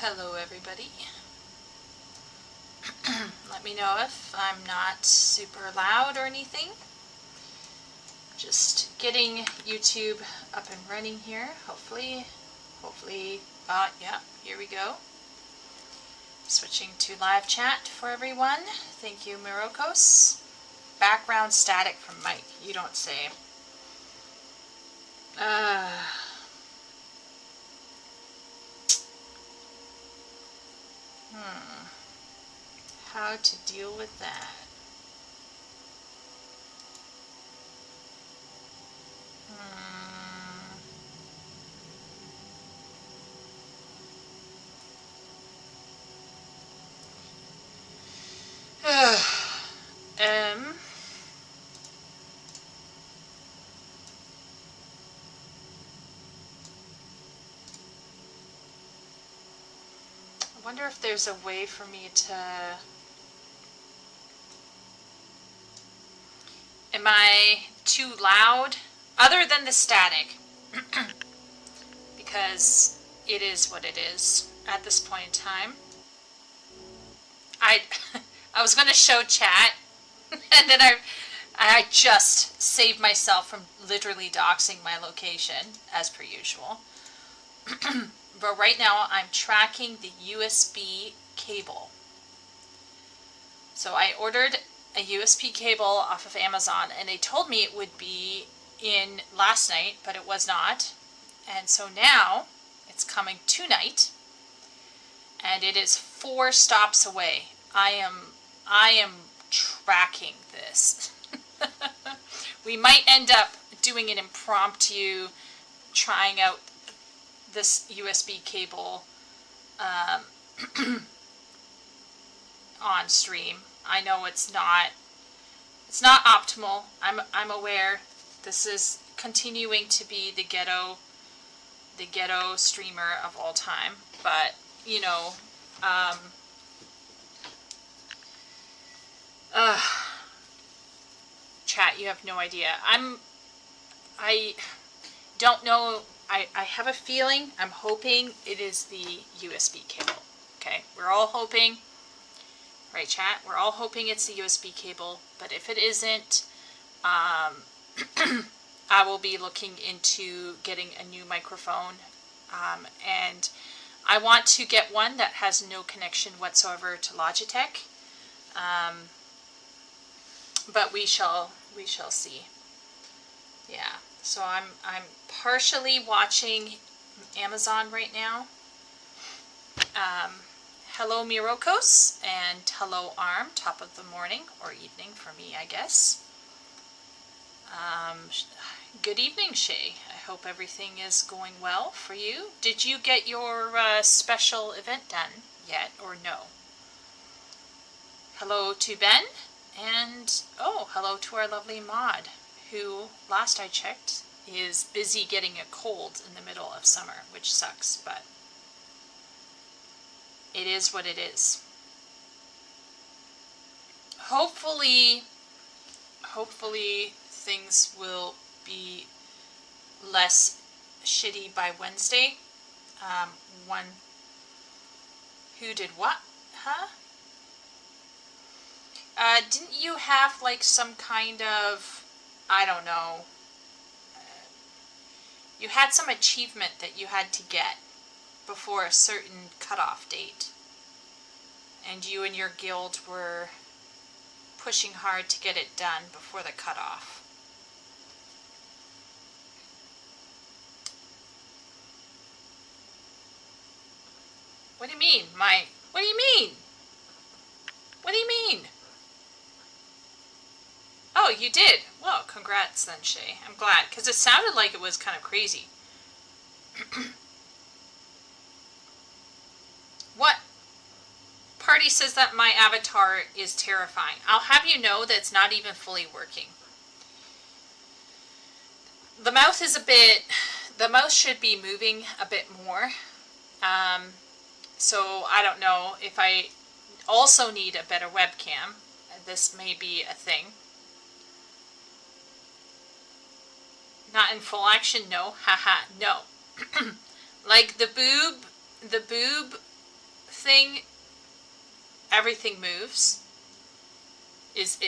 Hello everybody. Let me know if I'm not super loud or anything. Just getting YouTube up and running here. Hopefully, yeah, here we go. Switching to live chat for everyone. Thank you, Mirokos. Background static from Mike. You don't say. How to deal with that? I wonder if there's a way for me to... Am I too loud? Other than the static. Because it is what it is at this point in time. I was going to show chat, and then I just saved myself from literally doxing my location, as per usual. But right now I'm tracking the USB cable. So I ordered a USB cable off of Amazon, and they told me it would be in last night, but it was not. And so now it's coming tonight, and it is 4 stops away. I am tracking this. We might end up doing an impromptu trying out this USB cable on stream. I know it's not optimal. I'm aware. This is continuing to be the ghetto streamer of all time, but you know, chat, you have no idea. I don't know. I have a feeling, I'm hoping it is the USB cable. Okay, we're all hoping, right chat? We're all hoping it's the USB cable, but if it isn't, I will be looking into getting a new microphone, and I want to get one that has no connection whatsoever to Logitech, but we shall see. Yeah, so I'm partially watching Amazon right now. Hello Mirokos, and hello Arm, top of the morning, or evening for me, I guess. Good evening, Shay. I hope everything is going well for you. Did you get your special event done yet, or no? Hello to Ben, and oh, hello to our lovely Maud, who, last I checked, is busy getting a cold in the middle of summer, which sucks, but it is what it is. Hopefully things will be less shitty by Wednesday. Who did what? Huh? Didn't you have like some kind of, I don't know, you had some achievement that you had to get before a certain cutoff date, and you and your guild were pushing hard to get it done before the cutoff. What do you mean? What do you mean? What do you mean? Oh, you did? Well, congrats then, Shay. I'm glad, because it sounded like it was kind of crazy. What? Party says that my avatar is terrifying. I'll have you know that it's not even fully working. The mouth is the mouth should be moving a bit more. So I don't know if I also need a better webcam. This may be a thing. Not in full action, no. Haha, no. Like the boob thing, everything moves.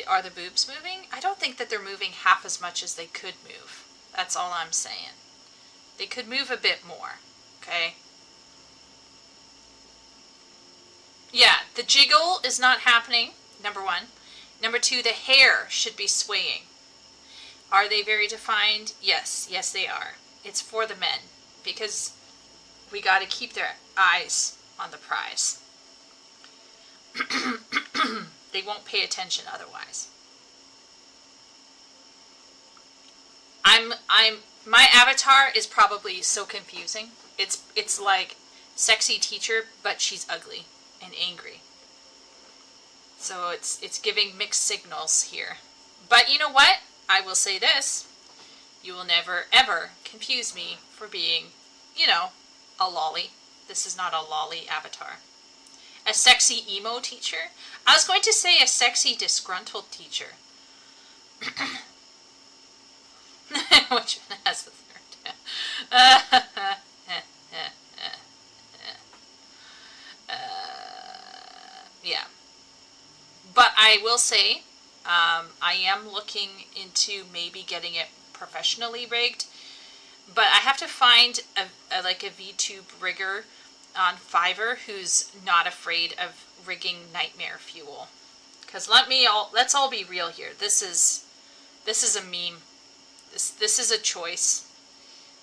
Are the boobs moving? I don't think that they're moving half as much as they could move. That's all I'm saying. They could move a bit more, okay? Yeah, the jiggle is not happening, number one. Number two, the hair should be swaying. Are they very defined? Yes, yes they are. It's for the men, because we got to keep their eyes on the prize. They won't pay attention otherwise. My avatar is probably so confusing. It's like sexy teacher, but she's ugly and angry. So it's giving mixed signals here. But you know what? I will say this. You will never, ever confuse me for being, a lolly. This is not a lolly avatar. A sexy emo teacher? I was going to say a sexy disgruntled teacher. Which one has the third? Yeah. But I will say, I am looking into maybe getting it professionally rigged. But I have to find a VTube rigger on Fiverr who's not afraid of rigging nightmare fuel. Because let's all be real here. This is a meme. This is a choice.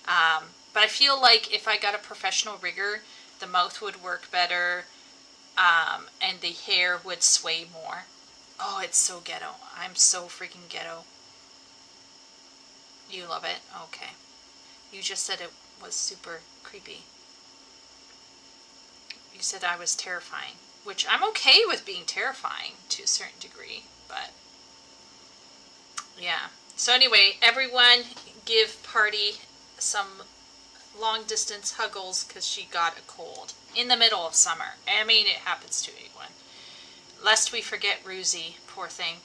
But I feel like if I got a professional rigger, the mouth would work better, and the hair would sway more. Oh, it's so ghetto. I'm so freaking ghetto. You love it? Okay. You just said it was super creepy. You said I was terrifying, which I'm okay with being terrifying to a certain degree, but yeah. So anyway, everyone give Party some long distance huggles because she got a cold in the middle of summer. I mean, it happens to anyone. Lest we forget Ruzy, poor thing,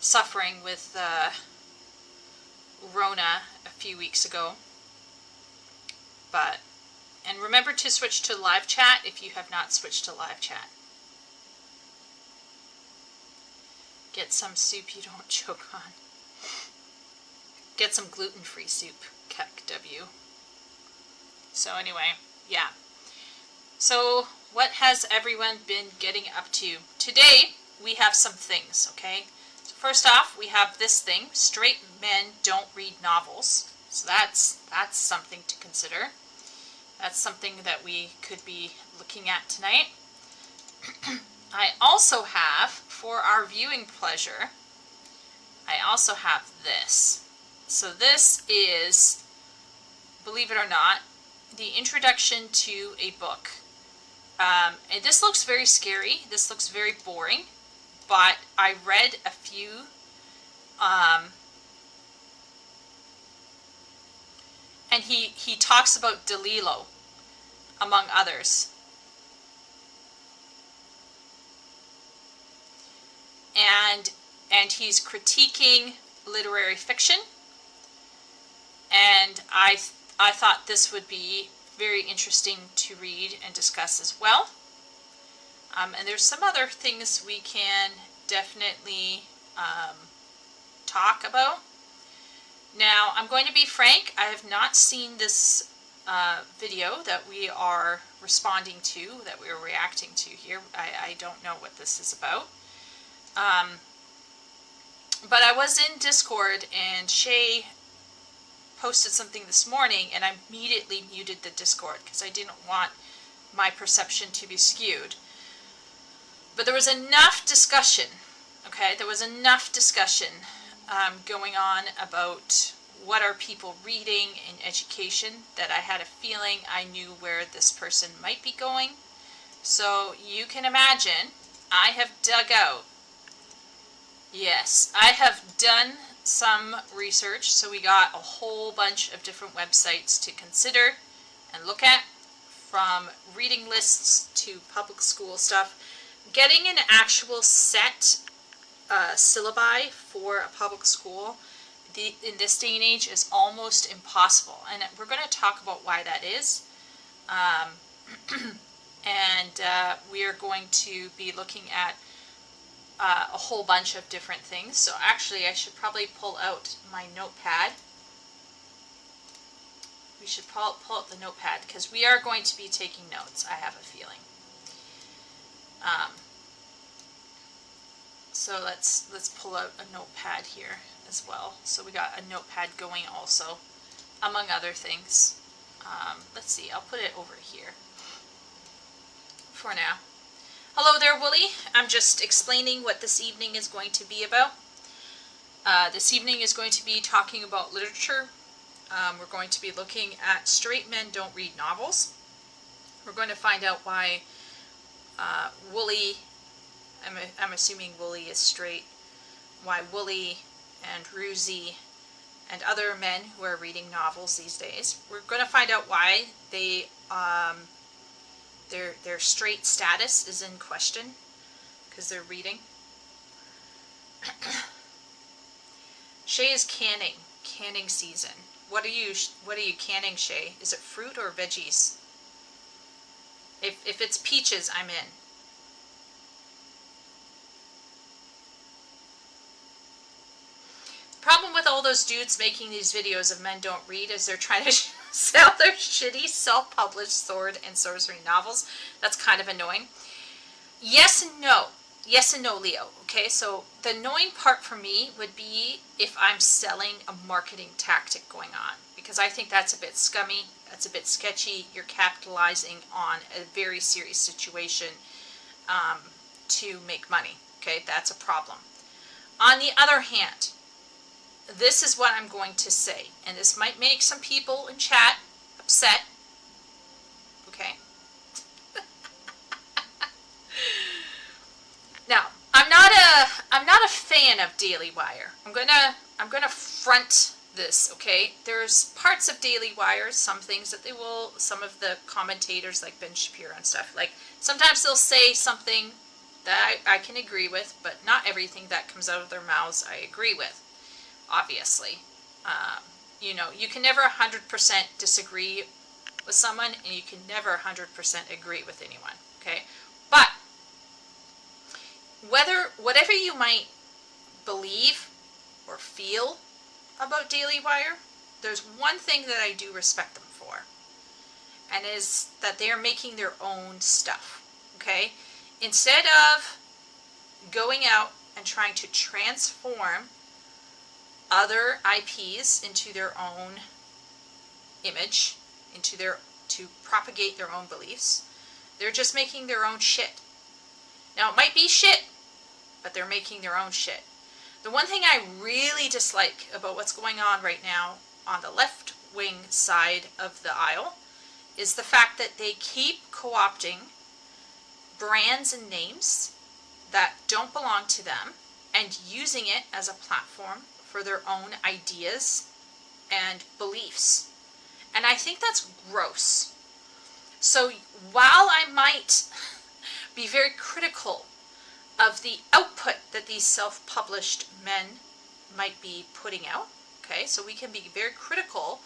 suffering with Rona a few weeks ago. And remember to switch to live chat if you have not switched to live chat. Get some soup you don't choke on. Get some gluten-free soup, KW. So anyway, yeah. So what has everyone been getting up to? Today, we have some things, okay? So first off, we have this thing, straight men don't read novels. So that's something to consider. That's something that we could be looking at tonight. I also have, for our viewing pleasure, I also have this. So this is, believe it or not, the introduction to a book. And this looks very scary. This looks very boring. But I read a few and he talks about DeLillo, among others. And he's critiquing literary fiction. And I thought this would be very interesting to read and discuss as well. And there's some other things we can definitely talk about. Now, I'm going to be frank, I have not seen this video that we are responding to, that we are reacting to here. I don't know what this is about. But I was in Discord and Shay posted something this morning and I immediately muted the Discord because I didn't want my perception to be skewed. But there was enough discussion, okay? There was enough discussion going on about what are people reading in education that I had a feeling I knew where this person might be going. So you can imagine I have dug out. Yes, I have done some research, so we got a whole bunch of different websites to consider and look at, from reading lists to public school stuff. Getting an actual set syllabi for a public school in this day and age is almost impossible, and we're going to talk about why that is. and we are going to be looking at a whole bunch of different things. So actually, I should probably pull out my notepad. We should pull out the notepad because we are going to be taking notes, I have a feeling. So let's pull out a notepad here as well. So we got a notepad going also, among other things. Let's see, I'll put it over here for now. Hello there, Wooly. I'm just explaining what this evening is going to be about. This evening is going to be talking about literature. We're going to be looking at straight men don't read novels. We're going to find out why Wooly, I'm assuming Wooly is straight, why Wooly and Ruzy and other men who are reading novels these days, we're going to find out why they their straight status is in question because they're reading. Shay is canning season. What are you canning, Shay? Is it fruit or veggies? If it's peaches, I'm in. Problem with all those dudes making these videos of men don't read is they're trying to sell their shitty self-published sword and sorcery novels. That's kind of annoying. Yes and no. Yes and no, Leo. Okay, so the annoying part for me would be if I'm selling a marketing tactic going on, because I think that's a bit scummy, that's a bit sketchy. You're capitalizing on a very serious situation to make money. Okay, that's a problem. On the other hand, this is what I'm going to say, and this might make some people in chat upset. Okay. Now, I'm not a fan of Daily Wire. I'm gonna front this, okay? There's parts of Daily Wire, some things that some of the commentators like Ben Shapiro and stuff, like sometimes they'll say something that I can agree with, but not everything that comes out of their mouths I agree with. Obviously, you can never 100% disagree with someone, and you can never 100% agree with anyone, okay? But whatever you might believe or feel about Daily Wire, there's one thing that I do respect them for, and is that they are making their own stuff, okay? Instead of going out and trying to transform other IPs into their own image, to propagate their own beliefs, they're just making their own shit. Now, it might be shit, but they're making their own shit. The one thing I really dislike about what's going on right now on the left-wing side of the aisle is the fact that they keep co-opting brands and names that don't belong to them and using it as a platform for their own ideas and beliefs. And I think that's gross. So while I might be very critical of the output that these self-published men might be putting out, okay, so we can be very critical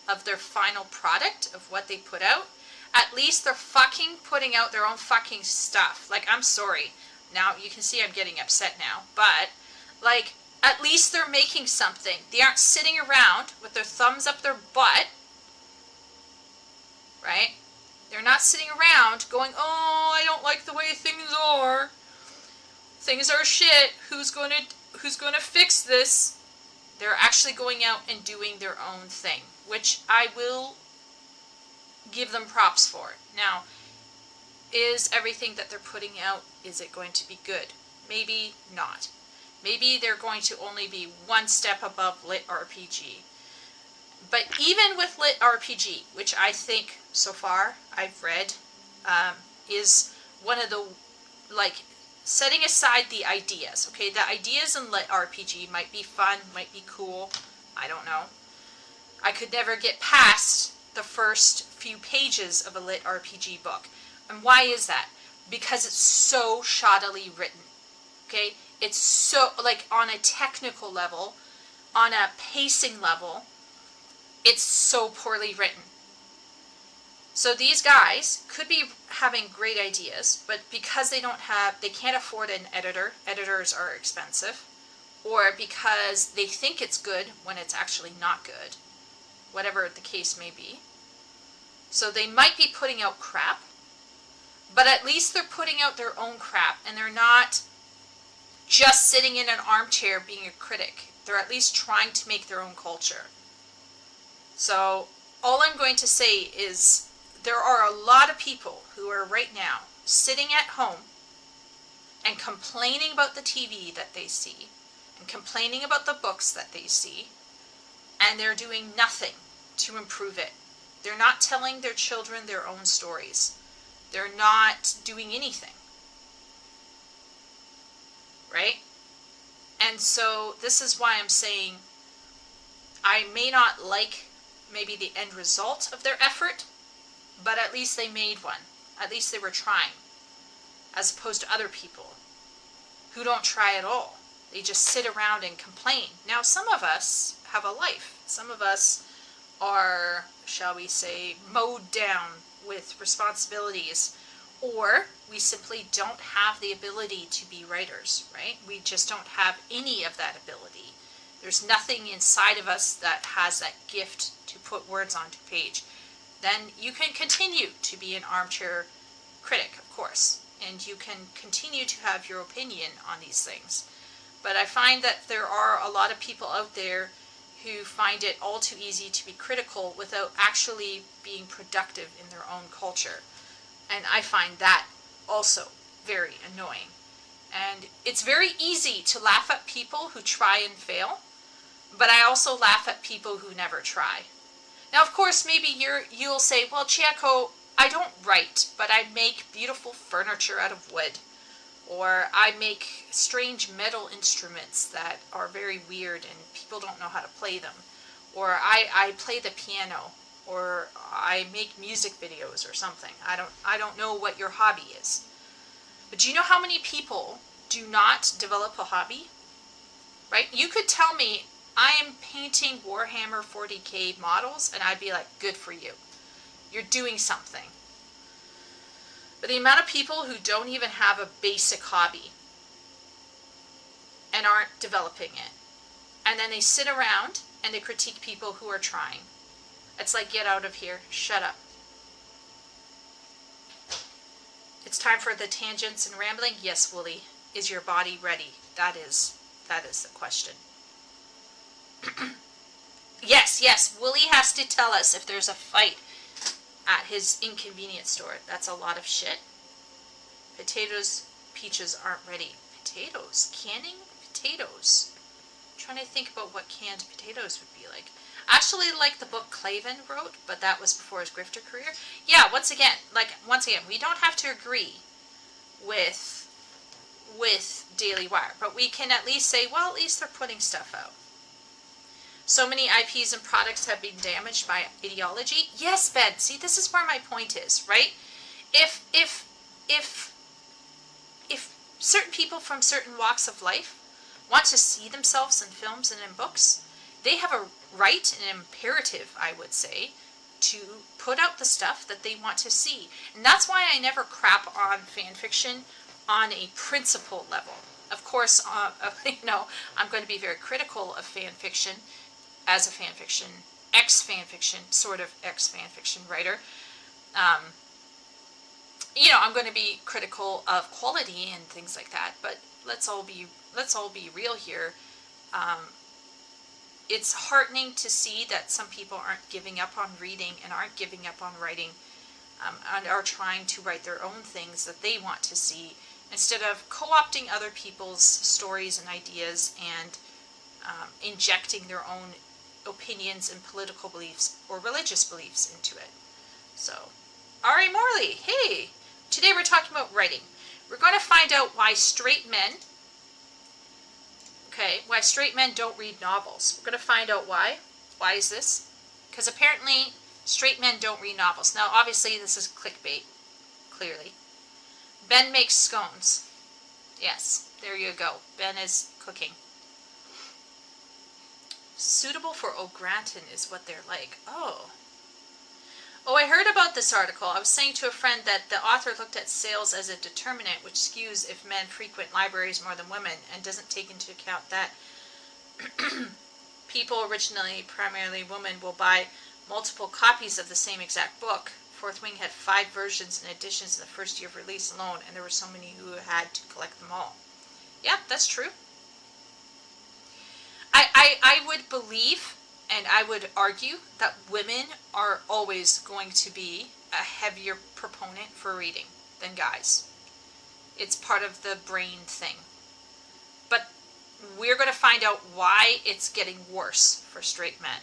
of their final product, of what they put out, at least they're fucking putting out their own fucking stuff. Like, I'm sorry. Now, you can see I'm getting upset now, but, like, at least they're making something. They aren't sitting around with their thumbs up their butt, right? They're not sitting around going, oh, I don't like the way things are. Things are shit. Who's gonna fix this? They're actually going out and doing their own thing, which I will give them props for. Now, is everything that they're putting out, is it going to be good? Maybe not. Maybe they're going to only be one step above Lit RPG. But even with Lit RPG, which I think so far I've read, is one of the, like, setting aside the ideas, okay? The ideas in Lit RPG might be fun, might be cool, I don't know. I could never get past the first few pages of a Lit RPG book. And why is that? Because it's so shoddily written, okay? It's so, like, on a technical level, on a pacing level, it's so poorly written. So these guys could be having great ideas, but because they can't afford an editor, editors are expensive, or because they think it's good when it's actually not good, whatever the case may be. So they might be putting out crap, but at least they're putting out their own crap, and they're not just sitting in an armchair being a critic. They're at least trying to make their own culture. So all I'm going to say is there are a lot of people who are right now sitting at home and complaining about the TV that they see and complaining about the books that they see, and they're doing nothing to improve it. They're not telling their children their own stories. They're not doing anything. Right? And so this is why I'm saying I may not like maybe the end result of their effort, but at least they made one. At least they were trying, as opposed to other people who don't try at all. They just sit around and complain. Now, some of us have a life. Some of us are, shall we say, mowed down with responsibilities, or we simply don't have the ability to be writers, right? We just don't have any of that ability. There's nothing inside of us that has that gift to put words onto page. Then you can continue to be an armchair critic, of course, and you can continue to have your opinion on these things. But I find that there are a lot of people out there who find it all too easy to be critical without actually being productive in their own culture. And I find that also very annoying. And it's very easy to laugh at people who try and fail, but I also laugh at people who never try. Now, of course, maybe you'll say, well, Chiako, I don't write, but I make beautiful furniture out of wood. Or I make strange metal instruments that are very weird and people don't know how to play them. Or I play the piano. Or I make music videos or something. I don't know what your hobby is. But do you know how many people do not develop a hobby? Right? You could tell me, I am painting Warhammer 40K models, and I'd be like, good for you. You're doing something. But the amount of people who don't even have a basic hobby and aren't developing it, and then they sit around and they critique people who are trying. It's like, get out of here. Shut up. It's time for the tangents and rambling. Yes, Wooly. Is your body ready? That is the question. Yes. Wooly has to tell us if there's a fight at his inconvenience store. That's a lot of shit. Potatoes, peaches aren't ready. Potatoes. Canning potatoes. I'm trying to think about what canned potatoes would be like. I actually like the book Clavin wrote, but that was before his grifter career. Yeah, once again, we don't have to agree with Daily Wire, but we can at least say, well, at least they're putting stuff out. So many IPs and products have been damaged by ideology. Yes, Ben. See, this is where my point is, right? If certain people from certain walks of life want to see themselves in films and in books, they have a right and imperative, I would say, to put out the stuff that they want to see. And that's why I never crap on fan fiction on a principle level. Of course, I'm going to be very critical of fan fiction as a fan fiction, ex-fan fiction writer. I'm going to be critical of quality and things like that, but let's all be real here. It's heartening to see that some people aren't giving up on reading and aren't giving up on writing, and are trying to write their own things that they want to see, instead of co-opting other people's stories and ideas and injecting their own opinions and political beliefs or religious beliefs into it. So, Ari Morley, hey! Today we're talking about writing. We're going to find out why straight men don't read novels. We're going to find out why. Why is this? Because apparently straight men don't read novels. Now, obviously, this is clickbait, clearly. Ben makes scones. Yes, there you go. Ben is cooking. Suitable for O'Granton is what they're like. Oh. Oh, I heard about this article. I was saying to a friend that the author looked at sales as a determinant, which skews if men frequent libraries more than women, and doesn't take into account that people, originally primarily women, will buy multiple copies of the same exact book. Fourth Wing had 5 versions and editions in the first year of release alone, and there were so many who had to collect them all. Yeah, that's true. I would believe, and I would argue, that women are always going to be a heavier proponent for reading than guys. It's part of the brain thing. But we're going to find out why it's getting worse for straight men.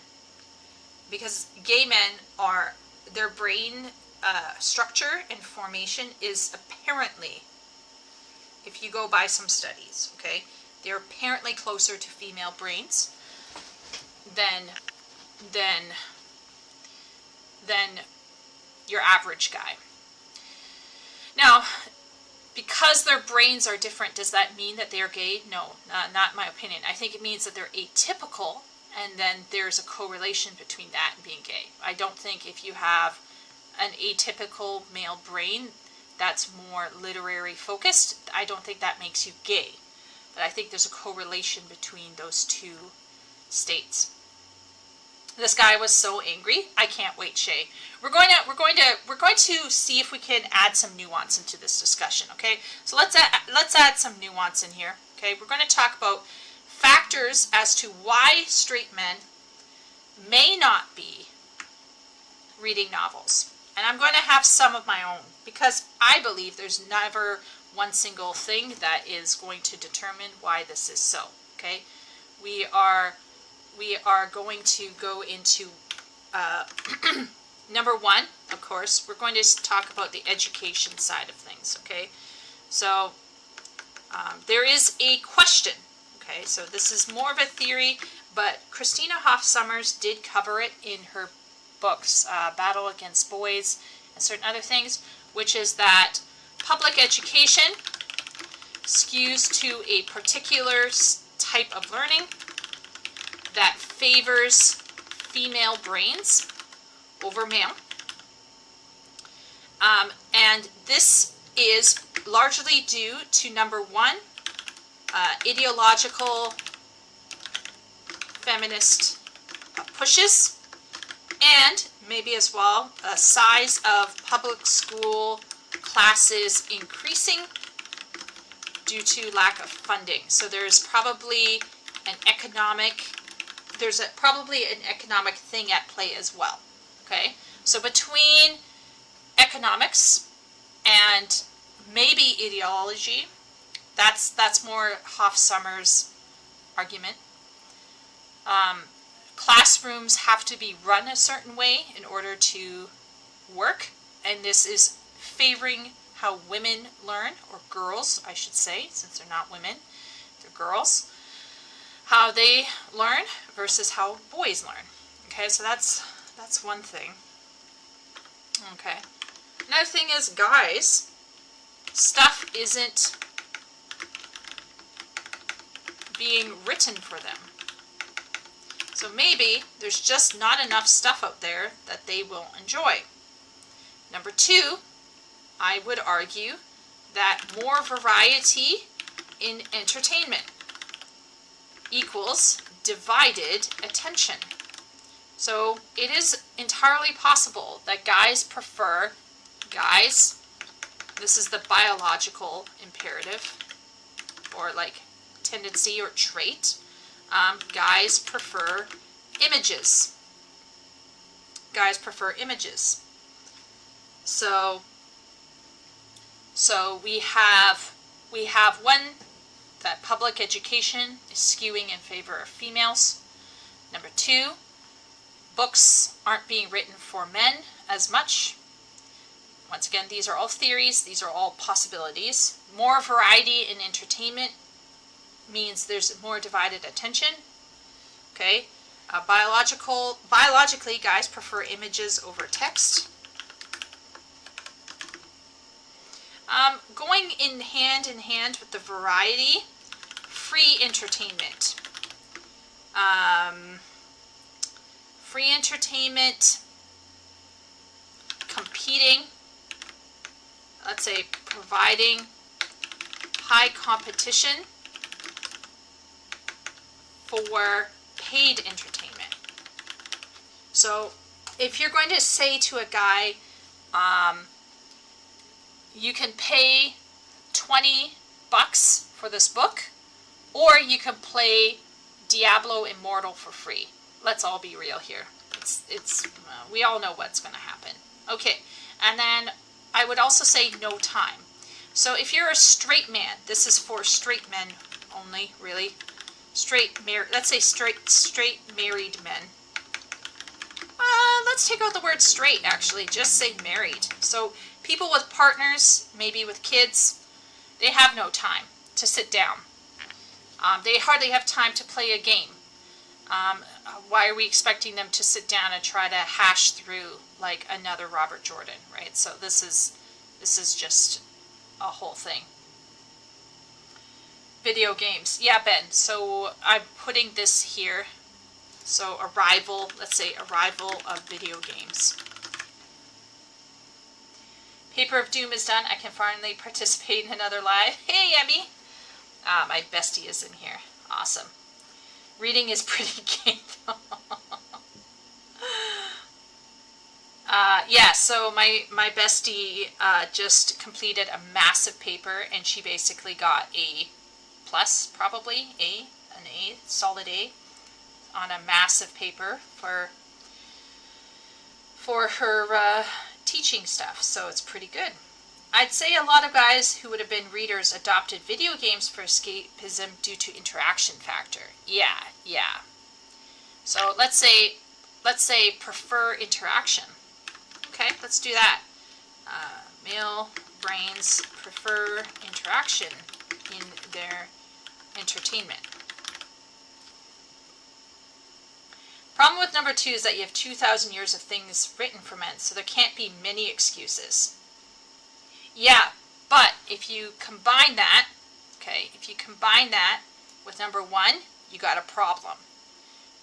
Because gay men are, their brain structure and formation is apparently, if you go by some studies, okay, they're apparently closer to female brains than your average guy. Now, because their brains are different, does that mean that they are gay? No, not in my opinion. I think it means that they're atypical, and then there's a correlation between that and being gay. I don't think if you have an atypical male brain that's more literary focused, I don't think that makes you gay. But I think there's a correlation between those two states. This guy was so angry. I can't wait, Shay. We're going to see if we can add some nuance into this discussion. Okay, so let's add some nuance in here. Okay, we're going to talk about factors as to why straight men may not be reading novels, and I'm going to have some of my own because I believe there's never one single thing that is going to determine why this is so. Okay, we are going to go into number one, of course, we're going to talk about the education side of things, okay? So there is a question, okay? So this is more of a theory, but Christina Hoff Sommers did cover it in her books, Battle Against Boys and certain other things, which is that public education skews to a particular type of learning that favors female brains over male. And this is largely due to, number one, ideological feminist pushes, and maybe as well a size of public school classes increasing due to lack of funding. So there's probably an economic thing at play as well. Okay, so between economics and maybe ideology, that's more Hoff Sommers' argument. Classrooms have to be run a certain way in order to work, and this is favoring how women learn, or girls, I should say, since they're not women, they're girls, how they learn versus how boys learn. Okay, so that's one thing. Okay. Another thing is, guys, stuff isn't being written for them. So maybe there's just not enough stuff out there that they will enjoy. Number two, I would argue that more variety in entertainment equals divided attention. So it is entirely possible that guys, this is the biological imperative, or like tendency or trait, guys prefer images. Guys prefer images. So we have one, that public education is skewing in favor of females. Number two, books aren't being written for men as much. Once again, these are all theories, these are all possibilities. More variety in entertainment means there's more divided attention. Okay, biologically, guys prefer images over text. Going in hand with the variety, free entertainment. Free entertainment competing, let's say providing high competition for paid entertainment. So if you're going to say to a guy, you can pay $20 for this book, or you can play Diablo Immortal for free. Let's all be real here. We all know what's going to happen. Okay, and then I would also say no time. So if you're a straight man, this is for straight men only, really. Let's say straight married men. Let's take out the word straight, actually. Just say married. So people with partners, maybe with kids, they have no time to sit down. They hardly have time to play a game. Why are we expecting them to sit down and try to hash through like another Robert Jordan, right? So this is just a whole thing. Video games. Yeah, Ben. So I'm putting this here. So let's say arrival of video games. Paper of Doom is done. I can finally participate in another live. Hey, Emmy. My bestie is in here. Awesome. Reading is pretty gay, though. Yeah, so my bestie just completed a massive paper, and she basically got A+, probably, an A, solid A, on a massive paper for her teaching stuff, so it's pretty good. I'd say a lot of guys who would have been readers adopted video games for escapism due to interaction factor. Yeah. So let's say prefer interaction. Okay, let's do that. Male brains prefer interaction in their entertainment. Problem with number 2 is that you have 2,000 years of things written for men, so there can't be many excuses. Yeah, but if you combine that, with number 1, you got a problem.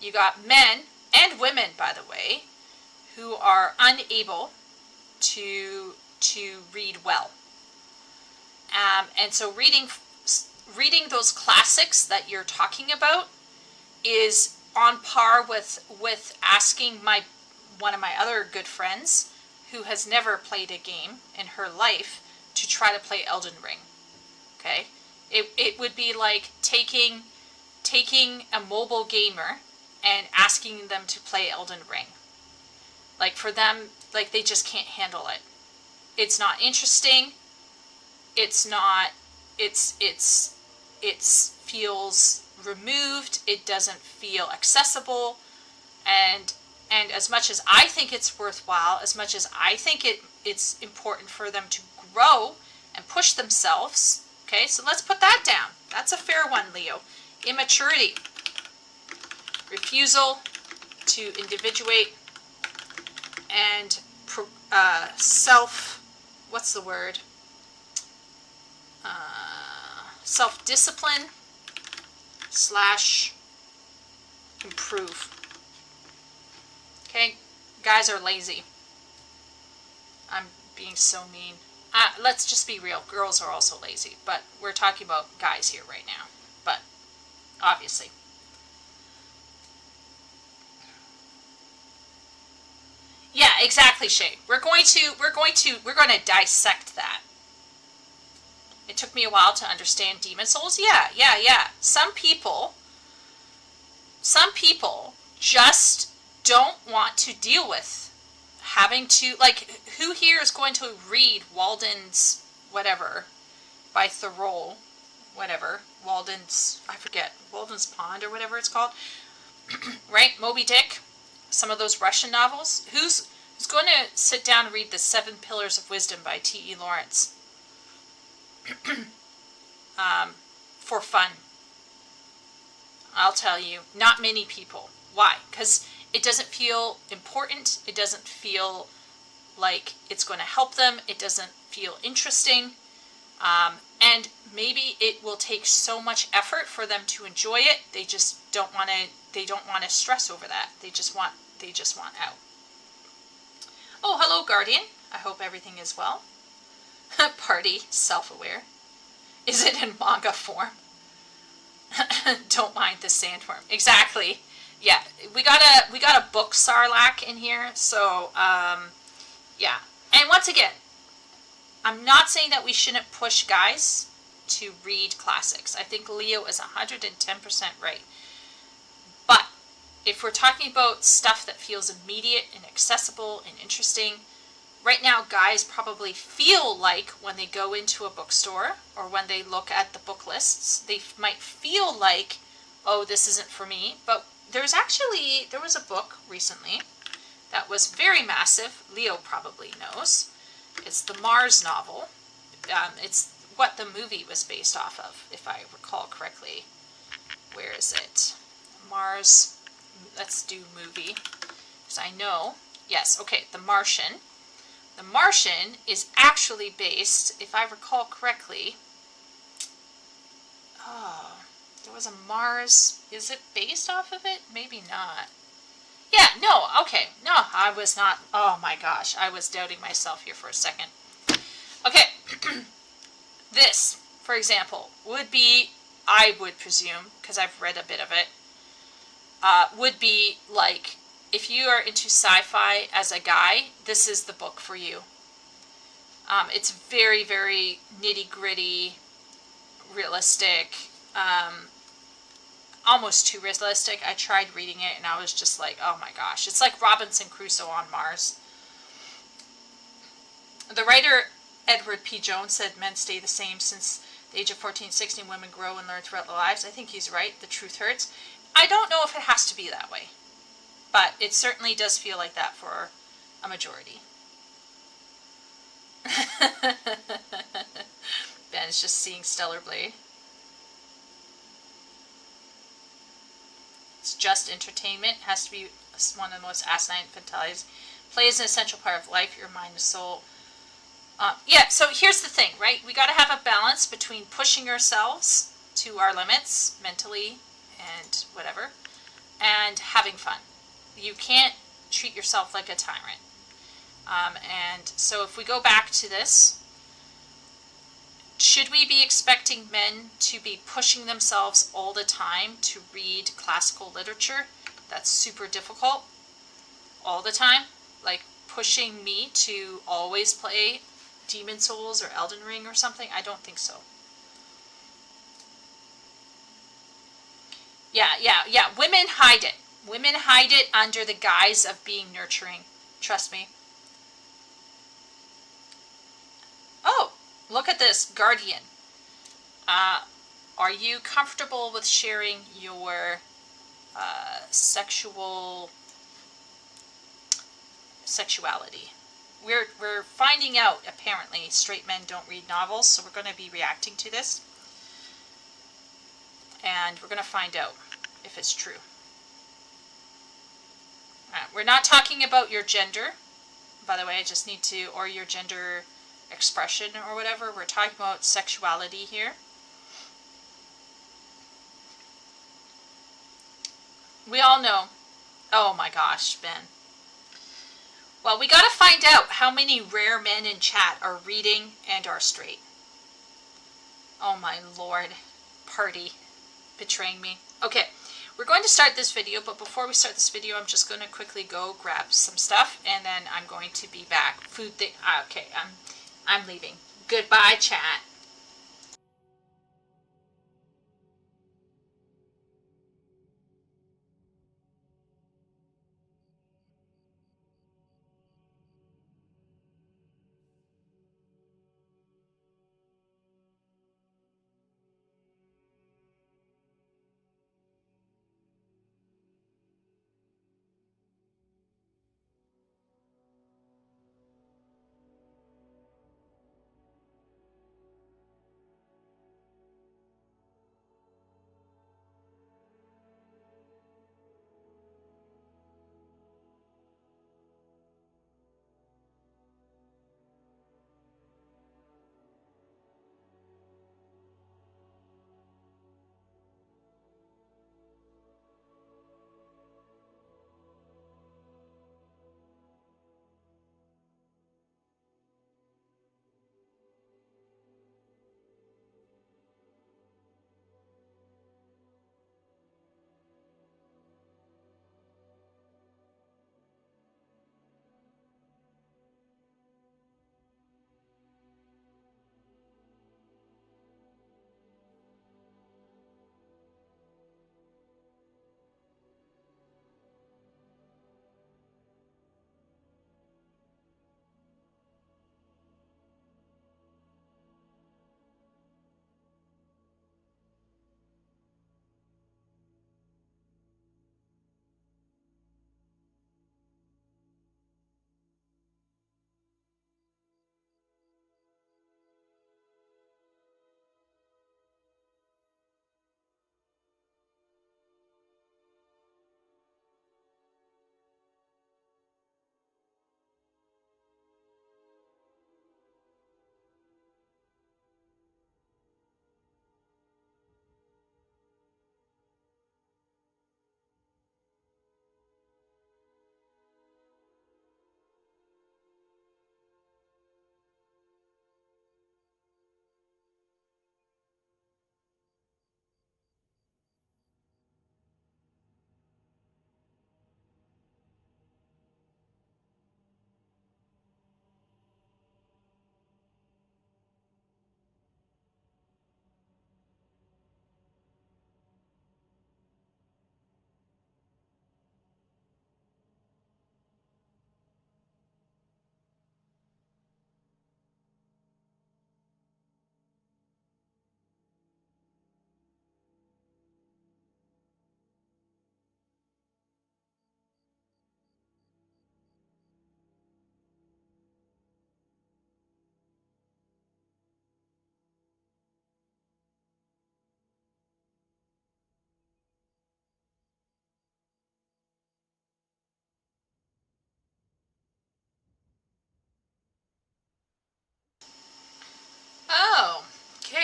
You got men and women, by the way, who are unable to read well. And so reading those classics that you're talking about is on par with asking one of my other good friends who has never played a game in her life to try to play Elden Ring. Okay? It would be like taking a mobile gamer and asking them to play Elden Ring. Like, for them, like, they just can't handle it. It's not interesting. It feels removed. It doesn't feel accessible. And as much as I think it's worthwhile, as much as I think it's important for them to grow and push themselves, okay, so let's put that down. That's a fair one, Leo. Immaturity. Refusal to individuate and self-discipline / improve. Okay, guys are lazy. I'm being so mean. Let's just be real. Girls are also lazy, but we're talking about guys here right now. But obviously. Yeah, exactly, Shay. We're going to dissect that. It took me a while to understand demon souls. Yeah. Some people just don't want to deal with having to, like, who here is going to read Walden's whatever by Thoreau, whatever, Walden's Pond or whatever it's called, right? Moby Dick, some of those Russian novels. Who's going to sit down and read the 7 Pillars of Wisdom by T.E. Lawrence for fun? I'll tell you, not many people. Why? Because it doesn't feel important. It doesn't feel like it's going to help them. It doesn't feel interesting. And maybe it will take so much effort for them to enjoy it. They just don't want to. They don't want to stress over that. They just want out. Oh, hello, Guardian. I hope everything is well. Party, self-aware. Is it in manga form? Don't mind the sandworm. Exactly. Yeah, we got a book Sarlacc in here, so yeah. And once again, I'm not saying that we shouldn't push guys to read classics. I think Leo is 110% right. But if we're talking about stuff that feels immediate and accessible and interesting, right now guys probably feel like when they go into a bookstore or when they look at the book lists, they might feel like, oh, this isn't for me. But there was a book recently that was very massive. Leo probably knows. It's the Mars novel. It's what the movie was based off of, if I recall correctly. Where is it? Mars. Let's do movie. Because I know. Yes, okay, The Martian. The Martian is actually based, if I recall correctly. Oh, there was a Mars. Is it based off of it? Maybe not. Yeah, no, okay. No, I was not. Oh my gosh, I was doubting myself here for a second. Okay, this, for example, would be, I would presume, because I've read a bit of it, would be like, if you are into sci-fi as a guy, this is the book for you. It's very, very nitty-gritty, realistic, almost too realistic. I tried reading it and I was just like, oh my gosh. It's like Robinson Crusoe on Mars. The writer Edward P. Jones said men stay the same since the age of 14, 16. Women grow and learn throughout their lives. I think he's right. The truth hurts. I don't know if it has to be that way, but it certainly does feel like that for a majority. Ben is just seeing Stellar Blade. It's just entertainment. It has to be one of the most asinine infantilities. Play is an essential part of life, your mind and soul. Yeah, so here's the thing, right? We got to have a balance between pushing ourselves to our limits, mentally and whatever, and having fun. You can't treat yourself like a tyrant. And so if we go back to this, should we be expecting men to be pushing themselves all the time to read classical literature? That's super difficult. All the time? Like pushing me to always play Demon Souls or Elden Ring or something? I don't think so. Yeah. Women hide it. Women hide it under the guise of being nurturing. Trust me. Oh, look at this. Guardian. Are you comfortable with sharing your sexuality? We're finding out, apparently, straight men don't read novels, so we're going to be reacting to this. And we're going to find out if it's true. We're not talking about your gender, by the way, I just need to, or your gender expression or whatever. We're talking about sexuality here. We all know. Oh my gosh, Ben. Well, we gotta find out how many rare men in chat are reading and are straight. Oh my lord. Party. Betraying me. Okay, we're going to start this video, but before we start this video, I'm just going to quickly go grab some stuff, and then I'm going to be back. Food thing. Okay, I'm leaving. Goodbye, chat.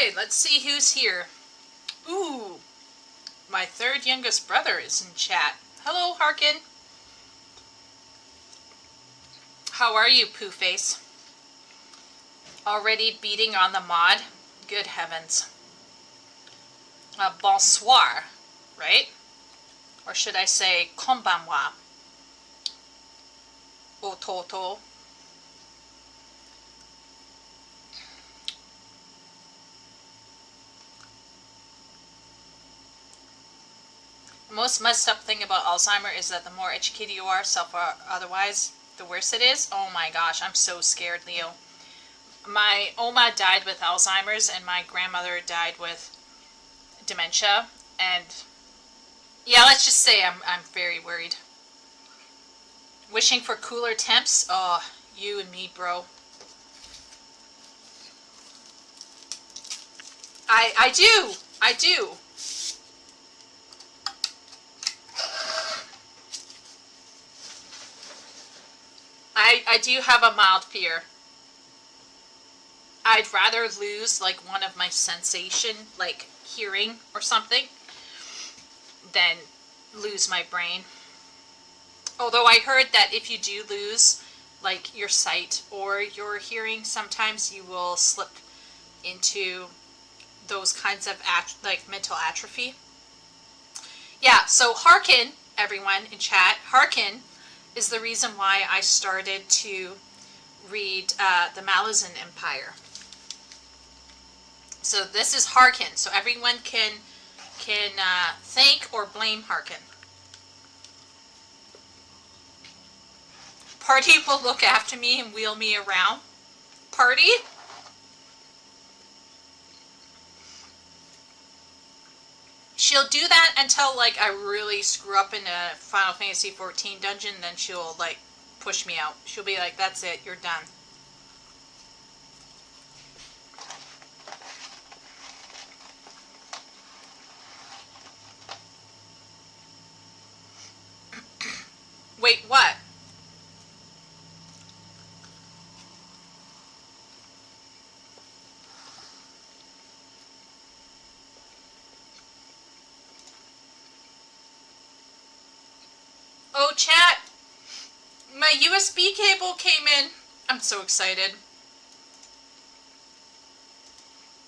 Okay, let's see who's here. Ooh, my third youngest brother is in chat. Hello, Harkin. How are you, Pooh Face? Already beating on the mod? Good heavens. Bonsoir, right? Or should I say konbanwa? Ototo. The most messed up thing about Alzheimer's is that the more educated you are, self or otherwise, the worse it is. Oh my gosh, I'm so scared, Leo. My Oma died with Alzheimer's and my grandmother died with dementia, and yeah, let's just say I'm very worried. Wishing for cooler temps? Oh, you and me, bro. I do. I do have a mild fear. I'd rather lose like one of my sensation, like hearing or something, than lose my brain. Although I heard that if you do lose like your sight or your hearing, sometimes you will slip into those kinds of like mental atrophy. Yeah, so Harkin, everyone in chat, Harkin is the reason why I started to read the Malazan Empire. So this is Harkin, so everyone can thank or blame Harkin. Party will look after me and wheel me around. Party? She'll do that until like I really screw up in a Final Fantasy 14 dungeon, then she'll like push me out. She'll be like, that's it, you're done. Wait, what? Oh, chat! My USB cable came in. I'm so excited.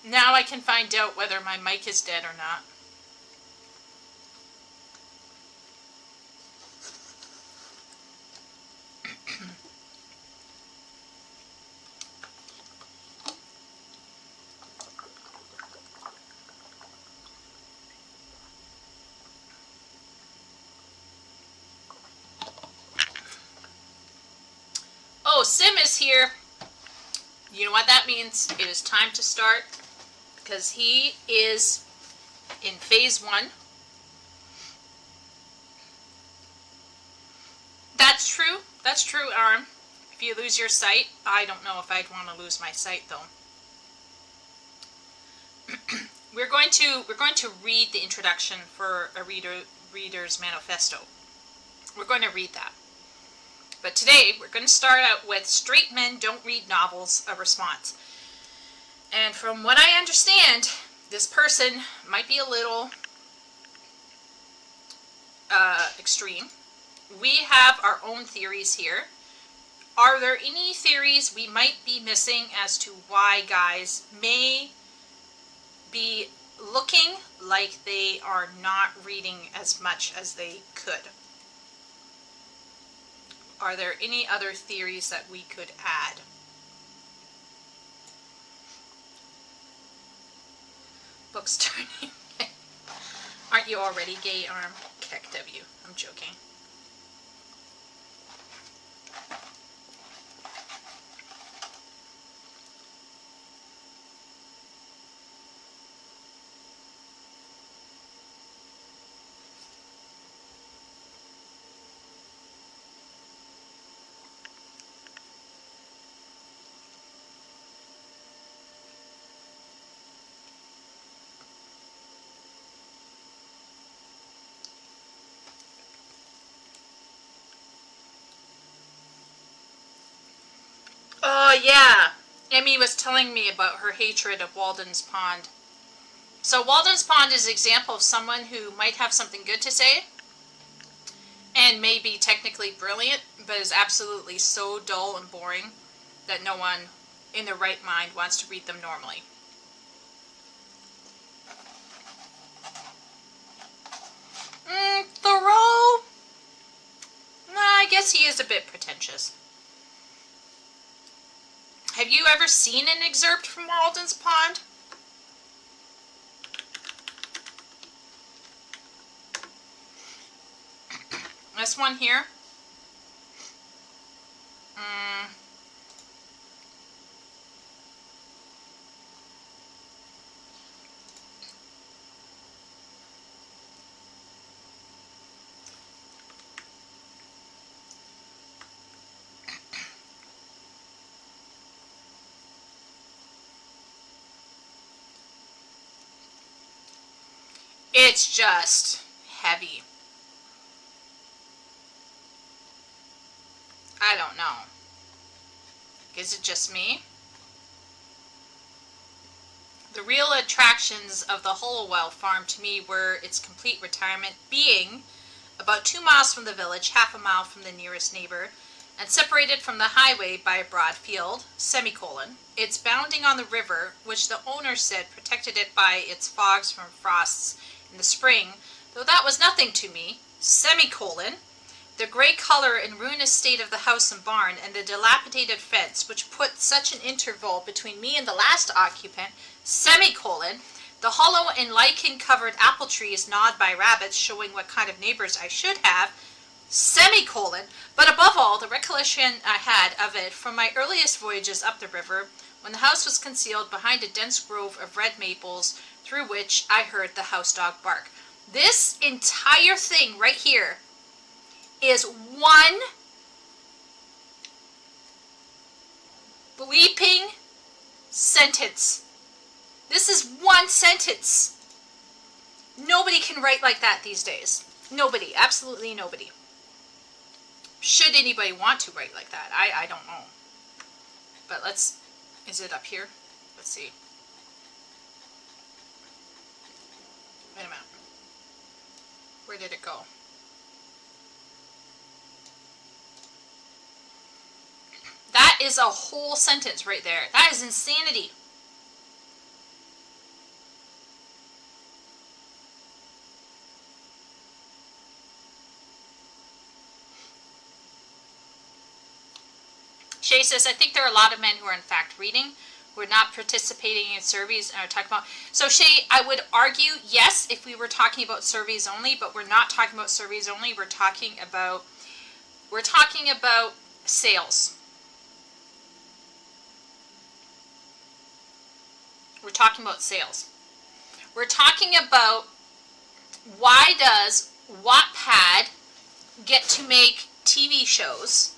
Now I can find out whether my mic is dead or not. Oh, Sim is here. You know what that means? It is time to start because he is in phase 1. That's true. That's true, Arm. If you lose your sight, I don't know if I'd want to lose my sight though. We're going to read the introduction for a reader's manifesto. We're going to read that. But today we're going to start out with Straight Men Don't Read Novels, a response. And from what I understand, this person might be a little extreme. We have our own theories here. Are there any theories we might be missing as to why guys may be looking like they are not reading as much as they could? Are there any other theories that we could add? Books turning. Aren't you already gay, Arm? Keck W. I'm joking. Oh, yeah. Amy was telling me about her hatred of Walden's Pond. So Walden's Pond is an example of someone who might have something good to say and may be technically brilliant, but is absolutely so dull and boring that no one in their right mind wants to read them normally. Thoreau? I guess he is a bit pretentious. Have you ever seen an excerpt from Walden's Pond? This one here. It's just heavy. I don't know. Is it just me? The real attractions of the Hollowell farm to me were its complete retirement, being about 2 miles from the village, half a mile from the nearest neighbor, and separated from the highway by a broad field, semicolon. Its bounding on the river, which the owner said protected it by its fogs from frosts in the spring, though that was nothing to me, semicolon. The gray color and ruinous state of the house and barn, and the dilapidated fence, which put such an interval between me and the last occupant, semicolon. The hollow and lichen-covered apple trees gnawed by rabbits, showing what kind of neighbors I should have, semicolon. But above all, the recollection I had of it from my earliest voyages up the river, when the house was concealed behind a dense grove of red maples, through which I heard the house dog bark. This entire thing right here is one bleeping sentence. This is one sentence. Nobody can write like that these days. Nobody. Absolutely nobody. Should anybody want to write like that? I don't know. But let's... Is it up here? Let's see. Wait a minute. Where did it go? That is a whole sentence right there. That is insanity. Shay says, I think there are a lot of men who are in fact reading, who are not participating in surveys and are talking about... So Shay, I would argue, yes, if we were talking about surveys only, but we're not talking about surveys only. We're talking about sales. We're talking about sales. We're talking about why does Wattpad get to make TV shows,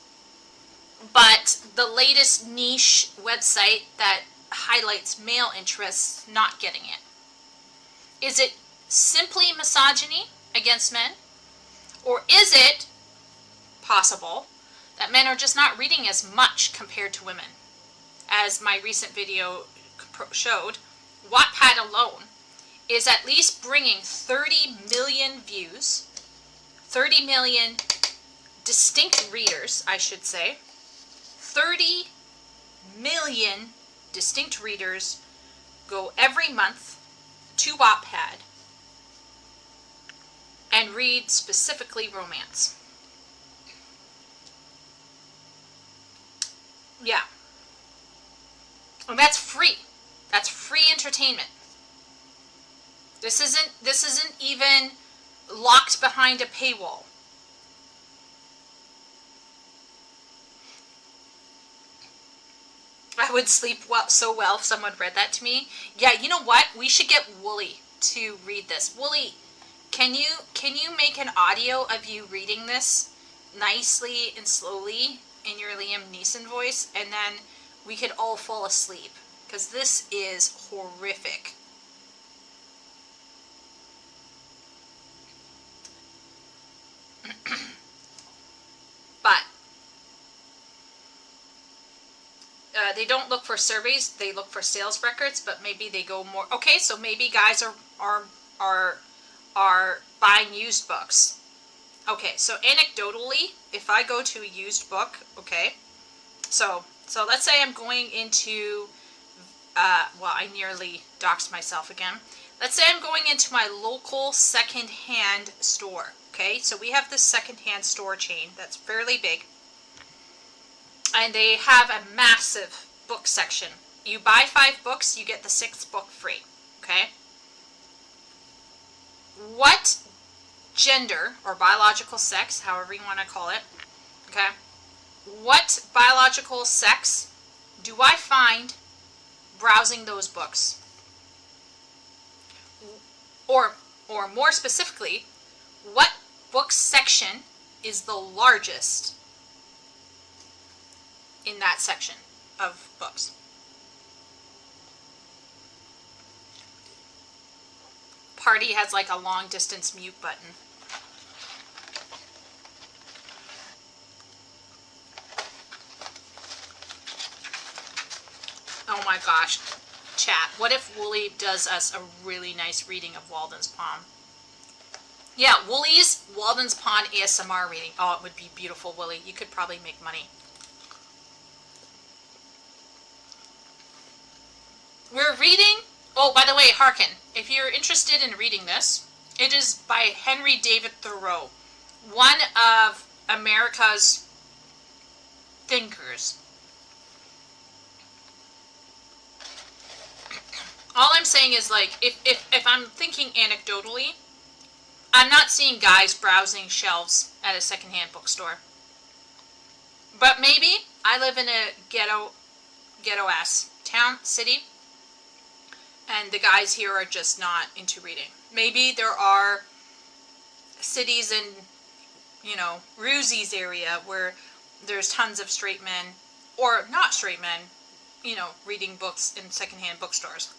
but the latest niche website that highlights male interests not getting it? Is it simply misogyny against men? Or is it possible that men are just not reading as much compared to women? As my recent video showed, Wattpad alone is at least bringing 30 million views, 30 million distinct readers, I should say. 30 million distinct readers go every month to Wattpad and read specifically romance. Yeah. And that's free. That's free entertainment. This isn't even locked behind a paywall. I would sleep so well if someone read that to me. Yeah, you know what? We should get Wooly to read this. Wooly, can you make an audio of you reading this nicely and slowly in your Liam Neeson voice, and then we could all fall asleep, because this is horrific. But they don't look for surveys, they look for sales records, but maybe they go more, okay, so maybe guys are buying used books. Okay, so anecdotally, if I go to a used book, okay, so let's say I'm going into, well, I nearly doxed myself again. Let's say I'm going into my local second-hand store, okay? So we have this second-hand store chain that's fairly big, and they have a massive book section. You buy 5 books, you get the 6th book free, okay? What gender, or biological sex, however you want to call it, okay? What biological sex do I find browsing those books? Or more specifically, what book section is the largest in that section of books? Party has like a long distance mute button. Oh my gosh, chat. What if Wooly does us a really nice reading of Walden's Pond? Yeah, Wooly's Walden's Pond ASMR reading. Oh, it would be beautiful, Wooly. You could probably make money. We're reading, oh, by the way, hearken. If you're interested in reading this, it is by Henry David Thoreau, one of America's thinkers. All I'm saying is, like, if I'm thinking anecdotally, I'm not seeing guys browsing shelves at a secondhand bookstore. But maybe I live in a ghetto-ass town, city, and the guys here are just not into reading. Maybe there are cities in, you know, Ruzy's area where there's tons of straight men, or not straight men, you know, reading books in secondhand bookstores.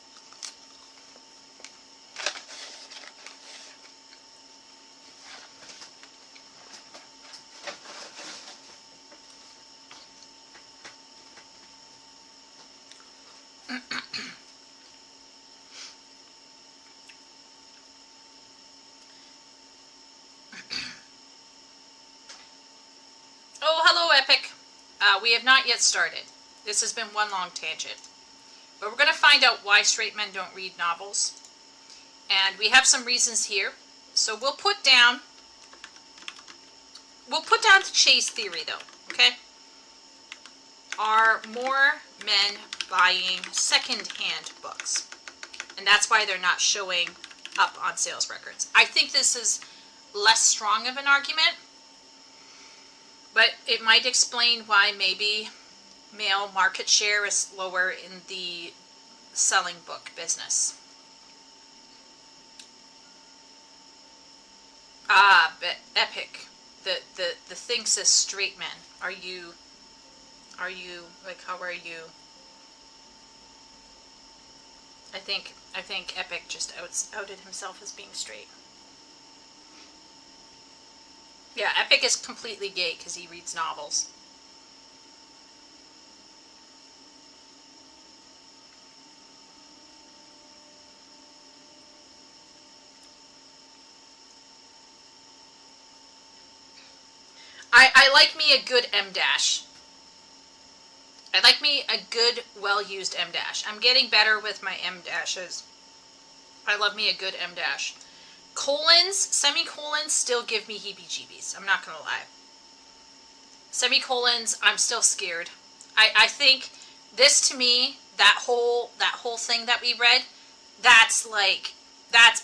Oh, hello, Epic. We have not yet started. This has been one long tangent. But we're going to find out why straight men don't read novels. And we have some reasons here. So we'll put down the chase theory, though, okay? Are more men buying second-hand books? And that's why they're not showing up on sales records. I think this is less strong of an argument, but it might explain why maybe male market share is lower in the selling book business. Ah, but Epic. The thing says straight men. Are you, like, how are you? I think Epic just outed himself as being straight. Yeah, Epic is completely gay because he reads novels. I like me a good M-dash. I like me a good, well-used M-dash. I'm getting better with my M-dashes. I love me a good M-dash. Colons, semicolons still give me heebie-jeebies. I'm not gonna lie. Semicolons, I'm still scared. I think this, to me, that whole thing that we read, that's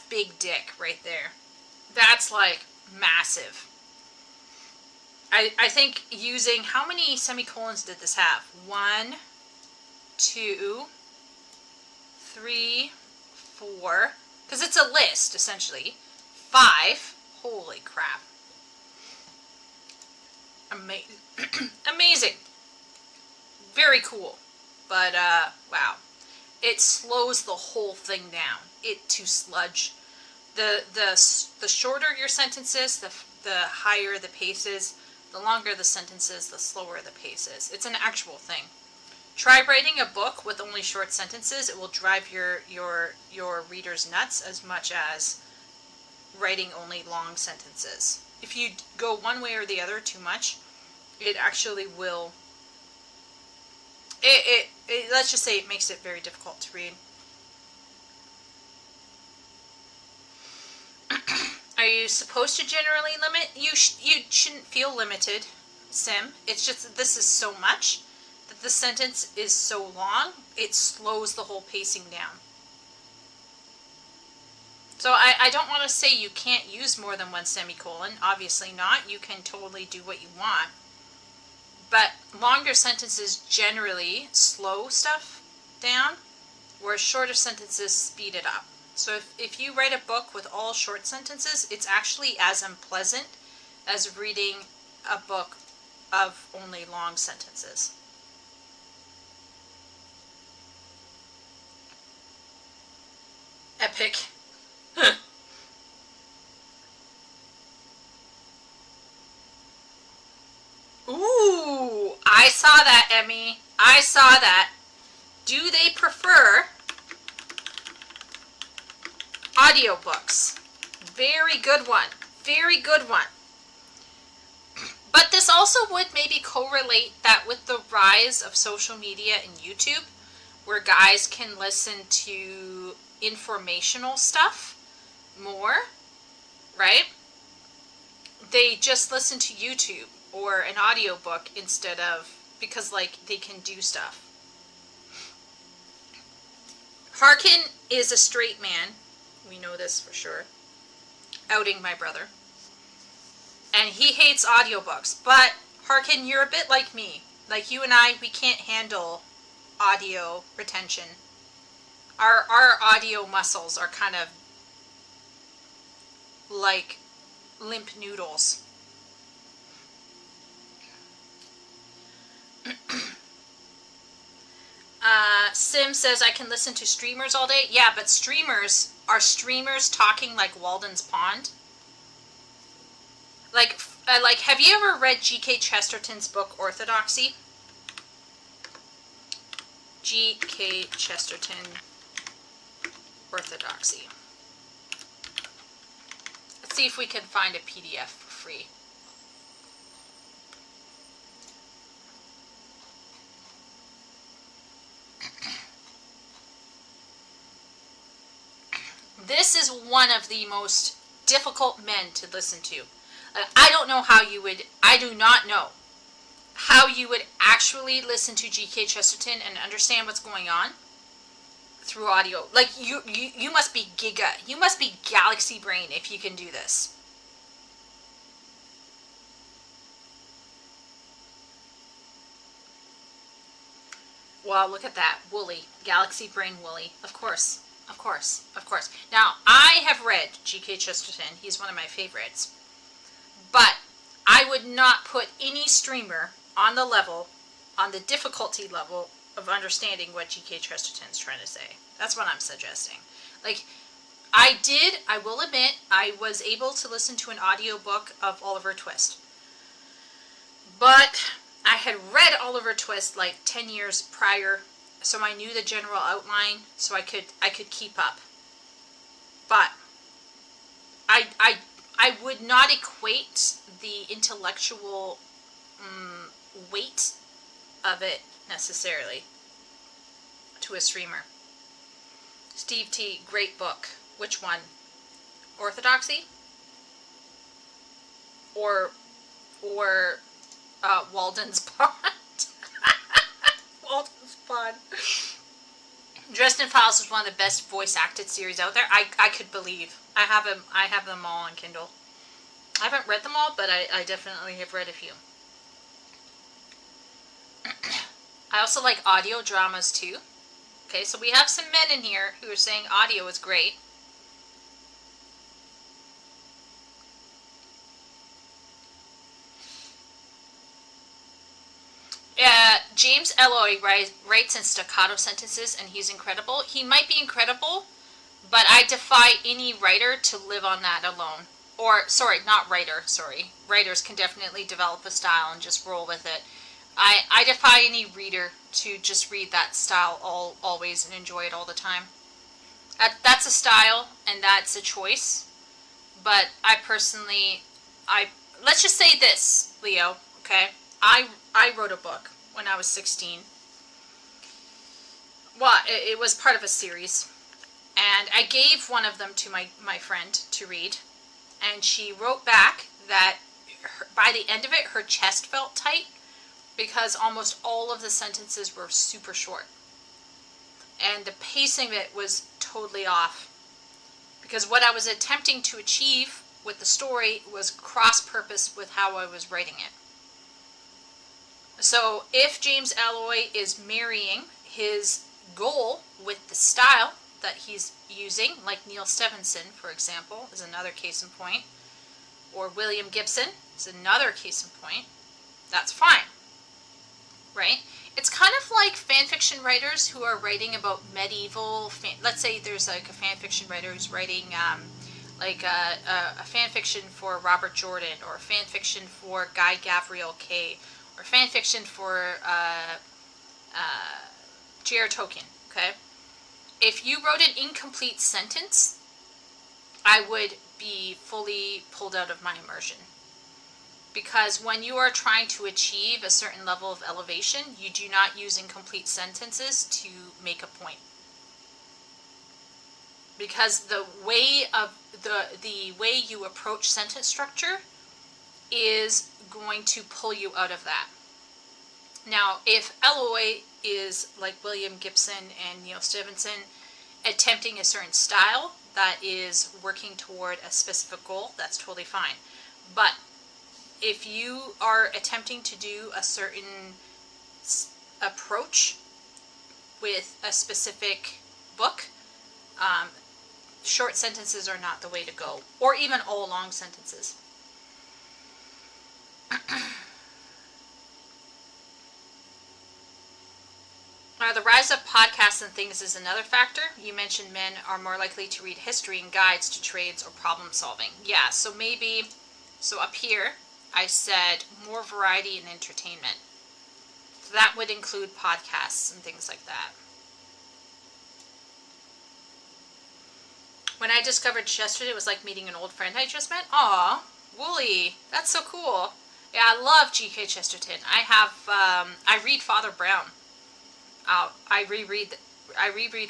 big dick right there. That's like massive. I think using, how many semicolons did this have? 1, 2, 3, 4, because it's a list, essentially. 5, holy crap. Amazing. Very cool. But, wow. It slows the whole thing down. It to sludge. The shorter your sentence is, the higher the pace is. The longer the sentence is, the slower the pace is. It's an actual thing. Try writing a book with only short sentences. It will drive your readers nuts as much as writing only long sentences. If you go one way or the other too much, it actually will, let's just say it makes it very difficult to read. Are you supposed to generally limit? You shouldn't feel limited, Sim. It's just that this is so much that the sentence is so long, it slows the whole pacing down. So I don't want to say you can't use more than one semicolon. Obviously not. You can totally do what you want. But longer sentences generally slow stuff down, whereas shorter sentences speed it up. So if you write a book with all short sentences, it's actually as unpleasant as reading a book of only long sentences. Epic. Ooh, I saw that, Emmy. I saw that. Do they prefer audiobooks? Very good one. Very good one. But this also would maybe correlate that with the rise of social media and YouTube, where guys can listen to informational stuff more, right? They just listen to YouTube or an audiobook instead of, because like they can do stuff. Harkin is a straight man. We know this for sure. Outing my brother. And he hates audiobooks. But Harkin, you're a bit like me. Like you and I, we can't handle audio retention. Our audio muscles are kind of like limp noodles. Sim says I can listen to streamers all day. Yeah, but streamers talking like Walden's Pond. Like have you ever read G.K. Chesterton's book Orthodoxy? G.K. Chesterton Orthodoxy. Let's see if we can find a PDF for free. This is one of the most difficult men to listen to. I don't know how you would, I do not know how you would actually listen to G.K. Chesterton and understand what's going on through audio. Like, you must be you must be galaxy brain if you can do this. Wow, look at that. Wooly. Galaxy brain Wooly. Of course. Of course. Of course. Now, I have read G.K. Chesterton. He's one of my favorites. But I would not put any streamer on the difficulty level of understanding what G.K. Chesterton's trying to say. That's what I'm suggesting. Like, I will admit, I was able to listen to an audiobook of Oliver Twist. But I had read Oliver Twist like 10 years prior, so I knew the general outline, so I could keep up. But I would not equate the intellectual weight of it necessarily to a streamer. Steve T, great book. Which one? Orthodoxy? Or Walden's Pond? Walden's Pond. Dresden Files is one of the best voice acted series out there. I could believe. I have them all on Kindle. I haven't read them all, but I definitely have read a few. I also like audio dramas too. Okay, so we have some men in here who are saying audio is great. James Elloy writes in staccato sentences, and he's incredible. He might be incredible, but I defy any writer to live on that alone. Or, sorry, not writer, sorry. Writers can definitely develop a style and just roll with it. I defy any reader to just read that style always and enjoy it all the time. That's a style and that's a choice. But I personally, I let's just say this, Leo. Okay, I wrote a book when I was 16. Well, it was part of a series, and I gave one of them to my friend to read, and she wrote back that by the end of it, her chest felt tight because almost all of the sentences were super short, and the pacing of it was totally off. Because what I was attempting to achieve with the story was cross-purpose with how I was writing it. So if James Alloy is marrying his goal with the style that he's using, like Neil Stephenson, for example, is another case in point, or William Gibson is another case in point, that's fine, right? It's kind of like fan fiction writers who are writing about medieval, let's say there's like a fan fiction writer who's writing like a fan fiction for Robert Jordan, or a fan fiction for Guy Gavriel Kay, or fan fiction for J.R. Tolkien, okay? If you wrote an incomplete sentence, I would be fully pulled out of my immersion. Because when you are trying to achieve a certain level of elevation, you do not use incomplete sentences to make a point. Because the way you approach sentence structure is going to pull you out of that. Now, if Alloy is like William Gibson and Neil Stephenson, attempting a certain style that is working toward a specific goal, that's totally fine. But if you are attempting to do a certain approach with a specific book, short sentences are not the way to go, or even all long sentences. The rise of podcasts and things is another factor. You mentioned men are more likely to read history and guides to trades or problem solving. Yeah, so up here, I said more variety and entertainment. So that would include podcasts and things like that. When I discovered yesterday, it was like meeting an old friend I just met. Aw, Wooly, that's so cool. Yeah, I love G.K. Chesterton. I read Father Brown. I reread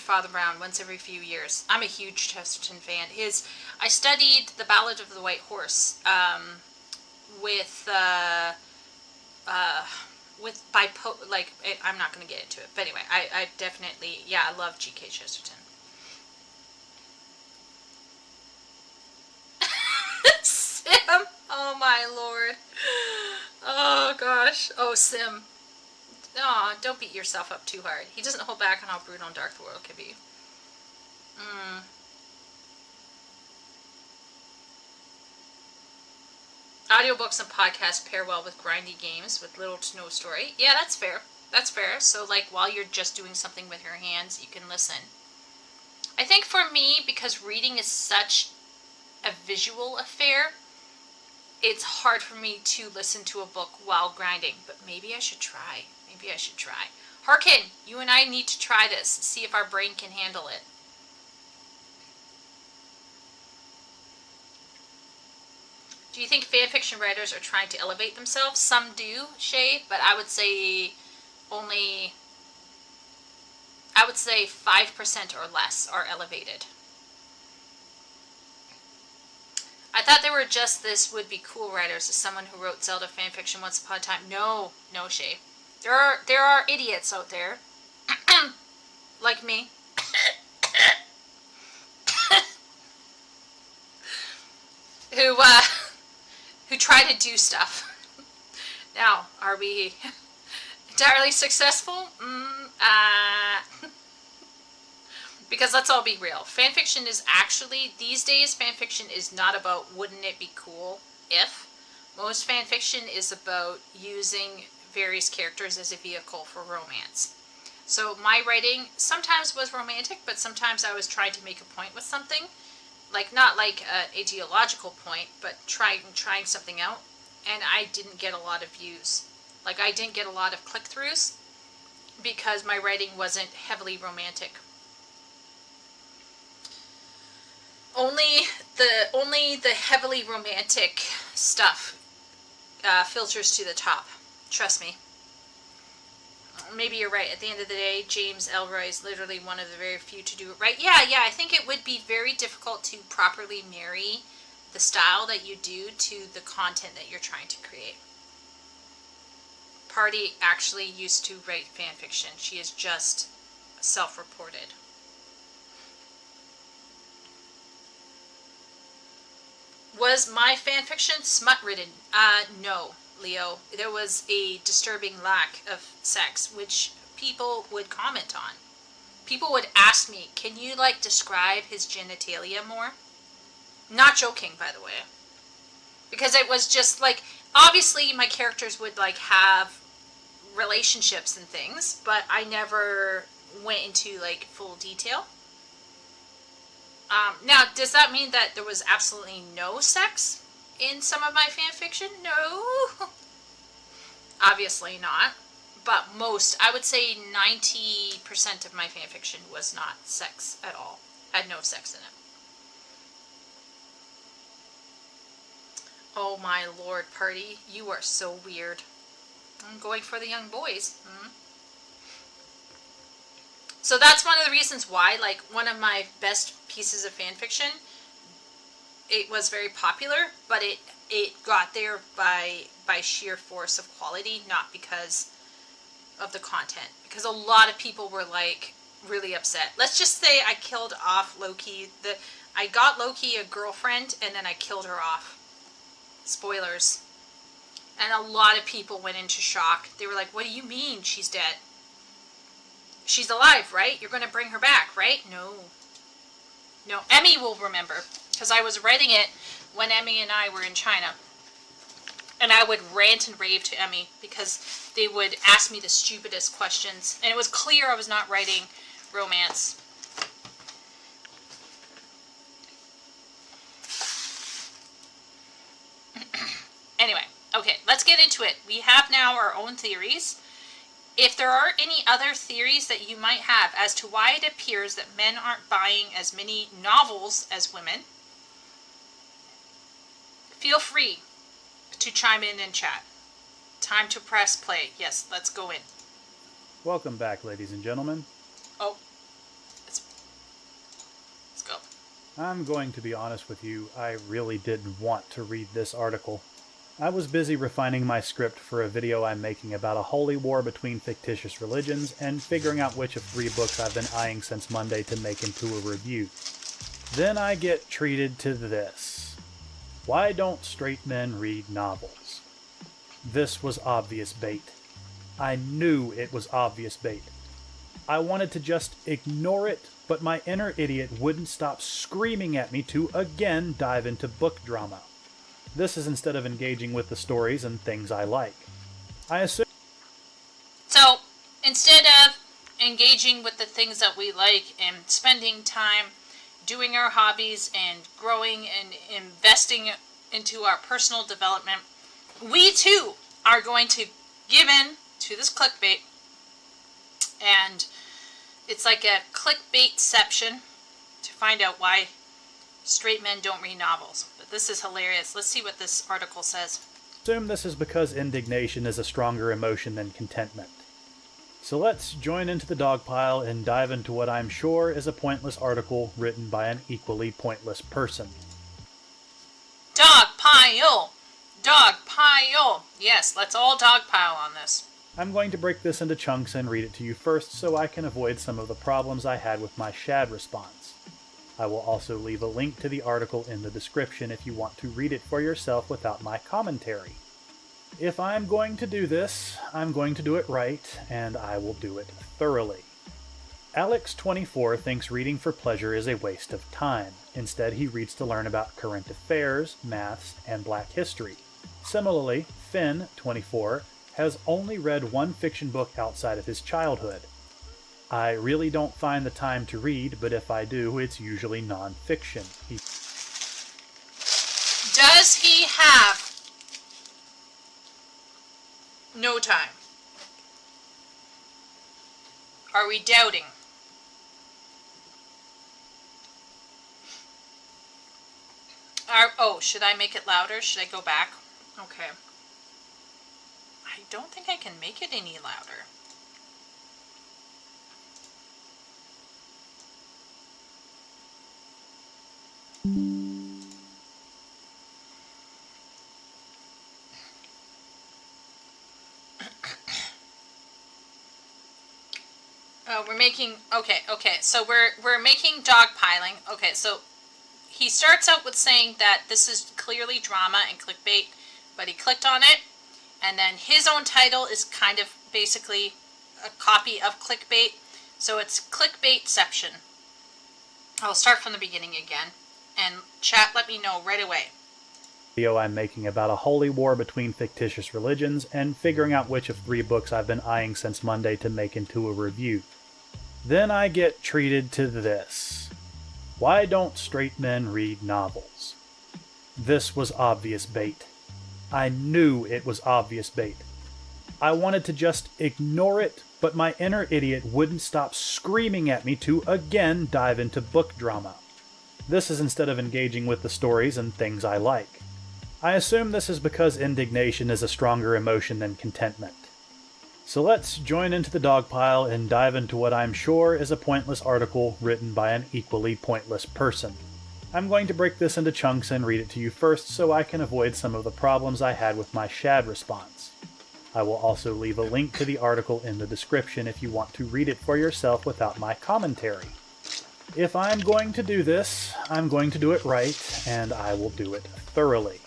Father Brown once every few years. I'm a huge Chesterton fan. I studied The Ballad of the White Horse I'm not going to get into it, but anyway, I definitely, I love G.K. Chesterton. Sim, oh my lord, oh gosh, oh Sim. Aw, don't beat yourself up too hard. He doesn't hold back on how brutal and dark the world can be. Audiobooks and podcasts pair well with grindy games with little to no story. Yeah, that's fair. That's fair. So, like, while you're just doing something with your hands, you can listen. I think for me, because reading is such a visual affair, it's hard for me to listen to a book while grinding. But maybe I should try. Harkin, you and I need to try this. See if our brain can handle it. Do you think fan fiction writers are trying to elevate themselves? Some do, Shay, but I would say 5% or less are elevated. I thought they were just this would-be cool writers, as someone who wrote Zelda fanfiction once upon a time. No, Shay. There are idiots out there, like me, who try to do stuff. Now, are we entirely successful? Because let's all be real. Fanfiction is actually, these days, fanfiction is not about wouldn't it be cool if. Most fanfiction is about using various characters as a vehicle for romance. So my writing sometimes was romantic, but sometimes I was trying to make a point with something. Not like an ideological point, but trying something out. And I didn't get a lot of views. Like, I didn't get a lot of click-throughs because my writing wasn't heavily romantic. Only the heavily romantic stuff filters to the top. Trust me. Maybe you're right. At the end of the day, James Ellroy is literally one of the very few to do it right. Yeah, I think it would be very difficult to properly marry the style that you do to the content that you're trying to create. Party actually used to write fan fiction. She is just self-reported. Was my fan fiction smut-ridden? No, Leo. There was a disturbing lack of sex, which people would comment on. People would ask me, can you, like, describe his genitalia more? Not joking, by the way. Because it was just, like, obviously my characters would, like, have relationships and things, but I never went into, like, full detail. Now, does that mean that there was absolutely no sex in some of my fan fiction? No. Obviously not. But most, I would say 90% of my fan fiction was not sex at all. Had no sex in it. Oh my lord, Party. You are so weird. I'm going for the young boys. So that's one of the reasons why, like, one of my best pieces of fan fiction, it was very popular, but it got there by sheer force of quality, not because of the content. Because a lot of people were, like, really upset. Let's just say I killed off Loki. I got Loki a girlfriend, and then I killed her off. Spoilers. And a lot of people went into shock. They were like, what do you mean she's dead? She's alive, right? You're going to bring her back, right? No. No, Emmy will remember. Because I was writing it when Emmy and I were in China. And I would rant and rave to Emmy because they would ask me the stupidest questions. And it was clear I was not writing romance. Anyway, okay, let's get into it. We have now our own theories. If there are any other theories that you might have as to why it appears that men aren't buying as many novels as women, feel free to chime in and chat. Time to press play. Yes, let's go in. Welcome back, ladies and gentlemen. Oh, let's go. I'm going to be honest with you, I really didn't want to read this article. I was busy refining my script for a video I'm making about a holy war between fictitious religions and figuring out which of 3 books I've been eyeing since Monday to make into a review. Then I get treated to this. Why don't straight men read novels? This was obvious bait. I knew it was obvious bait. I wanted to just ignore it, but my inner idiot wouldn't stop screaming at me to again dive into book drama. This is instead of engaging with the stories and things I like. I assume. So, instead of engaging with the things that we like and spending time doing our hobbies and growing and investing into our personal development, we too are going to give in to this clickbait. And it's like a clickbaitception to find out why straight men don't read novels. But this is hilarious. Let's see what this article says. Assume this is because indignation is a stronger emotion than contentment. So let's join into the dog pile and dive into what I'm sure is a pointless article written by an equally pointless person. Dog pile! Dog pile! Yes, let's all dog pile on this. I'm going to break this into chunks and read it to you first so I can avoid some of the problems I had with my shad response. I will also leave a link to the article in the description if you want to read it for yourself without my commentary. If I'm going to do this, I'm going to do it right, and I will do it thoroughly. Alex, 24, thinks reading for pleasure is a waste of time. Instead, he reads to learn about current affairs, maths, and black history. Similarly, Finn, 24, has only read one fiction book outside of his childhood. I really don't find the time to read, but if I do, it's usually non-fiction. Does he have no time? Are we doubting? Oh, should I make it louder? Should I go back? Okay. I don't think I can make it any louder. We're making, okay, so we're making dogpiling. Okay, so he starts out with saying that this is clearly drama and clickbait, but he clicked on it, and then his own title is kind of basically a copy of clickbait, so it's clickbaitception. I'll start from the beginning again, and chat, let me know right away. Video I'm making about a holy war between fictitious religions and figuring out which of 3 books I've been eyeing since Monday to make into a review. Then I get treated to this. Why don't straight men read novels? This was obvious bait. I knew it was obvious bait. I wanted to just ignore it, but my inner idiot wouldn't stop screaming at me to again dive into book drama. This is instead of engaging with the stories and things I like. I assume this is because indignation is a stronger emotion than contentment. So let's join into the dogpile and dive into what I'm sure is a pointless article written by an equally pointless person. I'm going to break this into chunks and read it to you first so I can avoid some of the problems I had with my shad response. I will also leave a link to the article in the description if you want to read it for yourself without my commentary. If I'm going to do this, I'm going to do it right, and I will do it thoroughly.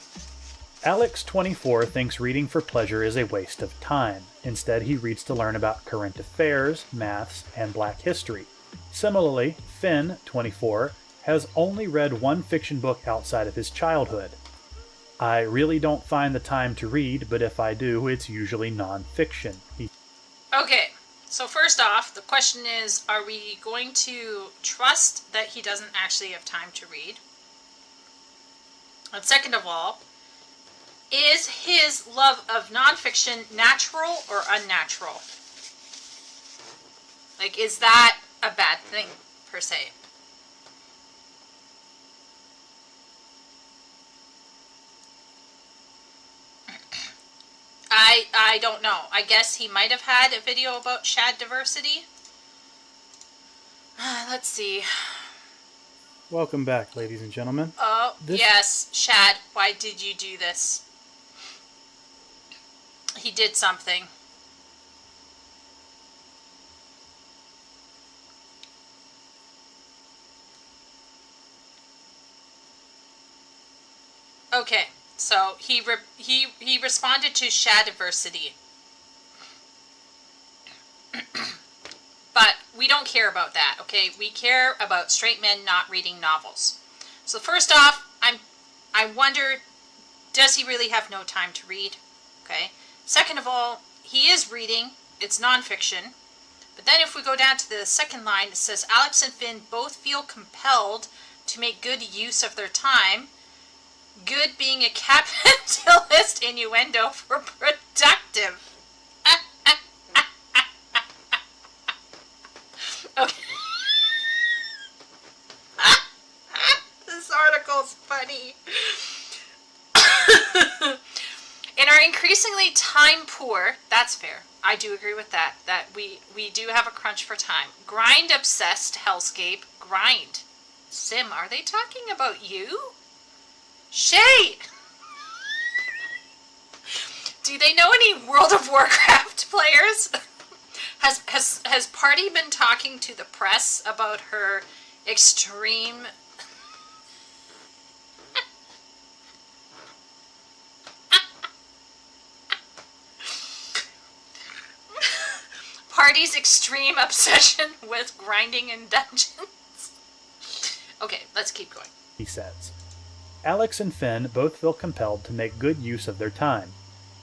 Alex, 24, thinks reading for pleasure is a waste of time. Instead, he reads to learn about current affairs, maths, and black history. Similarly, Finn, 24, has only read one fiction book outside of his childhood. I really don't find the time to read, but if I do, it's usually non-fiction. Okay, so first off, the question is, are we going to trust that he doesn't actually have time to read? And second of all, is his love of nonfiction natural or unnatural? Like, is that a bad thing, per se? I don't know. I guess he might have had a video about shad diversity. Let's see. Welcome back, ladies and gentlemen. Oh, yes, Shad, why did you do this? He did something. Okay, so he responded to shadiversity. But we don't care about that, okay? We care about straight men not reading novels. So first off, I wonder, does he really have no time to read? Okay. Second of all, he is reading. It's nonfiction. But then if we go down to the second line, it says, Alex and Finn both feel compelled to make good use of their time. Good being a capitalist innuendo for productive. Okay. This article's funny. In our increasingly time poor, that's fair. I do agree with that. That we do have a crunch for time. Grind obsessed hellscape. Grind. Sim, are they talking about you? Shay! Do they know any World of Warcraft players? Has Party been talking to the press about her extreme... Party's extreme obsession with grinding in dungeons? Okay, let's keep going. He says, Alex and Finn both feel compelled to make good use of their time.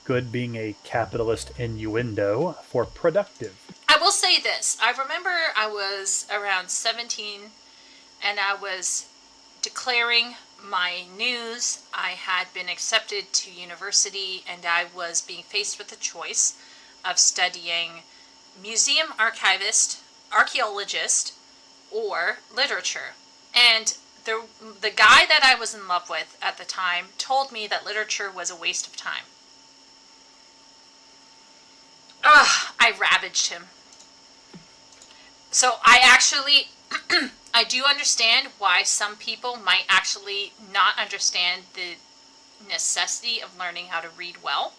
Good being a capitalist innuendo for productive. I will say this. I remember I was around 17 and I was declaring my news. I had been accepted to university, and I was being faced with the choice of studying museum archivist, archaeologist, or literature. And the guy that I was in love with at the time told me that literature was a waste of time. I ravaged him. So I actually, I do understand why some people might actually not understand the necessity of learning how to read well,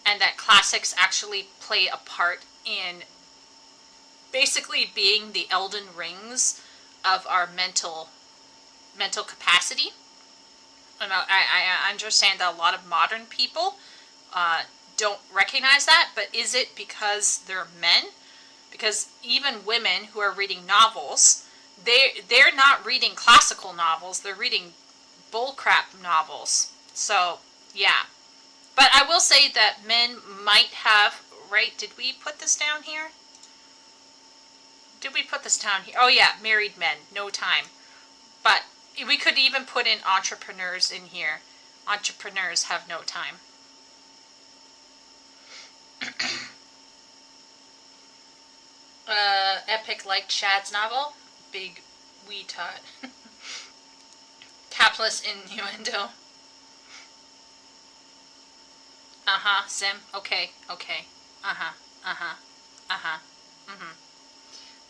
and that classics actually play a part in basically being the Elden Rings of our mental capacity. And I understand that a lot of modern people don't recognize that, but is it because they're men? Because even women who are reading novels, they're not reading classical novels, they're reading bullcrap novels. So, yeah. But I will say that men might have, right, did we put this down here? Did we put this down here? Oh yeah, married men, no time. But we could even put in entrepreneurs in here. Entrepreneurs have no time. Epic liked Chad's novel. Big wee tot. Capitalist innuendo. Sim. Okay.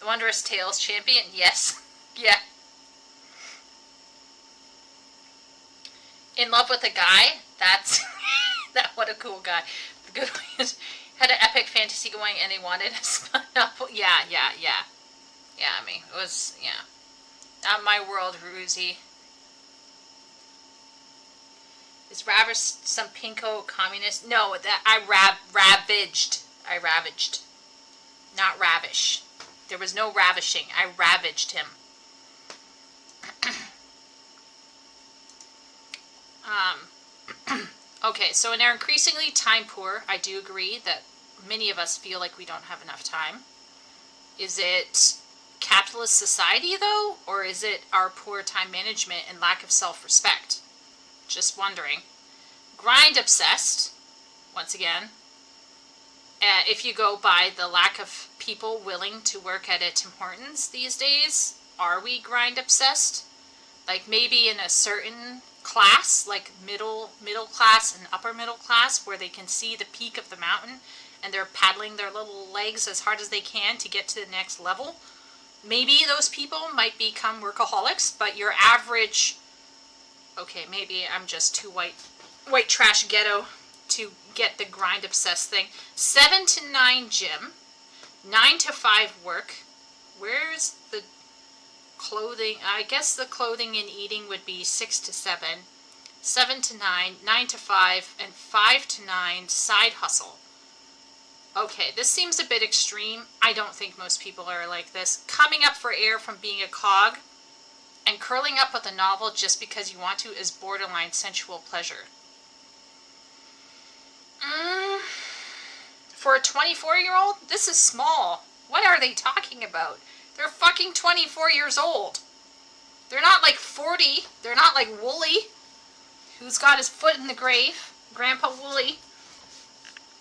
The Wondrous Tales champion. Yes. Yeah. In love with a guy. That's that. What a cool guy. The good one is had an epic fantasy going and they wanted a spun novel. Yeah. I mean, it was not my world, Ruzi. Is Ravish some pinko communist? No, that I ravaged. I ravaged. Not ravish. There was no ravishing. I ravaged him. Okay, so in our increasingly time poor, I do agree that many of us feel like we don't have enough time. Is it capitalist society, though? Or is it our poor time management and lack of self-respect? Just wondering. Grind obsessed, once again. If you go by the lack of people willing to work at a Tim Hortons these days, are we grind obsessed? Like maybe in a certain class, like middle class and upper middle class, where they can see the peak of the mountain and they're paddling their little legs as hard as they can to get to the next level. Maybe those people might become workaholics, but your average... Okay, maybe I'm just too white trash ghetto to get the grind obsessed thing. 7 to 9 gym, 9 to 5 work. Where's the clothing? I guess the clothing and eating would be 6 to 7, 7 to 9, 9 to 5, and 5 to 9 side hustle. Okay, this seems a bit extreme. I don't think most people are like this. Coming up for air from being a cog and curling up with a novel just because you want to is borderline sensual pleasure. For a 24-year-old, this is small. What are they talking about? They're fucking 24 years old. They're not like 40. They're not like Wooly, who's got his foot in the grave. Grandpa Wooly.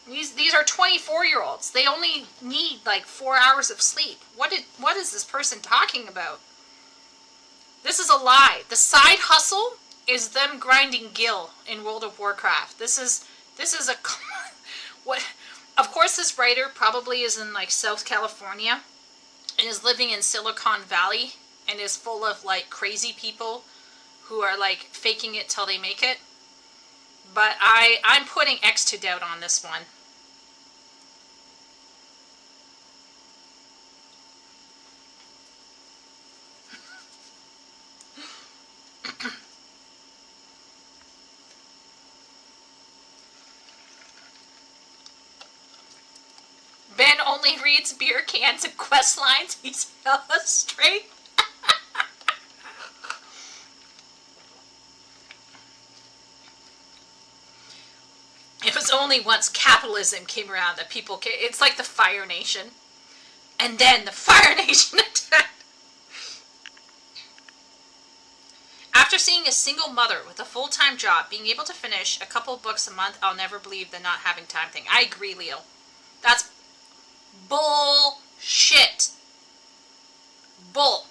These are 24-year-olds. They only need like 4 hours of sleep. What is this person talking about? This is a lie. The side hustle is them grinding Gil in World of Warcraft. This is a what? Of course, this writer probably is in like South California and is living in Silicon Valley and is full of like crazy people who are like faking it till they make it. But I'm putting X to doubt on this one. Ben only reads beer cans and quest lines. He's hella straight. It was only once capitalism came around that people came. It's like the Fire Nation. And then the Fire Nation attacked. After seeing a single mother with a full-time job being able to finish a couple books a month, I'll never believe the not having time thing. I agree, Leo. That's bullshit. Bull.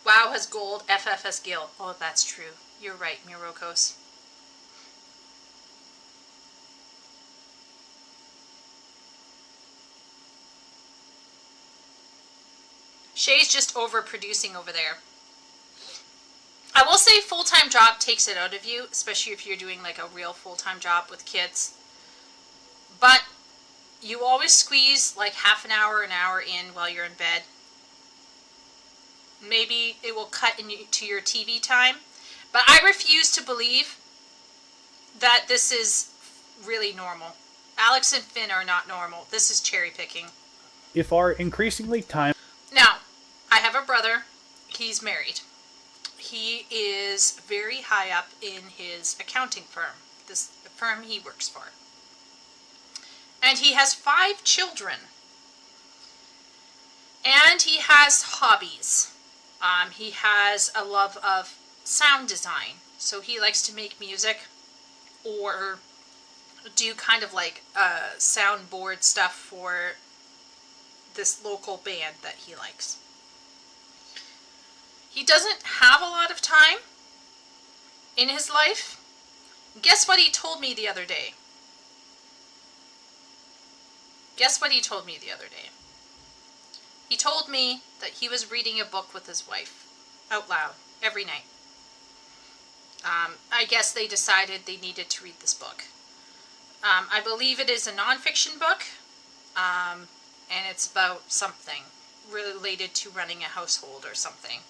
WoW has gold, FF has guild. Oh, that's true. You're right, Mirokos. Shay's just overproducing over there. I will say full-time job takes it out of you, especially if you're doing like a real full-time job with kids. But you always squeeze like half an hour in while you're in bed. Maybe it will cut into your TV time. But I refuse to believe that this is really normal. Alex and Finn are not normal. This is cherry picking. If our increasingly time... Now, I have a brother. He's married. He is very high up in his accounting firm, this firm he works for. And he has 5 children. And he has hobbies. He has a love of sound design. So he likes to make music or do kind of like soundboard stuff for this local band that he likes. He doesn't have a lot of time in his life. Guess what he told me the other day? Guess what he told me the other day? He told me that he was reading a book with his wife out loud every night. I guess they decided they needed to read this book. I believe it is a nonfiction book, and it's about something related to running a household or something.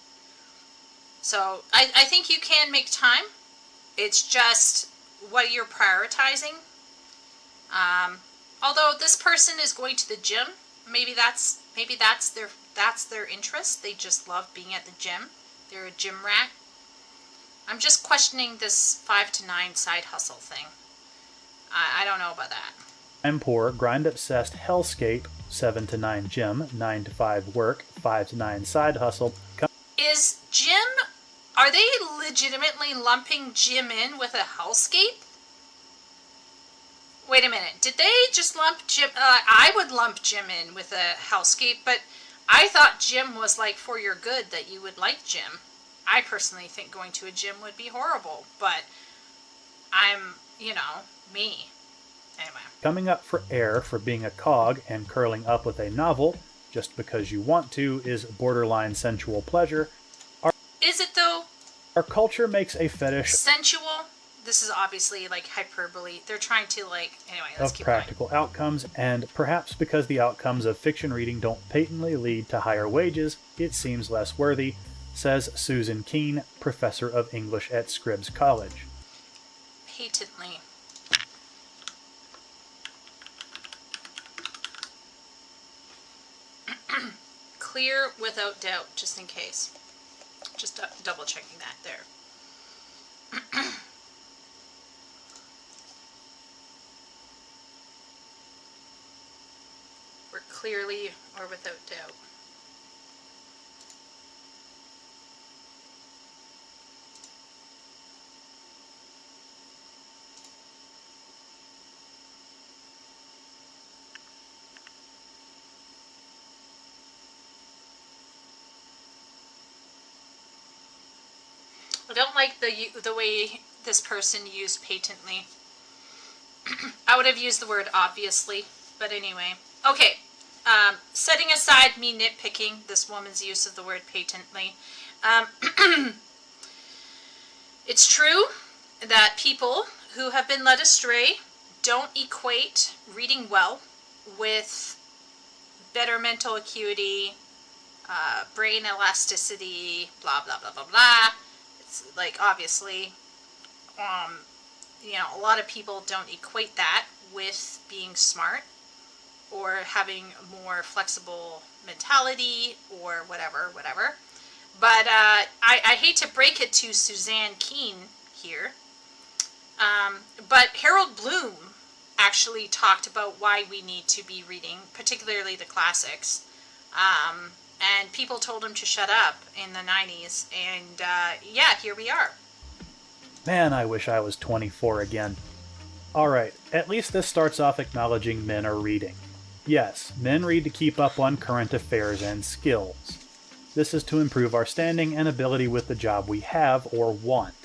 So I think you can make time. It's just what you're prioritizing. Although this person is going to the gym, maybe that's their interest. They just love being at the gym. They're a gym rat. I'm just questioning this 5 to 9 side hustle thing. I don't know about that. I'm poor, grind-obsessed hellscape, 7 to 9 gym, 9 to 5 work, 5 to 9 side hustle. Is gym... Are they legitimately lumping gym in with a hellscape? Wait a minute. Did they just lump gym... I would lump gym in with a hellscape, but I thought gym was like for your good, that you would like gym. I personally think going to a gym would be horrible, but I'm, me. Anyway. Coming up for air for being a cog and curling up with a novel, just because you want to, is borderline sensual pleasure. Is it though? Our culture makes a fetish... Sensual? This is obviously like hyperbole. They're trying to anyway, let's keep practical going. Outcomes, and perhaps because the outcomes of fiction reading don't patently lead to higher wages, it seems less worthy, says Susan Keene, professor of English at Scripps College. Patently. Clear without doubt, just in case. Just double checking that there. We're clearly or without doubt. I don't like the way this person used patently. I would have used the word obviously, but anyway. Okay, setting aside me nitpicking this woman's use of the word patently, it's true that people who have been led astray don't equate reading well with better mental acuity, brain elasticity, blah, blah, blah, blah, blah. It's obviously, a lot of people don't equate that with being smart or having more flexible mentality or whatever. But I hate to break it to Suzanne Keene here, but Harold Bloom actually talked about why we need to be reading, particularly the classics, And people told him to shut up in the 90s. And yeah, here we are. Man, I wish I was 24 again. Alright, at least this starts off acknowledging men are reading. Yes, men read to keep up on current affairs and skills. This is to improve our standing and ability with the job we have or want.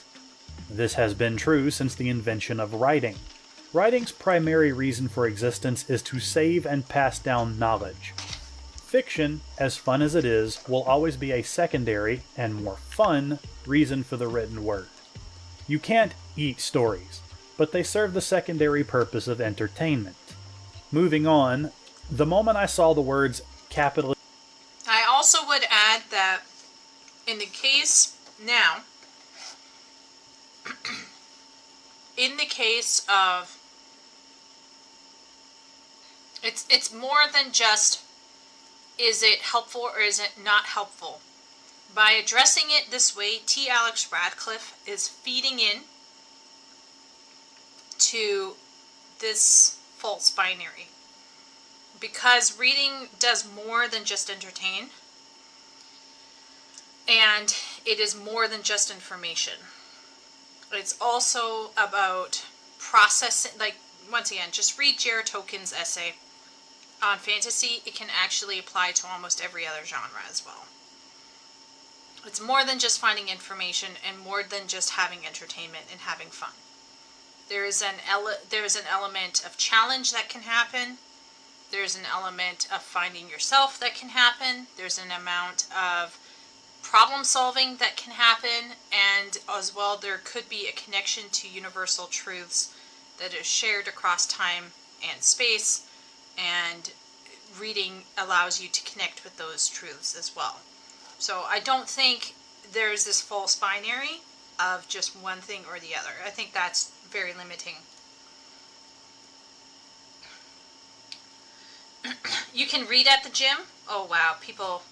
This has been true since the invention of writing. Writing's primary reason for existence is to save and pass down knowledge. Fiction, as fun as it is, will always be a secondary, and more fun, reason for the written word. You can't eat stories, but they serve the secondary purpose of entertainment. Moving on, the moment I saw the words capitalist... I also would add that in the case now, in the case of, it's more than just, is it helpful or is it not helpful? By addressing it this way, T. Alex Radcliffe is feeding in to this false binary. Because reading does more than just entertain, and it is more than just information. It's also about processing, like, once again, just read J.R. Tolkien's essay on fantasy. It can actually apply to almost every other genre as well. It's more than just finding information and more than just having entertainment and having fun. There is an element of challenge that can happen. There's an element of finding yourself that can happen. There's an amount of problem solving that can happen. And as well, there could be a connection to universal truths that is shared across time and space. And reading allows you to connect with those truths as well. So I don't think there's this false binary of just one thing or the other. I think that's very limiting. You can read at the gym? Oh wow, people...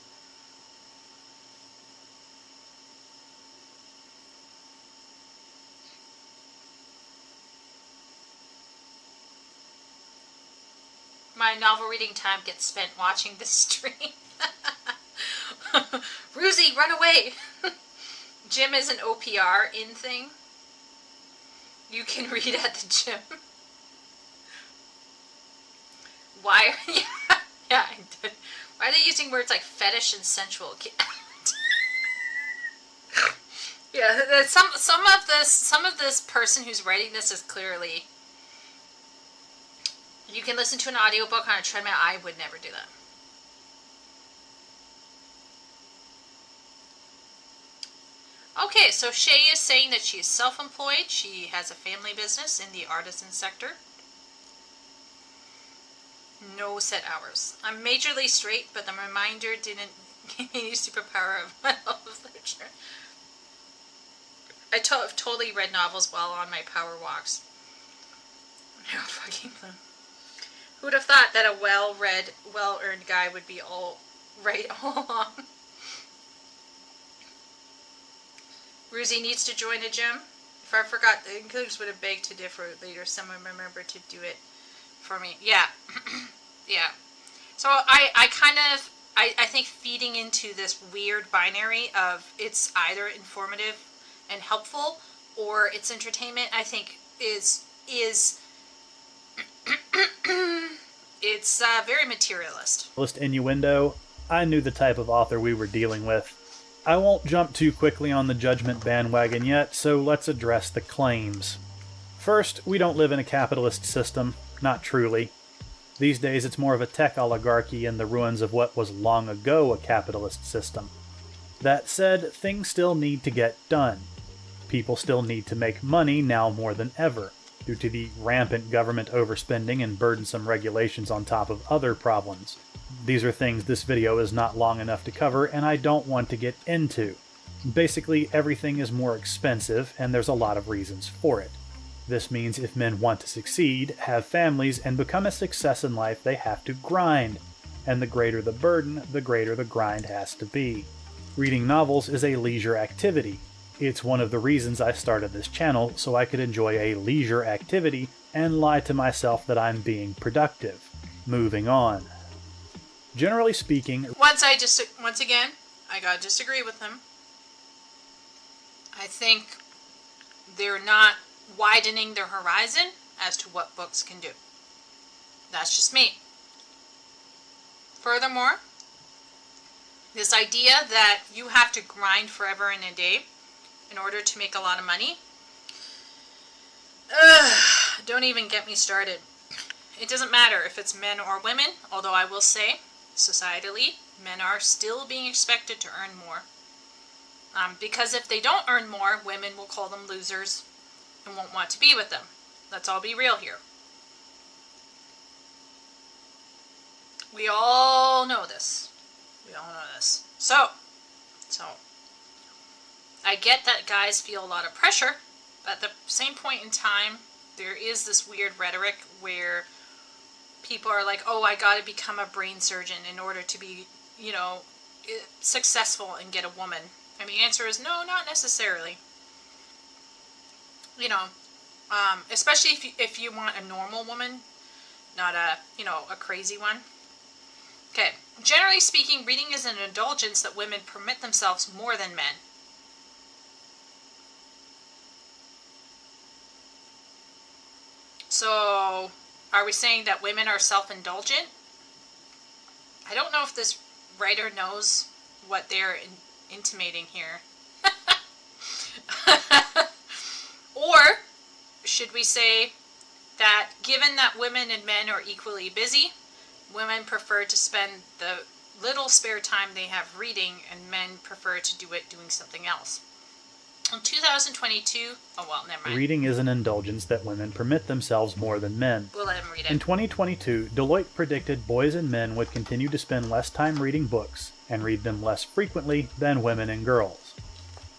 My novel reading time gets spent watching this stream. Ruzy, run away! Gym is an OPR in thing. You can read at the gym. Why? Yeah, I did. Why are they using words like fetish and sensual? Yeah, some of this person who's writing this is clearly. You can listen to an audiobook on a treadmill. I would never do that. Okay, so Shay is saying that she is self-employed. She has a family business in the artisan sector. No set hours. I'm majorly straight, but the reminder didn't give me any superpower of my love of literature. I totally read novels while on my power walks. No fucking clue. Who would have thought that a well-read, well-earned guy would be all right all along? Ruzy needs to join a gym. If I forgot, the includes would have begged to differ later. Someone remember to do it for me. Yeah. Yeah. So I think feeding into this weird binary of it's either informative and helpful or it's entertainment, I think is it's very materialist. Innuendo. I knew the type of author we were dealing with. I won't jump too quickly on the judgment bandwagon yet, so let's address the claims. First, we don't live in a capitalist system. Not truly. These days it's more of a tech oligarchy in the ruins of what was long ago a capitalist system. That said, things still need to get done. People still need to make money now more than ever, due to the rampant government overspending and burdensome regulations on top of other problems. These are things this video is not long enough to cover and I don't want to get into. Basically, everything is more expensive and there's a lot of reasons for it. This means if men want to succeed, have families, and become a success in life, they have to grind. And the greater the burden, the greater the grind has to be. Reading novels is a leisure activity. It's one of the reasons I started this channel, so I could enjoy a leisure activity and lie to myself that I'm being productive. Moving on. Generally speaking, Once again, I gotta disagree with him. I think they're not widening their horizon as to what books can do. That's just me. Furthermore, this idea that you have to grind forever and a day in order to make a lot of money, don't even get me started. It doesn't matter if it's men or women, although I will say, societally, men are still being expected to earn more. Because if they don't earn more, women will call them losers and won't want to be with them. Let's all be real here. We all know this. So, I get that guys feel a lot of pressure, but at the same point in time, there is this weird rhetoric where people are like, oh, I gotta become a brain surgeon in order to be, successful and get a woman. And the answer is no, not necessarily. Especially if you want a normal woman, not a crazy one. Okay, generally speaking, reading is an indulgence that women permit themselves more than men. So, are we saying that women are self-indulgent? I don't know if this writer knows what they're intimating here. Or, should we say that given that women and men are equally busy, women prefer to spend the little spare time they have reading, and men prefer to do it doing something else. In 2022, never mind. Reading is an indulgence that women permit themselves more than men. We'll let him read it. In 2022, Deloitte predicted boys and men would continue to spend less time reading books and read them less frequently than women and girls.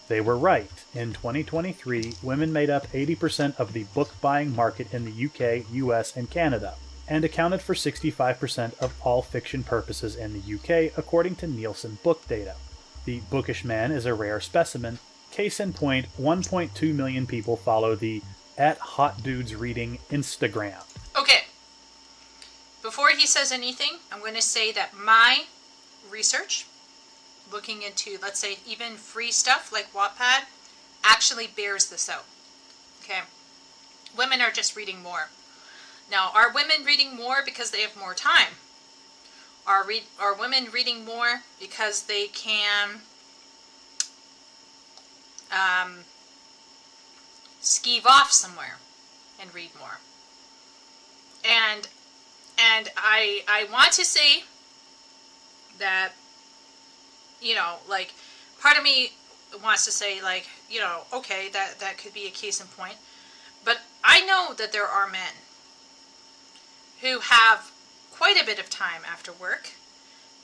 They were right. In 2023, women made up 80% of the book-buying market in the UK, US, and Canada, and accounted for 65% of all fiction purchases in the UK, according to Nielsen book data. The bookish man is a rare specimen. Case in point, 1.2 million people follow the @HotDudesReading Instagram. Okay. Before he says anything, I'm going to say that my research, looking into, let's say, even free stuff like Wattpad, actually bears this out. Okay. Women are just reading more. Now, are women reading more because they have more time? Are women reading more because they can skeeve off somewhere and read more? And I want to say that, part of me wants to say, okay, that could be a case in point. But I know that there are men who have quite a bit of time after work,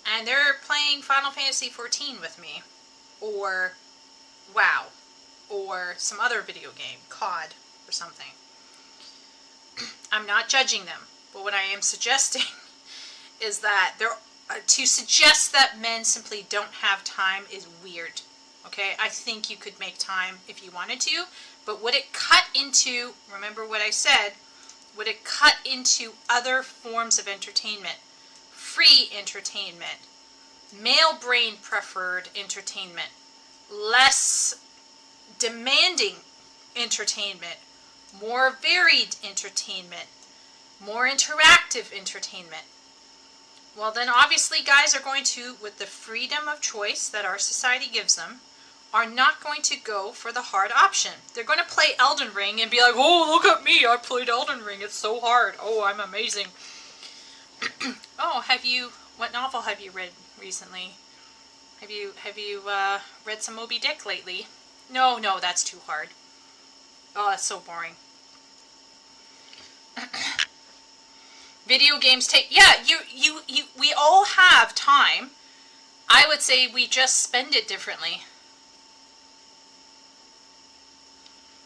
and they're playing Final Fantasy XIV with me, or WoW, or some other video game, COD, or something. I'm not judging them, but what I am suggesting is that to suggest that men simply don't have time is weird. Okay, I think you could make time if you wanted to, but would it cut into, remember what I said, would it cut into other forms of entertainment? Free entertainment, male brain preferred entertainment, less demanding entertainment, more varied entertainment, more interactive entertainment. Well, then obviously guys are going to, with the freedom of choice that our society gives them, are not going to go for the hard option. They're going to play Elden Ring and be like, oh, look at me, I played Elden Ring, it's so hard. Oh, I'm amazing. Oh, what novel have you read recently? Have you read some Moby Dick lately? No, that's too hard. Oh, that's so boring. Video games we all have time. I would say we just spend it differently.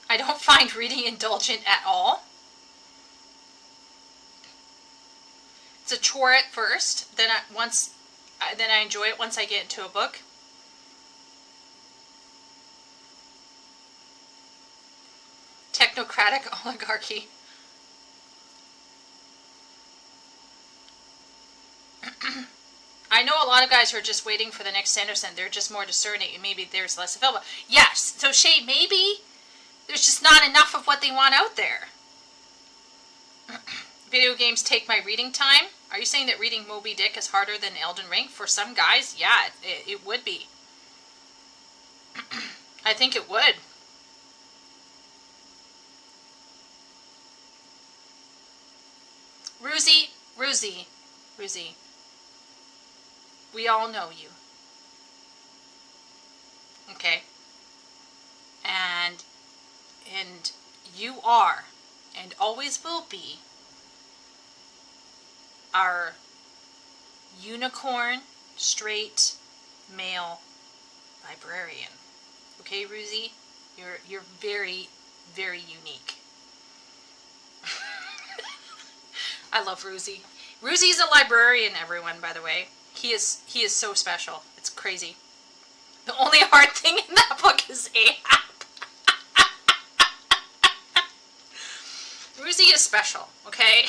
I don't find reading indulgent at all. It's a chore at first, then I enjoy it once I get into a book. Technocratic oligarchy. lot of guys who are just waiting for the next Sanderson. They're just more discerning, and maybe there's less available. Yes. So, Shay, maybe there's just not enough of what they want out there. Video games take my reading time. Are you saying that reading Moby Dick is harder than Elden Ring? For some guys, yeah, it would be. I think it would. Ruzi. We all know you. Okay? And you are, and always will be, our unicorn, straight, male librarian. Okay, Ruzi? You're very, very unique. I love Ruzi. Ruzi's a librarian, everyone, by the way. He is so special. It's crazy. The only hard thing in that book is Ahab. Ruzi is special, okay?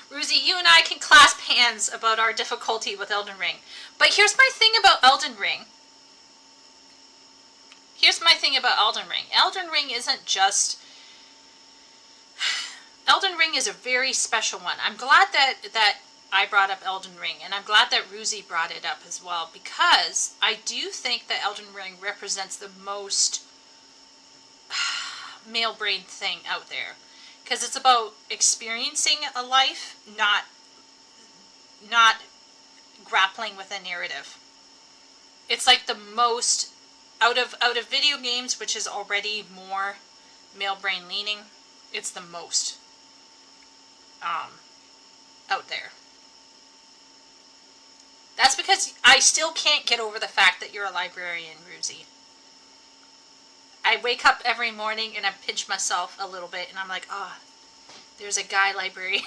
Ruzi, you and I can clasp hands about our difficulty with Elden Ring. But here's my thing about Elden Ring. Elden Ring isn't just... Elden Ring is a very special one. I'm glad that I brought up Elden Ring, and I'm glad that Ruzi brought it up as well, because I do think that Elden Ring represents the most male brain thing out there. Because it's about experiencing a life, not grappling with a narrative. It's like the most out of video games, which is already more male brain leaning. It's the most out there. That's because I still can't get over the fact that you're a librarian, Ruzi. I wake up every morning and I pinch myself a little bit and I'm like, oh, there's a guy librarian.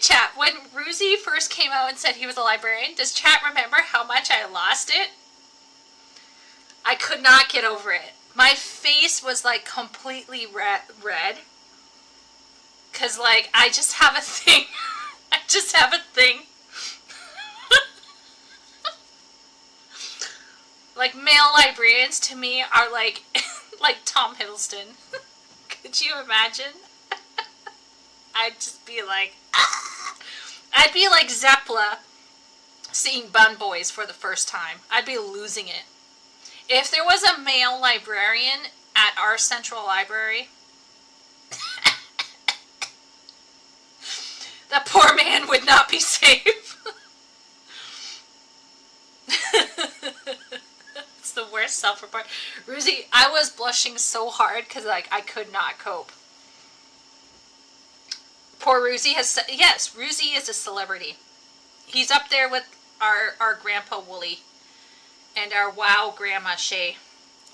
Chat, when Ruzi first came out and said he was a librarian, does chat remember how much I lost it? I could not get over it. My face was like completely red. Cause like, I just have a thing. Like, male librarians to me are like, like Tom Hiddleston. Could you imagine? I'd just be like, ah! I'd be like Zeppla seeing Bun Boys for the first time. I'd be losing it. If there was a male librarian at our central library, that poor man would not be safe. It's the worst self-report. Ruzi, I was blushing so hard because like I could not cope. Poor Ruzi yes, Ruzi is a celebrity. He's up there with our Grandpa Wooly and our wow Grandma Shay.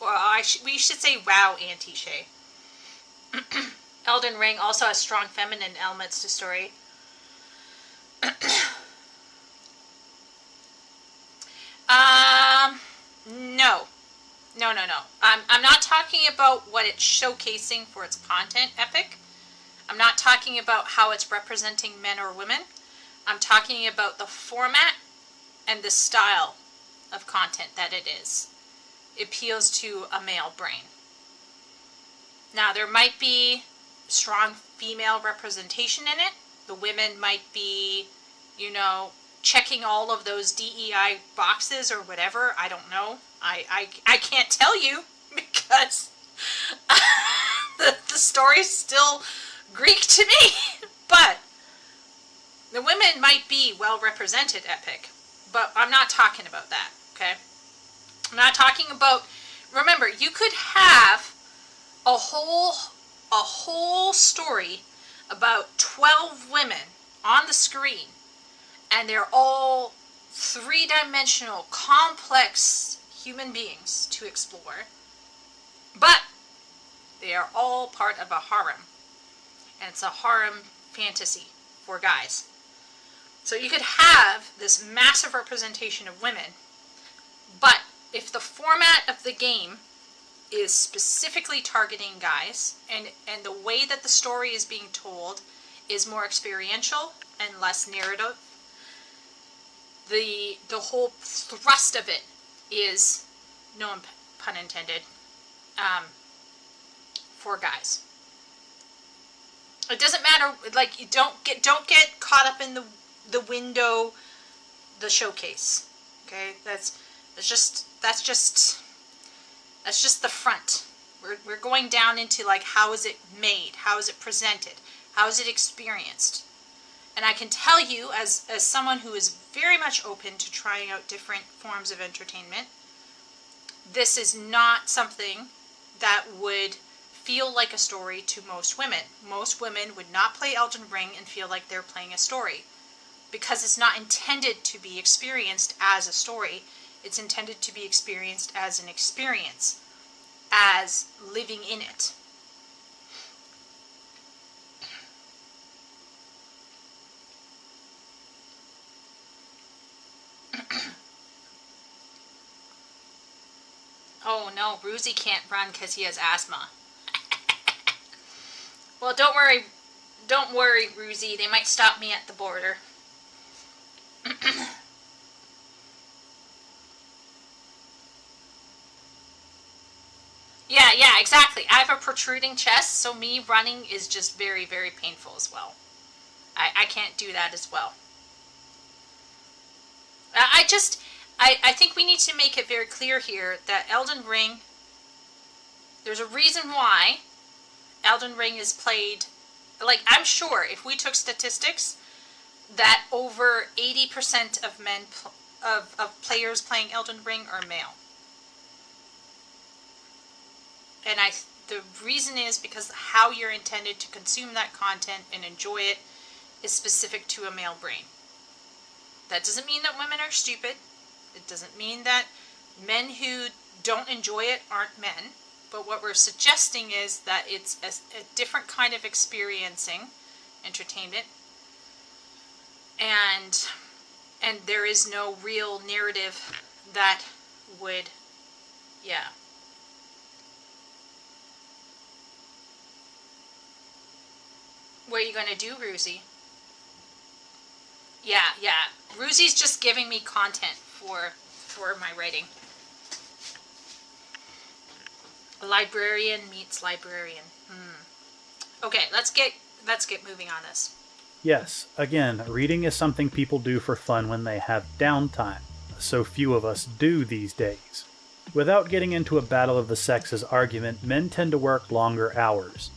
Well, we should say wow Auntie Shay. Elden Ring also has strong feminine elements to story. No. I'm not talking about what it's showcasing for its content, Epic. I'm not talking about how it's representing men or women. I'm talking about the format and the style of content that it is. It appeals to a male brain. Now, there might be strong female representation in it. The women might be, checking all of those DEI boxes or whatever. I don't know. I can't tell you because the story's still Greek to me. But the women might be well represented, Epic. But I'm not talking about that, okay? I'm not talking about... Remember, you could have a whole story about 12 women on the screen, and they're all three-dimensional, complex human beings to explore, but they are all part of a harem, and it's a harem fantasy for guys. So you could have this massive representation of women, but if the format of the game is specifically targeting guys, and the way that the story is being told is more experiential and less narrative, the whole thrust of it is, no pun intended, for guys. It doesn't matter, like, you don't get caught up in the window, the showcase. Okay, that's just the front. We're going down into, like, how is it made, how is it presented, how is it experienced. And I can tell you, as someone who is very much open to trying out different forms of entertainment, this is not something that would feel like a story to most women. Most women would not play Elden Ring and feel like they're playing a story, because it's not intended to be experienced as a story. It's intended to be experienced as an experience, as living in it. Oh no, Ruzy can't run because he has asthma. Well, don't worry, Ruzy. They might stop me at the border. Yeah, exactly. I have a protruding chest, so me running is just very, very painful as well. I can't do that as well. I think we need to make it very clear here that Elden Ring, there's a reason why Elden Ring is played, like, I'm sure if we took statistics that over 80% of men, of players playing Elden Ring are male. And the reason is because how you're intended to consume that content and enjoy it is specific to a male brain. That doesn't mean that women are stupid. It doesn't mean that men who don't enjoy it aren't men. But what we're suggesting is that it's a different kind of experiencing entertainment. And there is no real narrative that would, yeah. What are you going to do, Ruzy? Yeah. Ruzy's just giving me content for my writing. A librarian meets librarian. Okay, let's get moving on this. Yes, again, reading is something people do for fun when they have downtime. So few of us do these days. Without getting into a battle of the sexes argument, men tend to work longer hours.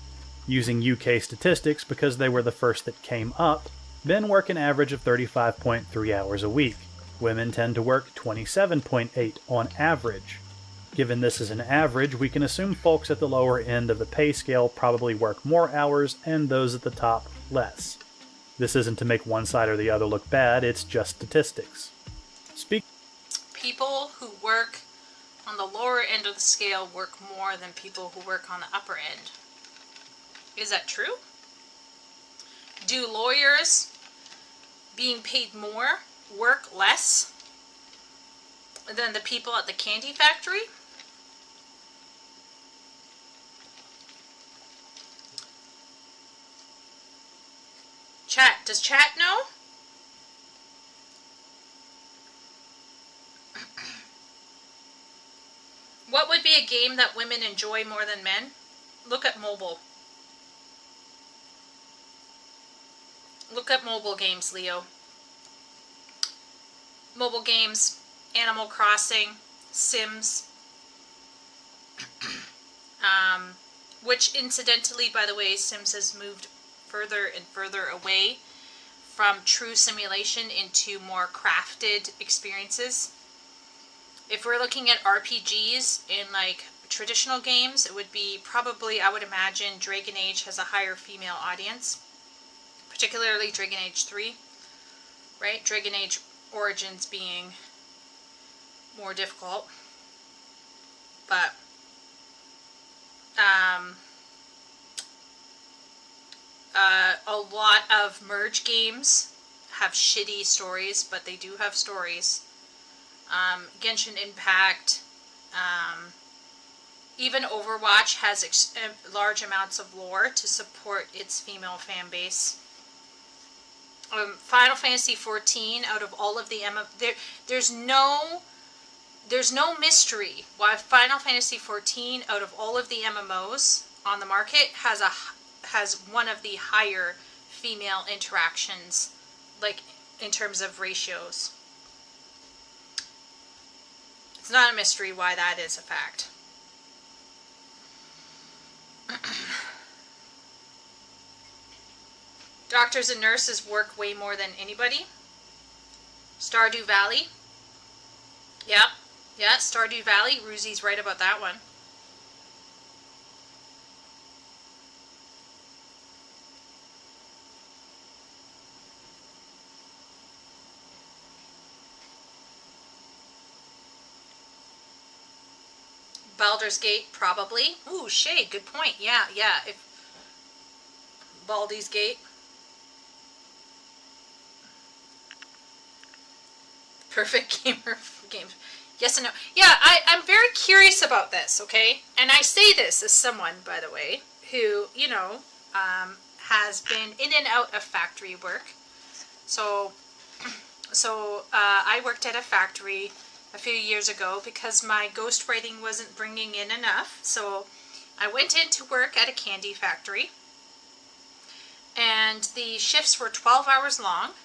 Using UK statistics, because they were the first that came up, men work an average of 35.3 hours a week. Women tend to work 27.8 on average. Given this is an average, we can assume folks at the lower end of the pay scale probably work more hours and those at the top less. This isn't to make one side or the other look bad, it's just statistics. People who work on the lower end of the scale work more than people who work on the upper end. Is that true? Do lawyers being paid more work less than the people at the candy factory? Chat, does chat know? What would be a game that women enjoy more than men? Look at mobile. Look at mobile games, Leo. Mobile games, Animal Crossing, Sims. Which incidentally, by the way, Sims has moved further and further away from true simulation into more crafted experiences. If we're looking at RPGs in like traditional games, it would be probably, I would imagine, Dragon Age has a higher female audience. Particularly Dragon Age 3, right? Dragon Age Origins being more difficult. But a lot of merge games have shitty stories, but they do have stories. Genshin Impact, Even Overwatch has large amounts of lore to support its female fan base. Final Fantasy 14, out of all of the there's no mystery why Final Fantasy 14, out of all of the MMOs on the market, has one of the higher female interactions, like in terms of ratios. It's not a mystery why that is a fact. Doctors and nurses work way more than anybody. Stardew Valley. Yeah, Stardew Valley. Ruzy's right about that one. Baldur's Gate, probably. Ooh, Shay, good point. Yeah. If Baldi's Gate. Perfect gamer games. Yes and no. Yeah, I'm very curious about this, okay? And I say this as someone, by the way, who, has been in and out of factory work. So I worked at a factory a few years ago because my ghostwriting wasn't bringing in enough. So I went in to work at a candy factory. And the shifts were 12 hours long.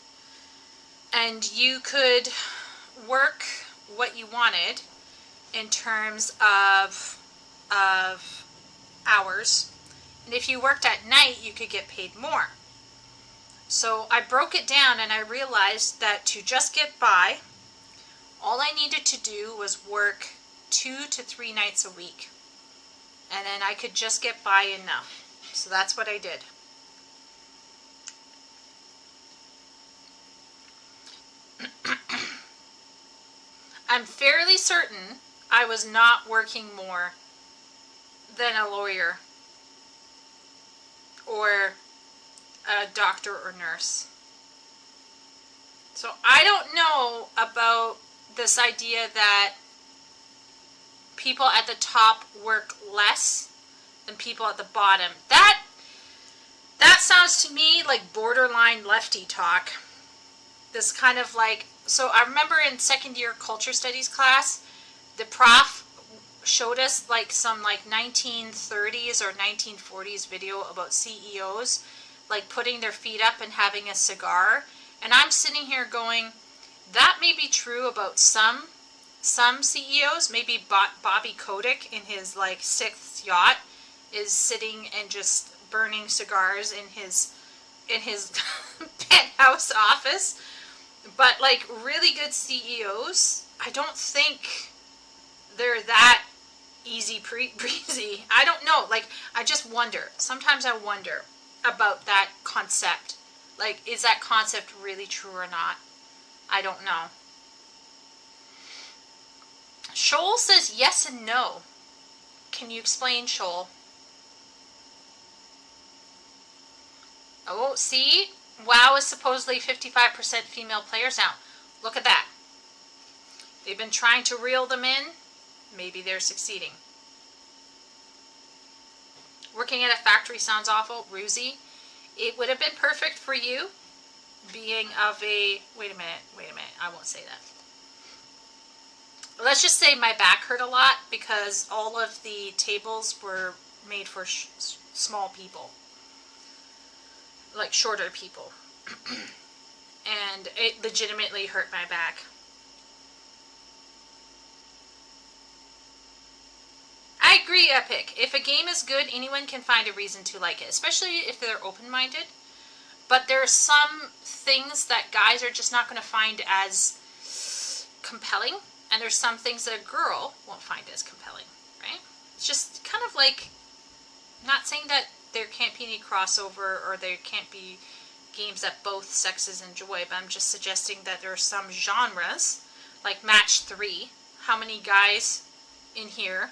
And you could work what you wanted in terms of hours. And if you worked at night, you could get paid more. So I broke it down and I realized that to just get by, all I needed to do was work 2 to 3 nights a week. And then I could just get by enough. So that's what I did. I'm fairly certain I was not working more than a lawyer or a doctor or nurse. So I don't know about this idea that people at the top work less than people at the bottom. That sounds to me like borderline lefty talk. This kind of like, so I remember in second year culture studies class, the prof showed us like some like 1930s or 1940s video about CEOs like putting their feet up and having a cigar. And I'm sitting here going, that may be true about some CEOs. Maybe Bobby Kotick in his like 6th yacht is sitting and just burning cigars in his penthouse office. But like really good CEOs, I don't think they're that easy breezy. I don't know. Like, I just wonder. Sometimes I wonder about that concept. Like, is that concept really true or not? I don't know. Shoal says yes and no. Can you explain, Shoal? Oh, see? WoW is supposedly 55% female players now. Look at that. They've been trying to reel them in. Maybe they're succeeding. Working at a factory sounds awful. Ruzy. It would have been perfect for you being of a... Wait a minute. I won't say that. Let's just say my back hurt a lot because all of the tables were made for small people. Like shorter people. And it legitimately hurt my back. I agree, Epic. If a game is good, anyone can find a reason to like it, especially if they're open-minded. But there are some things that guys are just not going to find as compelling, and there's some things that a girl won't find as compelling, right? It's just kind of like, not saying that there can't be any crossover or there can't be games that both sexes enjoy, but I'm just suggesting that there are some genres, like Match 3. How many guys in here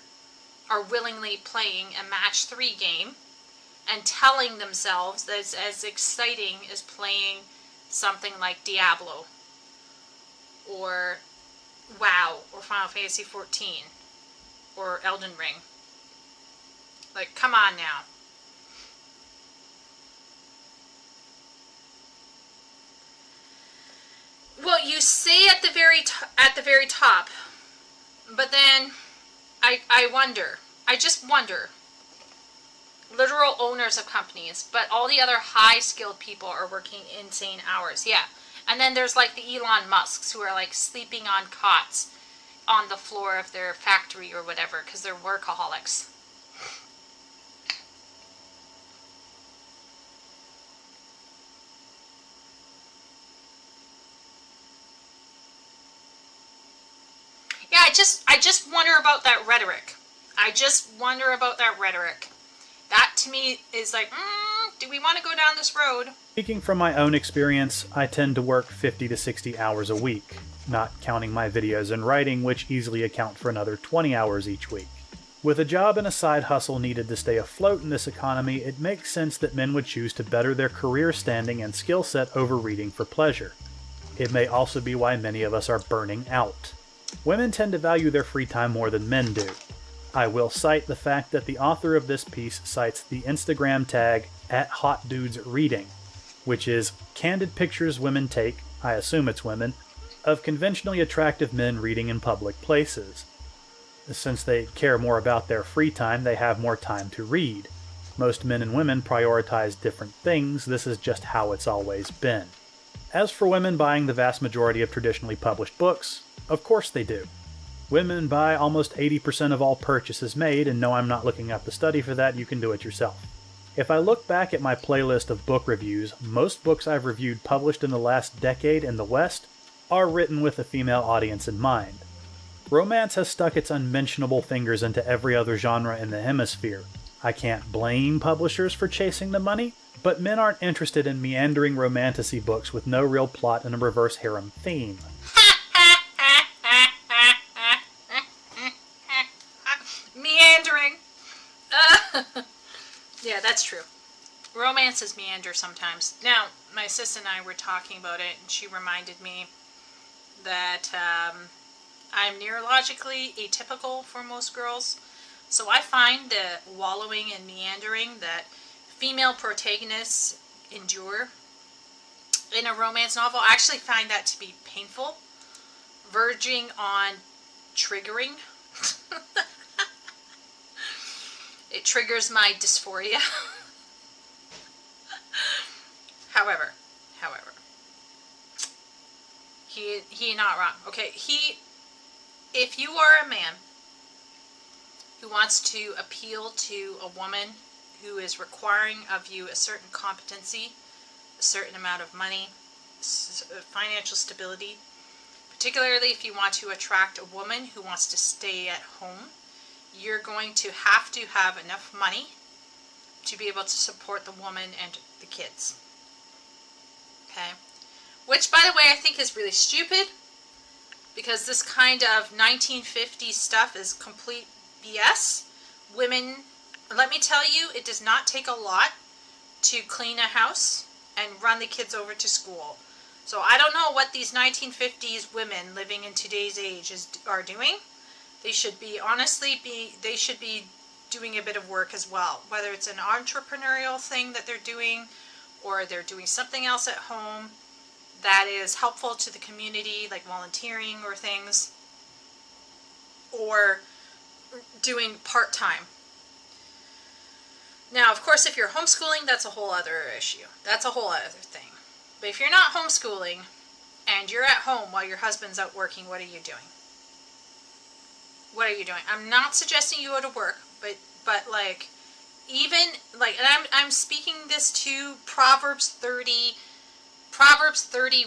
are willingly playing a Match 3 game and telling themselves that it's as exciting as playing something like Diablo or WoW or Final Fantasy 14? or Elden Ring. Like, come on now. Well, you say at the very top, but then I wonder. I just wonder. Literal owners of companies, but all the other high-skilled people are working insane hours. Yeah. And then there's like the Elon Musks who are like sleeping on cots on the floor of their factory or whatever because they're workaholics. Yeah, I just wonder about that rhetoric. I just wonder about that rhetoric. That to me is like, do we want to go down this road? Speaking from my own experience, I tend to work 50 to 60 hours a week, not counting my videos and writing, which easily account for another 20 hours each week. With a job and a side hustle needed to stay afloat in this economy, it makes sense that men would choose to better their career standing and skill set over reading for pleasure. It may also be why many of us are burning out. Women tend to value their free time more than men do. I will cite the fact that the author of this piece cites the Instagram tag @HotDudesReading, which is candid pictures women take, I assume it's women, of conventionally attractive men reading in public places. Since they care more about their free time, they have more time to read. Most men and women prioritize different things, this is just how it's always been. As for women buying the vast majority of traditionally published books, of course they do. Women buy almost 80% of all purchases made, and no, I'm not looking up the study for that, you can do it yourself. If I look back at my playlist of book reviews, most books I've reviewed published in the last decade in the West are written with a female audience in mind. Romance has stuck its unmentionable fingers into every other genre in the hemisphere. I can't blame publishers for chasing the money, but men aren't interested in meandering romantasy books with no real plot and a reverse harem theme. Meandering. Yeah, that's true. Romances meander sometimes. Now, my sis and I were talking about it, and she reminded me that I'm neurologically atypical for most girls. So I find the wallowing and meandering that female protagonists endure in a romance novel, I actually find that to be painful, verging on triggering. It triggers my dysphoria. However, he not wrong. Okay, if you are a man who wants to appeal to a woman who is requiring of you a certain competency, a certain amount of money, financial stability, particularly if you want to attract a woman who wants to stay at home, you're going to have enough money to be able to support the woman and the kids. Okay? Which, by the way, I think is really stupid, because this kind of 1950s stuff is complete BS. Women, let me tell you, it does not take a lot to clean a house and run the kids over to school. So I don't know what these 1950s women living in today's age are doing. They should be doing a bit of work as well, whether it's an entrepreneurial thing that they're doing, or they're doing something else at home that is helpful to the community, like volunteering or things, or doing part-time. Now, of course, if you're homeschooling, that's a whole other issue. That's a whole other thing. But if you're not homeschooling and you're at home while your husband's out working, what are you doing? What are you doing? I'm not suggesting you go to work, but like, even like, and I'm speaking this to Proverbs 30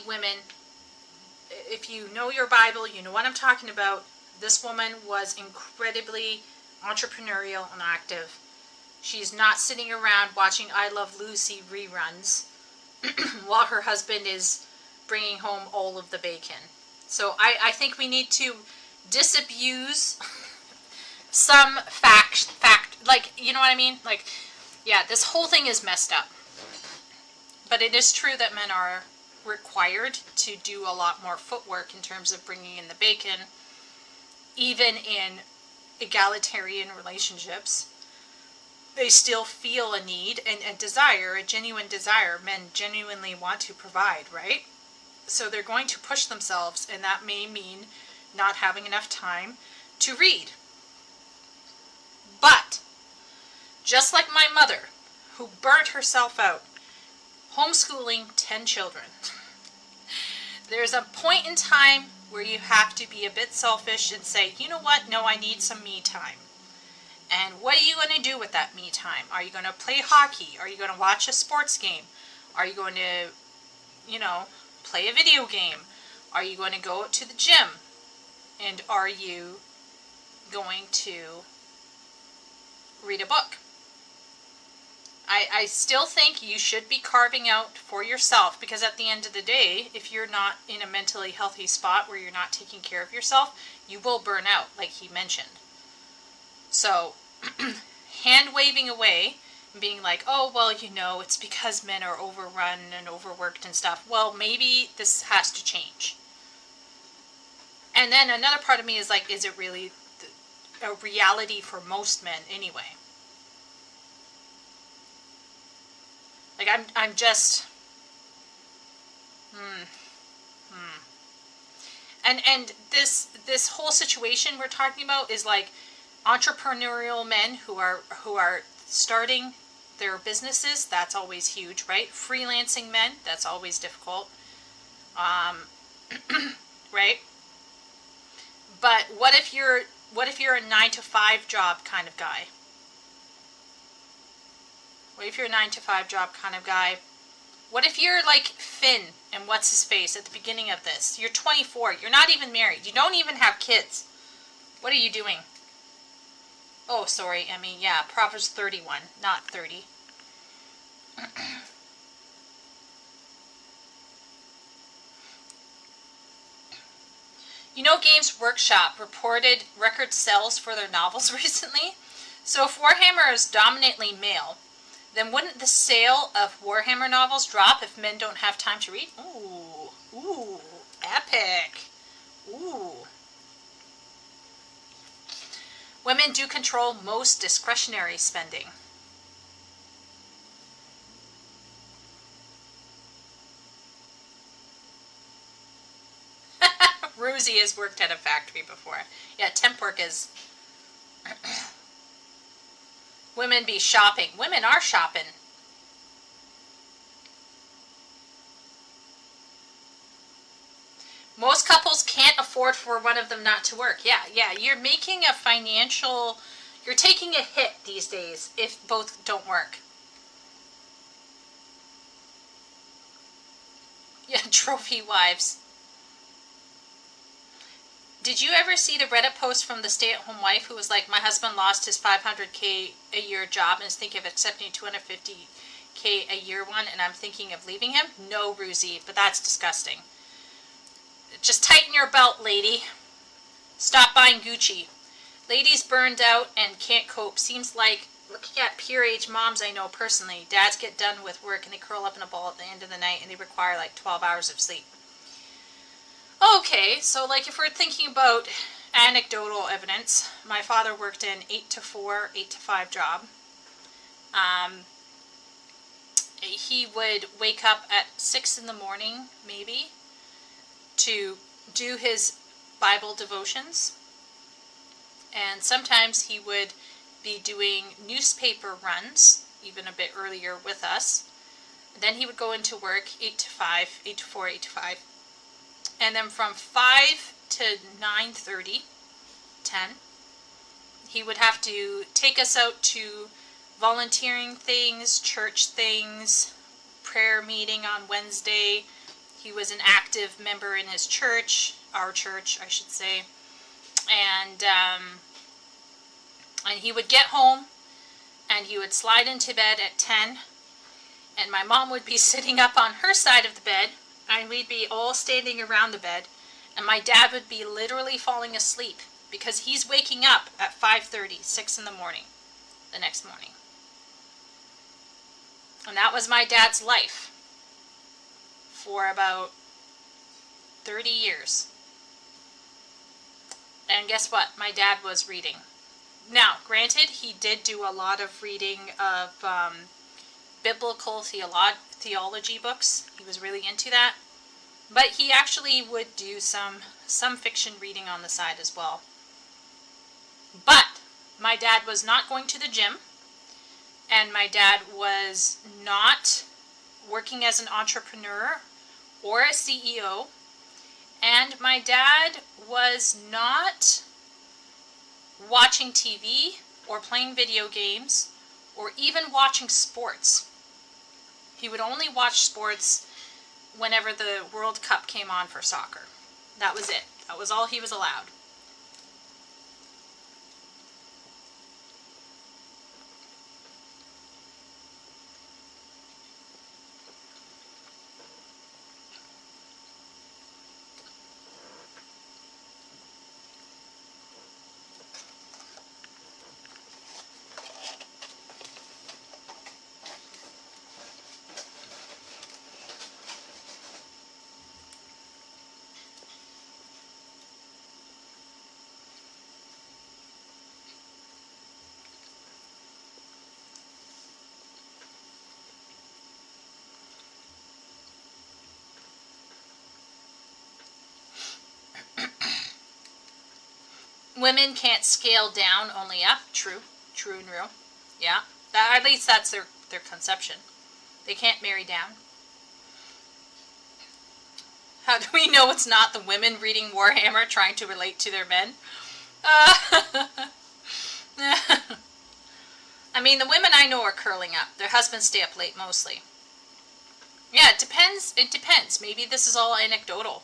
women. If you know your Bible, you know what I'm talking about. This woman was incredibly entrepreneurial and active. She's not sitting around watching I Love Lucy reruns while her husband is bringing home all of the bacon. So I think we need to disabuse some fact, like, you know what I mean? Like, yeah, this whole thing is messed up. But it is true that men are required to do a lot more footwork in terms of bringing in the bacon, even in egalitarian relationships, they still feel a need and a desire, a genuine desire. Men genuinely want to provide, right? So they're going to push themselves, and that may mean not having enough time to read. But, just like my mother, who burnt herself out, homeschooling 10 children, there's a point in time where you have to be a bit selfish and say, you know what, no, I need some me time. And what are you going to do with that me time? Are you going to play hockey? Are you going to watch a sports game? Are you going to, play a video game? Are you going to go to the gym? And are you going to read a book? I still think you should be carving out for yourself, because at the end of the day, if you're not in a mentally healthy spot where you're not taking care of yourself, you will burn out, like he mentioned. So, hand waving away and being like, oh, well, it's because men are overrun and overworked and stuff. Well, maybe this has to change. And then another part of me is like, is it really a reality for most men anyway? Like, I'm just, And this whole situation we're talking about is like entrepreneurial men who are starting their businesses. That's always huge, right? Freelancing men, that's always difficult, right? But what if you're a 9-to-5 job kind of guy? What if you're a 9-to-5 job kind of guy? What if you're like Finn and what's his face at the beginning of this? You're 24. You're not even married. You don't even have kids. What are you doing? Oh, sorry. Proverbs 31, not 30. Games Workshop reported record sales for their novels recently. So if Warhammer is dominantly male, then wouldn't the sale of Warhammer novels drop if men don't have time to read? Ooh, epic. Ooh. Women do control most discretionary spending. Rosie has worked at a factory before. Yeah, temp work is... Women be shopping. Women are shopping. Most couples can't afford for one of them not to work. Yeah, you're making a financial... You're taking a hit these days if both don't work. Yeah, trophy wives. Did you ever see the Reddit post from the stay-at-home wife who was like, my husband lost his $500K a year job and is thinking of accepting $250K a year one, and I'm thinking of leaving him? No, Ruzy, but that's disgusting. Just tighten your belt, lady. Stop buying Gucci. Ladies burned out and can't cope. Seems like, looking at peer-age moms I know personally, dads get done with work and they curl up in a ball at the end of the night and they require like 12 hours of sleep. Okay, so like if we're thinking about anecdotal evidence, my father worked an 8-to-4, 8-to-5 job. He would wake up at 6 in the morning, maybe, to do his Bible devotions. And sometimes he would be doing newspaper runs, even a bit earlier with us. And then he would go into work 8-to-5, 8-to-4, 8-to-5. And then from 5 to 9:30, 10, he would have to take us out to volunteering things, church things, prayer meeting on Wednesday. He was an active member in his church, our church, I should say. And he would get home, and he would slide into bed at 10, and my mom would be sitting up on her side of the bed, and we'd be all standing around the bed, and my dad would be literally falling asleep because he's waking up at 5:30, 6 in the morning, the next morning. And that was my dad's life for about 30 years. And guess what? My dad was reading. Now, granted, he did do a lot of reading of biblical theology books. He was really into that. But he actually would do some fiction reading on the side as well. But my dad was not going to the gym, and my dad was not working as an entrepreneur or a CEO, and my dad was not watching TV or playing video games or even watching sports. He would only watch sports whenever the World Cup came on for soccer. That was it. That was all he was allowed. Women can't scale down, only up. True and real. Yeah, at least that's their conception. They can't marry down. How do we know it's not the women reading Warhammer trying to relate to their men? I mean, the women I know are curling up. Their husbands stay up late mostly. Yeah, it depends. It depends. Maybe this is all anecdotal.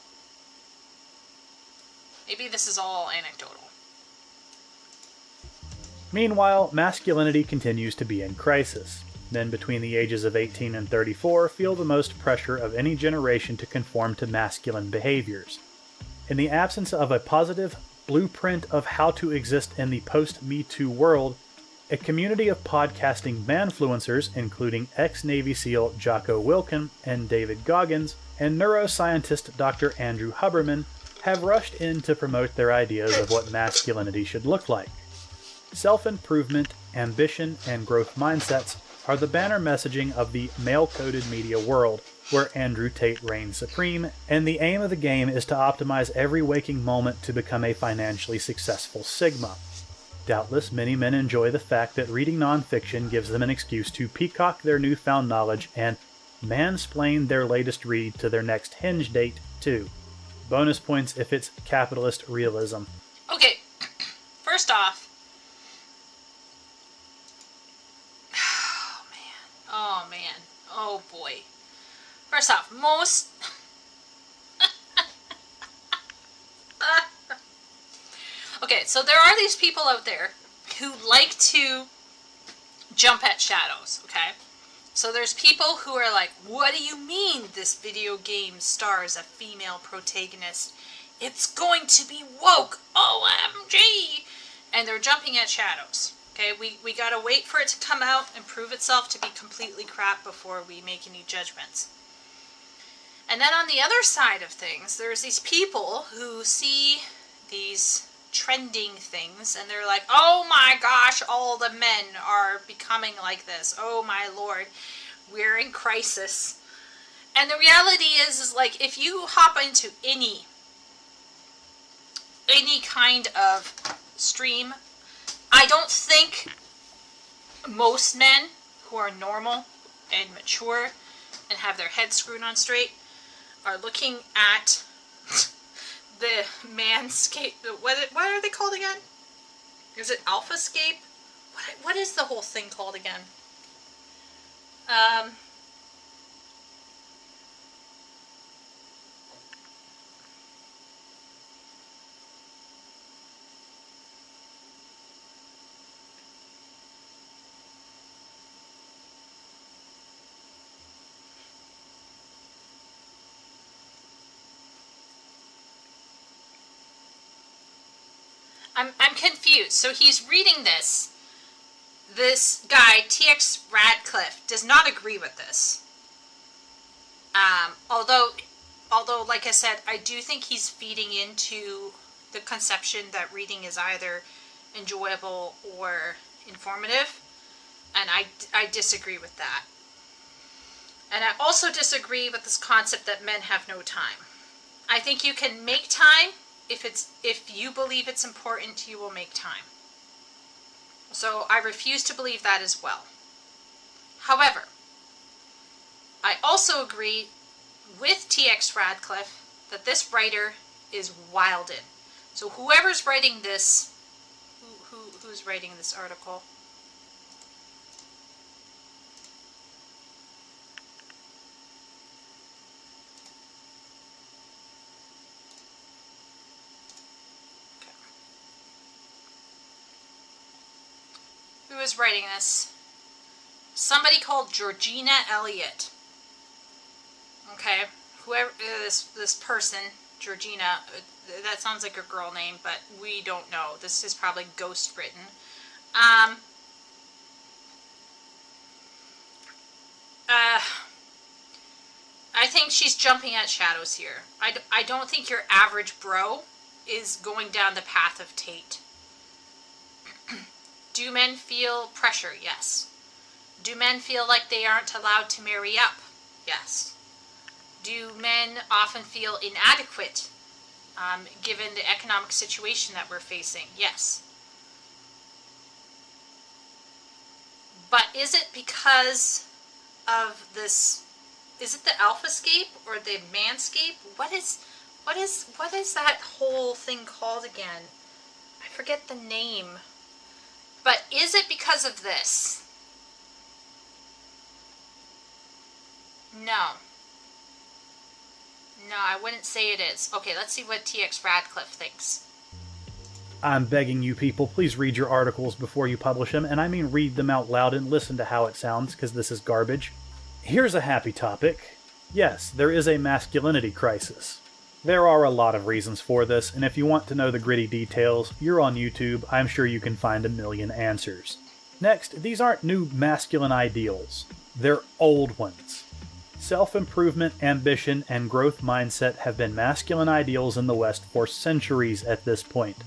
Meanwhile, masculinity continues to be in crisis. Men between the ages of 18 and 34 feel the most pressure of any generation to conform to masculine behaviors. In the absence of a positive blueprint of how to exist in the post-Me Too world, a community of podcasting manfluencers, including ex-Navy SEAL Jocko Wilkin and David Goggins, and neuroscientist Dr. Andrew Huberman, have rushed in to promote their ideas of what masculinity should look like. Self-improvement, ambition, and growth mindsets are the banner messaging of the male-coded media world, where Andrew Tate reigns supreme, and the aim of the game is to optimize every waking moment to become a financially successful Sigma. Doubtless, many men enjoy the fact that reading nonfiction gives them an excuse to peacock their newfound knowledge and mansplain their latest read to their next Hinge date, too. Bonus points if it's capitalist realism. Okay, first off, oh boy. First off, most... Okay, so there are these people out there who like to jump at shadows, okay? So there's people who are like, what do you mean this video game stars a female protagonist? It's going to be woke, OMG! And they're jumping at shadows. Okay, we gotta wait for it to come out and prove itself to be completely crap before we make any judgments. And then on the other side of things, there's these people who see these trending things and they're like, oh my gosh, all the men are becoming like this. Oh my lord, we're in crisis. And the reality is like, if you hop into any kind of stream, I don't think most men who are normal and mature and have their heads screwed on straight are looking at the manscape. What are they called again? Is it alphascape? What is the whole thing called again? I'm confused. So he's reading this. This guy, TX Radcliffe, does not agree with this. Although, like I said, I do think he's feeding into the conception that reading is either enjoyable or informative. And I disagree with that. And I also disagree with this concept that men have no time. I think you can make time if you believe it's important, you will make time. So I refuse to believe that as well. However, I also agree with T.X. Radcliffe that this writer is wilded. So whoever's writing this, who's writing this article? Who is writing this? Somebody called Georgina Elliott. Okay, whoever this person, Georgina, that sounds like a girl name, but we don't know. This is probably ghost written. I think she's jumping at shadows here. I don't think your average bro is going down the path of Tate. Do men feel pressure? Yes. Do men feel like they aren't allowed to marry up? Yes. Do men often feel inadequate given the economic situation that we're facing? Yes. But is it because of this? Is it the alphascape or the manscape? What is that whole thing called again? I forget the name. But is it because of this? No. No, I wouldn't say it is. Okay, let's see what T.X. Radcliffe thinks. I'm begging you people, please read your articles before you publish them, and I mean read them out loud and listen to how it sounds, because this is garbage. Here's a happy topic. Yes, there is a masculinity crisis. There are a lot of reasons for this, and if you want to know the gritty details, you're on YouTube, I'm sure you can find a million answers. Next, these aren't new masculine ideals. They're old ones. Self-improvement, ambition, and growth mindset have been masculine ideals in the West for centuries at this point.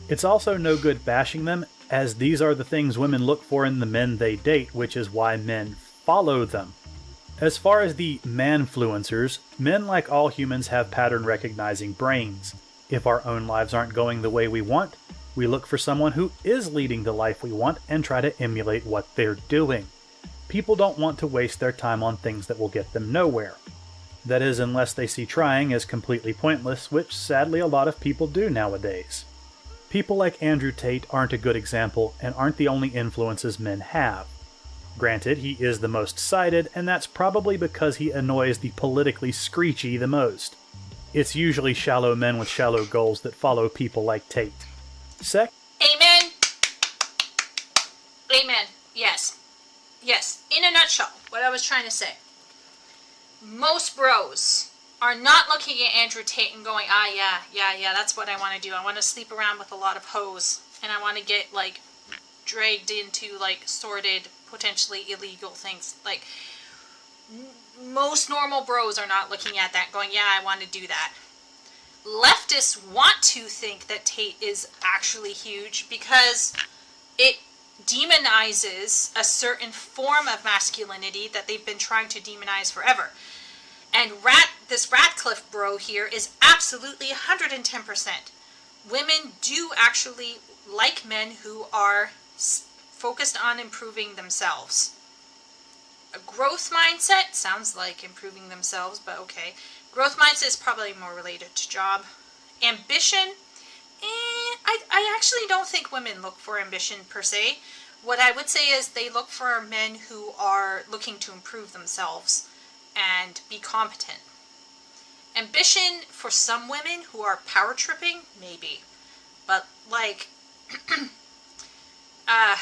It's also no good bashing them, as these are the things women look for in the men they date, which is why men follow them. As far as the manfluencers, men like all humans have pattern-recognizing brains. If our own lives aren't going the way we want, we look for someone who is leading the life we want and try to emulate what they're doing. People don't want to waste their time on things that will get them nowhere. That is, unless they see trying as completely pointless, which sadly a lot of people do nowadays. People like Andrew Tate aren't a good example and aren't the only influences men have. Granted, he is the most cited, and that's probably because he annoys the politically screechy the most. It's usually shallow men with shallow goals that follow people like Tate. Amen. Amen. Yes. Yes. In a nutshell, what I was trying to say. Most bros are not looking at Andrew Tate and going, yeah, that's what I want to do. I want to sleep around with a lot of hoes, and I want to get, like, dragged into, like, sordid, potentially illegal things. Like, most normal bros are not looking at that going, yeah, I want to do that. Leftists want to think that Tate is actually huge because it demonizes a certain form of masculinity that they've been trying to demonize forever. And this Radcliffe bro here is absolutely 110%. Women do actually like men who are focused on improving themselves. A growth mindset sounds like improving themselves, but okay. Growth mindset is probably more related to job. Ambition, I actually don't think women look for ambition per se. What I would say is they look for men who are looking to improve themselves and be competent. Ambition for some women who are power tripping, maybe. But like, I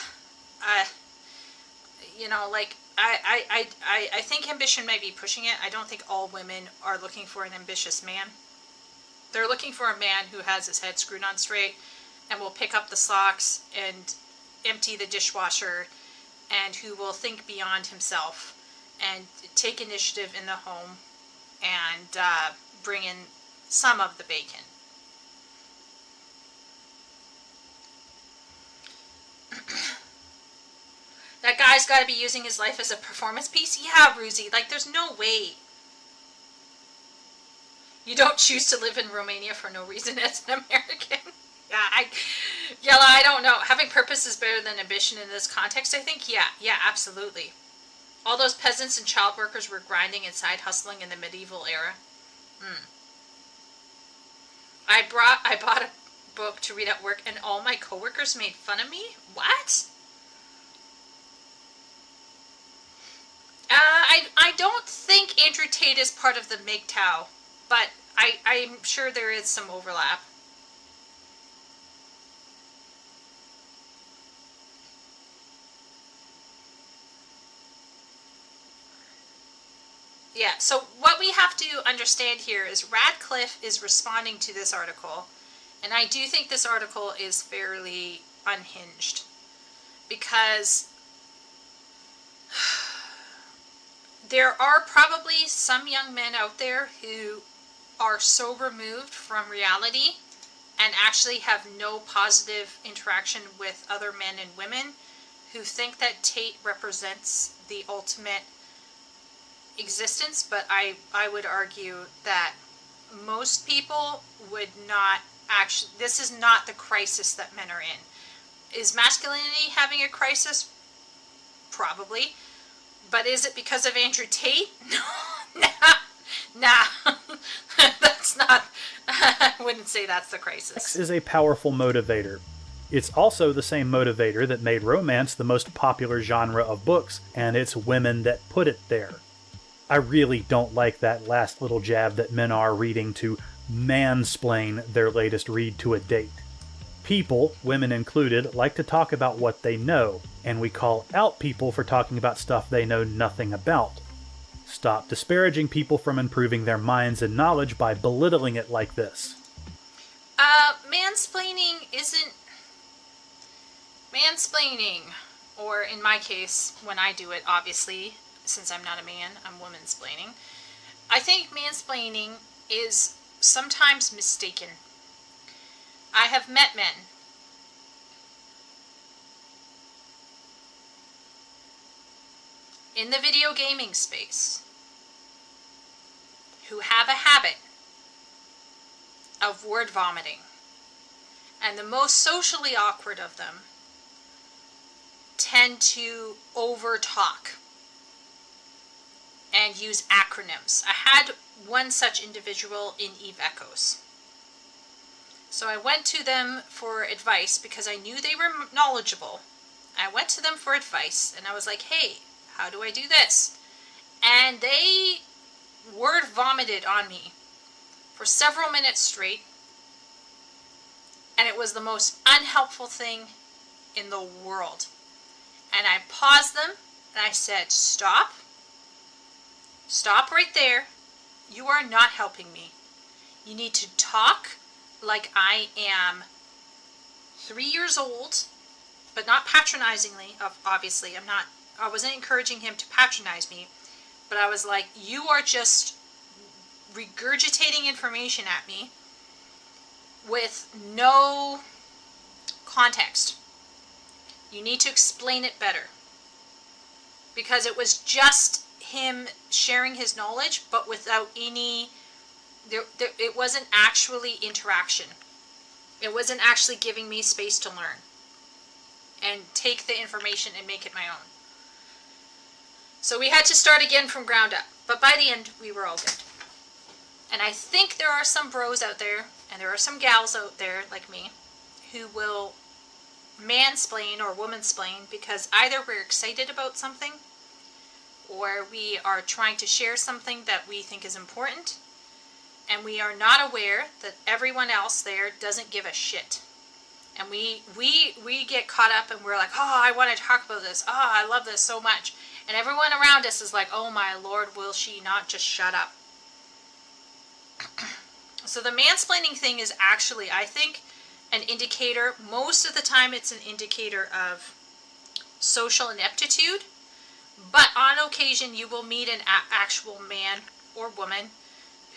think ambition might be pushing it. I don't think all women are looking for an ambitious man. They're looking for a man who has his head screwed on straight and will pick up the socks and empty the dishwasher and who will think beyond himself and take initiative in the home and bring in some of the bacon. That guy's got to be using his life as a performance piece? Yeah, Ruzi. Like, there's no way. You don't choose to live in Romania for no reason as an American. Yella, I don't know. Having purpose is better than ambition in this context, I think. Yeah, absolutely. All those peasants and child workers were grinding and side hustling in the medieval era. I bought a book to read at work, and all my coworkers made fun of me. What? I don't think Andrew Tate is part of the MGTOW, but I'm sure there is some overlap. Yeah, so what we have to understand here is Radcliffe is responding to this article, and I do think this article is fairly unhinged, because there are probably some young men out there who are so removed from reality and actually have no positive interaction with other men and women who think that Tate represents the ultimate existence, but I would argue that most people would not actually, this is not the crisis that men are in. Is masculinity having a crisis? Probably. But is it because of Andrew Tate? No. Nah. That's not, I wouldn't say that's the crisis. Sex is a powerful motivator. It's also the same motivator that made romance the most popular genre of books, and it's women that put it there. I really don't like that last little jab that men are reading to mansplain their latest read to a date. People, women included, like to talk about what they know, and we call out people for talking about stuff they know nothing about. Stop disparaging people from improving their minds and knowledge by belittling it like this. Mansplaining isn't... Mansplaining, or in my case, when I do it, obviously, since I'm not a man, I'm womansplaining. I think mansplaining is sometimes mistaken. I have met men in the video gaming space who have a habit of word vomiting. And the most socially awkward of them tend to over-talk and use acronyms. I had one such individual in Eve Echoes. So I went to them for advice because I knew they were knowledgeable. I went to them for advice and I was like, hey, how do I do this? And they word vomited on me for several minutes straight. And it was the most unhelpful thing in the world. And I paused them and I said, stop. Stop right there. You are not helping me. You need to talk like I am 3 years old, but not patronizingly. Obviously, I wasn't encouraging him to patronize me, but I was like, you are just regurgitating information at me with no context. You need to explain it better. Because it was just him sharing his knowledge, but without any... it wasn't actually interaction. It wasn't actually giving me space to learn and take the information and make it my own. So we had to start again from ground up. But by the end, we were all good. And I think there are some bros out there, and there are some gals out there like me, who will mansplain or womansplain because either we're excited about something, or we are trying to share something that we think is important, and we are not aware that everyone else there doesn't give a shit. And we get caught up and we're like, oh, I want to talk about this. Oh, I love this so much. And everyone around us is like, oh my Lord, will she not just shut up? So the mansplaining thing is actually, I think, an indicator. Most of the time it's an indicator of social ineptitude. But on occasion you will meet an actual man or woman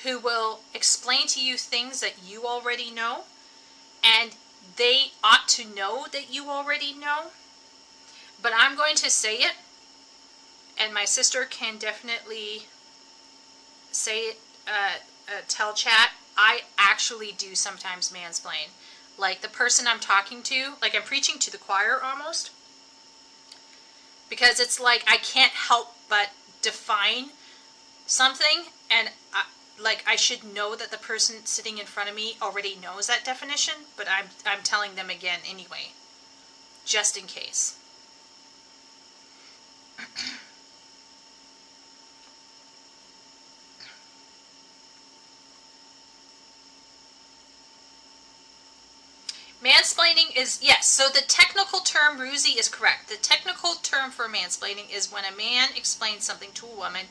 who will explain to you things that you already know, and they ought to know that you already know, But I'm going to say it, and my sister can definitely say it, tell chat, I actually do sometimes mansplain. Like the person I'm talking to, like I'm preaching to the choir almost. Because it's like I can't help but define something, and I should know that the person sitting in front of me already knows that definition, but I'm telling them again anyway, just in case. Mansplaining is, yes, so the technical term, Ruzi, is correct. The technical term for mansplaining is when a man explains something to a woman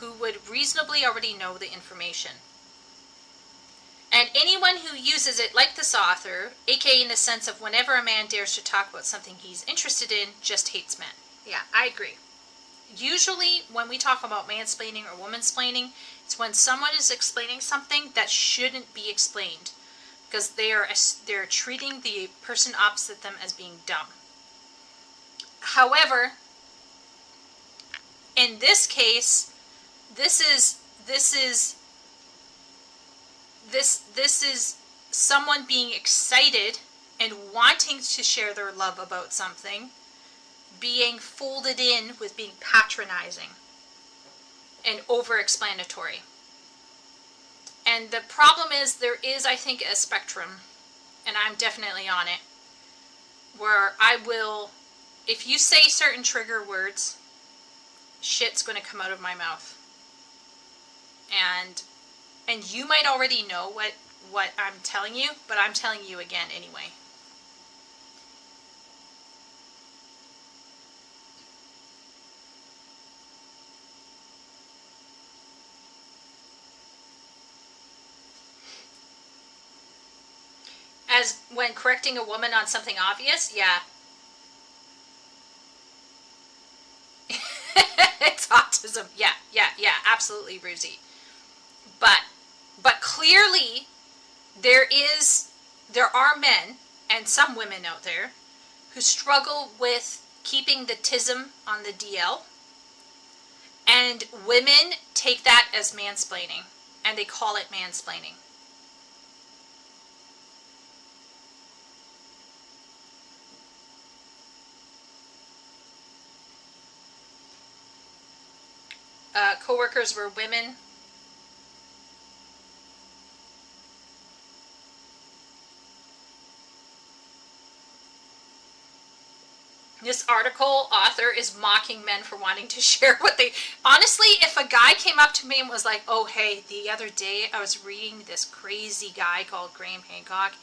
who would reasonably already know the information. And anyone who uses it like this author, aka in the sense of whenever a man dares to talk about something he's interested in, just hates men. Yeah, I agree. Usually when we talk about mansplaining or womansplaining, it's when someone is explaining something that shouldn't be explained, because they're treating the person opposite them as being dumb. However, in this case, this is someone being excited and wanting to share their love about something, being folded in with being patronizing and over-explanatory. And the problem is, there is, I think, a spectrum, and I'm definitely on it, where I will, if you say certain trigger words, shit's going to come out of my mouth. And you might already know what I'm telling you, but I'm telling you again anyway. As when correcting a woman on something obvious, yeah. It's autism. Yeah, absolutely, Ruzi. But clearly there are men and some women out there who struggle with keeping the tism on the DL, and women take that as mansplaining, and they call it mansplaining. Co-workers were women. This article author is mocking men for wanting to share what they... Honestly, if a guy came up to me and was like, oh, hey, the other day I was reading this crazy guy called Graham Hancock,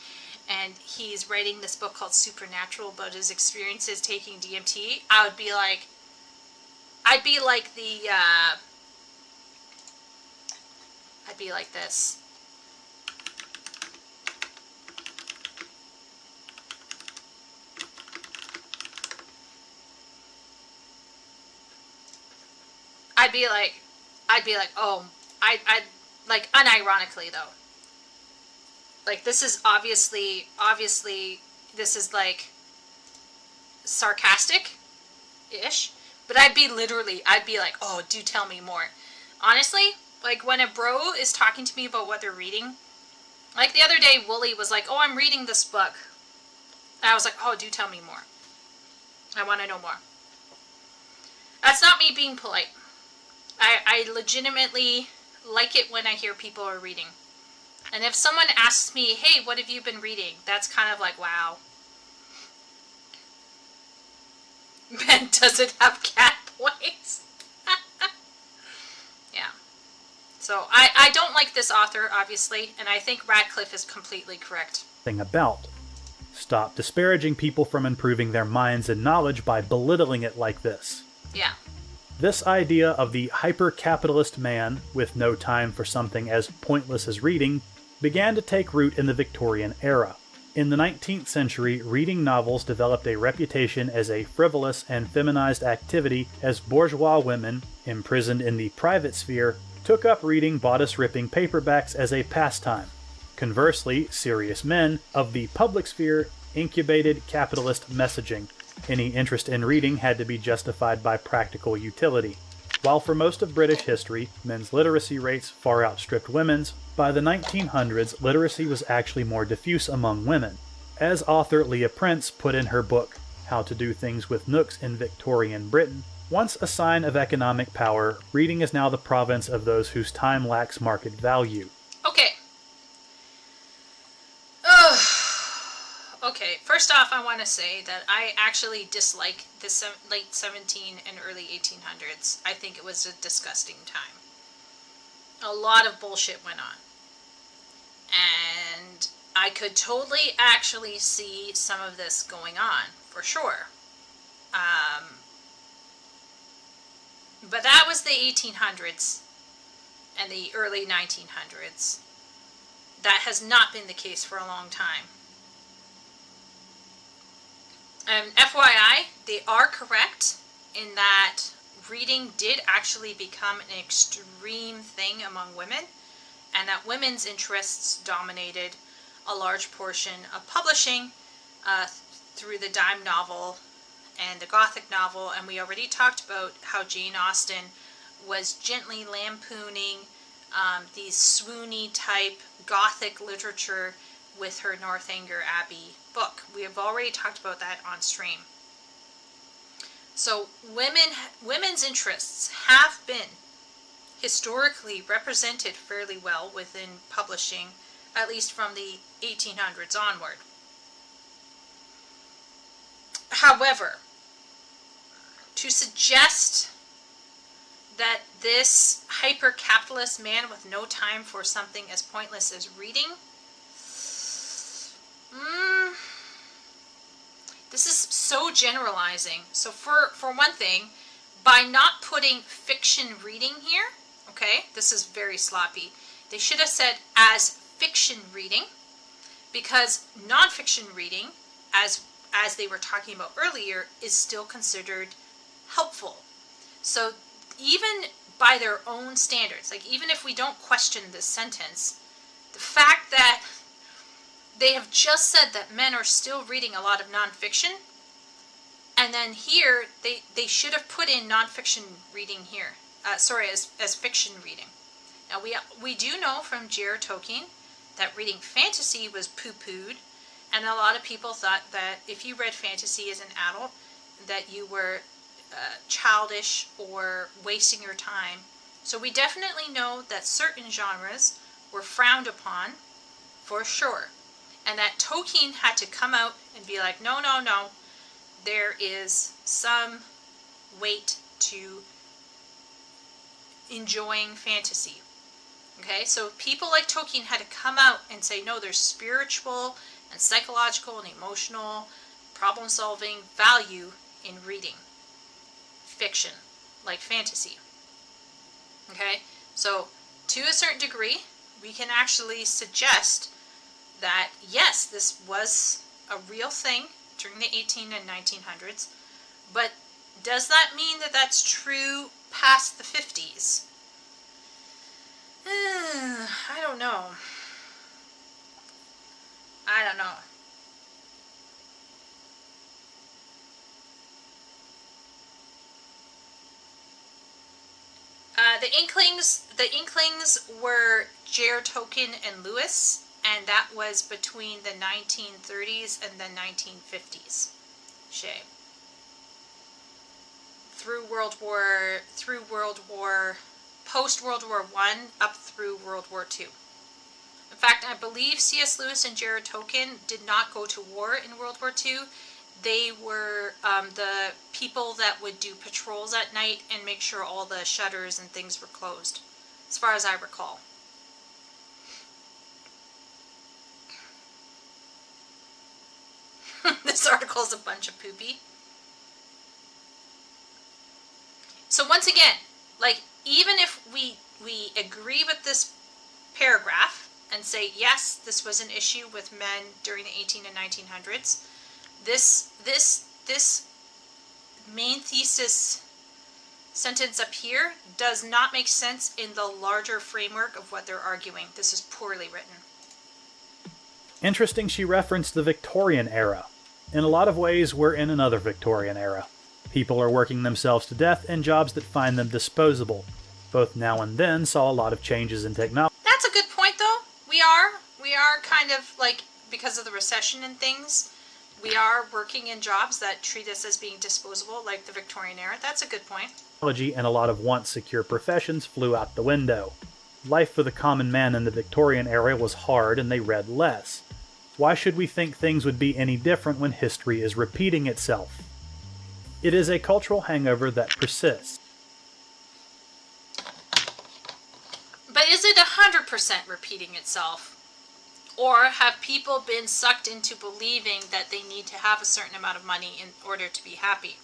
and he's writing this book called Supernatural about his experiences taking DMT, I'd be like this. I'd be like, oh, I'd like, unironically though. Like, this is obviously, this is like sarcastic-ish, but I'd be like, oh, do tell me more. Honestly, like when a bro is talking to me about what they're reading, like the other day, Wooly was like, oh, I'm reading this book. And I was like, oh, do tell me more. I want to know more. That's not me being polite. I legitimately like it when I hear people are reading. And if someone asks me, hey, what have you been reading? That's kind of like, wow. Ben doesn't have cat points. Yeah. So I don't like this author, obviously, and I think Radcliffe is completely correct. About. Stop disparaging people from improving their minds and knowledge by belittling it like this. Yeah. This idea of the hyper-capitalist man with no time for something as pointless as reading began to take root in the Victorian era. In the 19th century, reading novels developed a reputation as a frivolous and feminized activity as bourgeois women, imprisoned in the private sphere, took up reading bodice-ripping paperbacks as a pastime. Conversely, serious men of the public sphere incubated capitalist messaging, Any interest in reading had to be justified by practical utility. While for most of British history, men's literacy rates far outstripped women's, by the 1900s, literacy was actually more diffuse among women. As author Leah Prince put in her book, How to Do Things with Nooks in Victorian Britain, once a sign of economic power, reading is now the province of those whose time lacks market value. Okay. Ugh. Okay, first off, I want to say that I actually dislike the late 17 and early 1800s. I think it was a disgusting time. A lot of bullshit went on. And I could totally actually see some of this going on, for sure. But that was the 1800s and the early 1900s. That has not been the case for a long time. FYI, they are correct in that reading did actually become an extreme thing among women, and that women's interests dominated a large portion of publishing through the dime novel and the Gothic novel. And we already talked about how Jane Austen was gently lampooning these swoony type Gothic literature with her Northanger Abbey book. We have already talked about that on stream. So women's interests have been historically represented fairly well within publishing, at least from the 1800s onward. However, to suggest that this hyper-capitalist man with no time for something as pointless as reading, this is so generalizing. So for one thing, by not putting fiction reading here, okay, this is very sloppy. They should have said as fiction reading, because nonfiction reading, as they were talking about earlier, is still considered helpful. So even by their own standards, like even if we don't question this sentence, the fact that they have just said that men are still reading a lot of nonfiction, and then here they should have put in nonfiction reading here. As fiction reading. Now we do know from J.R.R. Tolkien that reading fantasy was poo-pooed, and a lot of people thought that if you read fantasy as an adult, that you were childish or wasting your time. So we definitely know that certain genres were frowned upon, for sure. And that Tolkien had to come out and be like, no, there is some weight to enjoying fantasy. Okay, so people like Tolkien had to come out and say, no, there's spiritual and psychological and emotional problem-solving value in reading fiction, like fantasy. Okay, so to a certain degree, we can actually suggest that, yes, this was a real thing during the 18 and 1900s, but does that mean that that's true past the 50s? I don't know. The Inklings were J.R.R. Tolkien and Lewis, and that was between the 1930s and the 1950s. Shay. Post World War I up through World War II. In fact, I believe C.S. Lewis and J.R.R. Tolkien did not go to war in World War II. They were the people that would do patrols at night and make sure all the shutters and things were closed, as far as I recall. This article is a bunch of poopy. So once again, like, even if we agree with this paragraph and say, yes, this was an issue with men during the 18 and 1900s, this main thesis sentence up here does not make sense in the larger framework of what they're arguing. This is poorly written. Interesting she referenced the Victorian era. In a lot of ways, we're in another Victorian era. People are working themselves to death in jobs that find them disposable. Both now and then saw a lot of changes in technology. That's a good point, though. We are kind of like, because of the recession and things, we are working in jobs that treat us as being disposable, like the Victorian era. That's a good point. And a lot of once secure professions flew out the window. Life for the common man in the Victorian era was hard and they read less. Why should we think things would be any different when history is repeating itself? It is a cultural hangover that persists. But is it 100% repeating itself? Or have people been sucked into believing that they need to have a certain amount of money in order to be happy?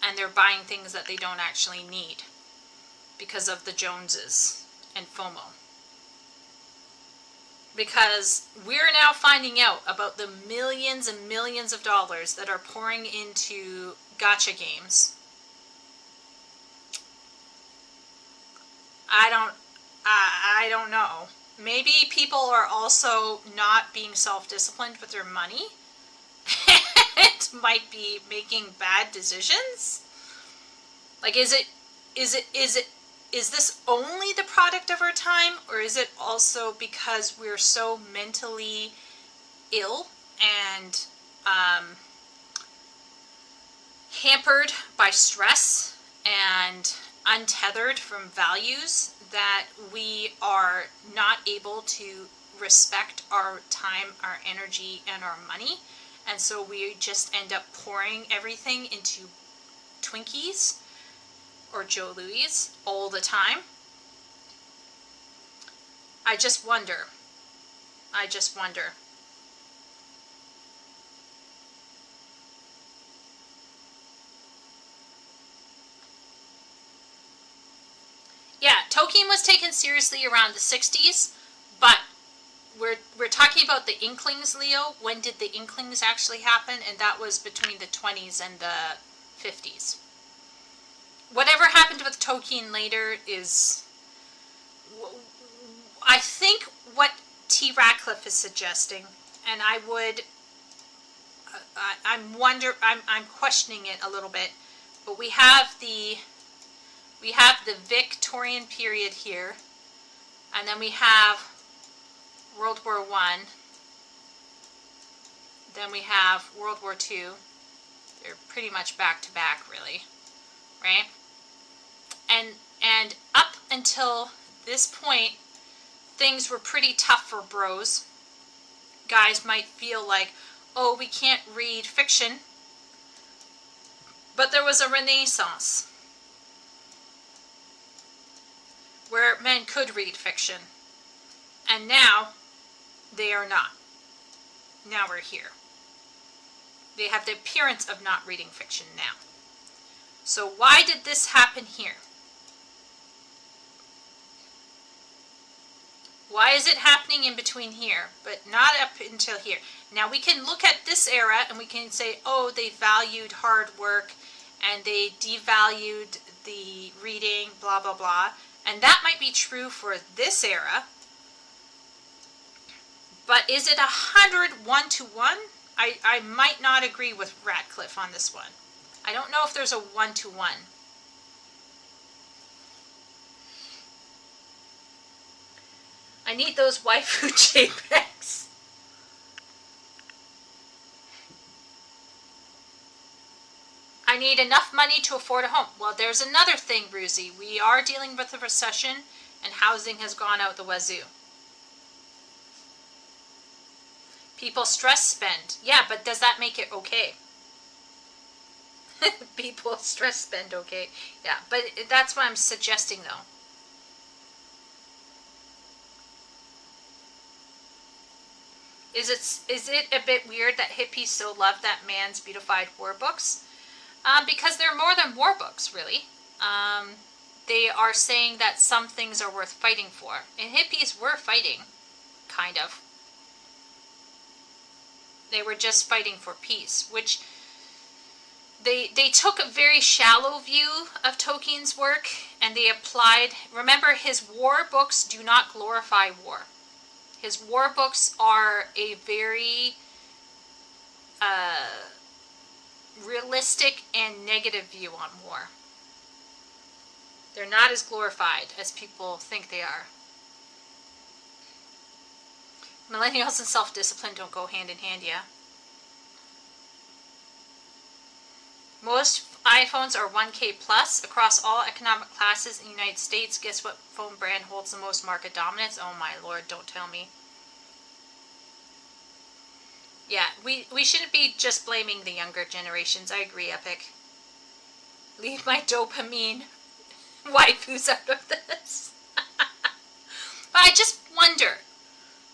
And they're buying things that they don't actually need because of the Joneses and FOMO. Because we're now finding out about the millions and millions of dollars that are pouring into gacha games. I don't know. Maybe people are also not being self-disciplined with their money. It might be making bad decisions. Like, is this only the product of our time, or is it also because we're so mentally ill and hampered by stress and untethered from values that we are not able to respect our time, our energy, and our money, and so we just end up pouring everything into Twinkies or Joe Louis all the time? I just wonder. Yeah, Tolkien was taken seriously around the 60s, but we're talking about the Inklings, Leo. When did the Inklings actually happen? And that was between the 20s and the 50s. Whatever happened with Tolkien later is, I think, what T. Radcliffe is suggesting, and I'm questioning it a little bit, but we have the Victorian period here, and then we have World War I, then we have World War II. They're pretty much back to back, really, right? And up until this point, things were pretty tough for bros. Guys might feel like, oh, we can't read fiction, but there was a renaissance where men could read fiction, and now they are not. Now we're here. They have the appearance of not reading fiction now. So why did this happen here? Why is it happening in between here, but not up until here? Now we can look at this era and we can say, oh, they valued hard work and they devalued the reading, blah, blah, blah. And that might be true for this era. But is it 101-to-1? I might not agree with Radcliffe on this one. I don't know if there's a 1-to-1. I need those waifu JPEGs. I need enough money to afford a home. Well, there's another thing, Bruzy. We are dealing with a recession, and housing has gone out the wazoo. People stress spend. Yeah, but does that make it okay? People stress spend, okay. Yeah, but that's what I'm suggesting, though. Is it a bit weird that hippies so love that man's beautified war books? Because they're more than war books, really. They are saying that some things are worth fighting for. And hippies were fighting, kind of. They were just fighting for peace, which they took a very shallow view of Tolkien's work, and they applied. Remember, his war books do not glorify war. His war books are a very realistic and negative view on war. They're not as glorified as people think they are. Millennials and self-discipline don't go hand in hand, yeah. Most iPhones are 1K plus across all economic classes in the United States. Guess what phone brand holds the most market dominance? Oh my lord, don't tell me. Yeah, we shouldn't be just blaming the younger generations. I agree, Epic. Leave my dopamine waifus out of this. But I just wonder,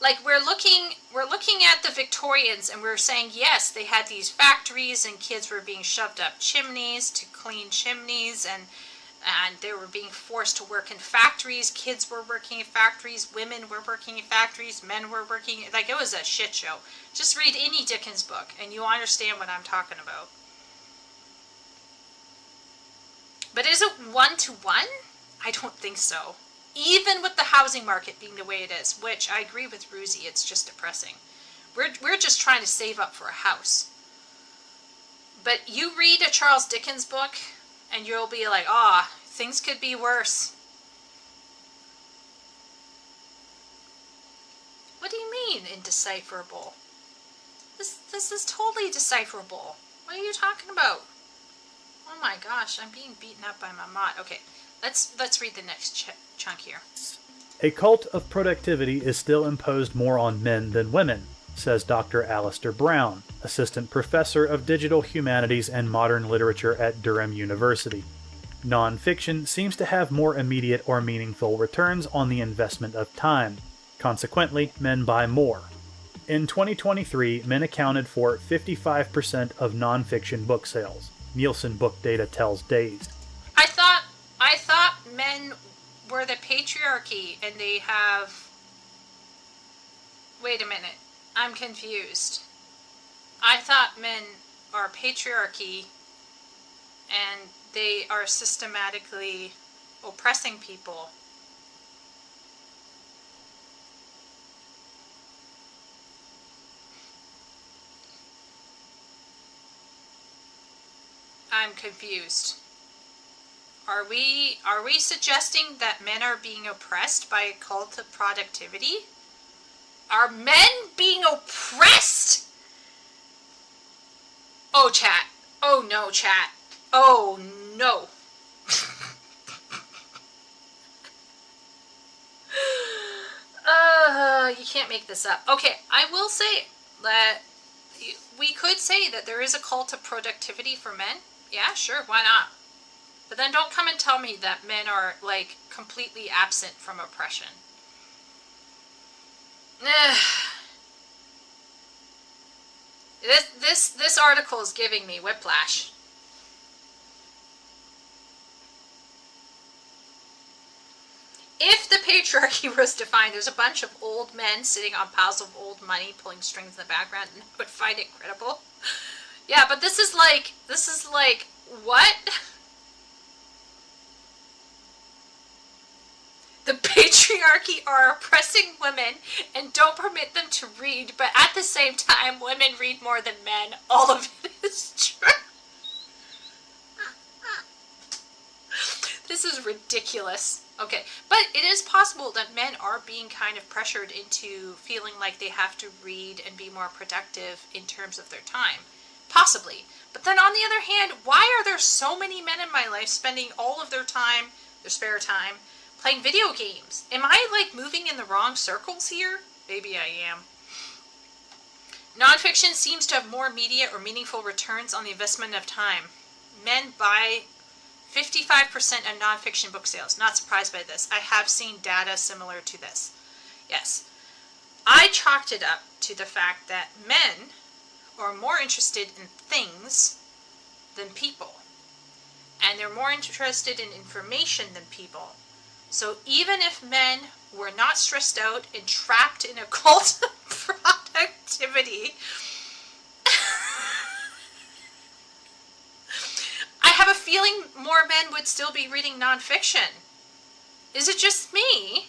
like we're looking at the Victorians and we're saying yes, they had these factories and kids were being shoved up chimneys to clean chimneys, and they were being forced to work in factories. Kids were working in factories, women were working in factories, men were working, like it was a shit show. Just read any Dickens book and you'll understand what I'm talking about. But is it one-to-one? I don't think so. Even with the housing market being the way it is, which I agree with Ruzi, it's just depressing. We're just trying to save up for a house. But you read a Charles Dickens book and you'll be like, things could be worse. What do you mean indecipherable? This is totally decipherable. What are you talking about? Oh my gosh, I'm being beaten up by my mod. Okay, let's read the next chunk here. A cult of productivity is still imposed more on men than women, says Dr. Alistair Brown, assistant professor of digital humanities and modern literature at Durham University. Nonfiction seems to have more immediate or meaningful returns on the investment of time. Consequently, men buy more. In 2023, men accounted for 55% of nonfiction book sales. Nielsen book data tells Dazed. I thought men were the patriarchy and they have... Wait a minute. I'm confused. I thought men are patriarchy and they are systematically oppressing people. I'm confused. Are we suggesting that men are being oppressed by a cult of productivity? Are men being oppressed? Oh, chat. Oh, no, chat. Oh, no. You can't make this up. Okay, I will say that we could say that there is a cult of productivity for men. Yeah, sure, why not? But then don't come and tell me that men are, like, completely absent from oppression. This article is giving me whiplash. If the patriarchy was defined, there's a bunch of old men sitting on piles of old money pulling strings in the background, and I would find it credible. Yeah, but this is like, what? The patriarchy are oppressing women and don't permit them to read, but at the same time, women read more than men. All of it is true. This is ridiculous. Okay, but it is possible that men are being kind of pressured into feeling like they have to read and be more productive in terms of their time. Possibly. But then on the other hand, why are there so many men in my life spending all of their time, their spare time, playing video games? Am I like moving in the wrong circles here? Maybe I am. Nonfiction seems to have more immediate or meaningful returns on the investment of time. Men buy 55% of nonfiction book sales. Not surprised by this. I have seen data similar to this. Yes. I chalked it up to the fact that men are more interested in things than people. And they're more interested in information than people. So even if men were not stressed out and trapped in a cult of productivity, I have a feeling more men would still be reading nonfiction. Is it just me?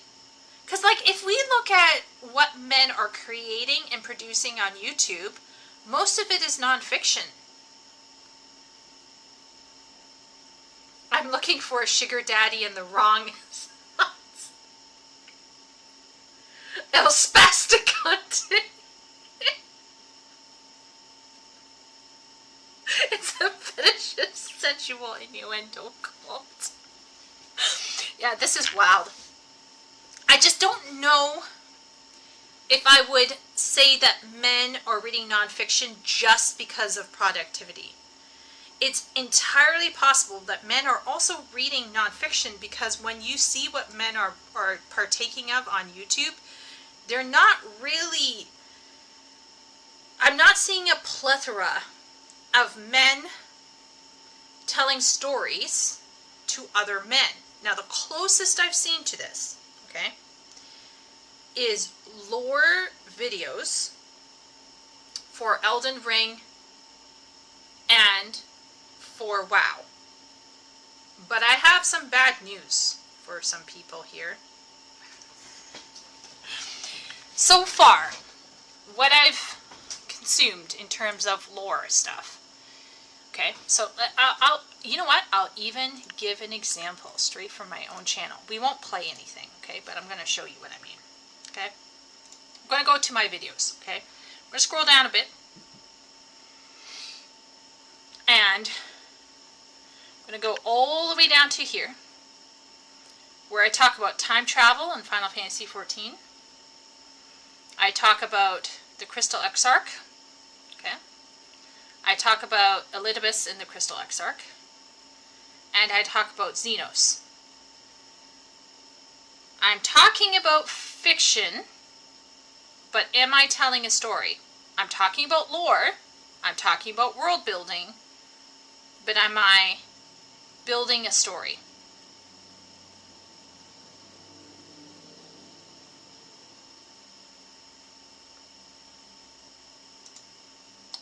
Because, like, if we look at what men are creating and producing on YouTube, Most of it is nonfiction. I'm looking for a sugar daddy in the wrong El spastic content. It's a fetishist sensual innuendo cult. Yeah, this is wild. I just don't know if I would say that men are reading nonfiction just because of productivity. It's entirely possible that men are also reading nonfiction because when you see what men are partaking of on YouTube, they're not really... I'm not seeing a plethora of men telling stories to other men. Now, the closest I've seen to this, okay, is lore videos for Elden Ring and for WoW. But I have some bad news for some people here. So far, what I've consumed in terms of lore stuff. Okay, so I'll you know what? I'll even give an example straight from my own channel. We won't play anything, okay? But I'm going to show you what I mean, okay? I'm going to go to my videos, okay? I'm going to scroll down a bit. And I'm going to go all the way down to here, where I talk about time travel in Final Fantasy XIV. I talk about the Crystal Exarch, okay? I talk about Elidibus in the Crystal Exarch. And I talk about Xenos. I'm talking about fiction, but am I telling a story? I'm talking about lore, I'm talking about world building, but am I building a story?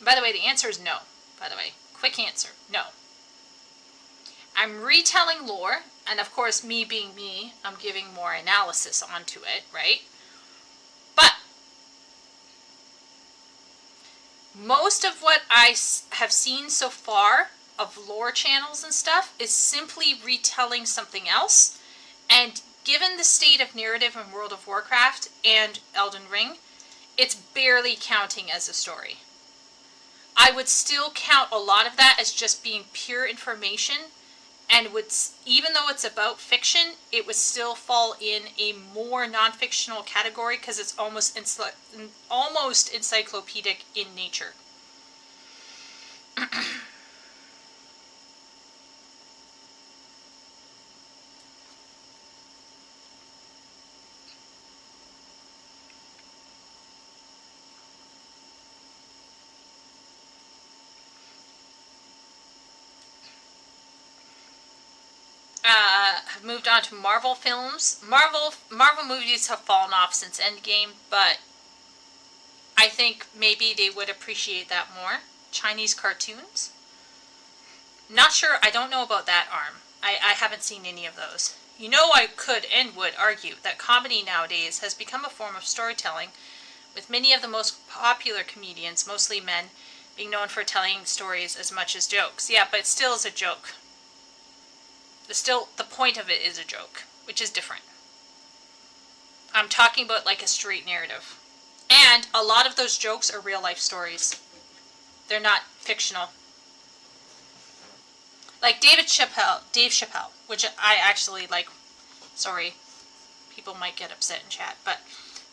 By the way, the answer is no. By the way, quick answer, no. I'm retelling lore, and of course, me being me, I'm giving more analysis onto it, right? But most of what I have seen so far of lore channels and stuff is simply retelling something else. And given the state of narrative in World of Warcraft and Elden Ring, it's barely counting as a story. I would still count a lot of that as just being pure information, and would, even though it's about fiction, it would still fall in a more non-fictional category because it's almost encyclopedic in nature. Have moved on to Marvel films. Marvel movies have fallen off since Endgame, but I think maybe they would appreciate that more. Chinese cartoons. Not sure. I don't know about that arm. I haven't seen any of those. You know, I could and would argue that comedy nowadays has become a form of storytelling, with many of the most popular comedians, mostly men, being known for telling stories as much as jokes. Yeah, but it still is a joke. Still, the point of it is a joke, which is different. I'm talking about like a straight narrative. And a lot of those jokes are real life stories. They're not fictional. Like Dave Chappelle, which I actually like. Sorry, people might get upset in chat, but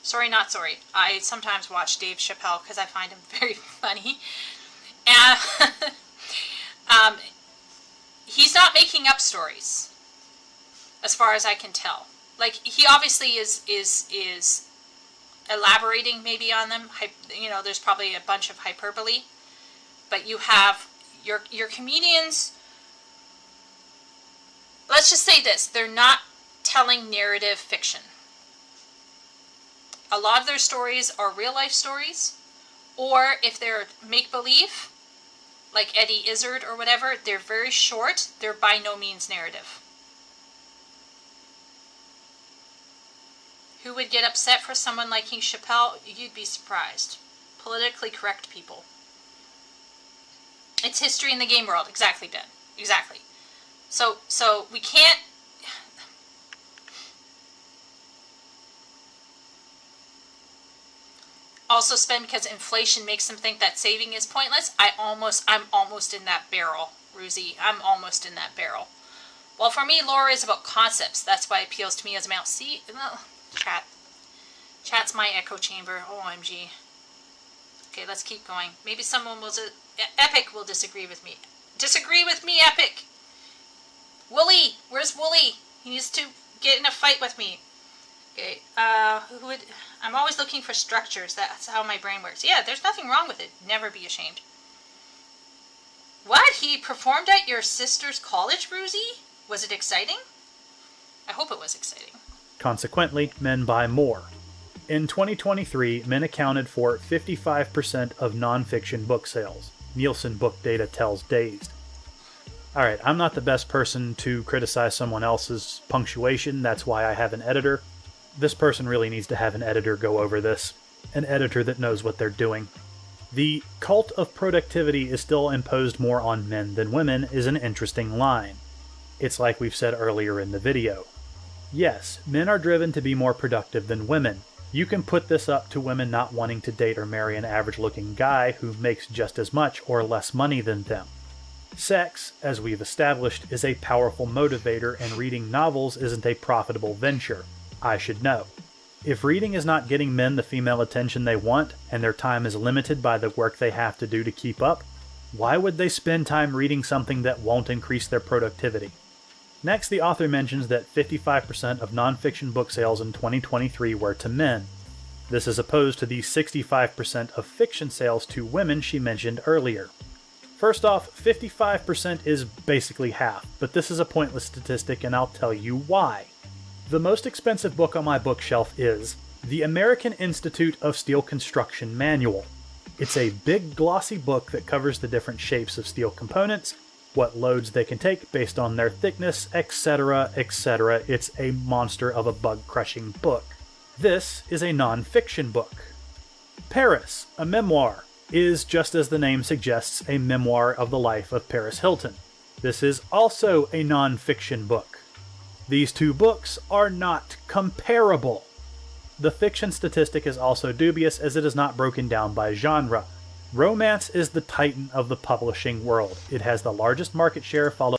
sorry, not sorry. I sometimes watch Dave Chappelle because I find him very funny. And he's not making up stories, as far as I can tell. Like, he obviously is elaborating maybe on them. You know, there's probably a bunch of hyperbole, but you have your comedians. Let's just say this: they're not telling narrative fiction. A lot of their stories are real life stories, or if they're make believe, like Eddie Izzard or whatever, they're very short. They're by no means narrative. Who would get upset for someone liking Chappelle? You'd be surprised. Politically correct people. It's history in the game world. Exactly, Ben. Exactly. So we can't. Also spend because inflation makes them think that saving is pointless. I'm almost in that barrel, Ruzi. I'm almost in that barrel. Well, for me, lore is about concepts. That's why it appeals to me as a mount. See, chat's my echo chamber. OMG. Okay, let's keep going. Maybe someone will. Epic will disagree with me. Disagree with me, Epic. Wooly, where's Wooly? He needs to get in a fight with me. Okay, who would... I'm always looking for structures. That's how my brain works. Yeah, there's nothing wrong with it. Never be ashamed. What? He performed at your sister's college, Ruzi? Was it exciting? I hope it was exciting. Consequently, men buy more. In 2023, men accounted for 55% of nonfiction book sales. Nielsen book data tells Dazed. Alright, I'm not the best person to criticize someone else's punctuation. That's why I have an editor. This person really needs to have an editor go over this. An editor that knows what they're doing. The cult of productivity is still imposed more on men than women is an interesting line. It's like we've said earlier in the video. Yes, men are driven to be more productive than women. You can put this up to women not wanting to date or marry an average-looking guy who makes just as much or less money than them. Sex, as we've established, is a powerful motivator, and reading novels isn't a profitable venture. I should know. If reading is not getting men the female attention they want, and their time is limited by the work they have to do to keep up, why would they spend time reading something that won't increase their productivity? Next, the author mentions that 55% of nonfiction book sales in 2023 were to men. This is opposed to the 65% of fiction sales to women she mentioned earlier. First off, 55% is basically half, but this is a pointless statistic and I'll tell you why. The most expensive book on my bookshelf is The American Institute of Steel Construction Manual. It's a big glossy book that covers the different shapes of steel components, what loads they can take based on their thickness, etc., etc. It's a monster of a bug-crushing book. This is a non-fiction book. Paris, a memoir, is, just as the name suggests, a memoir of the life of Paris Hilton. This is also a non-fiction book. These two books are not comparable. The fiction statistic is also dubious as it is not broken down by genre. Romance is the titan of the publishing world. It has the largest market share, followed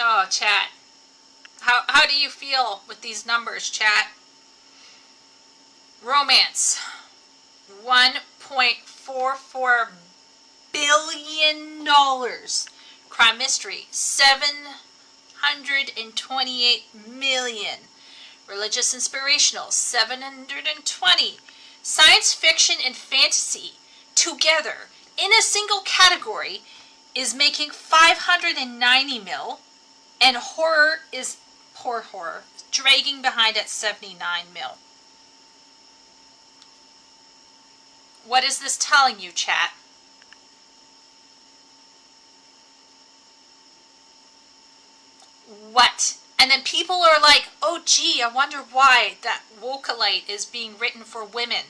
Oh, chat. How do you feel with these numbers, chat? Romance. $1.44 billion. Crime mystery. $728 million. Religious inspirational. 720. Science fiction and fantasy together in a single category is making 590 mil, and horror is, poor horror, dragging behind at 79 mil. What is this telling you, chat? What? And then people are like, oh gee, I wonder why that Wokalite is being written for women.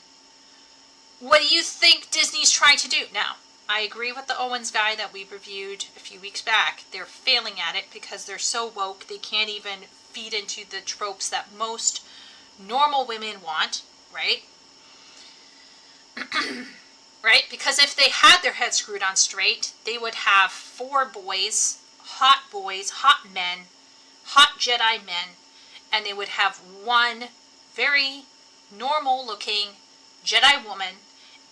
What do you think Disney's trying to do? Now, I agree with the Owens guy that we reviewed a few weeks back. They're failing at it because they're so woke they can't even feed into the tropes that most normal women want, right? Right? Because if they had their heads screwed on straight, they would have 4 boys, hot men, hot Jedi men, and they would have one very normal looking Jedi woman,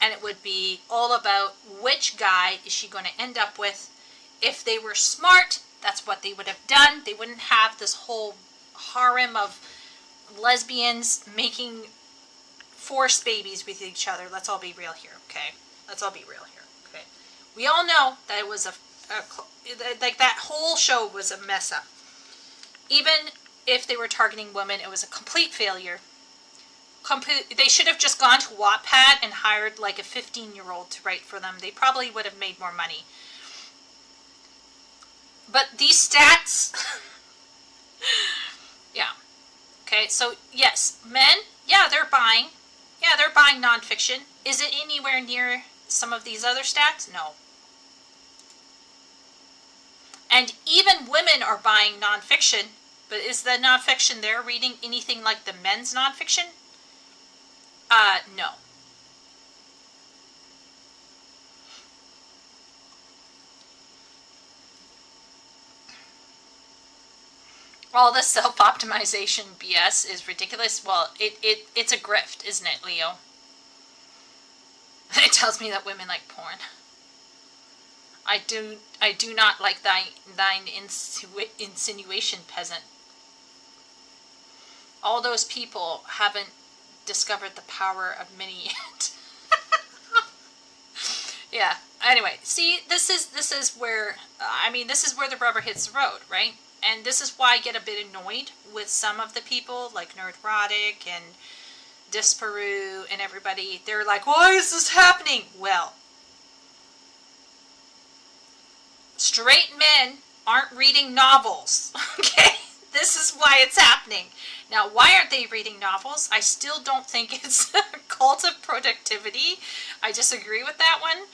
and it would be all about which guy is she going to end up with. If they were smart, that's what they would have done. They wouldn't have this whole harem of lesbians making forced babies with each other. Let's all be real here, okay? Let's all be real here, okay? We all know that it was like that whole show was a mess up. Even if they were targeting women, it was a complete failure. they should have just gone to Wattpad and hired like a 15-year-old to write for them. They probably would have made more money. But these stats, yeah. Okay, so yes, men, yeah, they're buying. Yeah, they're buying nonfiction. Is it anywhere near some of these other stats? No. And even women are buying nonfiction, but is the nonfiction they're reading anything like the men's nonfiction? No. All this self-optimization BS is ridiculous. Well, it's a grift, isn't it, Leo? It tells me that women like porn. I do not like thine insinuation, peasant. All those people haven't discovered the power of mini yet. Yeah. Anyway, see, this is where this is where the rubber hits the road, right? And this is why I get a bit annoyed with some of the people like Nerdrotic and Disparu and everybody. They're like, why is this happening? Well, straight men aren't reading novels, okay? This is why it's happening. Now, why aren't they reading novels? I still don't think it's a cult of productivity. I disagree with that one.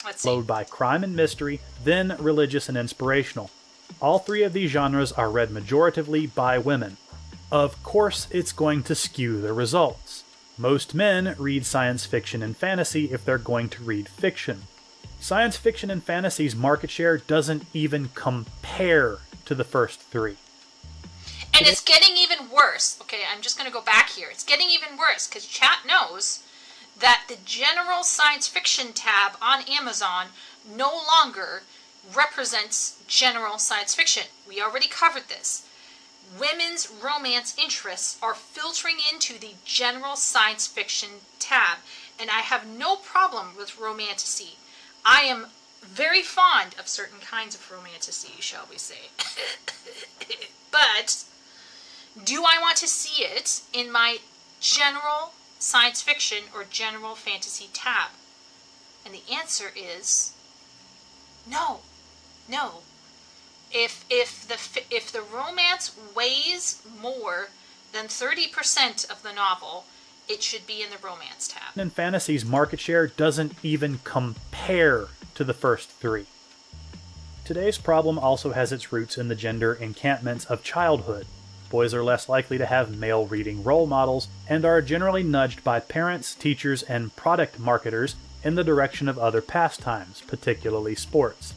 Let's see. Followed by crime and mystery, then religious and inspirational. All three of these genres are read majoritively by women. Of course, it's going to skew the results. Most men read science fiction and fantasy if they're going to read fiction. Science fiction and fantasy's market share doesn't even compare to the first three. And it's getting even worse. Okay, I'm just going to go back here. It's getting even worse because chat knows that the general science fiction tab on Amazon no longer represents general science fiction. We already covered this. Women's romance interests are filtering into the general science fiction tab, and I have no problem with romantasy. I am very fond of certain kinds of romantasy, shall we say. But do I want to see it in my general science fiction or general fantasy tab? And the answer is no. No. If the romance weighs more than 30% of the novel, it should be in the romance tab. And fantasy's market share doesn't even compare to the first three. Today's problem also has its roots in the gender encampments of childhood. Boys are less likely to have male reading role models and are generally nudged by parents, teachers, and product marketers in the direction of other pastimes, particularly sports.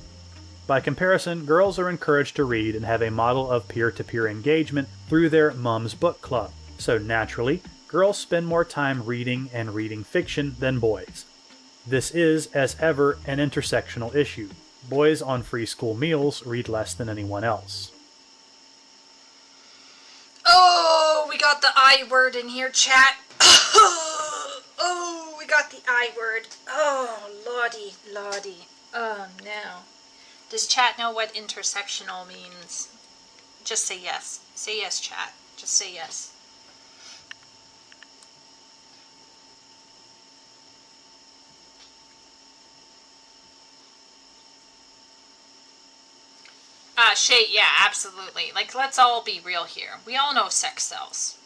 By comparison, girls are encouraged to read and have a model of peer-to-peer engagement through their mom's book club. So naturally, girls spend more time reading and reading fiction than boys. This is, as ever, an intersectional issue. Boys on free school meals read less than anyone else. Oh, we got the I word in here, chat. Oh, we got the I word. Oh, lordy. Oh, no. Does chat know what intersectional means? Just say yes. Say yes, chat. Just say yes. Shay, yeah, absolutely. Like, let's all be real here. We all know sex sells.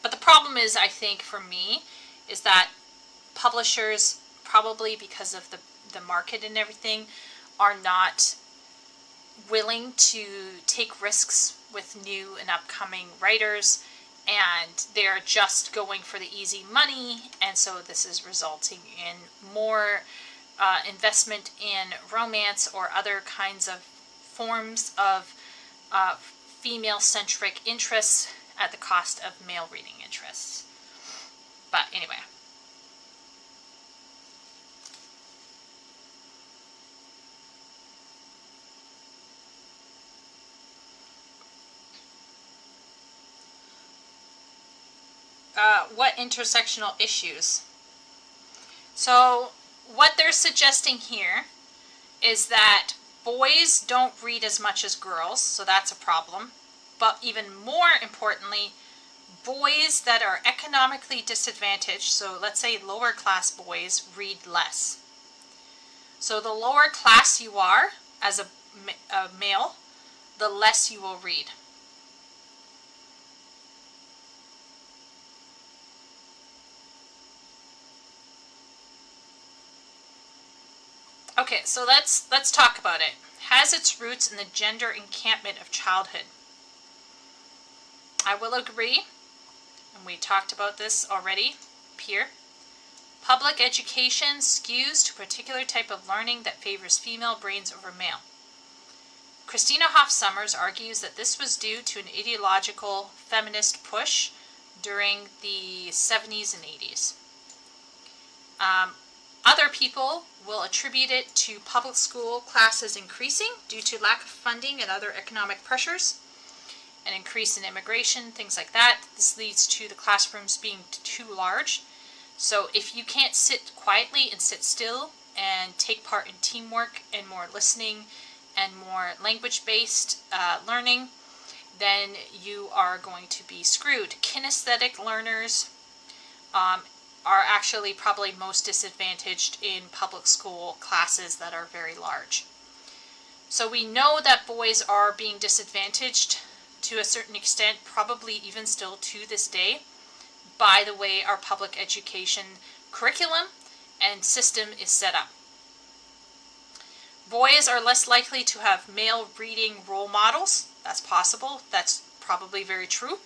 But the problem is, I think, for me, is that publishers, probably because of the market and everything, are not willing to take risks with new and upcoming writers, and they're just going for the easy money, and so this is resulting in more investment in romance or other kinds of forms of female-centric interests at the cost of male reading interests. But anyway. What intersectional issues? So what they're suggesting here is that boys don't read as much as girls, so that's a problem. But even more importantly, boys that are economically disadvantaged, so let's say lower class boys, read less. So the lower class you are as a male, the less you will read. Okay, so let's talk about it. Has its roots in the gender encampment of childhood. I will agree, and we talked about this already here. Public education skews to a particular type of learning that favors female brains over male. Christina Hoff Sommers argues that this was due to an ideological feminist push during the 70s and 80s. Other people will attribute it to public school classes increasing due to lack of funding and other economic pressures, an increase in immigration, things like that. This leads to the classrooms being too large. So if you can't sit quietly and sit still and take part in teamwork and more listening and more language-based learning, then you are going to be screwed. Kinesthetic learners are actually probably most disadvantaged in public school classes that are very large. So we know that boys are being disadvantaged to a certain extent, probably even still to this day, by the way our public education curriculum and system is set up. Boys are less likely to have male reading role models. That's possible. That's probably very true.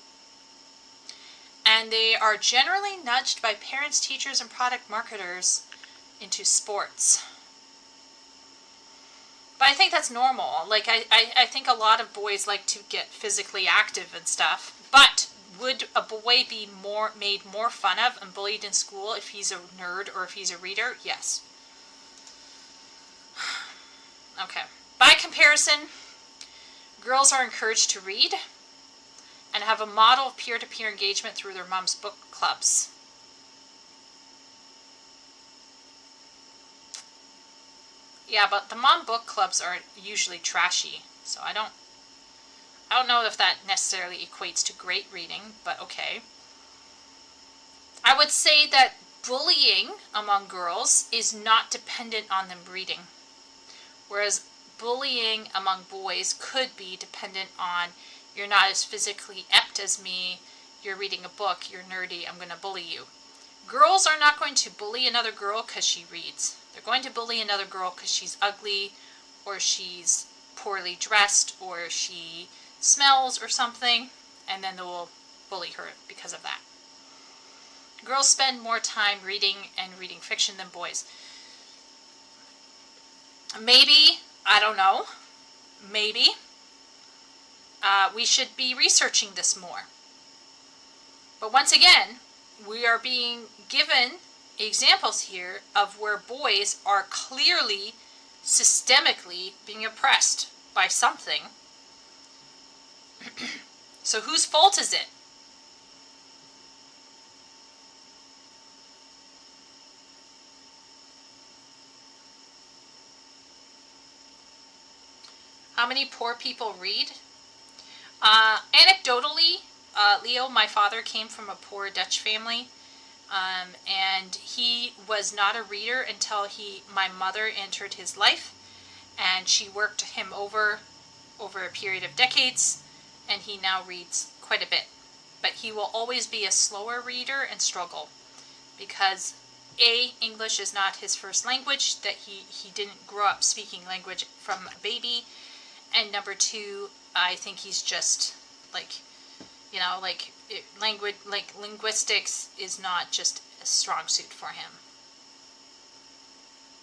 And they are generally nudged by parents, teachers, and product marketers into sports. But I think that's normal. Like, I think a lot of boys like to get physically active and stuff. But would a boy be made more fun of and bullied in school if he's a nerd or if he's a reader? Yes. Okay. By comparison, girls are encouraged to read and have a model of peer-to-peer engagement through their mom's book clubs. Yeah, but the mom book clubs are usually trashy, so I don't know if that necessarily equates to great reading, but okay. I would say that bullying among girls is not dependent on them reading, whereas bullying among boys could be dependent on you're not as physically apt as me, you're reading a book, you're nerdy, I'm going to bully you. Girls are not going to bully another girl because she reads. They're going to bully another girl because she's ugly, or she's poorly dressed, or she smells or something, and then they will bully her because of that. Girls spend more time reading and reading fiction than boys. Maybe, I don't know, maybe we should be researching this more. But once again, we are being given examples here of where boys are clearly, systemically being oppressed by something. So whose fault is it? How many poor people read? Anecdotally, Leo, my father, came from a poor Dutch family, and he was not a reader until my mother entered his life, and she worked him over a period of decades, and he now reads quite a bit. But he will always be a slower reader and struggle, because English is not his first language, that he didn't grow up speaking language from a baby, and number two, I think he's just linguistics is not just a strong suit for him.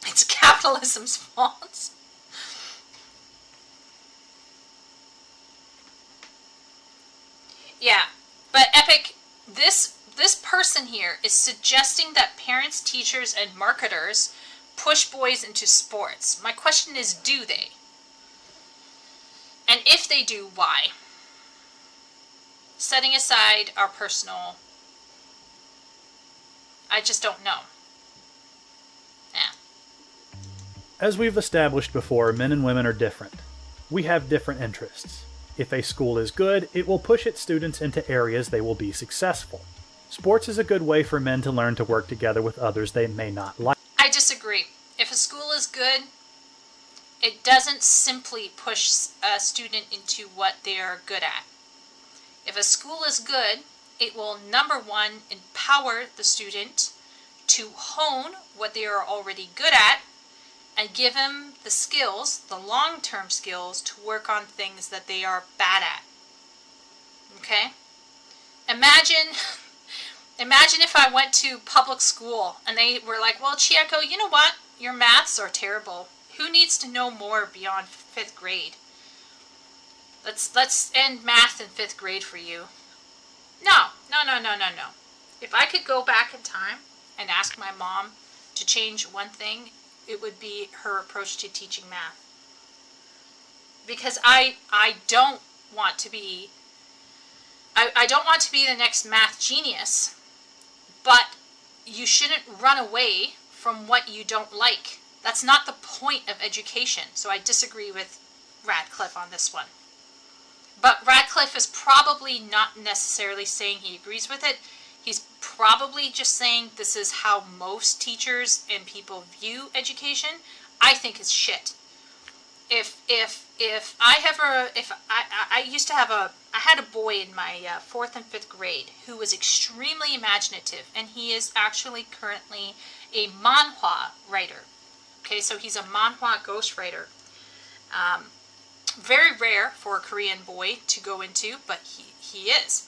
It's capitalism's fault. Yeah, but Epic, this person here is suggesting that parents, teachers, and marketers push boys into sports. My question is, do they? And if they do, why? Setting aside our personal, I just don't know. Yeah. As we've established before, men and women are different. We have different interests. If a school is good, it will push its students into areas they will be successful. Sports is a good way for men to learn to work together with others they may not like. I disagree. If a school is good, it doesn't simply push a student into what they are good at. If a school is good, it will, number one, empower the student to hone what they are already good at and give them the skills, the long-term skills, to work on things that they are bad at. Okay? Imagine if I went to public school and they were like, well, Chieko, you know what? Your maths are terrible. Who needs to know more beyond 5th grade? Let's end math in 5th grade for you. No. If I could go back in time and ask my mom to change one thing, it would be her approach to teaching math. Because I don't want to be the next math genius, but you shouldn't run away from what you don't like. That's not the point of education. So I disagree with Radcliffe on this one. But Radcliffe is probably not necessarily saying he agrees with it. He's probably just saying this is how most teachers and people view education. I think it's shit. If I used to have I had a boy in my 4th and 5th grade who was extremely imaginative, and he is actually currently a manhwa writer. Okay, so he's a manhwa ghostwriter. Very rare for a Korean boy to go into, but he is.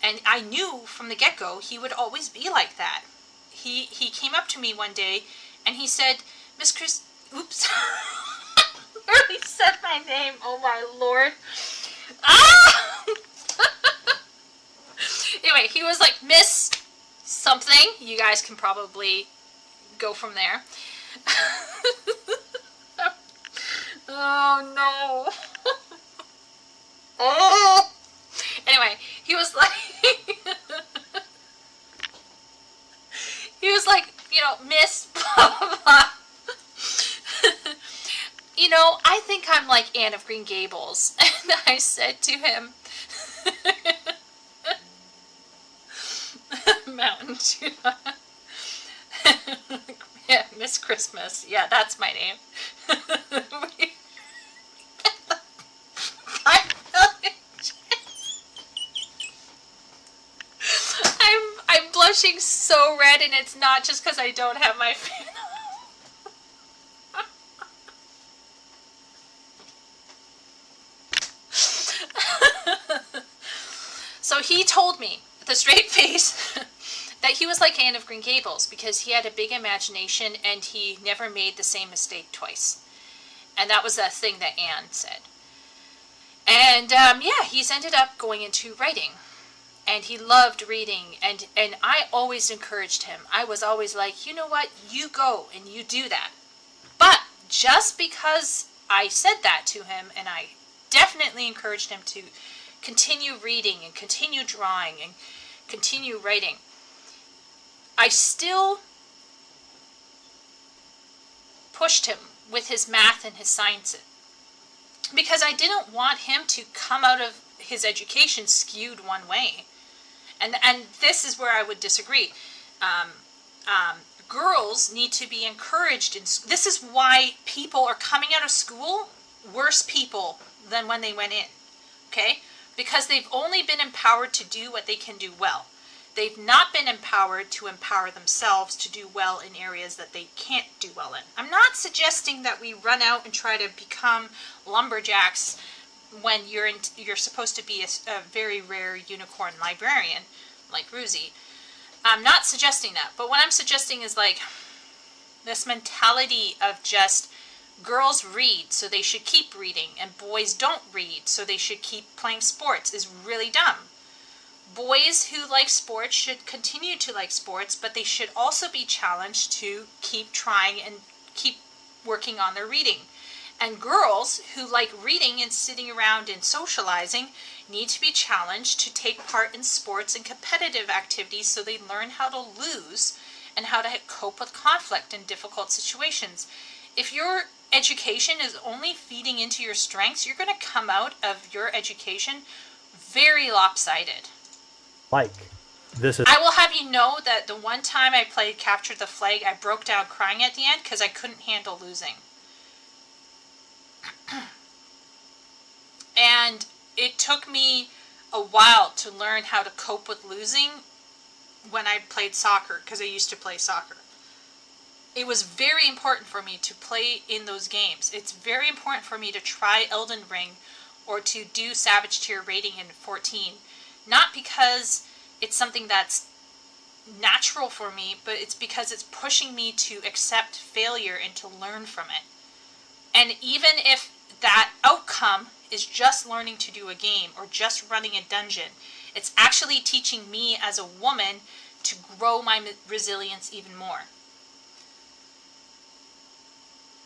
And I knew from the get-go he would always be like that. He came up to me one day and he said, Miss Chris, oops, barely said my name, oh my lord. Ah! Anyway, he was like, Miss something, you guys can probably go from there. Oh no. Oh. Anyway, he was like, you know, Miss blah blah blah. You know, I think I'm like Anne of Green Gables. And I said to him, Mountain Dew. Yeah, Miss Christmas. Yeah, that's my name. I'm blushing so red, and it's not just because I don't have my fan on. So he told me with a straight face that he was like Anne of Green Gables because he had a big imagination and he never made the same mistake twice. And that was the thing that Anne said. And yeah, he's ended up going into writing. And he loved reading, and I always encouraged him. I was always like, you know what, you go and you do that. But just because I said that to him, and I definitely encouraged him to continue reading and continue drawing and continue writing, I still pushed him with his math and his sciences. Because I didn't want him to come out of his education skewed one way. And this is where I would disagree. Girls need to be encouraged. This is why people are coming out of school worse people than when they went in. Okay? Because they've only been empowered to do what they can do well. They've not been empowered to empower themselves to do well in areas that they can't do well in. I'm not suggesting that we run out and try to become lumberjacks when you're supposed to be a very rare unicorn librarian like Ruzi. I'm not suggesting that, but what I'm suggesting is like this mentality of just girls read so they should keep reading and boys don't read so they should keep playing sports is really dumb. Boys who like sports should continue to like sports, but they should also be challenged to keep trying and keep working on their reading. And girls who like reading and sitting around and socializing need to be challenged to take part in sports and competitive activities so they learn how to lose and how to cope with conflict in difficult situations. if your education is only feeding into your strengths, you're going to come out of your education very lopsided. I will have you know that the one time I played Capture the Flag, I broke down crying at the end because I couldn't handle losing. And it took me a while to learn how to cope with losing when I played soccer, because I used to play soccer. It was very important for me to play in those games. It's very important for me to try Elden Ring or to do Savage Tier rating in 14. Not because it's something that's natural for me, but it's because it's pushing me to accept failure and to learn from it. And even if that outcome is just learning to do a game or just running a dungeon, it's actually teaching me as a woman to grow my resilience even more.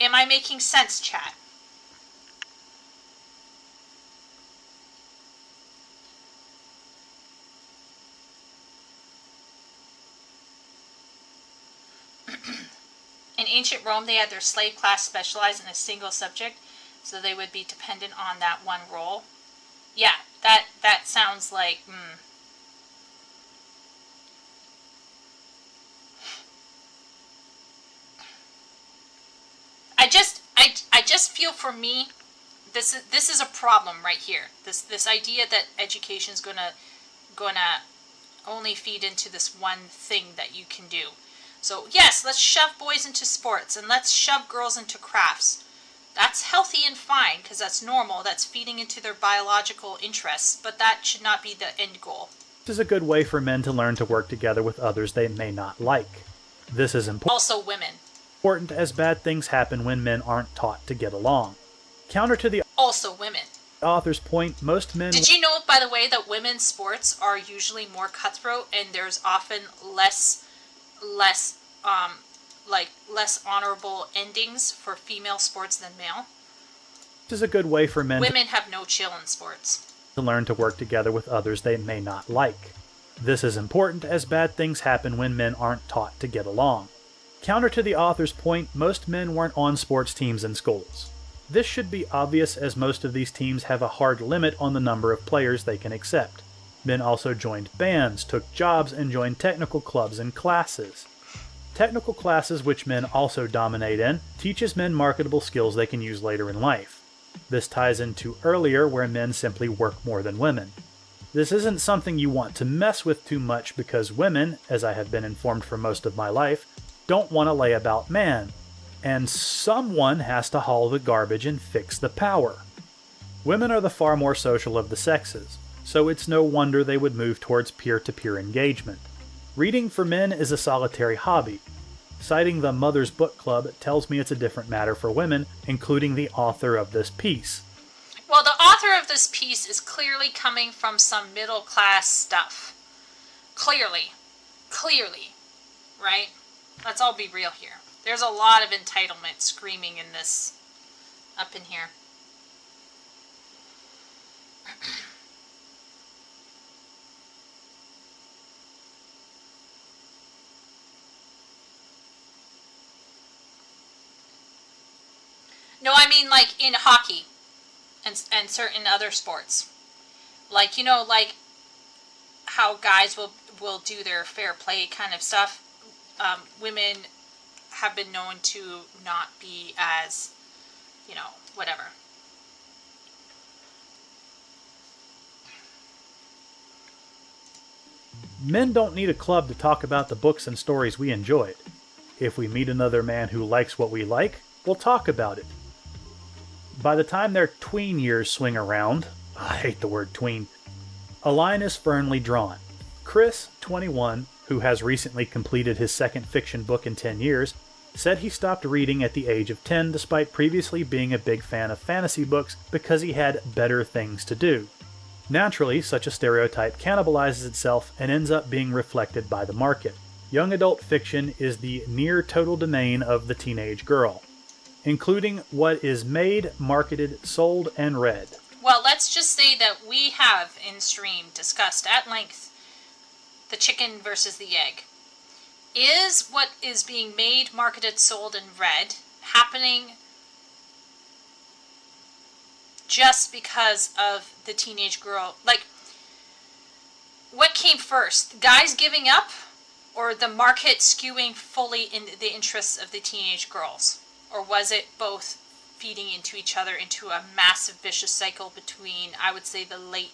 Am I making sense, chat? In ancient Rome, they had their slave class specialize in a single subject, so they would be dependent on that one role. Yeah, that sounds like, I just feel for me, this is a problem right here. This idea that education is gonna only feed into this one thing that you can do. So yes, let's shove boys into sports and let's shove girls into crafts. That's healthy and fine because that's normal. That's feeding into their biological interests, but that should not be the end goal. This is a good way for men to learn to work together with others they may not like. This is important. Also women. Important as bad things happen when men aren't taught to get along. Counter to the also women. Author's point, most men... Did you know, by the way, that women's sports are usually more cutthroat and there's often less honorable endings for female sports than male? This is a good way for men... Women have no chill in sports. ...to learn to work together with others they may not like. This is important as bad things happen when men aren't taught to get along. Counter to the author's point, most men weren't on sports teams in schools. This should be obvious as most of these teams have a hard limit on the number of players they can accept. Men also joined bands, took jobs, and joined technical clubs and classes. Technical classes, which men also dominate in, teaches men marketable skills they can use later in life. This ties into earlier where men simply work more than women. This isn't something you want to mess with too much because women, as I have been informed for most of my life, don't want to lay about man, and someone has to haul the garbage and fix the power. Women are the far more social of the sexes, so it's no wonder they would move towards peer-to-peer engagement. Reading for men is a solitary hobby. Citing the Mother's Book Club tells me it's a different matter for women, including the author of this piece. Well, the author of this piece is clearly coming from some middle-class stuff. Clearly, right? Let's all be real here. There's a lot of entitlement screaming in this, up in here. No, I mean like in hockey and certain other sports. Like, you know, like how guys will do their fair play kind of stuff. Women have been known to not be as, you know, whatever. Men don't need a club to talk about the books and stories we enjoyed. If we meet another man who likes what we like, we'll talk about it. By the time their tween years swing around, I hate the word tween, a line is firmly drawn. Chris, 21, who has recently completed his second fiction book in 10 years, said he stopped reading at the age of 10 despite previously being a big fan of fantasy books because he had better things to do. Naturally, such a stereotype cannibalizes itself and ends up being reflected by the market. Young adult fiction is the near total domain of the teenage girl, including what is made, marketed, sold, and read. Well, let's just say that we have in stream discussed at length the chicken versus the egg. Is what is being made, marketed, sold, and read happening just because of the teenage girl. Like, what came first? Guys giving up, or the market skewing fully in the interests of the teenage girls? Or was it both feeding into each other into a massive vicious cycle between, I would say, the late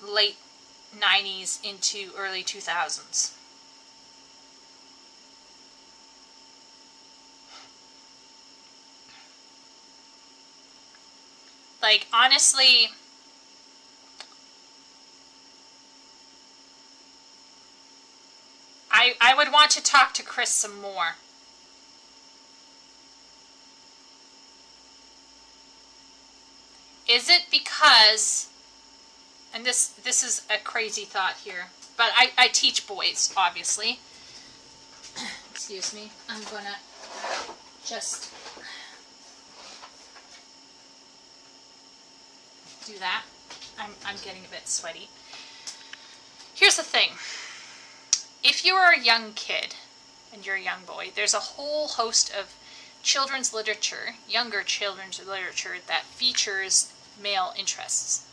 90s into early 2000s? Like, honestly, I would want to talk to Chris some more. Is it because, and this is a crazy thought here, but I teach boys, obviously. Excuse me. I'm gonna just do that. I'm getting a bit sweaty. Here's the thing. If you are a young kid and you're a young boy, there's a whole host of children's literature, younger children's literature, that features male interests.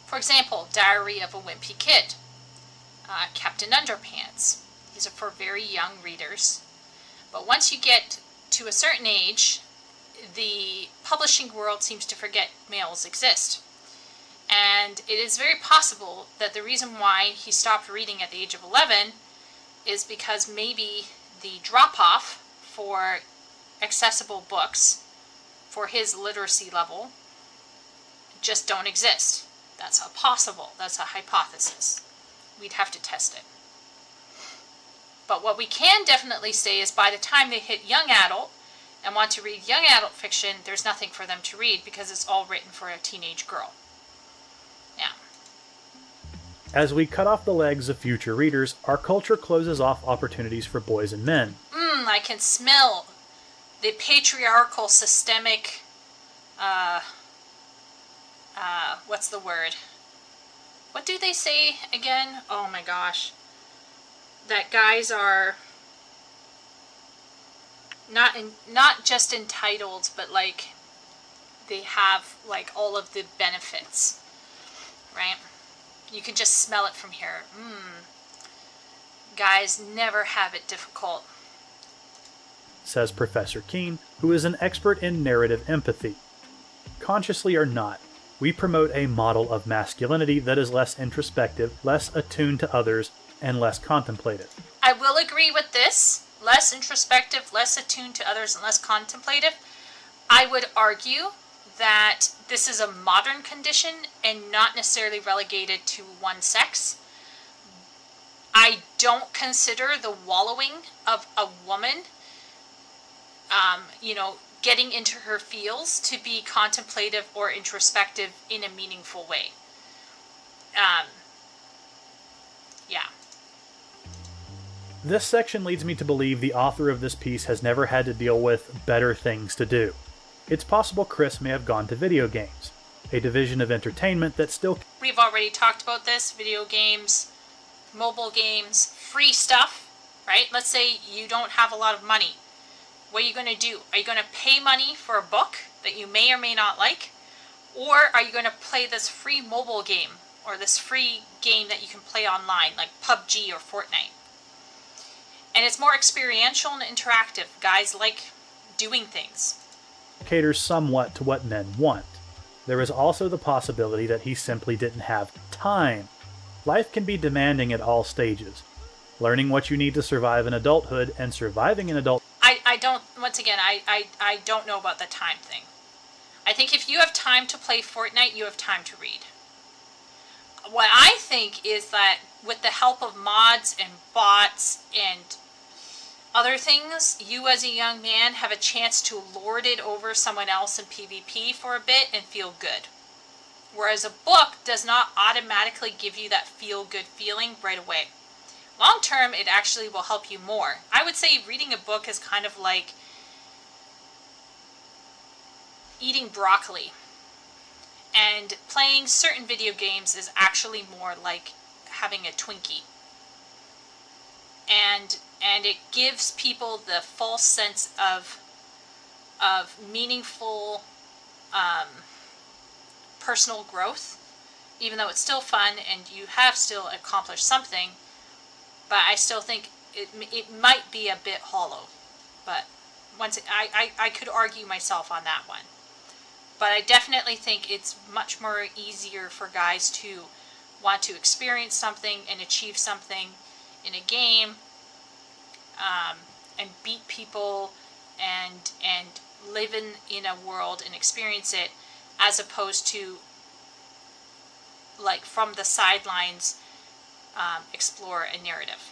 For example, Diary of a Wimpy Kid, Captain Underpants. These are for very young readers. But once you get to a certain age, the publishing world seems to forget males exist. And it is very possible that the reason why he stopped reading at the age of 11 is because maybe the drop-off for accessible books for his literacy level just don't exist. That's a possible, that's a hypothesis. We'd have to test it. But what we can definitely say is by the time they hit young adult and want to read young adult fiction, there's nothing for them to read because it's all written for a teenage girl. Yeah. As we cut off the legs of future readers, our culture closes off opportunities for boys and men. I can smell the patriarchal systemic, what's the word? What do they say again? Oh my gosh. That guys are not just entitled, but like they have like all of the benefits, right? You can just smell it from here. Guys never have it difficult. Says Professor Keene, who is an expert in narrative empathy. Consciously or not, we promote a model of masculinity that is less introspective, less attuned to others, and less contemplative. I will agree with this. Less introspective, less attuned to others, and less contemplative. I would argue that this is a modern condition and not necessarily relegated to one sex. I don't consider the wallowing of a woman, getting into her feels to be contemplative or introspective in a meaningful way. Yeah. This section leads me to believe the author of this piece has never had to deal with better things to do. It's possible Chris may have gone to video games, a division of entertainment that still... We've already talked about this. Video games, mobile games, free stuff, right? Let's say you don't have a lot of money. What are you going to do? Are you going to pay money for a book that you may or may not like? Or are you going to play this free mobile game or this free game that you can play online, like PUBG or Fortnite? And it's more experiential and interactive. Guys like doing things. Caters somewhat to what men want. There is also the possibility that he simply didn't have time. Life can be demanding at all stages. Learning what you need to survive in adulthood and surviving in adult... I don't know about the time thing. I think if you have time to play Fortnite, you have time to read. What I think is that with the help of mods and bots and other things, you as a young man have a chance to lord it over someone else in PvP for a bit and feel good. Whereas a book does not automatically give you that feel-good feeling right away. Long term, it actually will help you more. I would say reading a book is kind of like eating broccoli. And playing certain video games is actually more like having a Twinkie. And and it gives people the false sense of meaningful personal growth, even though it's still fun and you have still accomplished something. But I still think it might be a bit hollow. But I could argue myself on that one. But I definitely think it's much more easier for guys to want to experience something and achieve something in a game, and beat people and live in a world and experience it, as opposed to, like, from the sidelines, explore a narrative.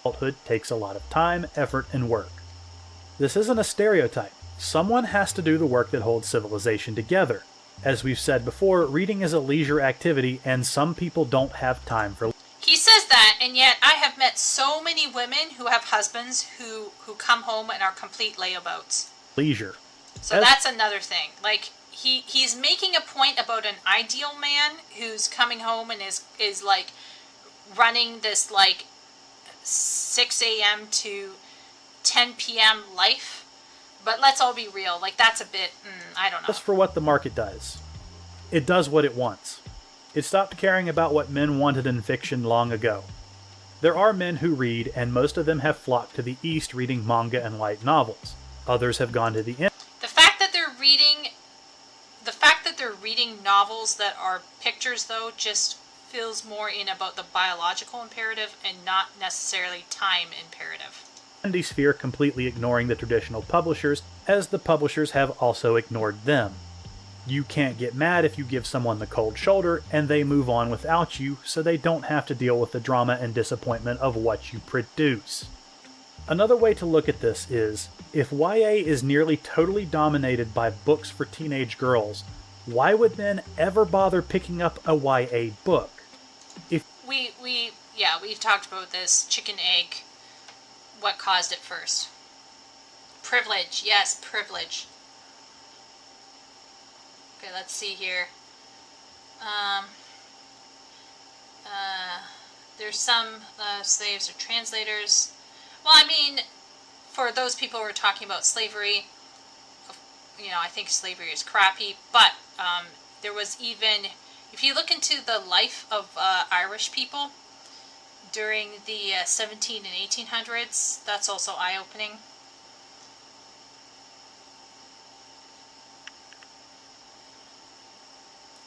Adulthood takes a lot of time, effort, and work. This isn't a stereotype. Someone has to do the work that holds civilization together. As we've said before, reading is a leisure activity, and some people don't have time for. He says that, and yet I have met so many women who have husbands who come home and are complete layabouts. Leisure. So that's another thing. Like, he's making a point about an ideal man who's coming home and is like running this like 6 a.m. to 10 p.m. life. But let's all be real. Like, that's a bit, I don't know. Just for what the market does. It does what it wants. It stopped caring about what men wanted in fiction long ago. There are men who read, and most of them have flocked to the East reading manga and light novels. Others have gone to the end. The fact that they're reading novels that are pictures, though, just feels more in about the biological imperative and not necessarily time imperative. Indie sphere completely ignoring the traditional publishers, as the publishers have also ignored them. You can't get mad if you give someone the cold shoulder and they move on without you, so they don't have to deal with the drama and disappointment of what you produce. Another way to look at this is, if YA is nearly totally dominated by books for teenage girls, why would men ever bother picking up a YA book? We've talked about this chicken egg. What caused it first? Privilege. Yes, privilege. Okay, let's see here. There's some slaves or translators. Well, I mean, for those people who are talking about slavery, I think slavery is crappy, but there was even, if you look into the life of Irish people during the 17 and 1800s, that's also eye-opening.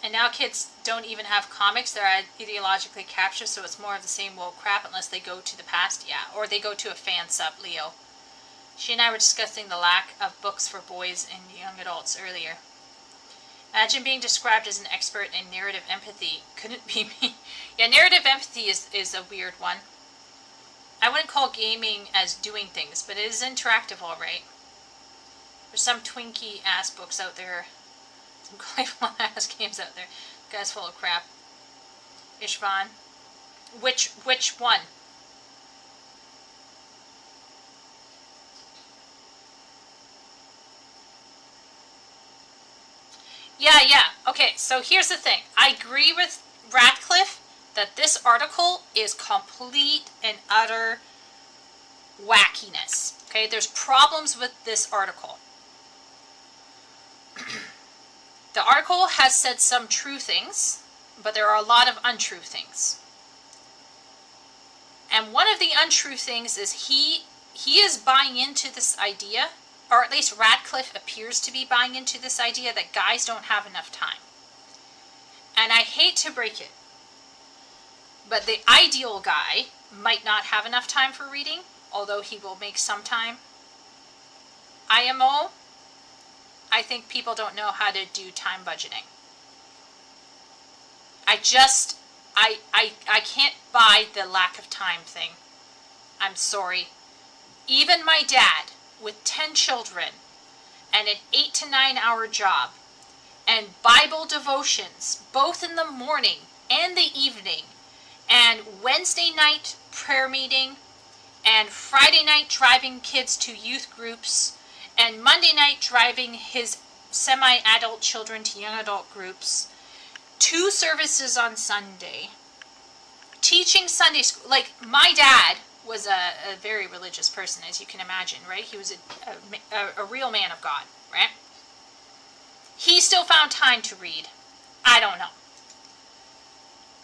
And now kids don't even have comics. They're ideologically captured, so it's more of the same woke crap unless they go to the past, or they go to a fan sub, Leo. She and I were discussing the lack of books for boys and young adults earlier. Imagine being described as an expert in narrative empathy. Couldn't be me. Yeah, narrative empathy is a weird one. I wouldn't call gaming as doing things, but it is interactive, all right. There's some Twinkie-ass books out there. Some colorful-ass games out there. The guy's full of crap. Ishvan. Which one? Yeah. Okay, so here's the thing. I agree with Radcliffe that this article is complete and utter wackiness. Okay, there's problems with this article. The article has said some true things, but there are a lot of untrue things. And one of the untrue things is he is buying into this idea, or at least Radcliffe appears to be buying into this idea that guys don't have enough time. And I hate to break it, but the ideal guy might not have enough time for reading, although he will make some time. IMO, I think people don't know how to do time budgeting. I can't buy the lack of time thing. I'm sorry. Even my dad, with 10 children, and an 8 to 9 hour job, and Bible devotions, both in the morning and the evening, and Wednesday night prayer meeting, and Friday night driving kids to youth groups, and Monday night driving his semi-adult children to young adult groups, 2 services on Sunday, teaching Sunday school. Like, my dad was a very religious person, as you can imagine, right? He was a real man of God, right? He still found time to read. I don't know.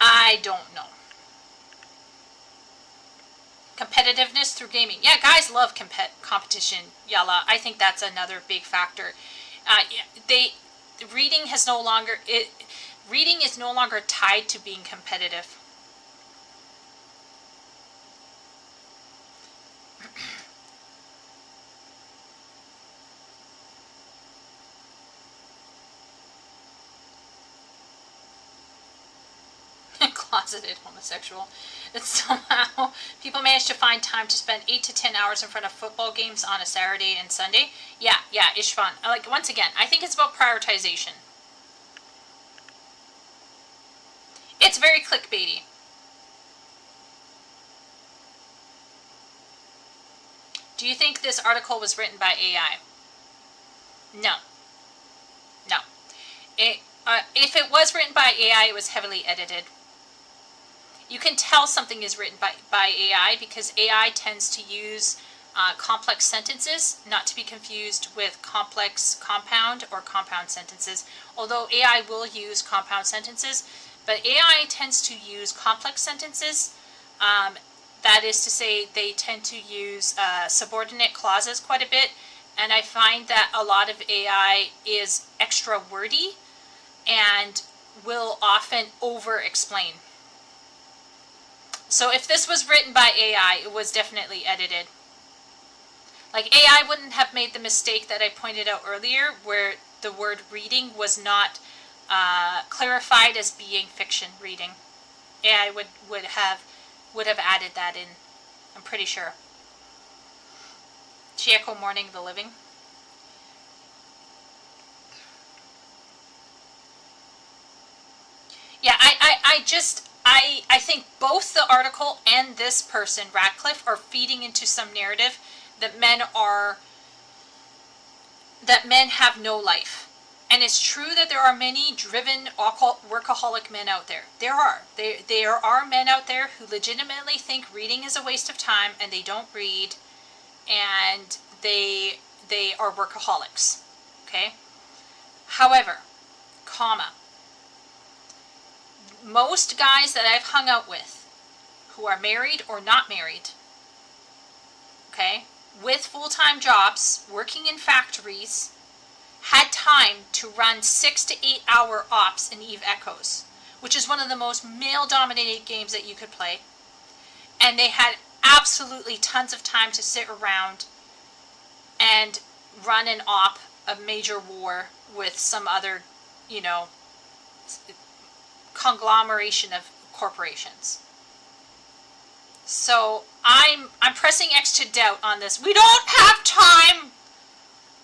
I don't know. Competitiveness through gaming. Yeah, guys love competition, Yalla. I think that's another big factor. Reading has no longer reading is no longer tied to being competitive. Closeted homosexual. It's somehow people manage to find time to spend 8 to 10 hours in front of football games on a Saturday and Sunday. Yeah, Ishvan. Like, once again, I think it's about prioritization. It's very clickbaity. Do you think this article was written by AI? No. No. If it was written by AI, it was heavily edited. You can tell something is written by AI because AI tends to use complex sentences, not to be confused with complex compound or compound sentences. Although AI will use compound sentences, but AI tends to use complex sentences. That is to say, they tend to use subordinate clauses quite a bit, and I find that a lot of AI is extra wordy and will often over-explain. So if this was written by AI, it was definitely edited. Like, AI wouldn't have made the mistake that I pointed out earlier, where the word reading was not clarified as being fiction reading. AI would have added that in, I'm pretty sure. Chieko Morning the Living. Yeah, I think both the article and this person, Radcliffe, are feeding into some narrative that men have no life. And it's true that there are many driven workaholic men out there. There are men out there who legitimately think reading is a waste of time and they don't read, and they are workaholics. Okay? However, most guys that I've hung out with who are married or not married, okay, with full-time jobs, working in factories, had time to run 6 to 8 hour ops in Eve Echoes, which is one of the most male-dominated games that you could play. And they had absolutely tons of time to sit around and run an op, a major war with some other, conglomeration of corporations. So I'm pressing X to doubt on this. We don't have time!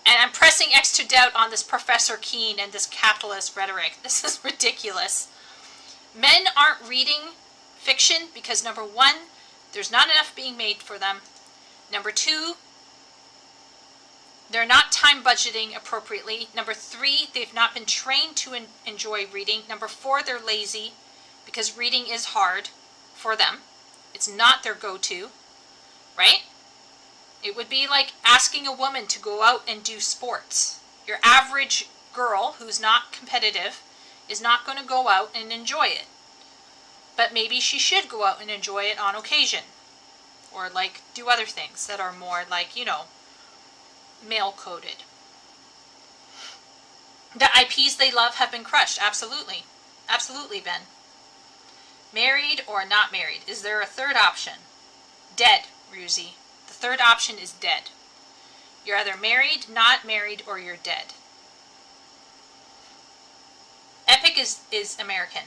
And I'm pressing X to doubt on this Professor Keene and this capitalist rhetoric. This is ridiculous. Men aren't reading fiction because, number one, there's not enough being made for them. Number two, they're not time budgeting appropriately. Number three, they've not been trained to enjoy reading. Number four, they're lazy because reading is hard for them. It's not their go-to, right? It would be like asking a woman to go out and do sports. Your average girl who's not competitive is not going to go out and enjoy it. But maybe she should go out and enjoy it on occasion. Or like do other things that are more like, male-coded. The IPs they love have been crushed. Absolutely. Absolutely, Ben. Married or not married? Is there a third option? Dead, Ruzi. The third option is dead. You're either married, not married, or you're dead. Epic is American.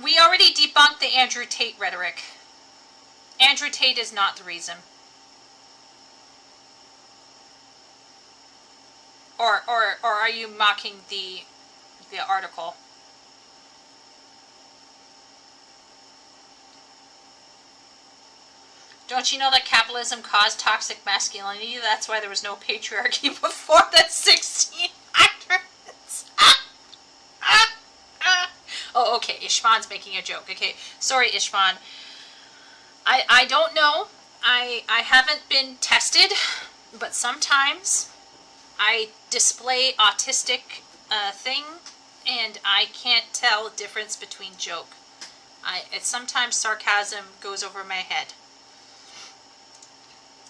We already debunked the Andrew Tate rhetoric. Andrew Tate is not the reason. Or are you mocking the article? Don't you know that capitalism caused toxic masculinity? That's why there was no patriarchy before the 1600s. Oh, okay. Ishvan's making a joke. Okay. Sorry, Ishvan. I don't know. I haven't been tested, but sometimes I display autistic thing, and I can't tell the difference between joke. Sometimes sarcasm goes over my head.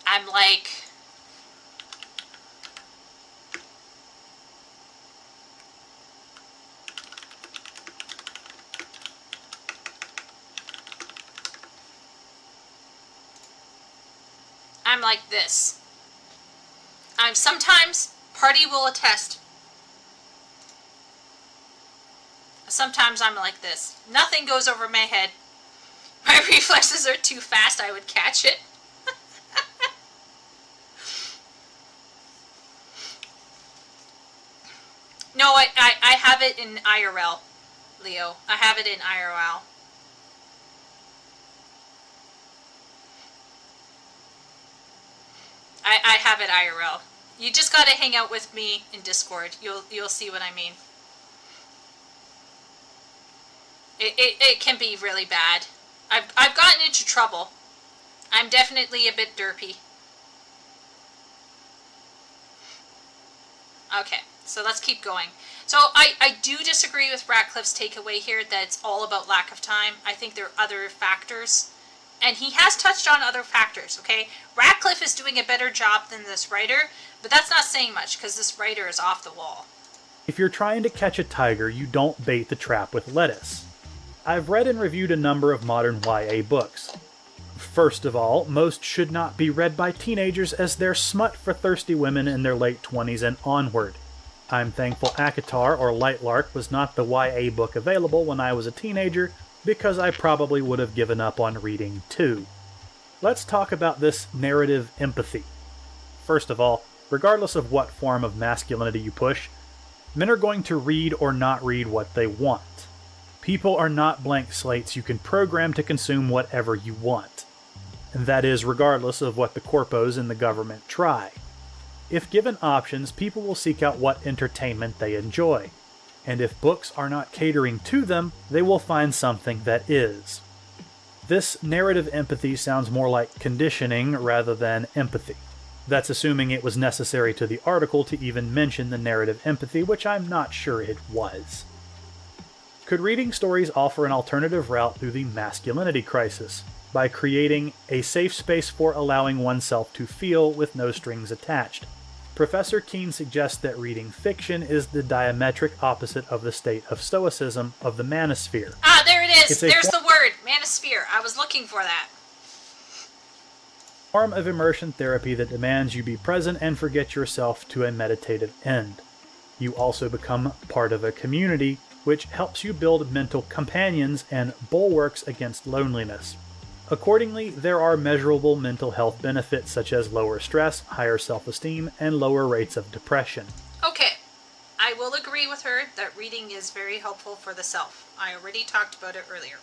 I'm like, this. I'm sometimes, Party will attest, sometimes I'm like this. Nothing goes over my head. My reflexes are too fast, I would catch it. No, I have it in IRL, Leo. I have it in IRL. I have it IRL. You just gotta hang out with me in Discord. You'll see what I mean. It can be really bad. I've gotten into trouble. I'm definitely a bit derpy. Okay, so let's keep going. So I do disagree with Ratcliffe's takeaway here that it's all about lack of time. I think there are other factors. And he has touched on other factors, okay? Ratcliffe is doing a better job than this writer, but that's not saying much because this writer is off the wall. If you're trying to catch a tiger, you don't bait the trap with lettuce. I've read and reviewed a number of modern YA books. First of all, most should not be read by teenagers as they're smut for thirsty women in their late 20s and onward. I'm thankful Akatar or Lightlark was not the YA book available when I was a teenager, because I probably would have given up on reading too. Let's talk about this narrative empathy. First of all, regardless of what form of masculinity you push, men are going to read or not read what they want. People are not blank slates you can program to consume whatever you want. And that is regardless of what the corpos in the government try. If given options, people will seek out what entertainment they enjoy. And if books are not catering to them, they will find something that is. This narrative empathy sounds more like conditioning rather than empathy. That's assuming it was necessary to the article to even mention the narrative empathy, which I'm not sure it was. Could reading stories offer an alternative route through the masculinity crisis, by creating a safe space for allowing oneself to feel with no strings attached? Professor Keene suggests that reading fiction is the diametric opposite of the state of stoicism of the manosphere. Ah, there it is! There's the word! Manosphere. I was looking for that. Form of immersion therapy that demands you be present and forget yourself to a meditative end. You also become part of a community, which helps you build mental companions and bulwarks against loneliness. Accordingly, there are measurable mental health benefits such as lower stress, higher self-esteem, and lower rates of depression. Okay, I will agree with her that reading is very helpful for the self. I already talked about it earlier.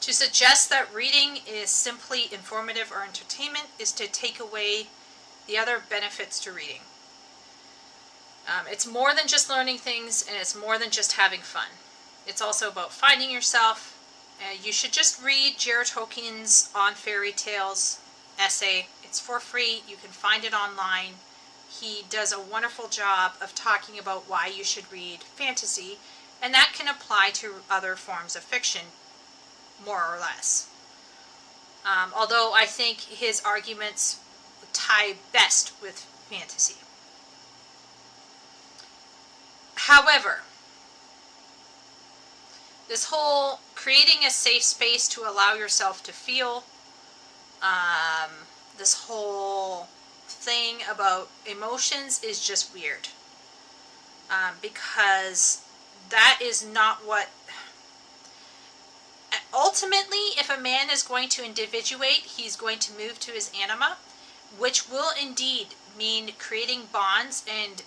To suggest that reading is simply informative or entertainment is to take away the other benefits to reading. It's more than just learning things, and it's more than just having fun. It's also about finding yourself. You should just read Jared Tolkien's On Fairy Tales essay. It's for free. You can find it online. He does a wonderful job of talking about why you should read fantasy, and that can apply to other forms of fiction, more or less. Although I think his arguments tie best with fantasy. However, this whole creating a safe space to allow yourself to feel, this whole thing about emotions is just weird. Because that is not what... Ultimately, if a man is going to individuate, he's going to move to his anima, which will indeed mean creating bonds and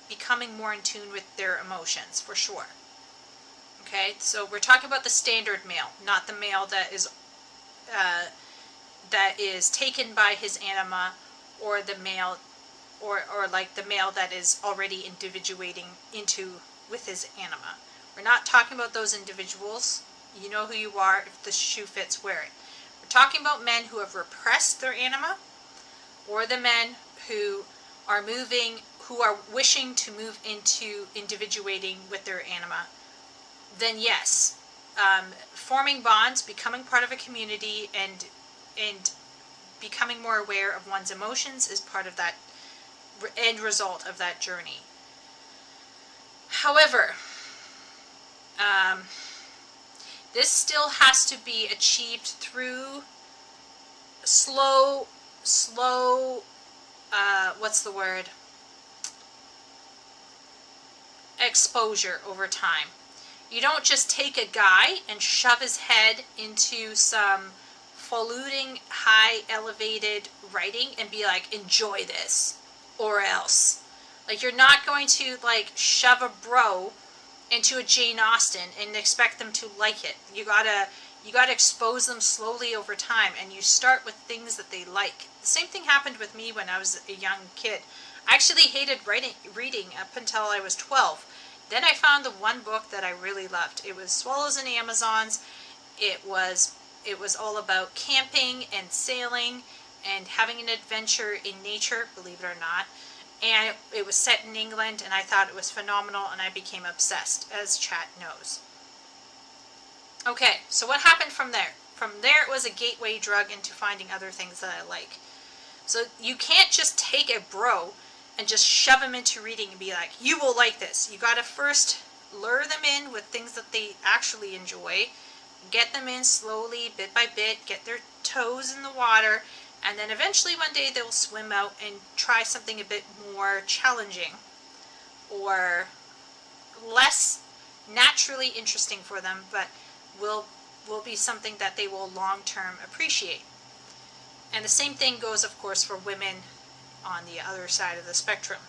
becoming more in tune with their emotions, for sure. Okay, so we're talking about the standard male, not the male that is taken by his anima, or the male, or like the male that is already individuating into with his anima. We're not talking about those individuals. You know who you are. If the shoe fits, wear it. We're talking about men who have repressed their anima, or the men who are wishing to move into individuating with their anima. Then yes, forming bonds, becoming part of a community, and becoming more aware of one's emotions is part of that end result of that journey. However, this still has to be achieved through slow, exposure over time. You don't just take a guy and shove his head into some faluting, high elevated writing and be like, enjoy this, or else. Like, you're not going to like shove a bro into a Jane Austen and expect them to like it. You gotta expose them slowly over time, and you start with things that they like. The same thing happened with me when I was a young kid. I actually hated reading up until I was 12. Then I found the one book that I really loved. It was Swallows and Amazons. It was all about camping and sailing and having an adventure in nature, believe it or not. And it was set in England, and I thought it was phenomenal, and I became obsessed, as chat knows. Okay, so what happened from there? From there, it was a gateway drug into finding other things that I like. So you can't just take a bro and just shove them into reading and be like, you will like this. You gotta first lure them in with things that they actually enjoy, get them in slowly, bit by bit, get their toes in the water, and then eventually one day they'll swim out and try something a bit more challenging or less naturally interesting for them, but will be something that they will long-term appreciate. And the same thing goes, of course, for women on the other side of the spectrum.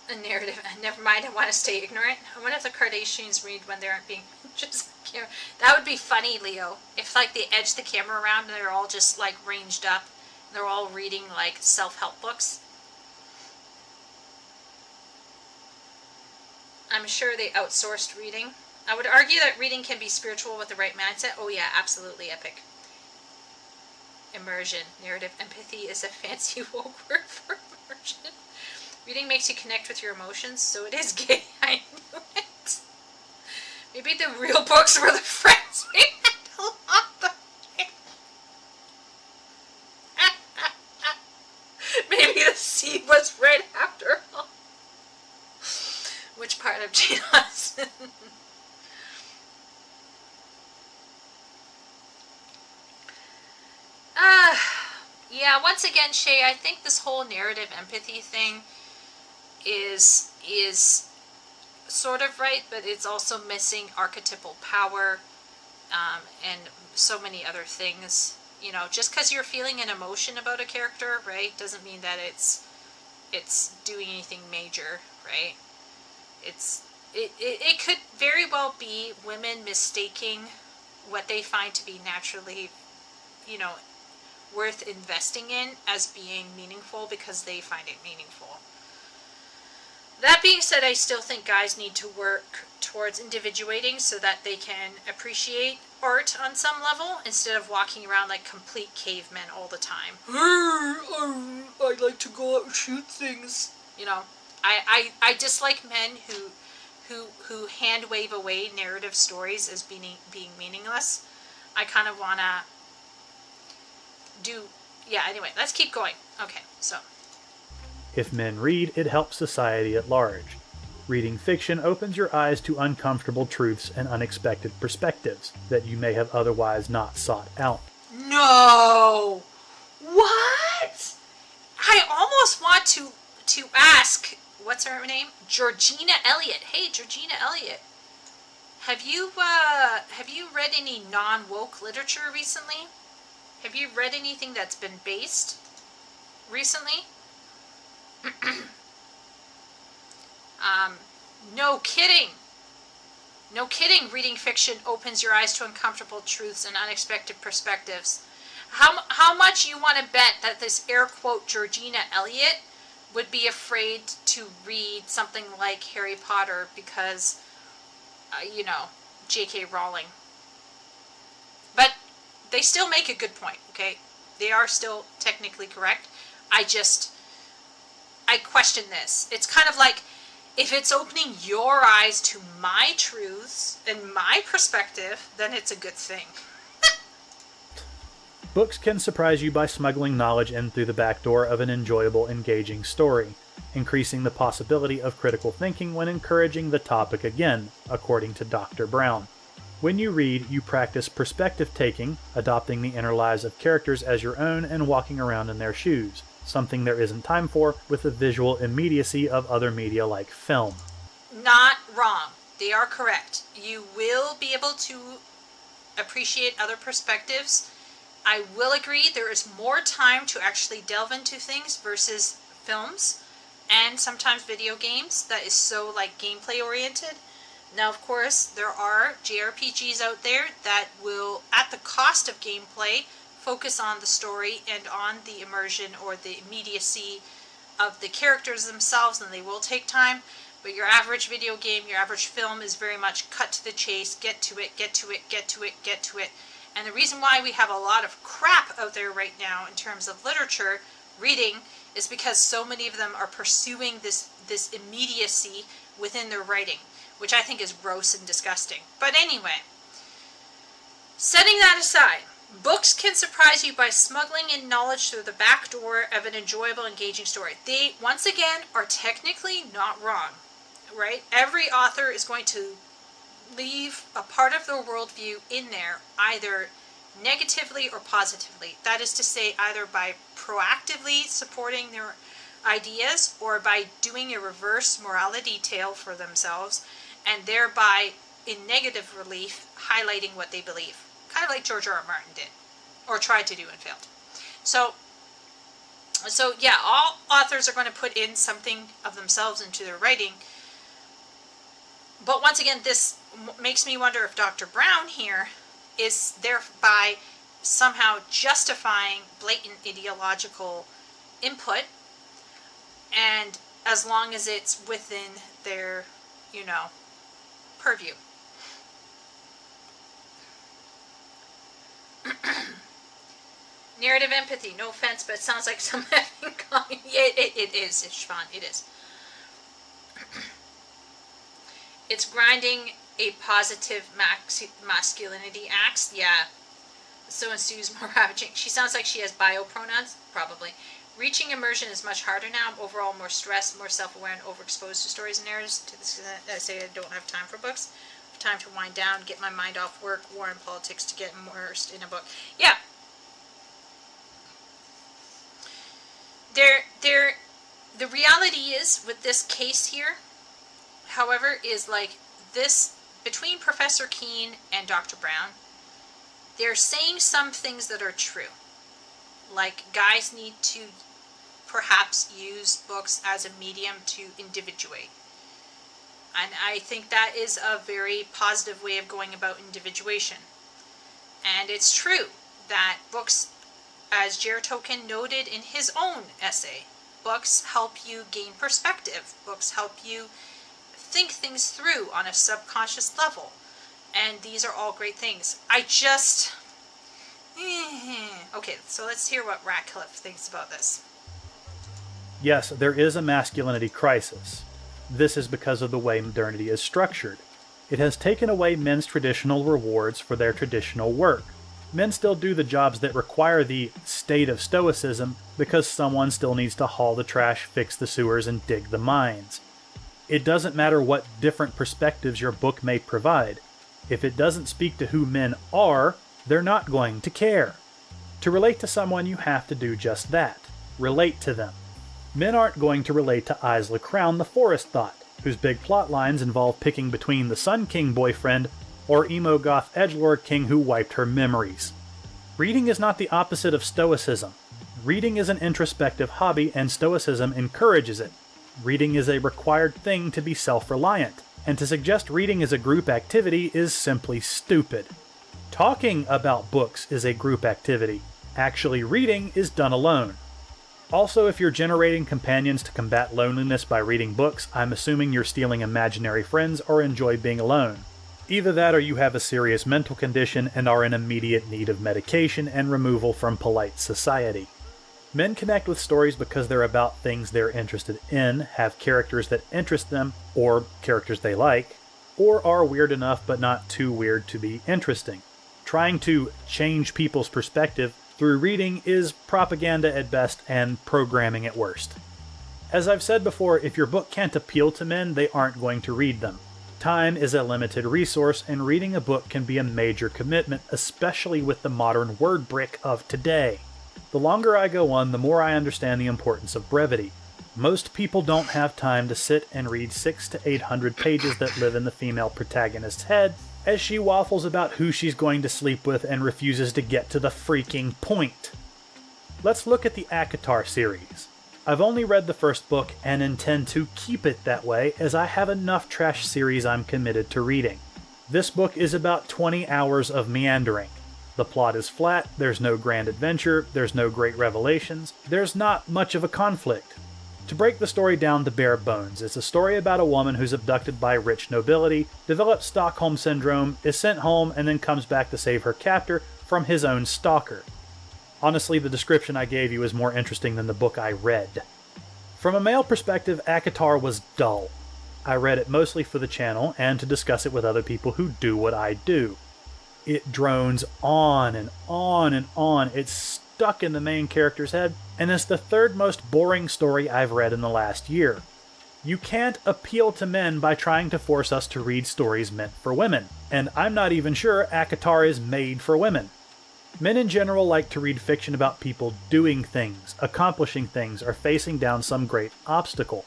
A narrative. Never mind, I want to stay ignorant. I wonder if the Kardashians read when they aren't being just. That would be funny, Leo. If like they edge the camera around and they're all just like ranged up, they're all reading like self-help books. I'm sure they outsourced reading. I would argue that reading can be spiritual with the right mindset. Oh yeah, absolutely epic. Immersion. Narrative empathy is a fancy woke word for immersion. Reading makes you connect with your emotions, so it is gay. I knew it. Maybe the real books were the friends we met along the way. Maybe the seed was right after all. Which part of Jane Austen? Yeah, once again, Shay, I think this whole narrative empathy thing is sort of right, but it's also missing archetypal power, and so many other things. You know, just because you're feeling an emotion about a character, right, doesn't mean that it's doing anything major, right? It could very well be women mistaking what they find to be naturally, you know, worth investing in as being meaningful because they find it meaningful. That being said, I still think guys need to work towards individuating so that they can appreciate art on some level instead of walking around like complete cavemen all the time. I like to go out and shoot things. You know, I dislike men who hand wave away narrative stories as being meaningless. I kind of want to anyway, let's keep going. Okay, so. If men read, it helps society at large. Reading fiction opens your eyes to uncomfortable truths and unexpected perspectives that you may have otherwise not sought out. No! What? I almost want to ask, what's her name? Georgina Eliot. Hey, Georgina Eliot. Have you read any non-woke literature recently? Have you read anything that's been based recently? No kidding. No kidding. Reading fiction opens your eyes to uncomfortable truths and unexpected perspectives. How much you want to bet that this air quote Georgina Eliot would be afraid to read something like Harry Potter because, J.K. Rowling. But they still make a good point, okay? They are still technically correct. I question this. It's kind of like, if it's opening your eyes to my truths and my perspective, then it's a good thing. Books can surprise you by smuggling knowledge in through the back door of an enjoyable, engaging story, increasing the possibility of critical thinking when encouraging the topic again, according to Dr. Brown. When you read, you practice perspective taking, adopting the inner lives of characters as your own and walking around in their shoes, something there isn't time for with the visual immediacy of other media like film. Not wrong. They are correct. You will be able to appreciate other perspectives. I will agree there is more time to actually delve into things versus films and sometimes video games that is so like gameplay oriented. Now, of course, there are JRPGs out there that will, at the cost of gameplay, focus on the story and on the immersion or the immediacy of the characters themselves, and they will take time. But your average video game, your average film is very much cut to the chase, get to it, get to it, get to it, get to it. And the reason why we have a lot of crap out there right now in terms of literature, reading, is because so many of them are pursuing this immediacy within their writing, which I think is gross and disgusting. But anyway, setting that aside, books can surprise you by smuggling in knowledge through the back door of an enjoyable, engaging story. They, once again, are technically not wrong, right? Every author is going to leave a part of their worldview in there, either negatively or positively. That is to say, either by proactively supporting their ideas or by doing a reverse morality tale for themselves, and thereby, in negative relief, highlighting what they believe. Kind of like George R.R. Martin did, or tried to do and failed. So yeah, all authors are going to put in something of themselves into their writing. But once again, this makes me wonder if Dr. Brown here is thereby somehow justifying blatant ideological input, and as long as it's within their, purview. Narrative empathy, no offense, but it sounds like some having common. It is, Siobhan, it is. It's grinding a positive masculinity axe. Yeah. So ensues more ravaging. She sounds like she has bio pronouns, probably. Reaching immersion is much harder now. Overall, more stressed, more self-aware, and overexposed to stories and narratives. To this extent, I say I don't have time for books. I have time to wind down, get my mind off work, war, and politics to get immersed in a book. Yeah. The reality is, with this case here, however, is like this, between Professor Keene and Dr. Brown, they're saying some things that are true. Like, guys need to perhaps use books as a medium to individuate. And I think that is a very positive way of going about individuation. And it's true that books, as Jer Token noted in his own essay, books help you gain perspective. Books help you think things through on a subconscious level. And these are all great things. Okay, so let's hear what Ratcliffe thinks about this. Yes, there is a masculinity crisis. This is because of the way modernity is structured. It has taken away men's traditional rewards for their traditional work. Men still do the jobs that require the state of stoicism because someone still needs to haul the trash, fix the sewers, and dig the mines. It doesn't matter what different perspectives your book may provide. If it doesn't speak to who men are, they're not going to care. To relate to someone, you have to do just that. Relate to them. Men aren't going to relate to Isla Crown the Forest Thought, whose big plot lines involve picking between the Sun King boyfriend or emo goth edgelord king who wiped her memories. Reading is not the opposite of stoicism. Reading is an introspective hobby, and stoicism encourages it. Reading is a required thing to be self-reliant, and to suggest reading is a group activity is simply stupid. Talking about books is a group activity, Actually reading is done alone. Also, if you're generating companions to combat loneliness by reading books, I'm assuming you're stealing imaginary friends or enjoy being alone. Either that or you have a serious mental condition and are in immediate need of medication and removal from polite society. Men connect with stories because they're about things they're interested in, have characters that interest them, or characters they like, or are weird enough but not too weird to be interesting. Trying to change people's perspective through reading is propaganda at best and programming at worst. As I've said before, if your book can't appeal to men, they aren't going to read them. Time is a limited resource, and reading a book can be a major commitment, especially with the modern word brick of today. The longer I go on, the more I understand the importance of brevity. Most people don't have time to sit and read 600 to 800 pages that live in the female protagonist's head as she waffles about who she's going to sleep with and refuses to get to the freaking point. Let's look at the ACOTAR series. I've only read the first book and intend to keep it that way as I have enough trash series I'm committed to reading. This book is about 20 hours of meandering. The plot is flat, there's no grand adventure, there's no great revelations, there's not much of a conflict. To break the story down to bare bones, it's a story about a woman who's abducted by rich nobility, develops Stockholm Syndrome, is sent home, and then comes back to save her captor from his own stalker. Honestly, the description I gave you is more interesting than the book I read. From a male perspective, ACOTAR was dull. I read it mostly for the channel and to discuss it with other people who do what I do. It drones on and on and on. It's stuck in the main character's head, and it's the third most boring story I've read in the last year. You can't appeal to men by trying to force us to read stories meant for women, and I'm not even sure ACOTAR is made for women. Men in general like to read fiction about people doing things, accomplishing things, or facing down some great obstacle.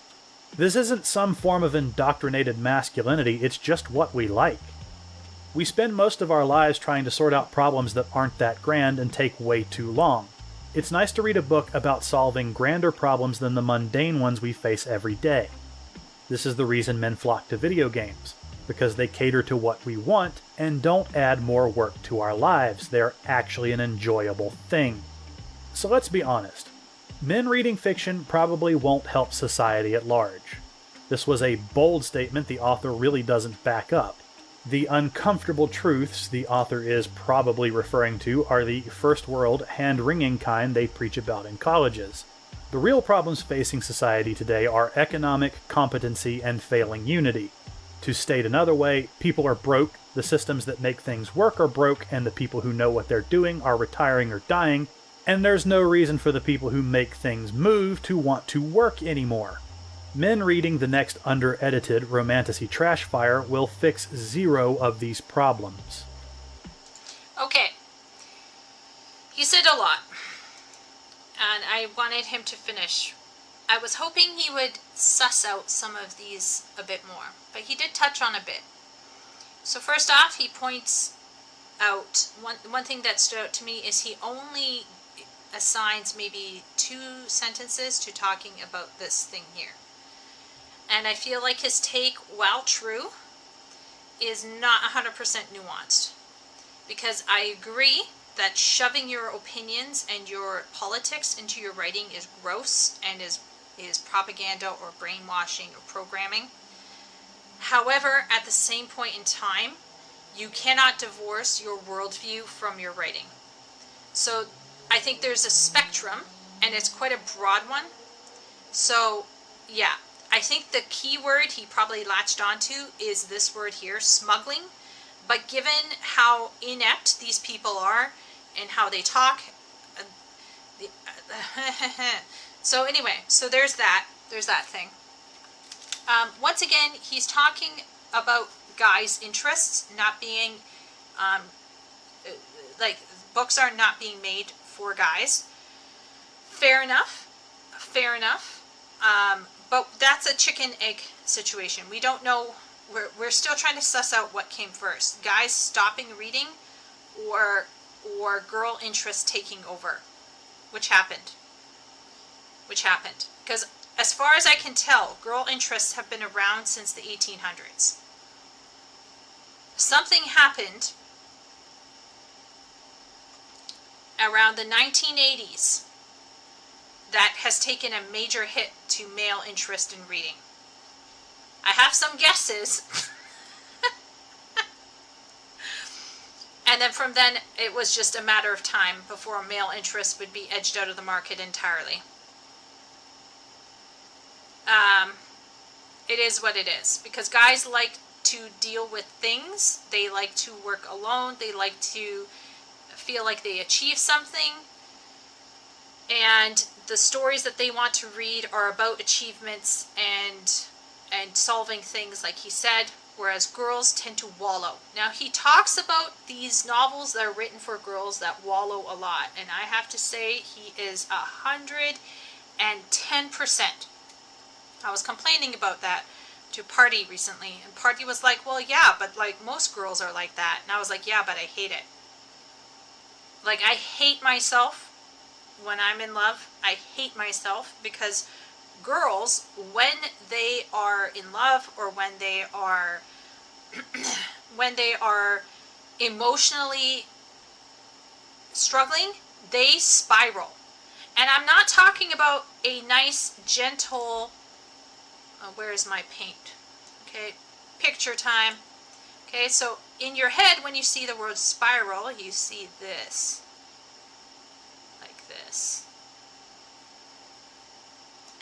This isn't some form of indoctrinated masculinity, it's just what we like. We spend most of our lives trying to sort out problems that aren't that grand and take way too long. It's nice to read a book about solving grander problems than the mundane ones we face every day. This is the reason men flock to video games, because they cater to what we want and don't add more work to our lives. They're actually an enjoyable thing. So let's be honest. Men reading fiction probably won't help society at large. This was a bold statement the author really doesn't back up. The uncomfortable truths the author is probably referring to are the first world, hand-wringing kind they preach about in colleges. The real problems facing society today are economic, competency, and failing unity. To state another way, people are broke, the systems that make things work are broke, and the people who know what they're doing are retiring or dying, and there's no reason for the people who make things move to want to work anymore. Men reading the next under-edited romantasy trash fire will fix zero of these problems. Okay. He said a lot, and I wanted him to finish. I was hoping he would suss out some of these a bit more, but he did touch on a bit. So first off, he points out, one thing that stood out to me is he only assigns maybe 2 sentences to talking about this thing here. And I feel like his take, while true, is not 100% nuanced. Because I agree that shoving your opinions and your politics into your writing is gross and is propaganda or brainwashing or programming. However, at the same point in time, you cannot divorce your worldview from your writing. So I think there's a spectrum, and it's quite a broad one. So, yeah. I think the key word he probably latched onto is this word here, smuggling. But given how inept these people are and how they talk, so anyway, so there's that thing. Once again, he's talking about guys' interests not being, like books are not being made for guys. Fair enough. But that's a chicken-egg situation. We don't know. We're still trying to suss out what came first. Guys stopping reading or girl interest taking over. Which happened? Because as far as I can tell, girl interests have been around since the 1800s. Something happened, around the 1980s that has taken a major hit to male interest in reading? I have some guesses. And then from then, it was just a matter of time before male interest would be edged out of the market entirely. It is what it is. Because guys like to deal with things. They like to work alone. They like to feel like they achieve something. And the stories that they want to read are about achievements and solving things, like he said, whereas girls tend to wallow. Now, he talks about these novels that are written for girls that wallow a lot, and I have to say he is 110%. I was complaining about that to Party recently, and Party was like, well, yeah, but like most girls are like that. And I was like, yeah, but I hate it. Like, I hate myself when I'm in love. I hate myself because girls, when they are in love or when they are emotionally struggling, they spiral. And I'm not talking about a nice, gentle, where is my paint? Okay, picture time. Okay, so in your head, when you see the word spiral, you see this. Like this.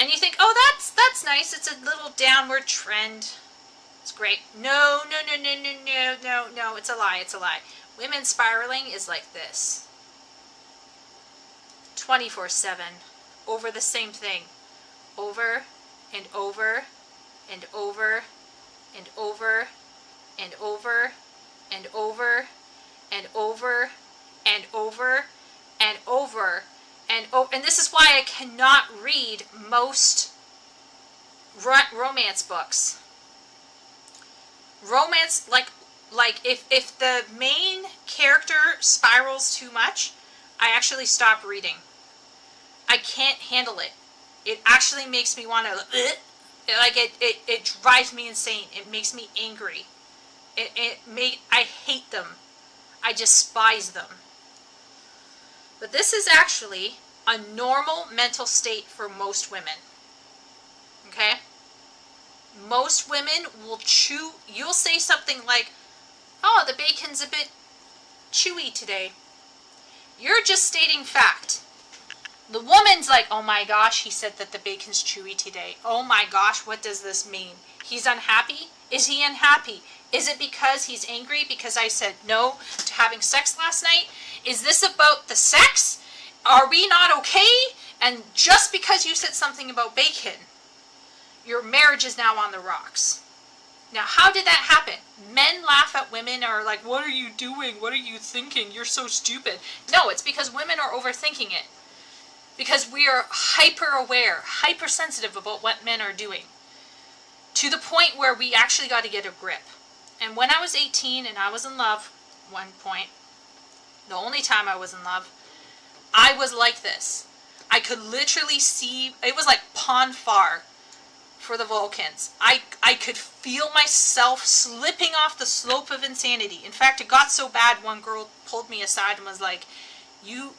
And you think, oh, that's nice. It's a little downward trend. It's great. No. It's a lie. It's a lie. Women spiraling is like this. 24/7. Over the same thing. Over and over and over and over and over and over and over and over and over and over. And this is why I cannot read most romance books. Romance, like if the main character spirals too much, I actually stop reading. I can't handle it. It actually makes me want to, it drives me insane. It makes me angry. I hate them. I despise them. But this is actually a normal mental state for most women. Okay? Most women will you'll say something like, oh, the bacon's a bit chewy today. You're just stating fact. The woman's like, oh my gosh, he said that the bacon's chewy today. Oh my gosh, what does this mean? He's unhappy? Is he unhappy? Is it because he's angry because I said no to having sex last night? Is this about the sex? Are we not okay? And just because you said something about bacon, your marriage is now on the rocks. Now, how did that happen? Men laugh at women, or like, what are you doing? What are you thinking? You're so stupid. No, it's because women are overthinking it. Because we are hyper aware, hypersensitive about what men are doing. To the point where we actually got to get a grip. And when I was 18 and I was in love, one point, the only time I was in love, I was like this. I could literally see, it was like Pon farr for the Vulcans. I could feel myself slipping off the slope of insanity. In fact, it got so bad, one girl pulled me aside and was like, you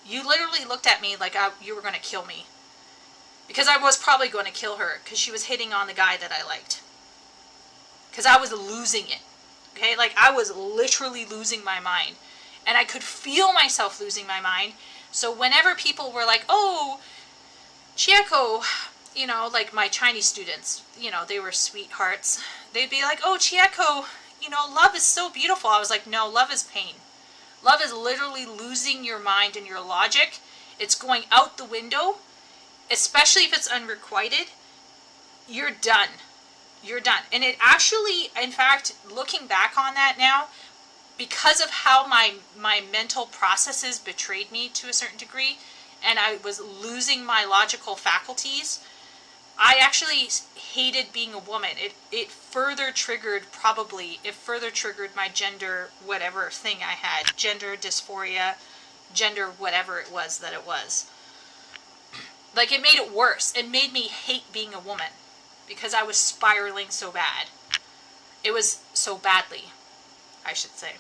literally looked at me like you were going to kill me. Because I was probably going to kill her, because she was hitting on the guy that I liked. Because I was losing it. Okay, like I was literally losing my mind. And I could feel myself losing my mind. So whenever people were like, oh, Chieko, you know, like my Chinese students, you know, they were sweethearts. They'd be like, oh, Chieko, you know, love is so beautiful. I was like, no, love is pain. Love is literally losing your mind and your logic. It's going out the window, especially if it's unrequited. You're done. You're done. And it actually, in fact, looking back on that now, because of how my mental processes betrayed me to a certain degree, and I was losing my logical faculties, I actually hated being a woman. It further triggered my gender whatever thing I had. Gender dysphoria, gender whatever it was that it was. Like, it made it worse. It made me hate being a woman. Because I was spiraling so bad. It was so badly, I should say.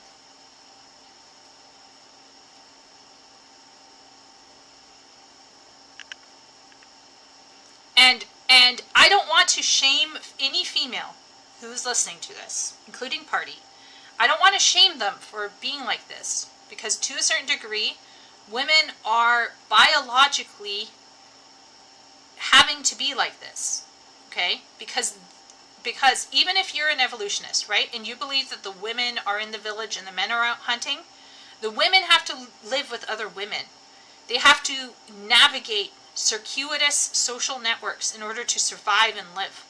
And I don't want to shame any female who's listening to this, including Party. I don't want to shame them for being like this, because to a certain degree, women are biologically having to be like this, okay? Because even if you're an evolutionist, right, and you believe that the women are in the village and the men are out hunting, the women have to live with other women. They have to navigate circuitous social networks in order to survive and live.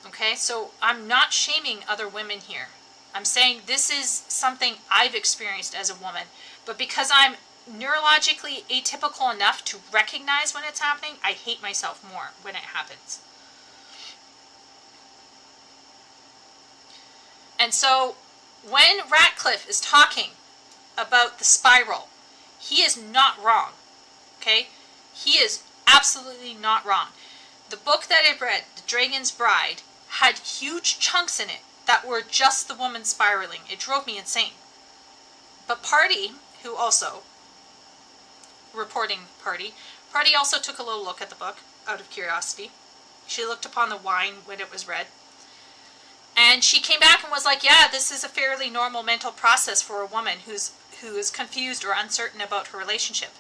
Okay, so I'm not shaming other women here. I'm saying this is something I've experienced as a woman, but because I'm neurologically atypical enough to recognize when it's happening, I hate myself more when it happens. And so when Ratcliffe is talking about the spiral, he is not wrong. Okay? He is absolutely not wrong. The book that I read, The Dragon's Bride, had huge chunks in it that were just the woman spiraling. It drove me insane. But Party, who also, reporting Party also took a little look at the book out of curiosity. She looked upon the wine when it was read. And she came back and was like, yeah, this is a fairly normal mental process for a woman who is confused or uncertain about her relationship.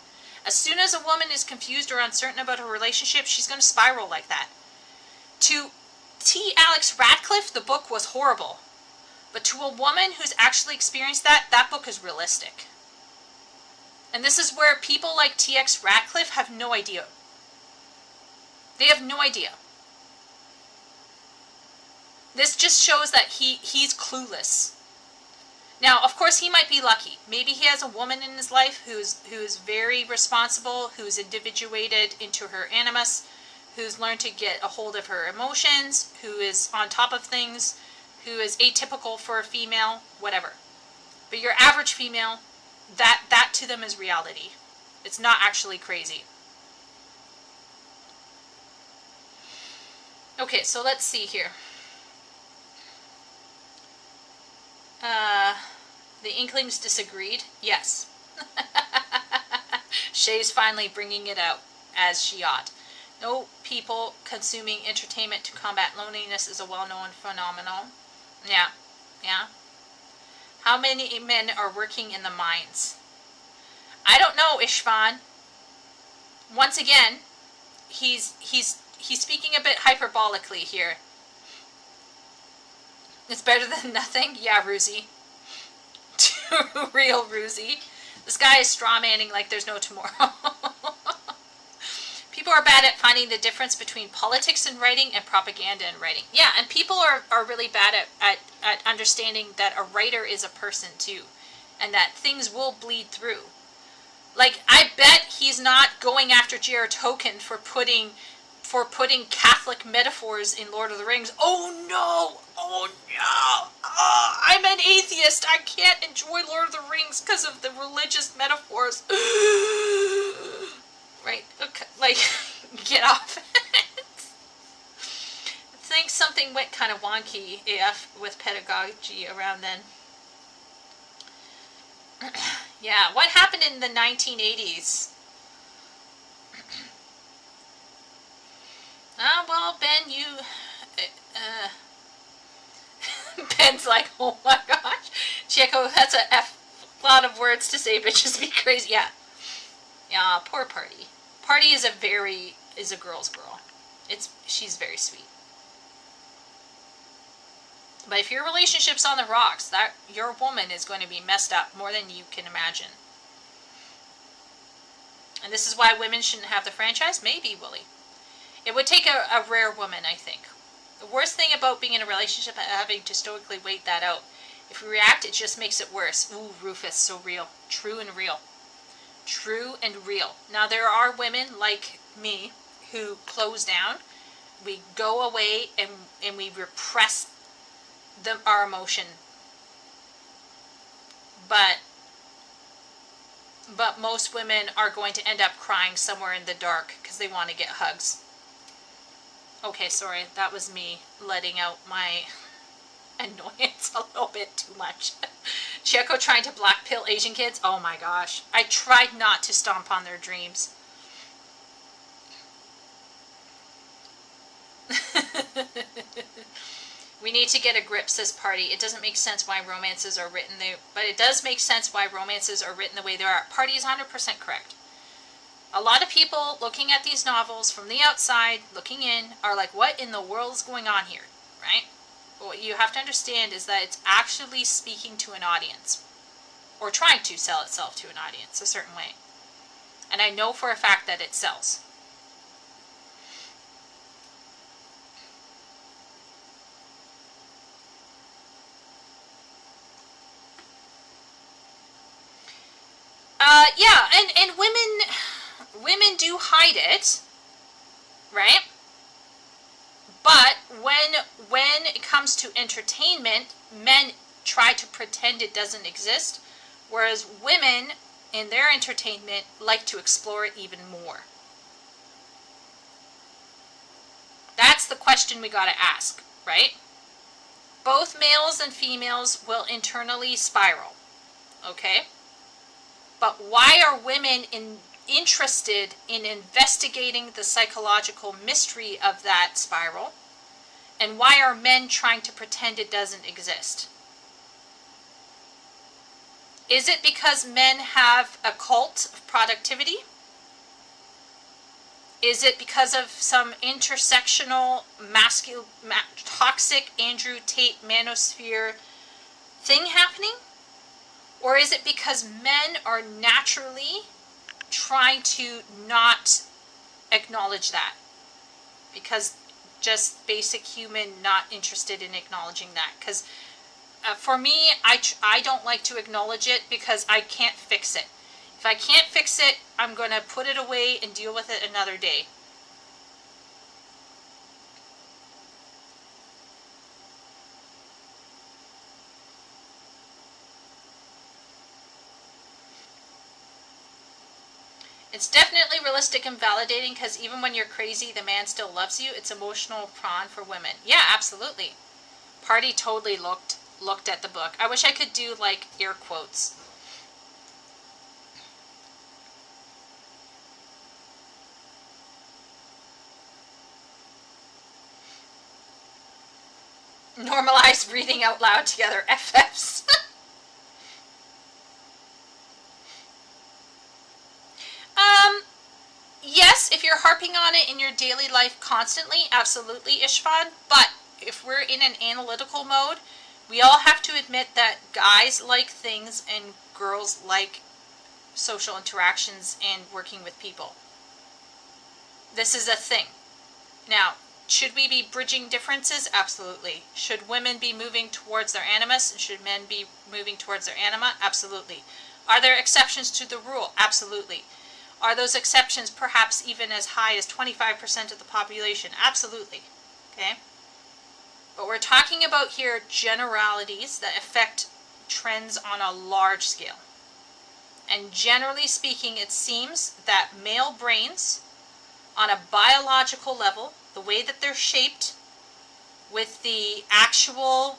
As soon as a woman is confused or uncertain about her relationship, she's going to spiral like that. To T. Alex Ratcliffe, the book was horrible. But to a woman who's actually experienced that book is realistic. And this is where people like T.X. Ratcliffe have no idea. They have no idea. This just shows that he's clueless. Now, of course, he might be lucky. Maybe he has a woman in his life who's very responsible, who's individuated into her animus, who's learned to get a hold of her emotions, who is on top of things, who is atypical for a female, whatever. But your average female, that to them is reality. It's not actually crazy. Okay, so let's see here. The Inklings disagreed. Yes. Shay's finally bringing it out, as she ought. No people consuming entertainment to combat loneliness is a well-known phenomenon. Yeah. How many men are working in the mines? I don't know, Ishvan. Once again, he's speaking a bit hyperbolically here. It's better than nothing? Yeah, Ruzi. Real Ruzi. This guy is strawmanning like there's no tomorrow. People are bad at finding the difference between politics in writing and propaganda in writing. Yeah, and people are really bad at understanding that a writer is a person too. And that things will bleed through. Like, I bet he's not going after J.R. Tolkien for putting Catholic metaphors in Lord of the Rings. Oh no! I'm an atheist. I can't enjoy Lord of the Rings because of the religious metaphors. Right? Okay. Like, get off it. I think something went kind of wonky AF with pedagogy around then. Yeah, what happened in the 1980s? Well, Ben, you... Ben's like, oh my gosh. Chieko, that's a lot of words to say, bitches be crazy. Yeah, poor Party. Party is a girl's girl. She's very sweet. But if your relationship's on the rocks, that your woman is going to be messed up more than you can imagine. And this is why women shouldn't have the franchise? Maybe, Willie. It would take a rare woman, I think. The worst thing about being in a relationship is having to stoically wait that out. If we react, it just makes it worse. Ooh, Rufus, so real. True and real. True and real. Now, there are women like me who close down. We go away and we repress our emotion. But most women are going to end up crying somewhere in the dark because they want to get hugs. Okay, sorry, that was me letting out my annoyance a little bit too much. Chieko trying to black pill Asian kids? Oh my gosh. I tried not to stomp on their dreams. We need to get a grip, says Party. It doesn't make sense why romances are written but it does make sense why romances are written the way they are. Party is 100% correct. A lot of people looking at these novels from the outside, looking in, are like, what in the world is going on here, right? But what you have to understand is that it's actually speaking to an audience, or trying to sell itself to an audience a certain way. And I know for a fact that it sells. Yeah, and women do hide it, right? But when it comes to entertainment, men try to pretend it doesn't exist, whereas women in their entertainment like to explore it even more. That's the question we gotta ask, right? Both males and females will internally spiral, okay? But why are women interested in investigating the psychological mystery of that spiral? And why are men trying to pretend it doesn't exist? Is it because men have a cult of productivity? Is it because of some intersectional, toxic Andrew Tate manosphere thing happening? Or is it because men are naturally trying to not acknowledge that? Because just basic human not interested in acknowledging that. Because for me, I don't like to acknowledge it because I can't fix it. If I can't fix it, I'm going to put it away and deal with it another day. It's definitely realistic and validating because even when you're crazy, the man still loves you. It's emotional prawn for women. Yeah, absolutely. Party totally looked at the book. I wish I could do like air quotes. Normalize reading out loud together. FFs. Yes, if you're harping on it in your daily life constantly, absolutely, Ishvan. But if we're in an analytical mode, we all have to admit that guys like things and girls like social interactions and working with people. This is a thing. Now, should we be bridging differences? Absolutely. Should women be moving towards their animus? And should men be moving towards their anima? Absolutely. Are there exceptions to the rule? Absolutely. Are those exceptions perhaps even as high as 25% of the population? Absolutely. Okay? But we're talking about here generalities that affect trends on a large scale. And generally speaking, it seems that male brains, on a biological level, the way that they're shaped, with the actual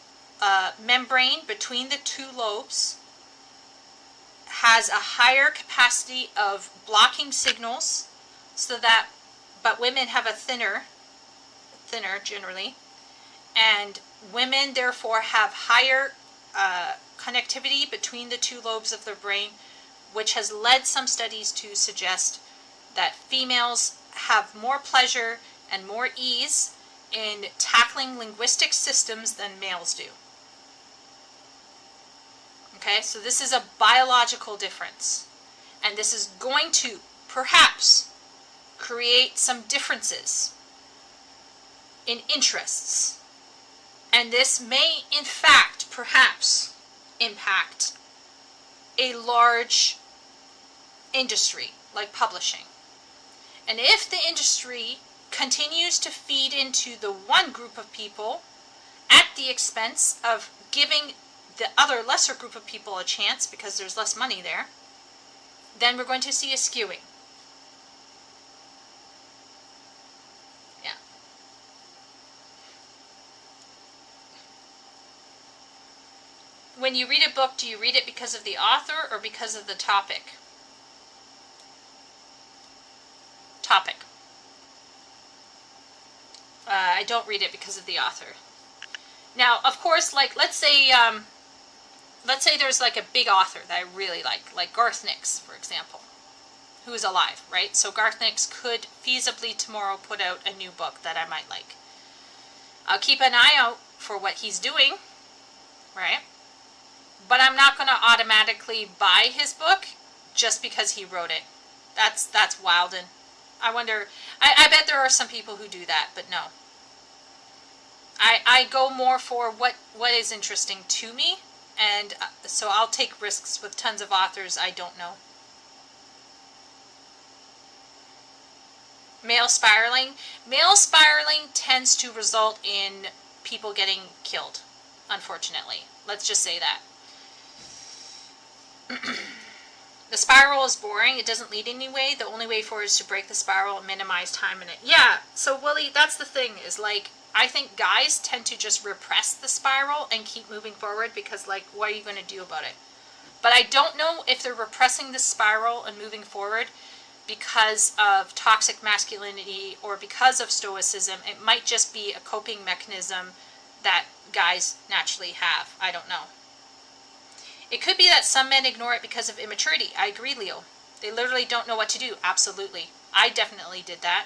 membrane between the two lobes, has a higher capacity of blocking signals, but women have a thinner generally, and women therefore have higher connectivity between the two lobes of their brain, which has led some studies to suggest that females have more pleasure and more ease in tackling linguistic systems than males do. Okay, so this is a biological difference. And this is going to, perhaps, create some differences in interests. And this may, in fact, perhaps, impact a large industry like publishing. And if the industry continues to feed into the one group of people at the expense of giving the other lesser group of people a chance because there's less money there, then we're going to see a skewing. Yeah. When you read a book, do you read it because of the author or because of the topic? I don't read it because of the author. Now, of course, like, let's say there's like a big author that I really like Garth Nix, for example, who is alive, right? So Garth Nix could feasibly tomorrow put out a new book that I might like. I'll keep an eye out for what he's doing, right? But I'm not going to automatically buy his book just because he wrote it. That's wild, and I wonder, I bet there are some people who do that, but no. I go more for what is interesting to me, and so I'll take risks with tons of authors I don't know. Male spiraling tends to result in people getting killed, unfortunately. Let's just say that. The spiral is boring. It doesn't lead anyway. The only way forward is to break the spiral and minimize time in it. Yeah, so Willie, that's the thing, is like, I think guys tend to just repress the spiral and keep moving forward because, like, what are you going to do about it? But I don't know if they're repressing the spiral and moving forward because of toxic masculinity or because of stoicism. It might just be a coping mechanism that guys naturally have. I don't know. It could be that some men ignore it because of immaturity. I agree, Leo. They literally don't know what to do. Absolutely. I definitely did that.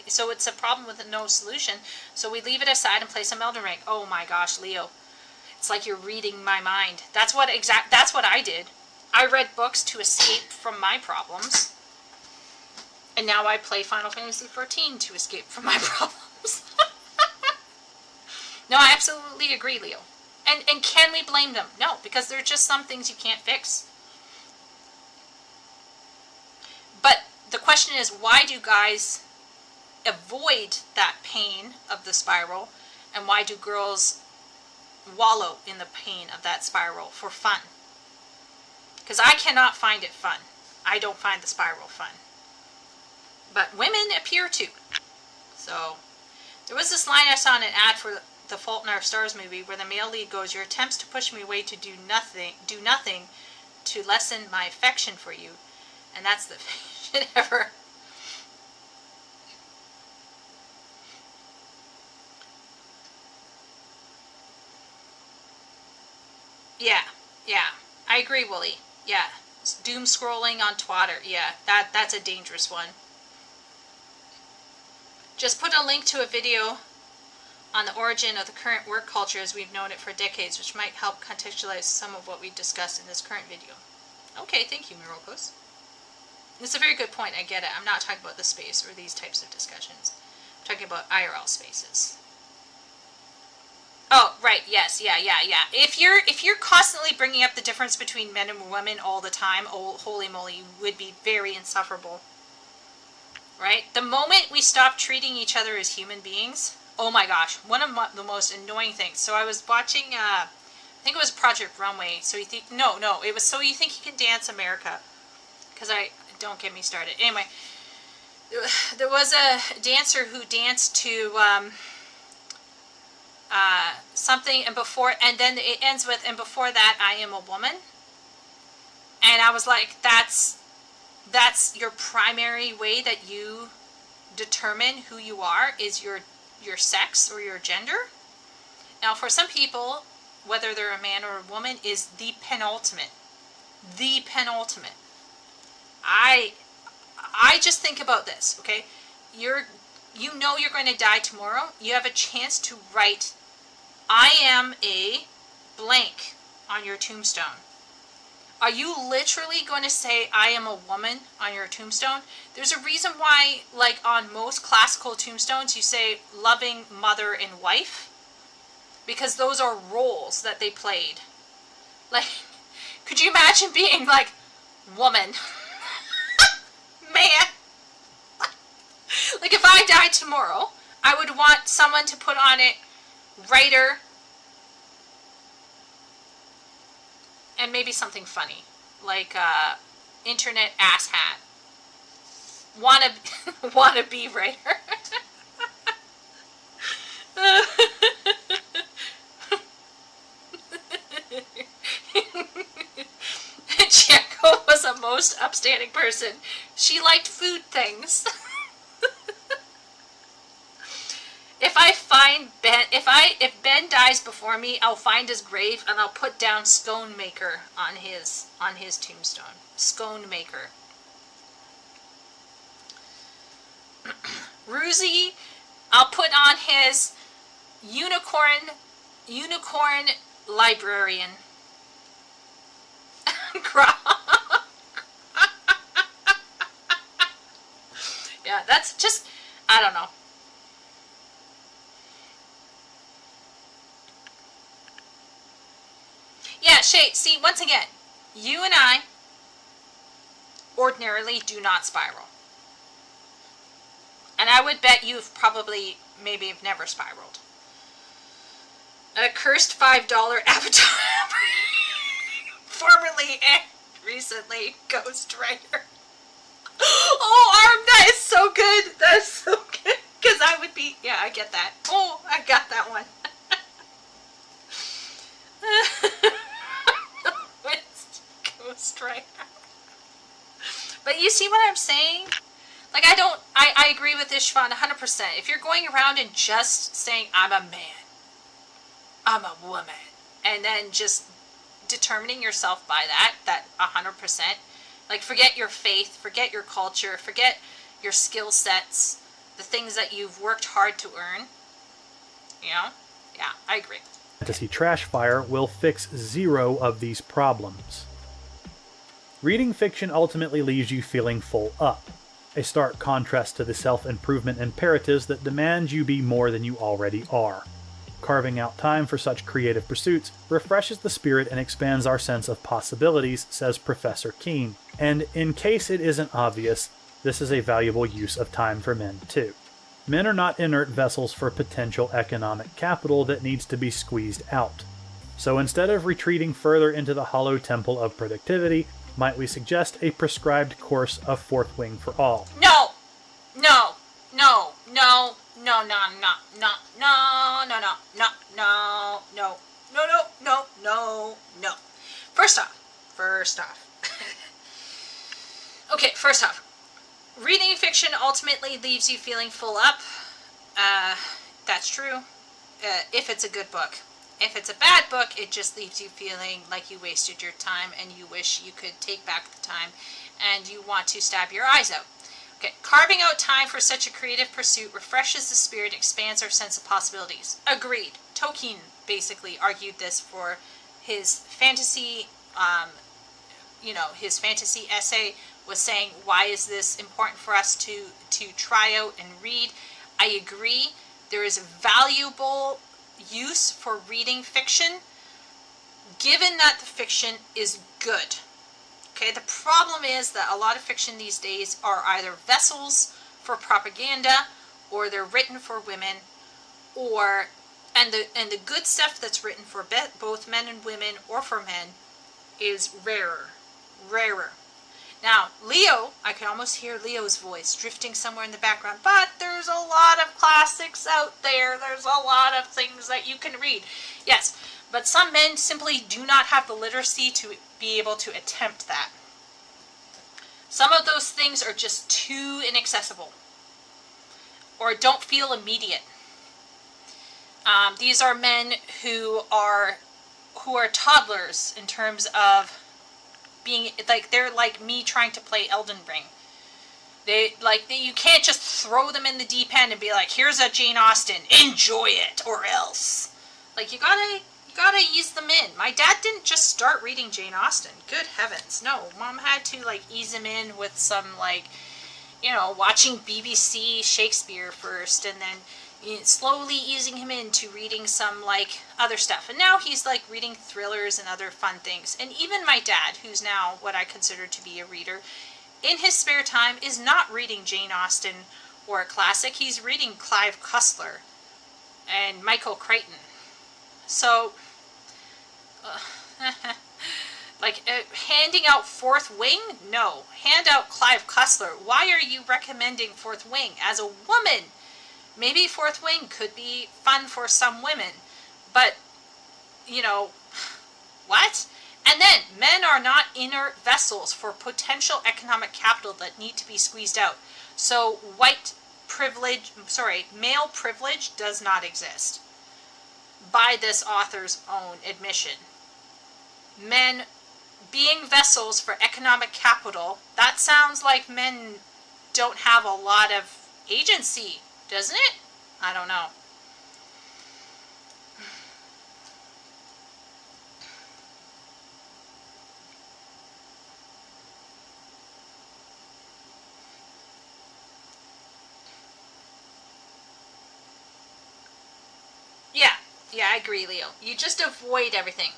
So it's a problem with no solution. So we leave it aside and play some Elden Ring. Oh my gosh, Leo. It's like you're reading my mind. That's what I did. I read books to escape from my problems. And now I play Final Fantasy XIV to escape from my problems. No, I absolutely agree, Leo. And can we blame them? No, because there are just some things you can't fix. But the question is, why do guys avoid that pain of the spiral, and why do girls wallow in the pain of that spiral for fun? Because I cannot find it fun. I don't find the spiral fun. But women appear to. So, there was this line I saw in an ad for The Fault in Our Stars movie where the male lead goes, "Your attempts to push me away to do nothing to lessen my affection for you." And that's the shit ever. Yeah. I agree, Wooly. Yeah. Doom scrolling on Twitter. Yeah, that's a dangerous one. Just put a link to a video on the origin of the current work culture as we've known it for decades, which might help contextualize some of what we discussed in this current video. Okay, thank you, Mirokos. It's a very good point, I get it. I'm not talking about the space or these types of discussions. I'm talking about IRL spaces. Oh, right, yes, yeah. If you're constantly bringing up the difference between men and women all the time, oh, holy moly, you would be very insufferable. Right? The moment we stop treating each other as human beings, oh my gosh, one of the most annoying things. So I was watching, I think it was Project Runway. So you think, no, it was So You Think You Can Dance America. Because don't get me started. Anyway, there was a dancer who danced to something, and then it ends with, "And before that, I am a woman." And I was like, that's your primary way that you determine who you are, is your sex or your gender. Now, for some people, whether they're a man or a woman, is the penultimate. I just think about this, okay? You're going to die tomorrow. You have a chance to write, "I am a blank" on your tombstone. Are you literally going to say, "I am a woman" on your tombstone? There's a reason why, like, on most classical tombstones, you say loving mother and wife. Because those are roles that they played. Like, could you imagine being like, woman? Man. Like, if I died tomorrow, I would want someone to put on it writer, and maybe something funny, like internet asshat. Wanna be writer. Jericho was a most upstanding person. She liked food things. If I find Ben, if Ben dies before me, I'll find his grave and I'll put down Scone Maker on his tombstone. Scone Maker. Ruzi, I'll put on his unicorn librarian. Yeah, that's just, I don't know. Yeah, Shay, see, once again, you and I ordinarily do not spiral. And I would bet you've probably, maybe have never spiraled. A cursed $5 avatar. Formerly and recently ghostwriter. Oh, Arm, that is so good. That's so good. Because I would be, yeah, I get that. Oh, I got that one. Ghostwriter. But you see what I'm saying? Like, I agree with Ishvan 100%. If you're going around and just saying, I'm a man, I'm a woman, and then just determining yourself by that 100%, like, forget your faith, forget your culture, forget your skill sets, the things that you've worked hard to earn, you know? Yeah, I agree. Fantasy Trash Fire will fix 0 of these problems. Reading fiction ultimately leaves you feeling full up, a stark contrast to the self-improvement imperatives that demand you be more than you already are. Carving out time for such creative pursuits refreshes the spirit and expands our sense of possibilities, says Professor Keene. And in case it isn't obvious, this is a valuable use of time for men too. Men are not inert vessels for potential economic capital that needs to be squeezed out. So instead of retreating further into the hollow temple of productivity, might we suggest a prescribed course of Fourth Wing for all? No! No! No! No! No, no, no, no, no, no, no, no, no, no, no, no, no, no, no. First off. Okay, first off. Reading fiction ultimately leaves you feeling full up. That's true. If it's a good book. If it's a bad book, it just leaves you feeling like you wasted your time and you wish you could take back the time and you want to stab your eyes out. Okay, carving out time for such a creative pursuit refreshes the spirit, expands our sense of possibilities. Agreed. Tolkien basically argued this for his fantasy, his fantasy essay was saying, why is this important for us to try out and read? I agree. There is valuable use for reading fiction, given that the fiction is good. Okay, the problem is that a lot of fiction these days are either vessels for propaganda, or they're written for women, and the good stuff that's written for both men and women, or for men, is rarer. Now, Leo, I can almost hear Leo's voice drifting somewhere in the background, but there's a lot of classics out there. There's a lot of things that you can read. Yes, but some men simply do not have the literacy to be able to attempt that. Some of those things are just too inaccessible, or don't feel immediate. These are men who are toddlers in terms of being, like, they're like me trying to play Elden Ring. You can't just throw them in the deep end and be like, here's a Jane Austen, enjoy it, or else. Like, you gotta ease them in. My dad didn't just start reading Jane Austen. Good heavens. No, Mom had to, like, ease him in with some, like, watching BBC Shakespeare first, and then slowly easing him into reading some, like, other stuff. And now he's, like, reading thrillers and other fun things. And even my dad, who's now what I consider to be a reader, in his spare time is not reading Jane Austen or a classic. He's reading Clive Cussler and Michael Crichton. So, handing out Fourth Wing? No. Hand out Clive Cussler. Why are you recommending Fourth Wing? As a woman, maybe Fourth Wing could be fun for some women, but, what? And then, men are not inert vessels for potential economic capital that need to be squeezed out. So, white male privilege does not exist, by this author's own admission. Men being vessels for economic capital, that sounds like men don't have a lot of agency, doesn't it? I don't know. Yeah, I agree, Leo. You just avoid everything.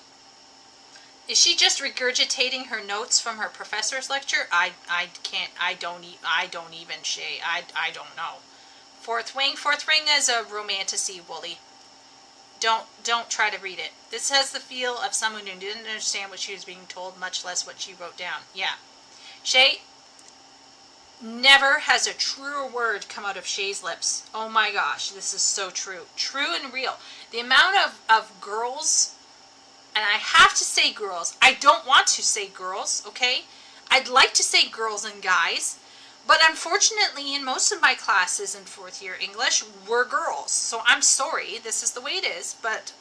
Is she just regurgitating her notes from her professor's lecture? I don't even, Shay. I don't know. Fourth Wing is a romantasy, Wooly. Don't try to read it. This has the feel of someone who didn't understand what she was being told, much less what she wrote down. Yeah. Shay, never has a truer word come out of Shay's lips. Oh my gosh, this is so true. True and real. The amount of girls, and I have to say girls, I don't want to say girls, okay? I'd like to say girls and guys, but unfortunately in most of my classes in fourth year English were girls. So I'm sorry, this is the way it is, but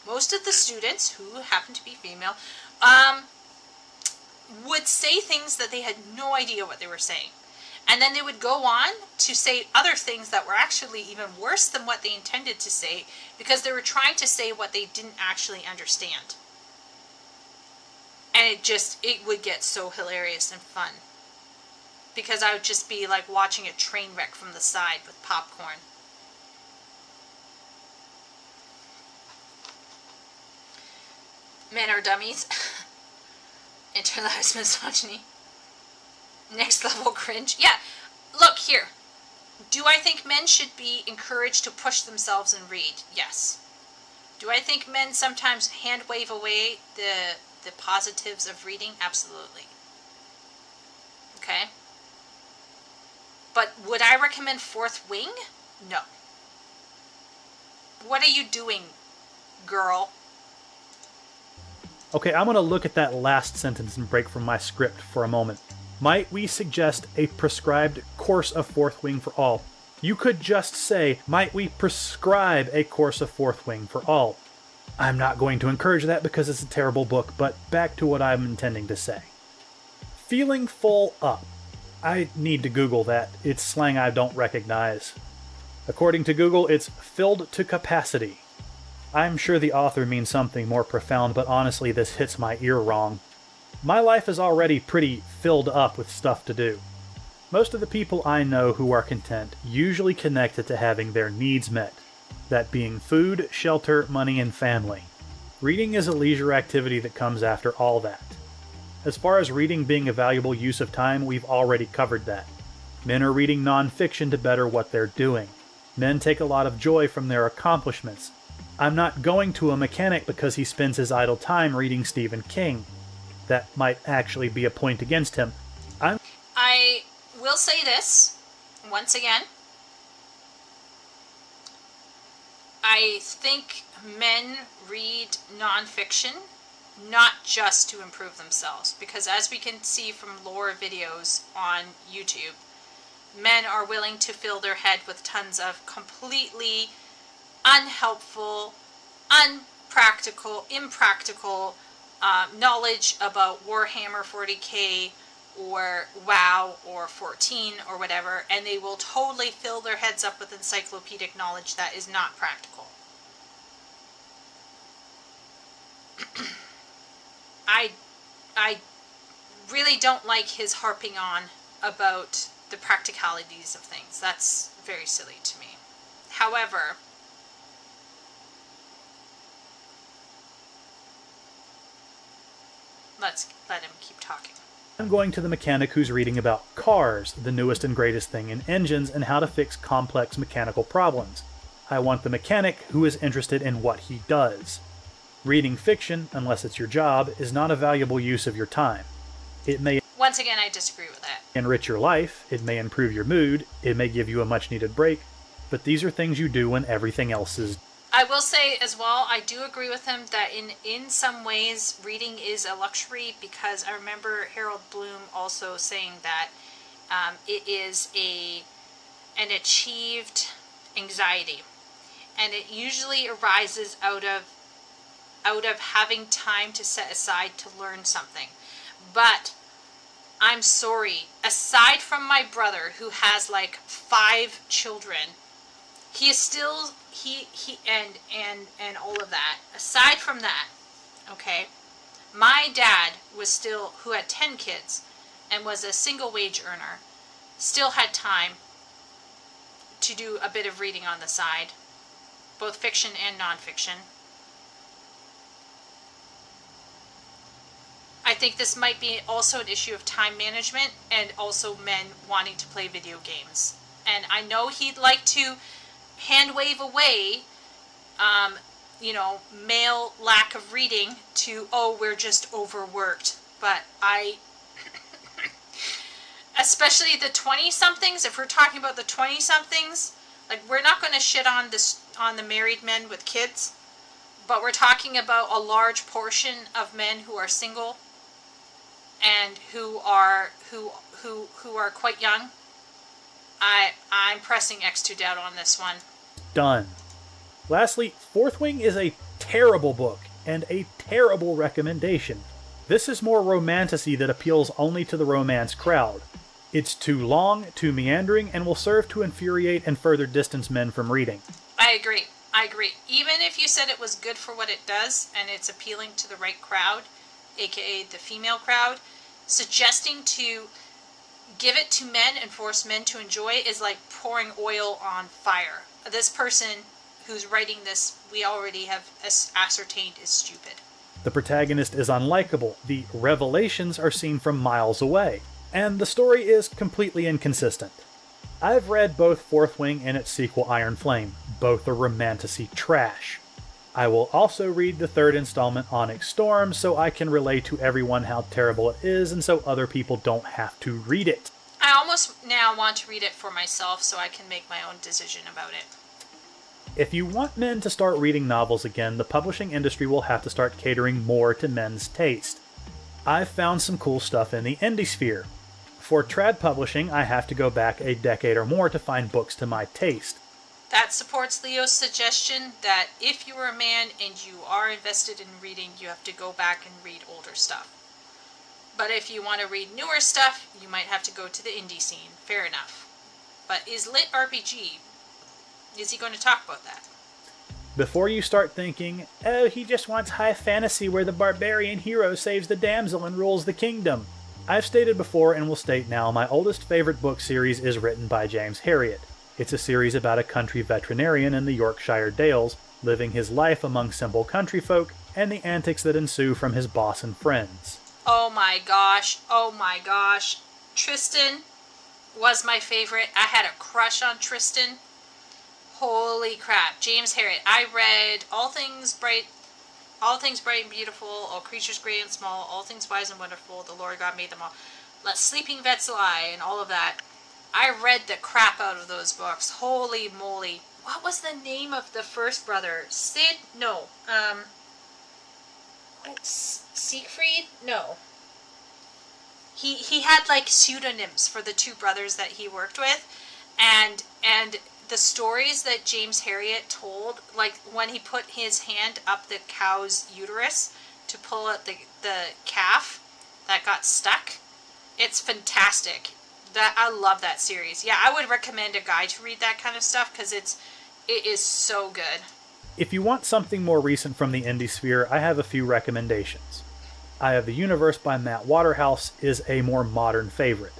most of the students who happen to be female, would say things that they had no idea what they were saying. And then they would go on to say other things that were actually even worse than what they intended to say, because they were trying to say what they didn't actually understand. And it would get so hilarious and fun. Because I would just be like watching a train wreck from the side with popcorn. Men are dummies. Internalized misogyny. Next level cringe. Yeah, look here. Do I think men should be encouraged to push themselves and read? Yes. Do I think men sometimes hand wave away the positives of reading? Absolutely. Okay. But would I recommend Fourth Wing? No. What are you doing, girl? Okay, I'm going to look at that last sentence and break from my script for a moment. Might we suggest a prescribed course of Fourth Wing for all? You could just say, might we prescribe a course of Fourth Wing for all? I'm not going to encourage that because it's a terrible book, but back to what I'm intending to say. Feeling full up. I need to Google that. It's slang I don't recognize. According to Google, it's filled to capacity. I'm sure the author means something more profound, but honestly this hits my ear wrong. My life is already pretty filled up with stuff to do. Most of the people I know who are content usually connect it to having their needs met, that being food, shelter, money, and family. Reading is a leisure activity that comes after all that. As far as reading being a valuable use of time, we've already covered that. Men are reading non-fiction to better what they're doing. Men take a lot of joy from their accomplishments. I'm not going to a mechanic because he spends his idle time reading Stephen King. That might actually be a point against him. I will say this, once again. I think men read nonfiction not just to improve themselves, because as we can see from lore videos on YouTube, men are willing to fill their head with tons of completely unhelpful, impractical knowledge about Warhammer 40k or WoW or 14 or whatever, and they will totally fill their heads up with encyclopedic knowledge that is not practical. I really don't like his harping on about the practicalities of things. That's very silly to me. However, let's let him keep talking. I'm going to the mechanic who's reading about cars, the newest and greatest thing in engines, and how to fix complex mechanical problems. I want the mechanic who is interested in what he does. Reading fiction, unless it's your job, is not a valuable use of your time. It may Once again, I disagree with that. enrich your life, it may improve your mood, it may give you a much-needed break, but these are things you do when everything else is. I will say as well, I do agree with him that in some ways reading is a luxury, because I remember Harold Bloom also saying that it is a and achieved anxiety. And it usually arises out of having time to set aside to learn something. But I'm sorry, aside from my brother who has like 5 children, he is still he and all of that. Aside from that, okay, my dad was still, who had 10 kids and was a single wage earner, still had time to do a bit of reading on the side, both fiction and nonfiction. I think this might be also an issue of time management and also men wanting to play video games. And I know he'd like to hand wave away, male lack of reading to, oh, we're just overworked. But especially the 20-somethings, if we're talking about the 20-somethings, like, we're not going to shit on the married men with kids, but we're talking about a large portion of men who are single and who are quite young. I'm pressing X2 doubt on this one. Done. Lastly, Fourth Wing is a terrible book and a terrible recommendation. This is more romantasy that appeals only to the romance crowd. It's too long, too meandering, and will serve to infuriate and further distance men from reading. I agree. Even if you said it was good for what it does and it's appealing to the right crowd, aka the female crowd, suggesting to give it to men and force men to enjoy it is like pouring oil on fire. This person who's writing this, we already have ascertained, is stupid. The protagonist is unlikable, the revelations are seen from miles away, and the story is completely inconsistent. I've read both Fourth Wing and its sequel Iron Flame. Both are romantasy trash. I will also read the third installment, Onyx Storm, so I can relay to everyone how terrible it is and so other people don't have to read it. I almost now want to read it for myself so I can make my own decision about it. If you want men to start reading novels again, the publishing industry will have to start catering more to men's taste. I've found some cool stuff in the indie sphere. For trad publishing, I have to go back a decade or more to find books to my taste. That supports Leo's suggestion that if you are a man and you are invested in reading, you have to go back and read older stuff. But if you want to read newer stuff, you might have to go to the indie scene. Fair enough. But is Lit RPG, is he going to talk about that? Before you start thinking, oh, he just wants high fantasy where the barbarian hero saves the damsel and rules the kingdom. I've stated before and will state now, my oldest favorite book series is written by James Herriot. It's a series about a country veterinarian in the Yorkshire Dales, living his life among simple country folk, and the antics that ensue from his boss and friends. Oh my gosh. Tristan was my favorite. I had a crush on Tristan. Holy crap. James Herriot. I read All Things Bright and Beautiful, All Creatures Great and Small, All Things Wise and Wonderful, The Lord God Made Them All, Let Sleeping Vets Lie, and all of that. I read the crap out of those books. Holy moly. What was the name of the first brother? Sid? No. Siegfried? No. He had like pseudonyms for the 2 brothers that he worked with, and the stories that James Herriot told, like when he put his hand up the cow's uterus to pull out the calf that got stuck, it's fantastic. That I love that series. Yeah, I would recommend a guy to read that kind of stuff because it is so good. If you want something more recent from the indie sphere, I have a few recommendations. Eye of the Universe by Matt Waterhouse is a more modern favorite.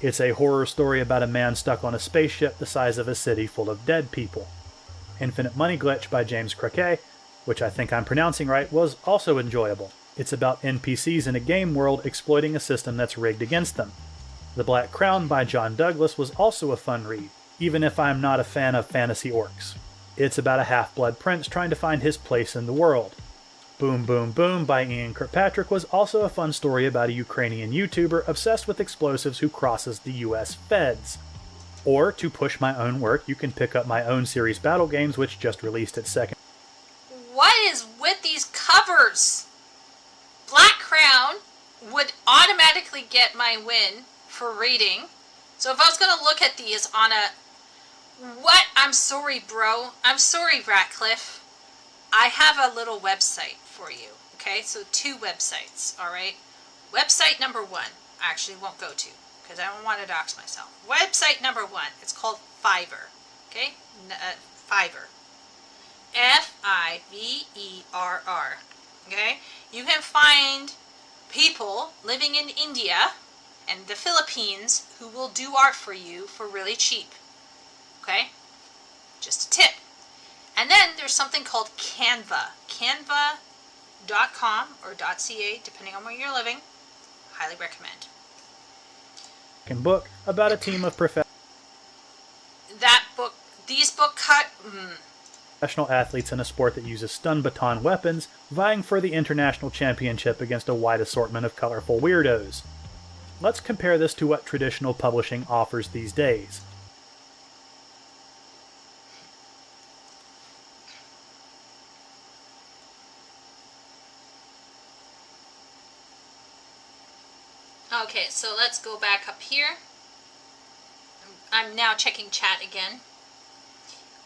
It's a horror story about a man stuck on a spaceship the size of a city full of dead people. Infinite Money Glitch by James Croquet, which I think I'm pronouncing right, was also enjoyable. It's about NPCs in a game world exploiting a system that's rigged against them. The Black Crown by John Douglas was also a fun read, even if I'm not a fan of fantasy orcs. It's about a half-blood prince trying to find his place in the world. Boom Boom Boom by Ian Kirkpatrick was also a fun story about a Ukrainian YouTuber obsessed with explosives who crosses the US feds. Or, to push my own work, you can pick up my own series Battle Games, which just released its second. What is with these covers? Black Crown would automatically get my win for reading. So if I was going to look at these on What? I'm sorry, bro. I'm sorry, Ratcliffe. I have a little website for you. Okay, so 2 websites, alright? Website number 1, I actually won't go to, because I don't want to dox myself. Website number 1, it's called Fiverr. Okay? Fiverr. Fiverr. Okay? You can find people living in India and the Philippines who will do art for you for really cheap. Okay? Just a tip. And then there's something called Canva. Canva.com or .ca, depending on where you're living. Highly recommend. Book about a team of That book, these book cut... professional athletes in a sport that uses stun baton weapons, vying for the international championship against a wide assortment of colorful weirdos. Let's compare this to what traditional publishing offers these days. Okay, so let's go back up here. I'm now checking chat again.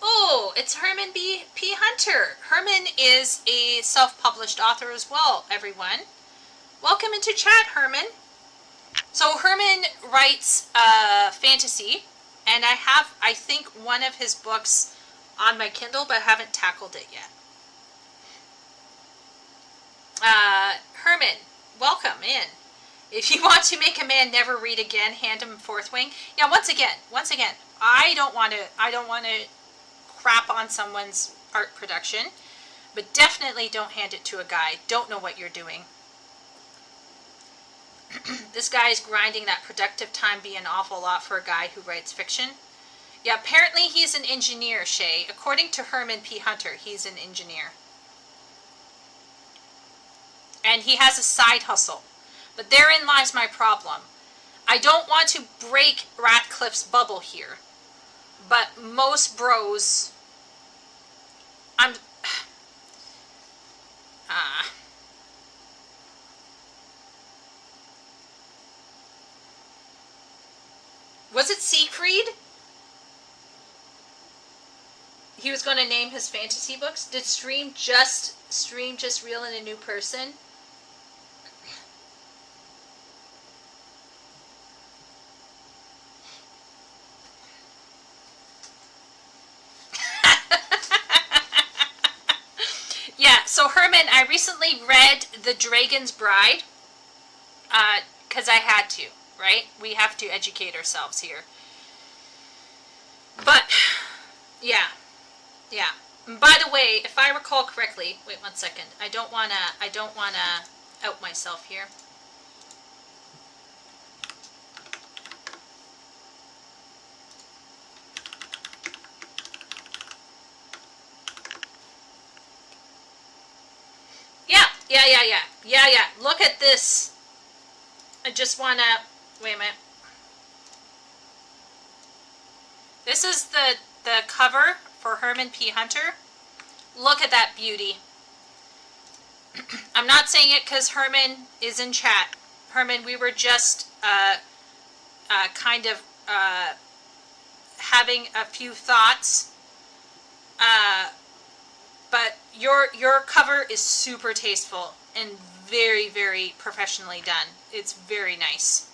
Oh, it's Herman P. Hunter. Herman is a self-published author as well, everyone. Welcome into chat, Herman. So Herman writes fantasy, and I have, I think, one of his books on my Kindle, but I haven't tackled it yet. Herman, welcome in. If you want to make a man never read again, hand him Fourth Wing. Yeah, once again, I don't want to crap on someone's art production, but definitely don't hand it to a guy. Don't know what you're doing. This guy's grinding that productive time be an awful lot for a guy who writes fiction. Yeah, apparently he's an engineer, Shay. According to Herman P. Hunter, he's an engineer. And he has a side hustle. But therein lies my problem. I don't want to break Ratcliffe's bubble here, but most bros... Was it Siegfried? He was going to name his fantasy books? Did Stream just reel in a new person? Yeah, so Herman, I recently read The Dragon's Bride, because I had to, right? We have to educate ourselves here. But, yeah. By the way, if I recall correctly, wait 1 second. I don't wanna out myself here. Yeah. Look at this. I just wanna, wait a minute. This is the cover for Herman P. Hunter. Look at that beauty. I'm not saying it because Herman is in chat. Herman, we were just kind of having a few thoughts. But your cover is super tasteful and very, very professionally done. It's very nice.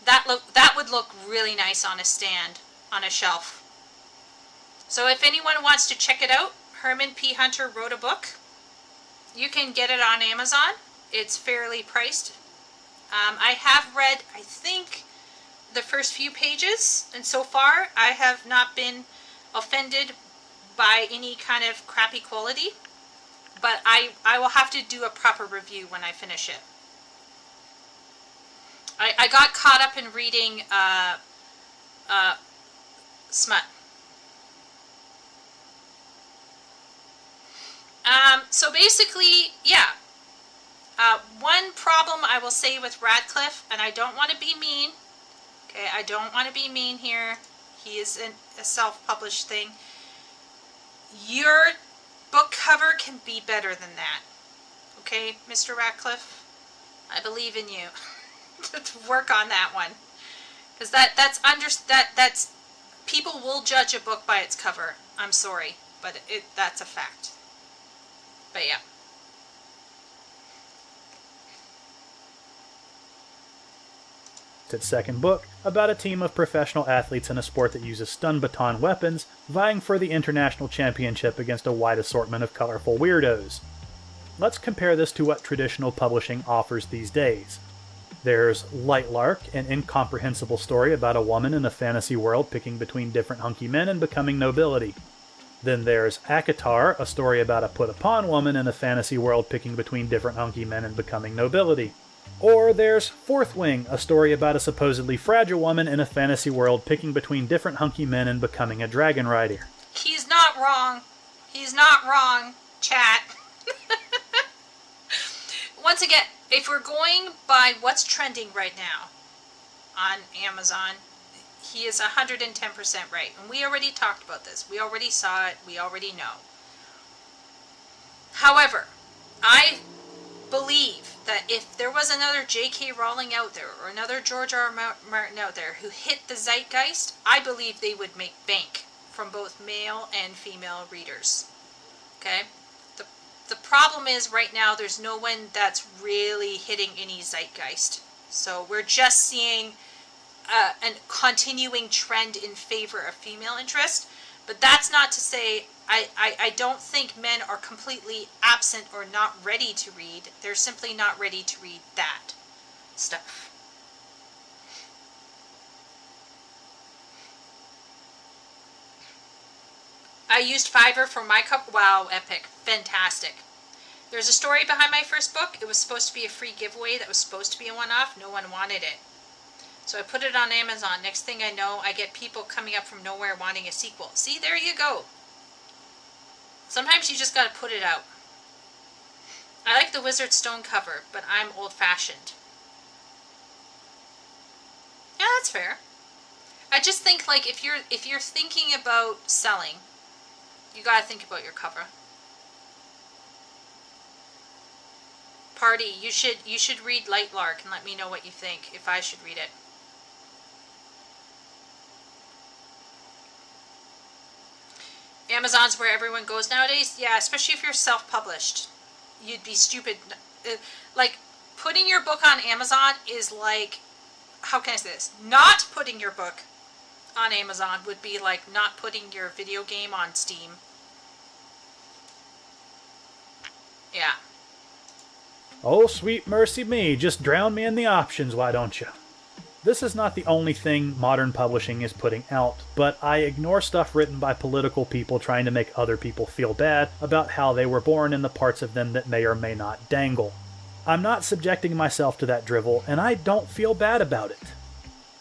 That would look really nice on a stand, on a shelf. So if anyone wants to check it out, Herman P. Hunter wrote a book. You can get it on Amazon. It's fairly priced. I have read, I think, the first few pages, and so far I have not been offended by any kind of crappy quality, but I will have to do a proper review when I finish it. I got caught up in reading smut. So basically, yeah. One problem I will say with Radcliffe, and I don't want to be mean, okay, I don't want to be mean here. He is a self-published thing. Your book cover can be better than that. Okay, Mr. Radcliffe? I believe in you. To work on that one. Because that's people will judge a book by its cover. I'm sorry, but that's a fact. But yeah. Its second book, about a team of professional athletes in a sport that uses stun baton weapons, vying for the international championship against a wide assortment of colorful weirdos. Let's compare this to what traditional publishing offers these days. There's Lightlark, an incomprehensible story about a woman in a fantasy world picking between different hunky men and becoming nobility. Then there's Akatar, a story about a put-upon woman in a fantasy world picking between different hunky men and becoming nobility. Or there's Fourth Wing, a story about a supposedly fragile woman in a fantasy world picking between different hunky men and becoming a dragon rider. He's not wrong. He's not wrong, chat. Once again, if we're going by what's trending right now on Amazon, he is 110% right. And we already talked about this. We already saw it. We already know. However, I believe that if there was another J.K. Rowling out there or another George R. R. Martin out there who hit the zeitgeist, I believe they would make bank from both male and female readers. Okay? The problem is right now there's no one that's really hitting any zeitgeist. So we're just seeing a continuing trend in favor of female interest. But that's not to say I don't think men are completely absent or not ready to read. They're simply not ready to read that stuff. I used Fiverr for my cup. Wow, epic. Fantastic. There's a story behind my first book. It was supposed to be a free giveaway that was supposed to be a one-off. No one wanted it. So I put it on Amazon. Next thing I know, I get people coming up from nowhere wanting a sequel. See, there you go. Sometimes you just gotta put it out. I like the Wizard Stone cover, but I'm old-fashioned. Yeah, that's fair. I just think, like, if you're thinking about selling, you gotta think about your cover. Party, you should read Lightlark and let me know what you think, if I should read it. Amazon's where everyone goes nowadays. Yeah, especially if you're self-published. You'd be stupid. Like, putting your book on Amazon is like, how can I say this? Not putting your book on Amazon would be like not putting your video game on Steam. Yeah. Oh, sweet mercy me, just drown me in the options, why don't you? This is not the only thing modern publishing is putting out, but I ignore stuff written by political people trying to make other people feel bad about how they were born and the parts of them that may or may not dangle. I'm not subjecting myself to that drivel, and I don't feel bad about it.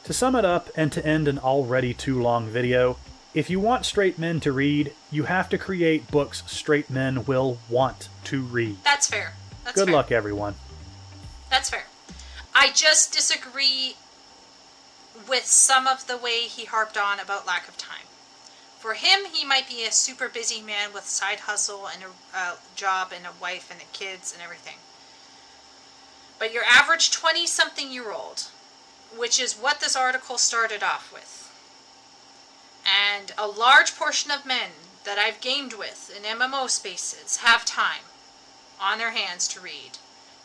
To sum it up, and to end an already too long video, if you want straight men to read, you have to create books straight men will want to read. That's fair. That's Good fair. luck, everyone. That's fair. I just disagree with some of the way he harped on about lack of time. For him, he might be a super busy man with side hustle and a job and a wife and kids and everything. But your average 20-something-year-old, which is what this article started off with, and a large portion of men that I've gamed with in MMO spaces have time on their hands to read.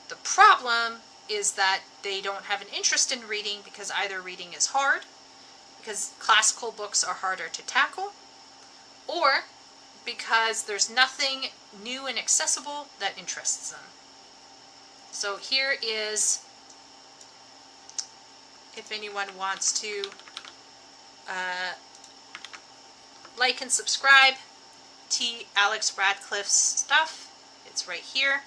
The problem is that they don't have an interest in reading because either reading is hard, because classical books are harder to tackle, or because there's nothing new and accessible that interests them. So here is, if anyone wants to like and subscribe, T. Alex Radcliffe's stuff, it's right here.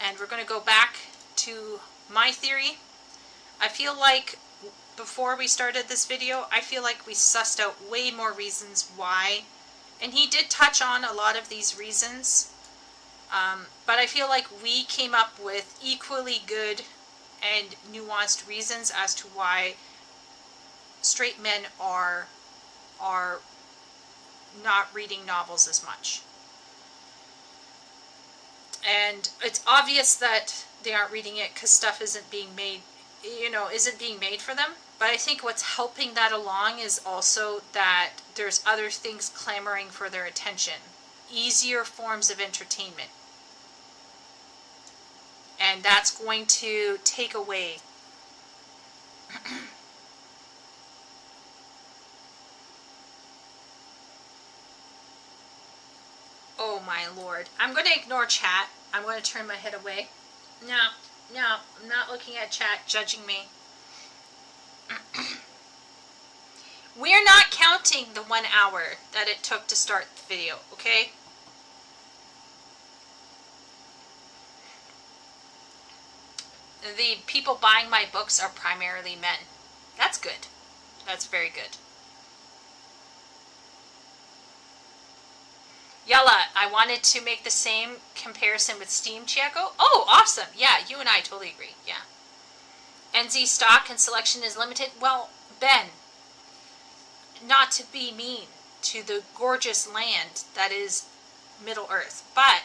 And we're going to go back to my theory. I feel like before we started this video, I feel like we sussed out way more reasons why. And he did touch on a lot of these reasons. But I feel like we came up with equally good and nuanced reasons as to why straight men are not reading novels as much. And it's obvious that they aren't reading it because stuff isn't being made, isn't being made for them. But I think what's helping that along is also that there's other things clamoring for their attention. Easier forms of entertainment. And that's going to take away oh my lord. I'm going to ignore chat. I'm going to turn my head away. No, I'm not looking at chat judging me. We're not counting the 1 hour that it took to start the video, okay? The people buying my books are primarily men. That's good. That's very good. Yalla, I wanted to make the same comparison with Steam, Chieko. Oh, awesome. Yeah, you and I totally agree. Yeah. NZ stock and selection is limited. Well, Ben, not to be mean to the gorgeous land that is Middle Earth, but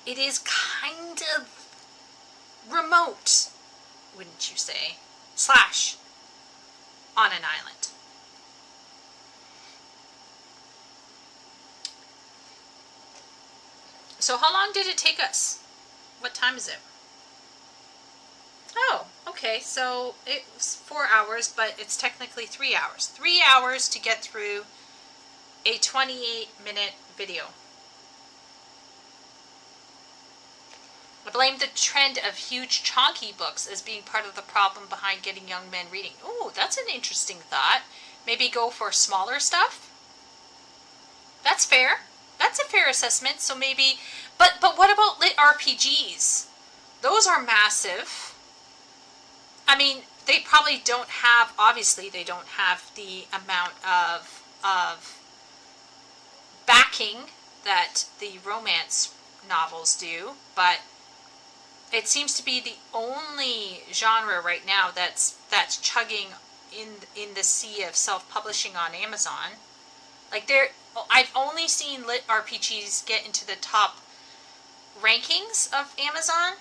it is kind of remote, wouldn't you say? / on an island. So how long did it take us? What time is it? Oh, okay, so it was 4 hours, but it's technically 3 hours. 3 hours to get through a 28-minute video. I blame the trend of huge chunky books as being part of the problem behind getting young men reading. Ooh, that's an interesting thought. Maybe go for smaller stuff? That's fair. That's a fair assessment. So maybe, but what about lit RPGs? Those are massive. I mean, they probably don't have, obviously they don't have the amount of backing that the romance novels do, but it seems to be the only genre right now that's chugging in the sea of self-publishing on Amazon. Like I've only seen lit RPGs get into the top rankings of Amazon.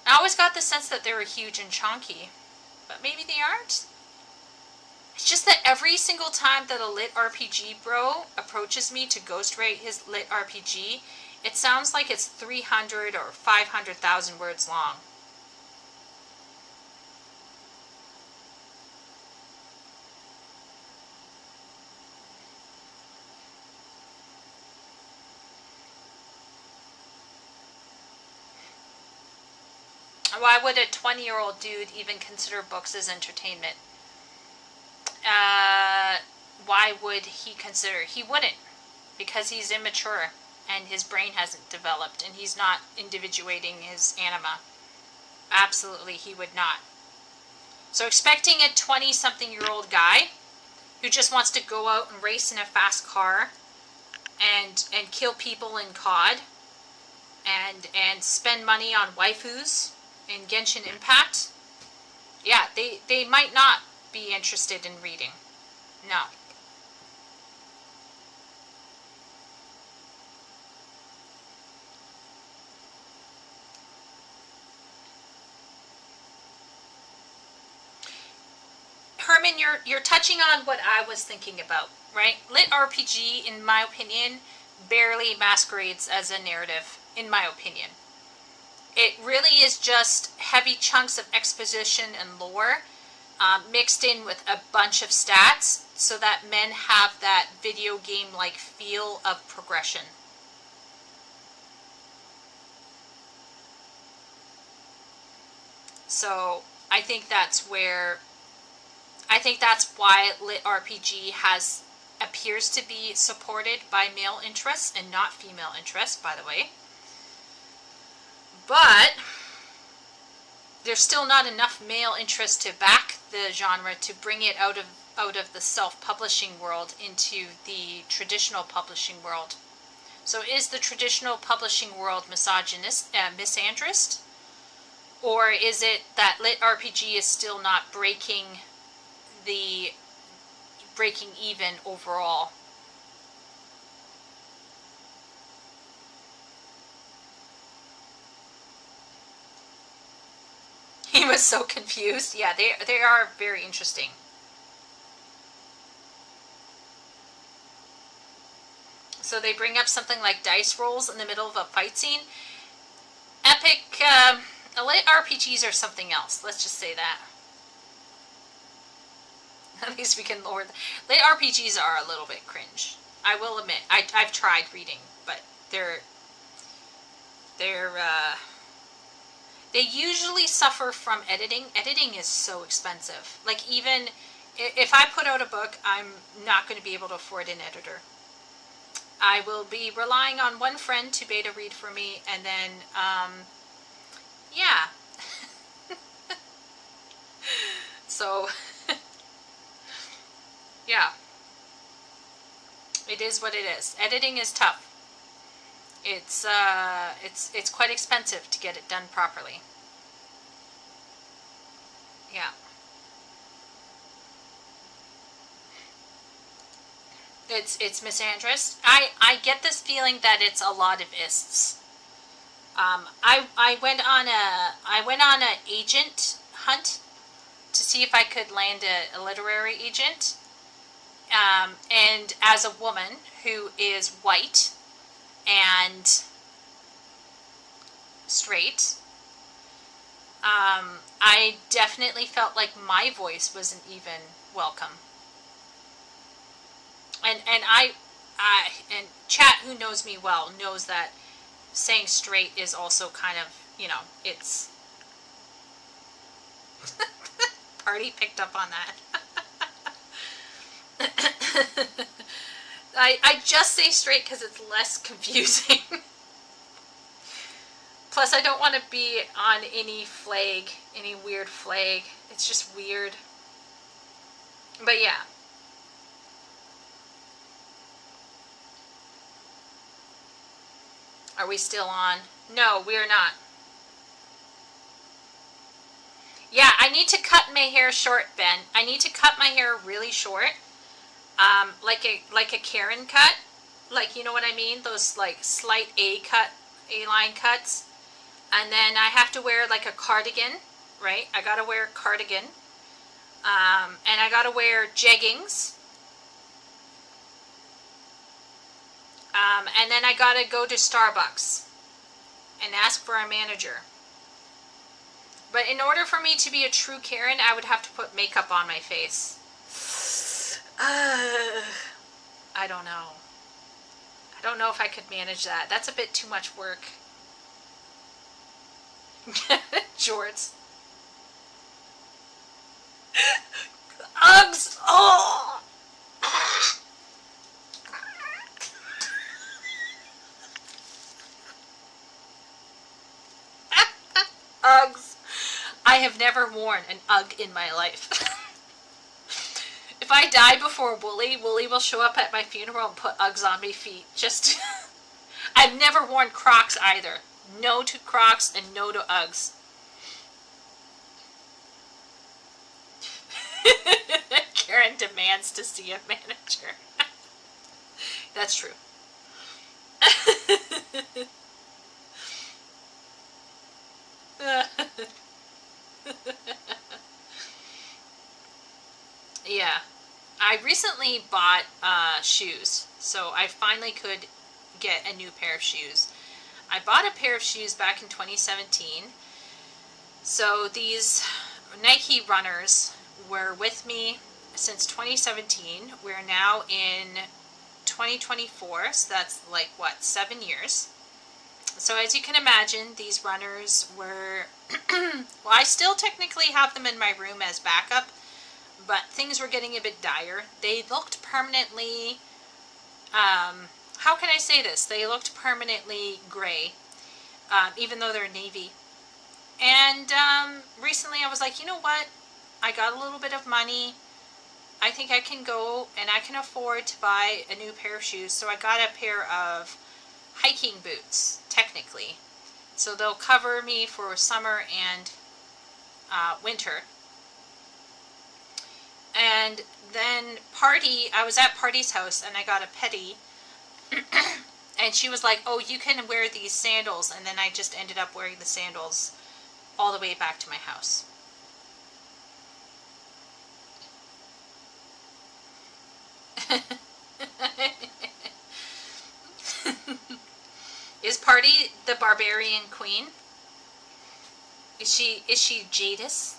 I always got the sense that they were huge and chunky, but maybe they aren't. It's just that every single time that a lit RPG bro approaches me to ghostwrite his lit RPG, it sounds like it's 300 or 500,000 words long. Why would a 20-year-old dude even consider books as entertainment? Why would he consider? He wouldn't, because he's immature and his brain hasn't developed and he's not individuating his anima. Absolutely, he would not. So expecting a 20-something-year-old guy who just wants to go out and race in a fast car and kill people in COD and spend money on waifus in Genshin Impact, yeah, they might not be interested in reading. No. Herman, you're touching on what I was thinking about, right? Lit RPG, in my opinion, barely masquerades as a narrative, in my opinion. It really is just heavy chunks of exposition and lore mixed in with a bunch of stats so that men have that video game-like feel of progression. So I think that's why lit RPG appears to be supported by male interests and not female interests, by the way. But there's still not enough male interest to back the genre to bring it out of the self-publishing world into the traditional publishing world. So is the traditional publishing world misandrist? Or is it that lit RPG is still not breaking even overall? was so confused. Yeah, they are very interesting. So they bring up something like dice rolls in the middle of a fight scene. Epic, lit RPGs are something else. Let's just say that. At least we can lower lit RPGs are a little bit cringe. I will admit. I've tried reading, but they're they usually suffer from editing. Editing is so expensive. Like, even if I put out a book, I'm not going to be able to afford an editor. I will be relying on one friend to beta read for me, and then, yeah. So, yeah. It is what it is. Editing is tough. It's quite expensive to get it done properly. Yeah. It's misandrist. I get this feeling that it's a lot of ists. I went on a agent hunt to see if I could land a literary agent. And as a woman who is white and straight, I definitely felt like my voice wasn't even welcome. And and chat, who knows me well, knows that saying straight is also kind of, it's Party picked up on that. I just say straight because it's less confusing. Plus, I don't want to be on any weird flag. It's just weird. But yeah. Are we still on? No, we are not. Yeah, I need to cut my hair short, Ben. I need to cut my hair really short. Like a Karen cut. Like, you know what I mean? Those like slight A-line cuts. And then I have to wear like a cardigan, right? I gotta wear a cardigan. And I gotta wear jeggings. And then I gotta go to Starbucks and ask for a manager. But in order for me to be a true Karen, I would have to put makeup on my face. I don't know. I don't know if I could manage that. That's a bit too much work. Jorts. Uggs! Oh! Uggs. I have never worn an Ugg in my life. If I die before Wooly will show up at my funeral and put Uggs on my feet. Just, I've never worn Crocs either. No to Crocs and no to Uggs. Karen demands to see a manager. That's true. Yeah. I recently bought shoes, so I finally could get a new pair of shoes. I bought a pair of shoes back in 2017. So these Nike runners were with me since 2017. We're now in 2024, so that's like, what, 7 years. So as you can imagine, these runners were, well, I still technically have them in my room as backup, but things were getting a bit dire. They looked permanently, how can I say this? They looked permanently gray, even though they're navy. And recently I was like, you know what? I got a little bit of money. I think I can go and I can afford to buy a new pair of shoes. So I got a pair of hiking boots, technically. So they'll cover me for summer and winter. And then I was at Party's house and I got a petty. And she was like, oh, you can wear these sandals. And then I just ended up wearing the sandals all the way back to my house. Is Party the barbarian queen? Is she Jadis?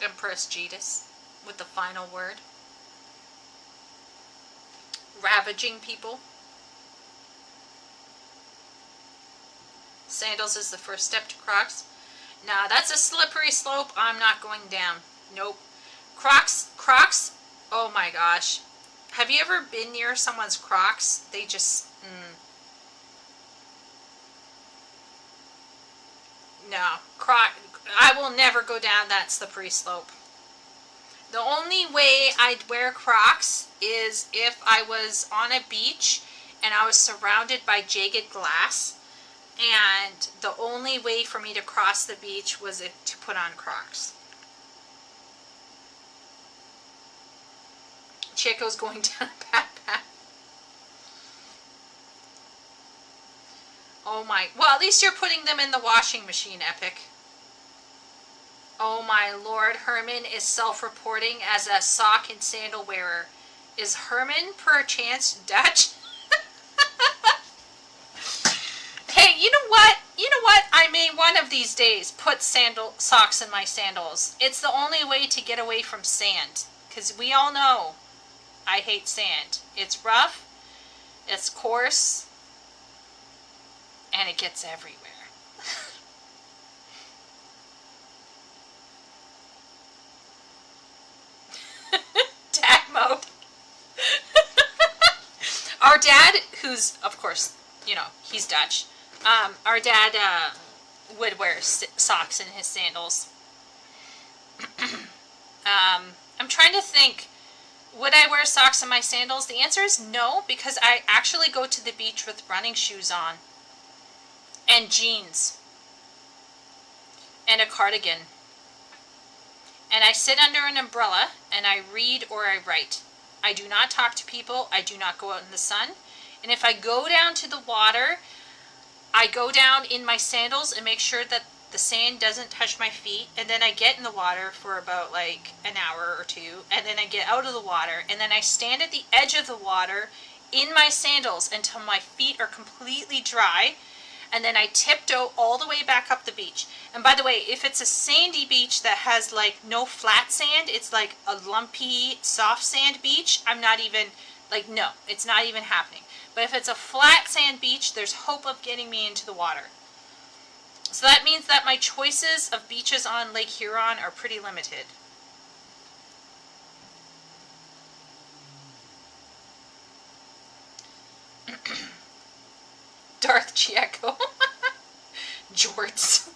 Empress Jadis with the final word? Ravaging people? Sandals is the first step to Crocs. Nah, that's a slippery slope I'm not going down. Nope. Crocs, oh my gosh. Have you ever been near someone's Crocs? They just, no. I will never go down that slippery slope. The only way I'd wear Crocs is if I was on a beach and I was surrounded by jagged glass, and the only way for me to cross the beach was to put on Crocs. Chico's going down a bad path. Oh my, well, at least you're putting them in the washing machine, Epic. Oh my lord, Herman is self-reporting as a sock and sandal wearer. Is Herman perchance Dutch? Hey, you know what? I may one of these days put socks in my sandals. It's the only way to get away from sand. Because we all know I hate sand. It's rough, it's coarse, and it gets everywhere. Dad mode. Our dad, who's, of course, he's Dutch. Our dad would wear socks in his sandals. I'm trying to think, would I wear socks in my sandals? The answer is no, because I actually go to the beach with running shoes on. And jeans. And a cardigan. And I sit under an umbrella and I read or I write. I do not talk to people. I do not go out in the sun. And if I go down to the water, I go down in my sandals and make sure that the sand doesn't touch my feet. And then I get in the water for about like an hour or two. And then I get out of the water. And then I stand at the edge of the water in my sandals until my feet are completely dry. And then I tiptoe all the way back up the beach. And by the way, if it's a sandy beach that has like no flat sand, it's like a lumpy, soft sand beach, I'm not even, like, no, it's not even happening. But if it's a flat sand beach, there's hope of getting me into the water. So that means that my choices of beaches on Lake Huron are pretty limited. Darth Chieko. Jorts.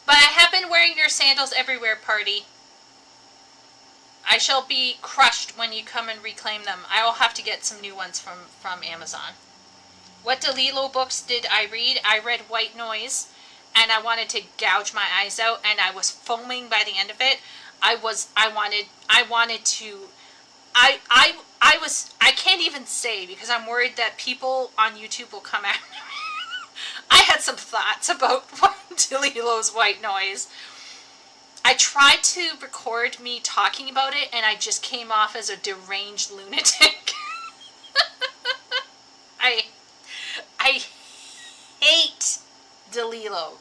But I have been wearing your sandals everywhere, Party. I shall be crushed when you come and reclaim them. I will have to get some new ones from Amazon. What DeLillo books did I read? I read White Noise, and I wanted to gouge my eyes out, and I was foaming by the end of it. I can't even say, because I'm worried that people on YouTube will come at me. I had some thoughts about DeLillo's White Noise. I tried to record me talking about it, and I just came off as a deranged lunatic. I hate DeLillo.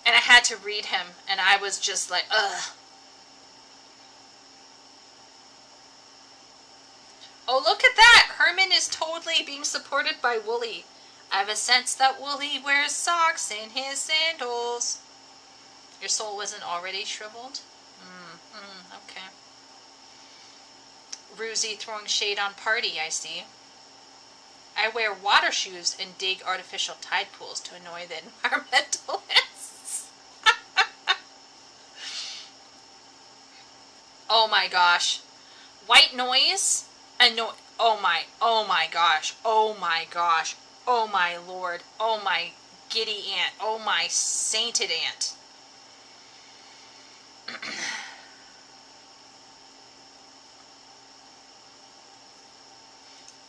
And I had to read him, and I was just like, ugh. Oh, look at that! Herman is totally being supported by Wooly. I have a sense that Wooly wears socks in his sandals. Your soul wasn't already shriveled? Okay. Ruzy throwing shade on Party, I see. I wear water shoes and dig artificial tide pools to annoy the environmentalists. Oh my gosh. White Noise? Oh my gosh. Oh my gosh. Oh my lord. Oh my giddy aunt. Oh my sainted aunt.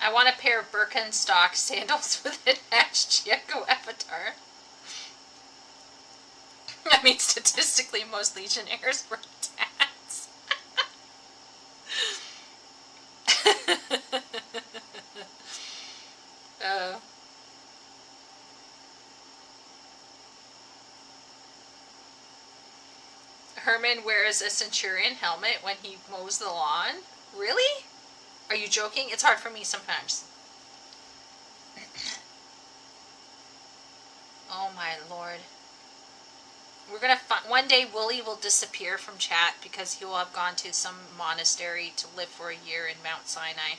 I want a pair of Birkenstock sandals with an attached Chieko avatar. That means statistically most Legionnaires were dads. uh, Herman wears a Centurion helmet when he mows the lawn. Really? Are you joking? It's hard for me sometimes. Oh my lord. We're gonna find one day Wooly will disappear from chat because he will have gone to some monastery to live for a year in Mount Sinai.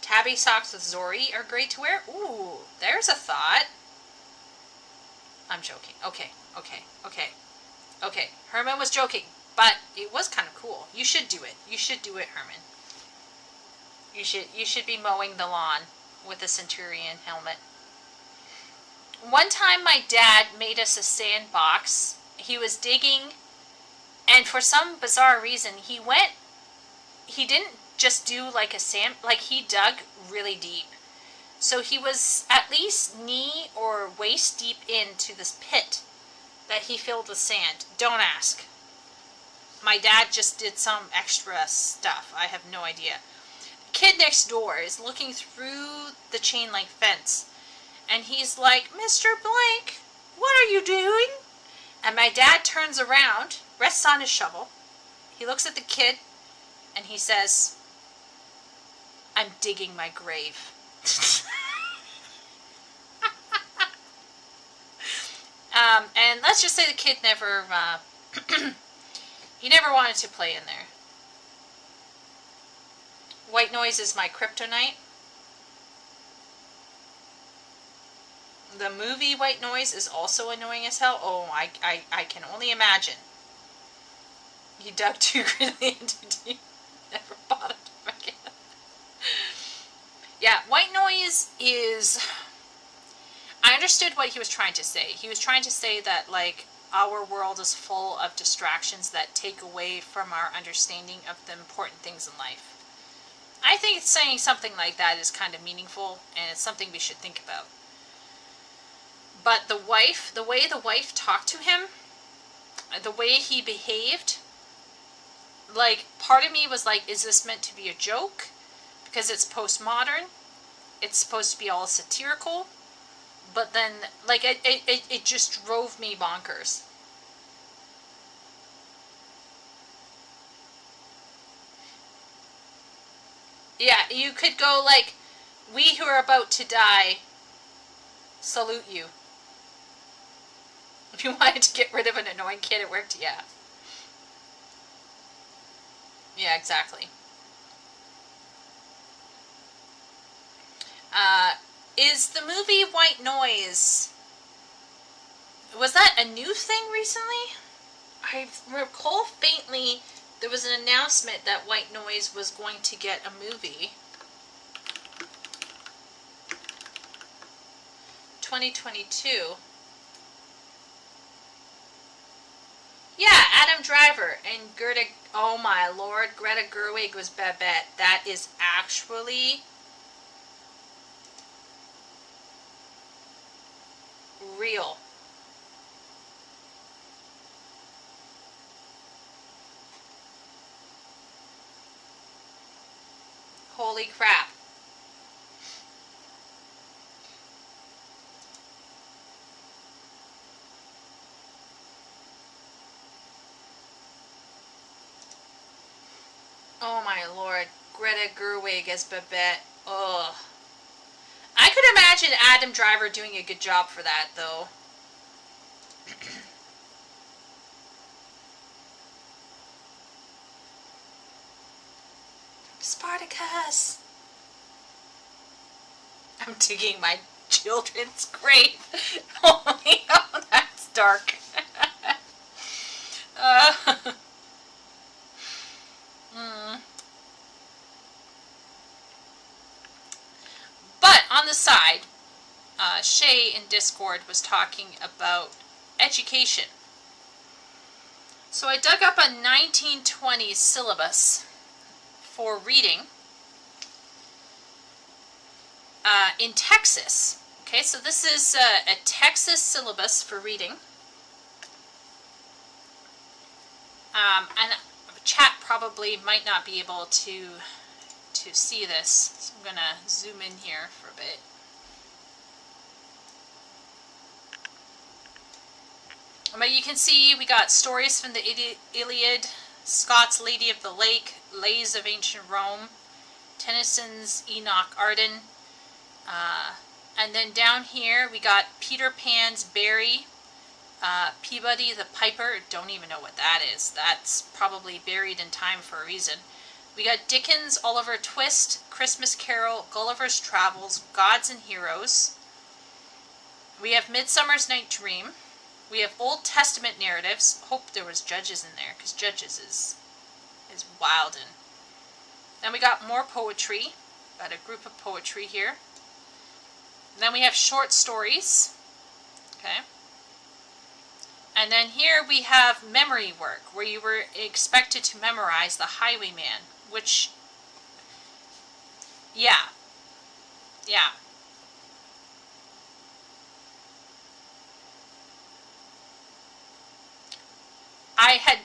Tabby socks with Zori are great to wear. Ooh, there's a thought. I'm joking. Okay. Herman was joking, but it was kind of cool. You should do it. You should do it, Herman. You should be mowing the lawn with a Centurion helmet. One time my dad made us a sandbox. He was digging, and for some bizarre reason, he didn't just do like he dug really deep. So he was at least knee or waist deep into this pit that he filled with sand. Don't ask. My dad just did some extra stuff. I have no idea. The kid next door is looking through the chain link fence, and he's like, "Mr. Blank, what are you doing?" And my dad turns around, rests on his shovel. He looks at the kid, and he says, "I'm digging my grave." And let's just say the kid never, he never wanted to play in there. White noise is my kryptonite. The movie White Noise is also annoying as hell. Oh, I can only imagine. He dug too greatly into deep. Never bothered him again. Yeah, White Noise is... I understood what he was trying to say. He was trying to say that, like, our world is full of distractions that take away from our understanding of the important things in life. I think saying something like that is kind of meaningful, and it's something we should think about. But the way the wife talked to him, the way he behaved, like, part of me was like, is this meant to be a joke? Because it's postmodern. It's supposed to be all satirical. But then, like, it just drove me bonkers. Yeah, you could go like, "We who are about to die salute you." If you wanted to get rid of an annoying kid at work, yeah. Yeah, exactly. Is the movie White Noise, was that a new thing recently? I recall faintly there was an announcement that White Noise was going to get a movie. 2022. Yeah, Adam Driver and Greta. Oh my lord, Greta Gerwig was Babette. That is actually real. Holy crap. Oh my lord, Greta Gerwig as Babette. Ugh. I could imagine Adam Driver doing a good job for that, though. Spartacus! I'm digging my children's grave. Oh, that's dark. But on the side, Shay in Discord was talking about education. So I dug up a 1920s syllabus for reading in Texas. Okay, so this is a Texas syllabus for reading. And chat probably might not be able to see this, so I'm going to zoom in here for a bit. But you can see we got stories from the Iliad, Scott's Lady of the Lake, Lays of Ancient Rome, Tennyson's Enoch Arden, and then down here we got Peter Pan's Barry, Peabody the Piper. Don't even know what that is. That's probably buried in time for a reason. We got Dickens, Oliver Twist, Christmas Carol, Gulliver's Travels, Gods and Heroes. We have Midsummer's Night Dream. We have Old Testament narratives. Hope there was Judges in there, because Judges is wild. And then we got more poetry. Got a group of poetry here. And then we have short stories. Okay. And then here we have memory work, where you were expected to memorize The Highwayman, which, yeah. I had,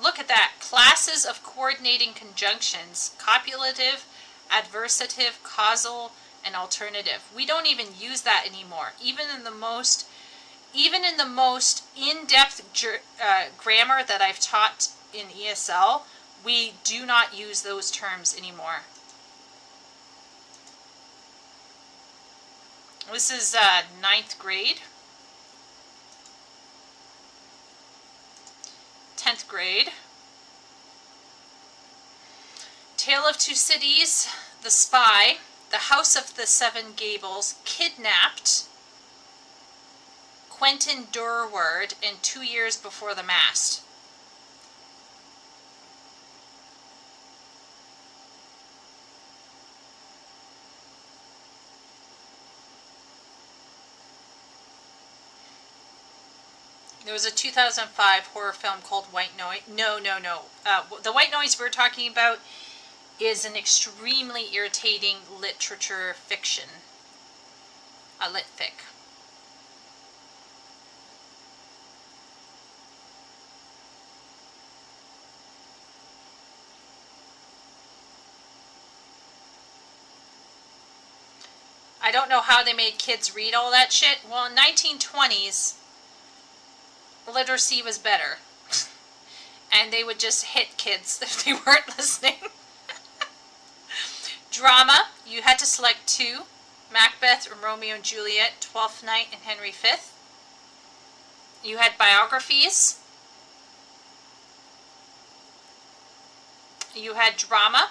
look at that, classes of coordinating conjunctions, copulative, adversative, causal, and alternative. We don't even use that anymore. Even in the most in-depth grammar that I've taught in ESL, we do not use those terms anymore. This is 9th grade. 10th grade. Tale of Two Cities, The Spy, The House of the Seven Gables, Kidnapped, Quentin Durward, and 2 Years Before the Mast. There was a 2005 horror film called White Noise. No. The White Noise we're talking about is an extremely irritating literature fiction. A lit fic. I don't know how they made kids read all that shit. Well, in 1920s, literacy was better. And they would just hit kids if they weren't listening. Drama, you had to select 2. Macbeth and Romeo and Juliet, Twelfth Night and Henry V. You had biographies. You had drama.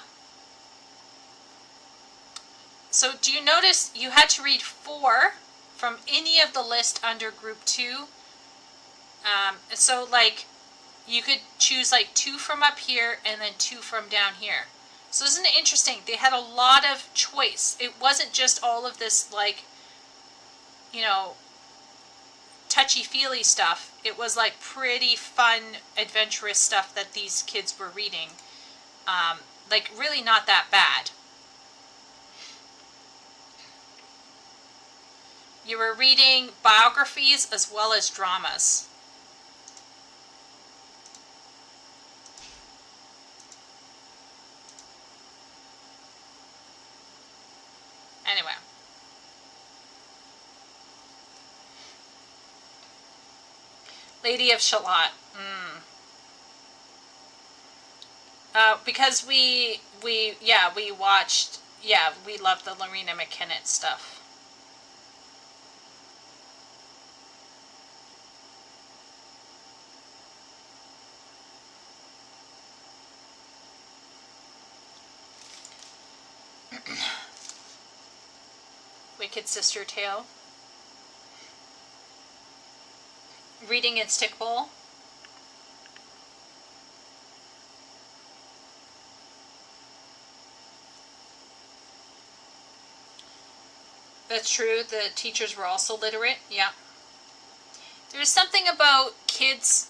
So do you notice you had to read 4 from any of the list under group 2? So like you could choose like 2 from up here and then 2 from down here. So isn't it interesting? They had a lot of choice. It wasn't just all of this like, you know, touchy-feely stuff. It was like pretty fun, adventurous stuff that these kids were reading. Like really not that bad. You were reading biographies as well as dramas. Anyway. Lady of Shalott. Because we watched, we loved the Lorena McKennitt stuff. Wicked Sister Tale. Reading in Stick Bowl. That's true. The teachers were also literate. Yeah. There's something about kids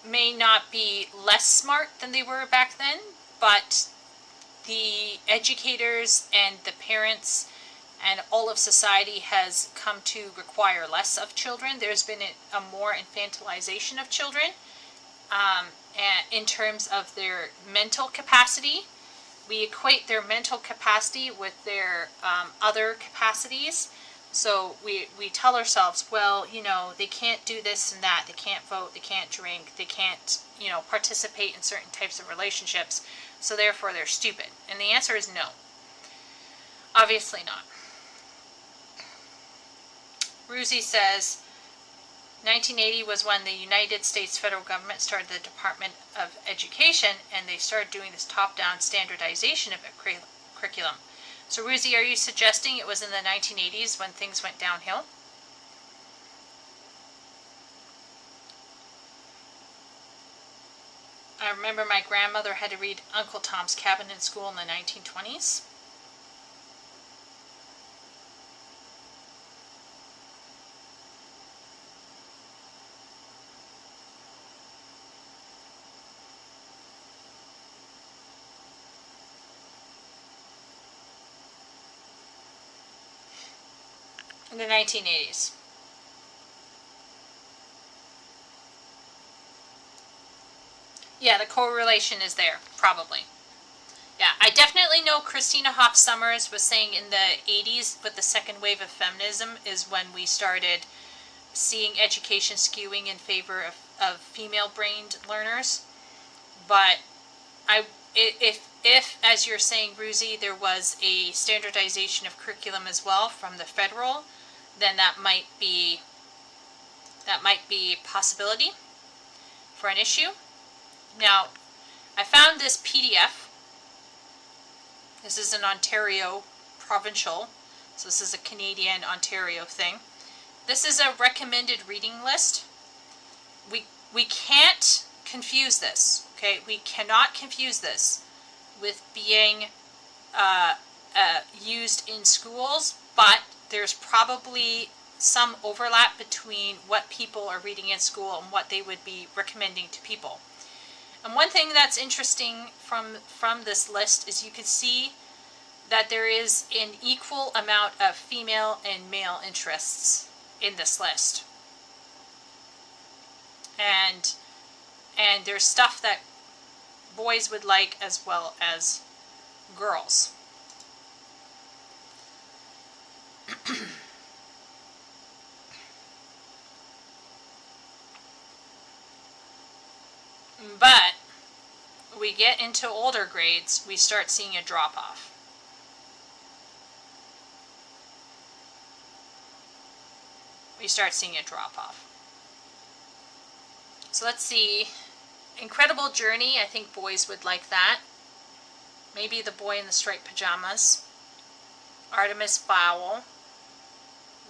may not be less smart than they were back then, but the educators and the parents and all of society has come to require less of children. There's been a more infantilization of children in terms of their mental capacity. We equate their mental capacity with their other capacities. So we tell ourselves, well, you know, they can't do this and that. They can't vote. They can't drink. They can't, you know, participate in certain types of relationships. So therefore they're stupid. And the answer is no. Obviously not. Ruzi says, 1980 was when the United States federal government started the Department of Education, and they started doing this top-down standardization of a curriculum. So, Ruzi, are you suggesting it was in the 1980s when things went downhill? I remember my grandmother had to read Uncle Tom's Cabin in school in the 1920s. In the 1980s. Yeah, the correlation is there, probably. Yeah, I definitely know Christina Hoff Sommers was saying in the 80s with the second wave of feminism is when we started seeing education skewing in favor of female-brained learners. But if, as you're saying, Ruzi, there was a standardization of curriculum as well from the federal, then that might be a possibility for an issue. Now, I found this PDF. This is an Ontario provincial, so this is a Canadian Ontario thing. This is a recommended reading list. We can't confuse this, okay? We cannot confuse this with being used in schools, but there's probably some overlap between what people are reading in school and what they would be recommending to people. And one thing that's interesting from this list is you can see that there is an equal amount of female and male interests in this list. And there's stuff that boys would like as well as girls. But we get into older grades, we start seeing a drop-off. So let's see. Incredible Journey, I think boys would like that. Maybe The Boy in the Striped Pajamas. Artemis Fowl.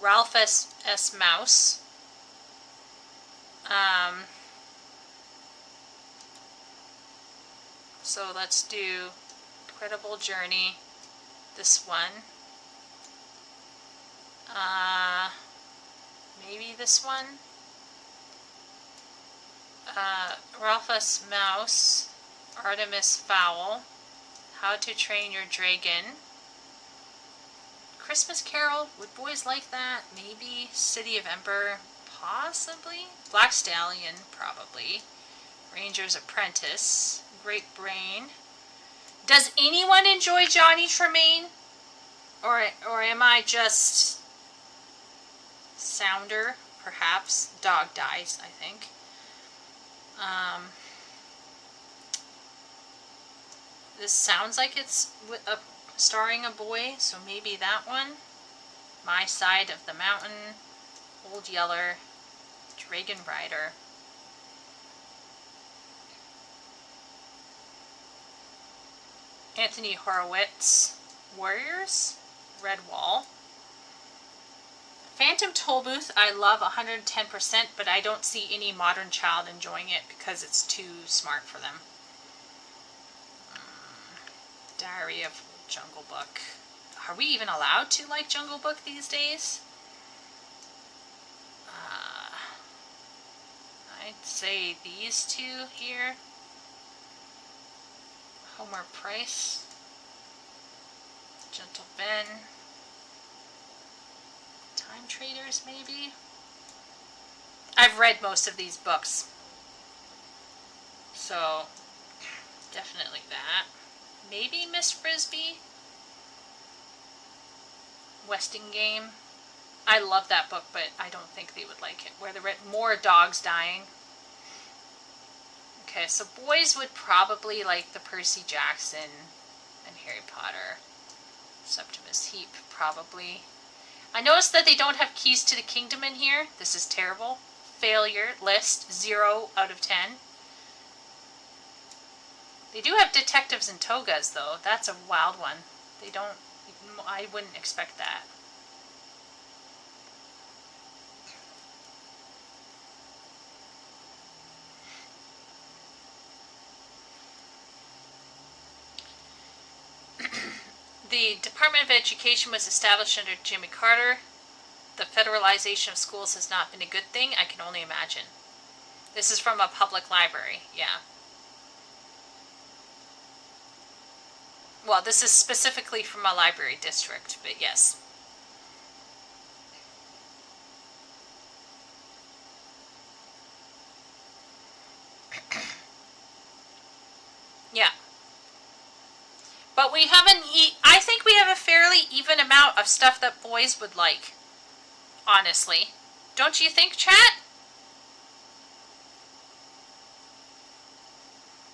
Ralph S. Mouse. So let's do Incredible Journey, this one. Maybe this one. Ralph S. Mouse, Artemis Fowl, How to Train Your Dragon. Christmas Carol, would boys like that? Maybe. City of Ember, possibly. Black Stallion, probably. Ranger's Apprentice. Great Brain. Does anyone enjoy Johnny Tremaine? Or am I just Sounder, perhaps? Dog Dies, I think. This sounds like it's starring a boy, so maybe that one. My Side of the Mountain. Old Yeller. Dragon Rider. Anthony Horowitz, Warriors, Redwall. Phantom Tollbooth, I love 110%, but I don't see any modern child enjoying it because it's too smart for them. Diary of Jungle Book. Are we even allowed to like Jungle Book these days? I'd say these two here. Homer Price, Gentle Ben, Time Traders, maybe? I've read most of these books. So, definitely that. Maybe Miss Frisbee? Westingame. I love that book, but I don't think they would like it. Where there were more dogs dying. Okay, so boys would probably like the Percy Jackson and Harry Potter. Septimus Heap, probably. I noticed that they don't have Keys to the Kingdom in here. This is terrible. Failure list, 0 out of 10. They do have detectives in togas, though. That's a wild one. They don't... I wouldn't expect that. The Department of Education was established under Jimmy Carter. The federalization of schools has not been a good thing. I can only imagine. This is from a public library. Yeah. Well, this is specifically from a library district, but yes. Yeah. But we haven't... I think we have a fairly even amount of stuff that boys would like. Honestly. Don't you think, chat?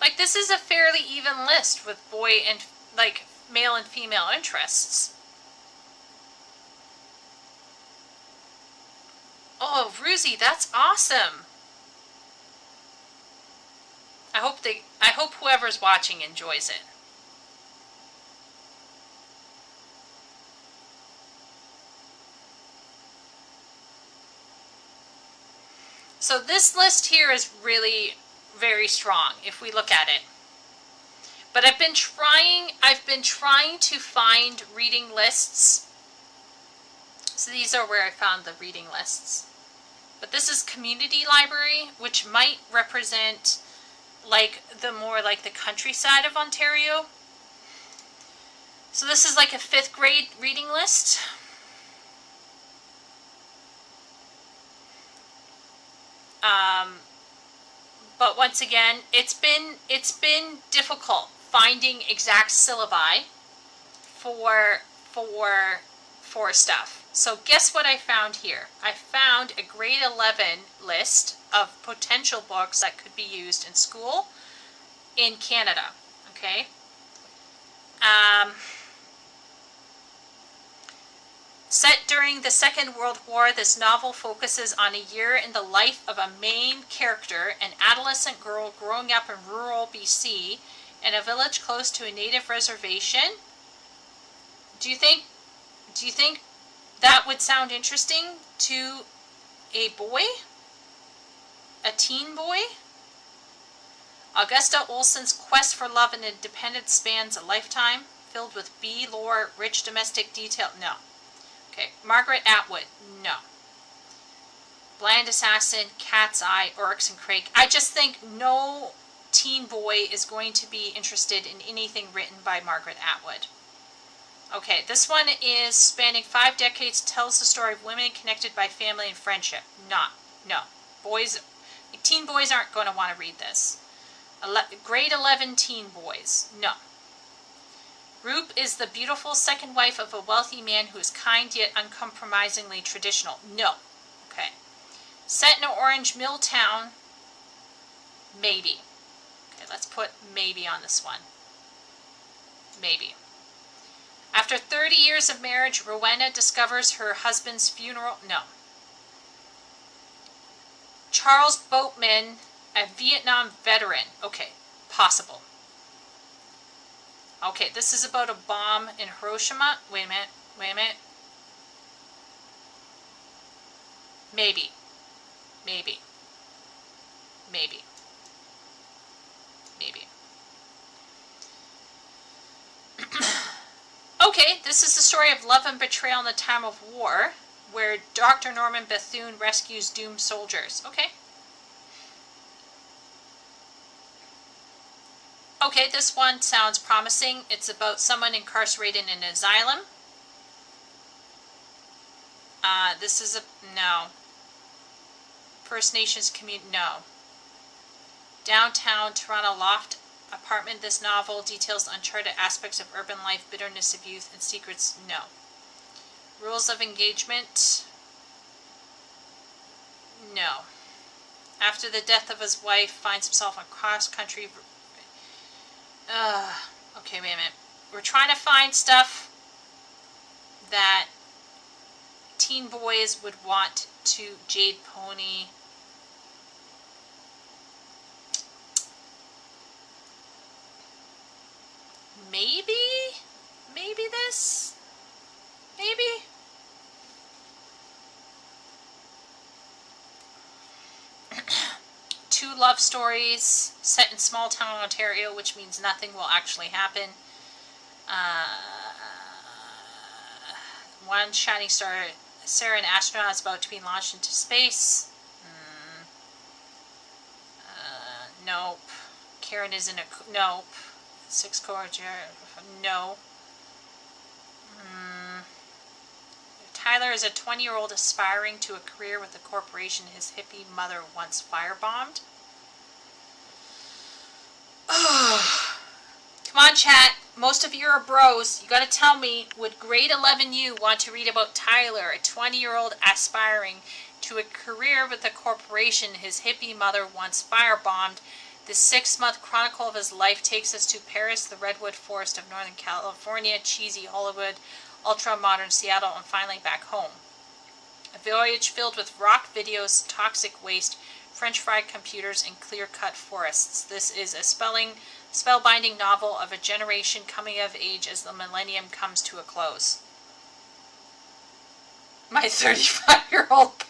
Like, this is a fairly even list with boy and, like, male and female interests. Oh, Ruzy, that's awesome. I hope whoever's watching enjoys it. So this list here is really very strong if we look at it. But I've been trying to find reading lists. So these are where I found the reading lists. But this is community library, which might represent like the countryside of Ontario. So this is like a 5th grade reading list. But once again, it's been difficult finding exact syllabi for stuff. So guess what I found here? I found a grade 11 list of potential books that could be used in school in Canada. Okay. Set during the Second World War, this novel focuses on a year in the life of a main character, an adolescent girl growing up in rural BC in a village close to a native reservation. Do you think that would sound interesting to a boy? A teen boy? Augusta Olson's quest for love and independence spans a lifetime, filled with lore, rich domestic detail. No. Okay, Margaret Atwood, no. Bland Assassin, Cat's Eye, Oryx and Crake. I just think no teen boy is going to be interested in anything written by Margaret Atwood. Okay, this one is spanning 5 decades, tells the story of women connected by family and friendship. No. Teen boys aren't going to want to read this. Grade 11 teen boys, no. Rupe is the beautiful second wife of a wealthy man who is kind yet uncompromisingly traditional. No. Okay. Set in an Orange Mill town. Maybe. Okay, let's put maybe on this one. Maybe. After 30 years of marriage, Rowena discovers her husband's funeral. No. Charles Boatman, a Vietnam veteran. Okay, possible. Okay, this is about a bomb in Hiroshima. Wait a minute. Maybe. Okay, this is the story of love and betrayal in the time of war, where Dr. Norman Bethune rescues doomed soldiers. Okay. Okay, this one sounds promising. It's about someone incarcerated in an asylum. This is a, no. First Nations community, no. Downtown Toronto loft apartment. This novel details uncharted aspects of urban life, bitterness of youth, and secrets, no. Rules of engagement, no. After the death of his wife, finds himself on cross-country. Okay, wait a minute. We're trying to find stuff that teen boys would want to Jade Pony. Maybe this? Maybe? Two love stories set in small town Ontario, which means nothing will actually happen. One shining star, Sarah, an astronaut, is about to be launched into space. Nope. Karen is in a, nope. Six core, no. Tyler is a 20-year-old aspiring to a career with the corporation his hippie mother once firebombed. Come on, chat. Most of you are bros. You gotta tell me, would grade 11 you want to read about Tyler, a 20-year-old aspiring to a career with the corporation his hippie mother once firebombed? This 6-month chronicle of his life takes us to Paris, the redwood forest of Northern California, cheesy Hollywood, ultra-modern Seattle, and finally back home. A voyage filled with rock videos, toxic waste, French-fried computers, and clear-cut forests. This is a spellbinding novel of a generation coming of age as the millennium comes to a close. My 35-year-old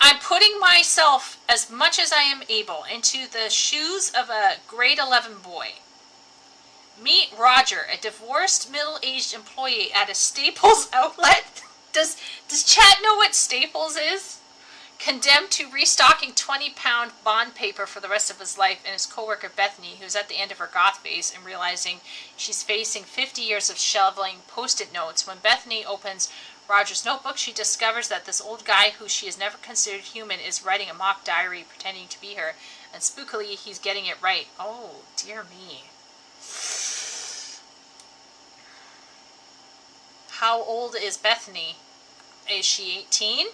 I'm putting myself as much as I am able into the shoes of a grade 11 boy. Meet Roger, a divorced middle-aged employee at a Staples outlet. Does chat know what Staples is? Condemned to restocking 20-pound bond paper for the rest of his life, and his co-worker Bethany, who's at the end of her goth phase and realizing she's facing 50 years of shoveling Post-it notes. When Bethany opens Roger's notebook, she discovers that this old guy, who she has never considered human, is writing a mock diary pretending to be her, and spookily, he's getting it right. Oh, dear me. How old is Bethany? Is she 18?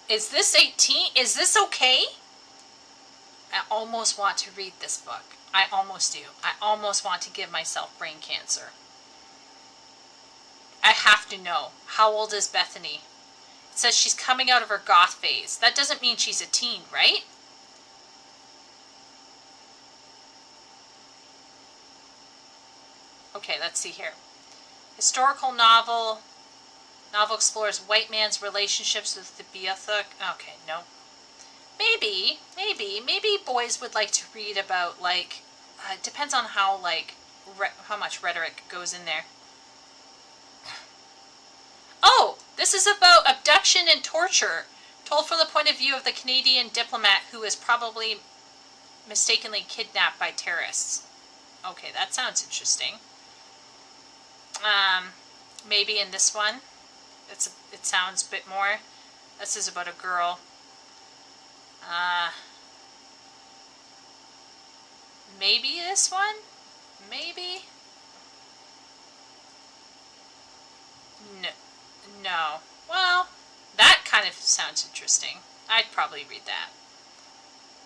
Is this 18? Is this okay? I almost want to read this book. I almost do. I almost want to give myself brain cancer. I have to know. How old is Bethany? It says she's coming out of her goth phase. That doesn't mean she's a teen, right? Okay, let's see here. Historical novel. Novel explores white man's relationships with the Beothuk. Okay, no. Maybe boys would like to read about, like, it depends on how, like, how much rhetoric goes in there. Oh, this is about abduction and torture, told from the point of view of the Canadian diplomat who was probably mistakenly kidnapped by terrorists. Okay, that sounds interesting. Maybe in this one, it sounds a bit more. This is about a girl. Maybe this one? Maybe? No. Well, that kind of sounds interesting. I'd probably read that.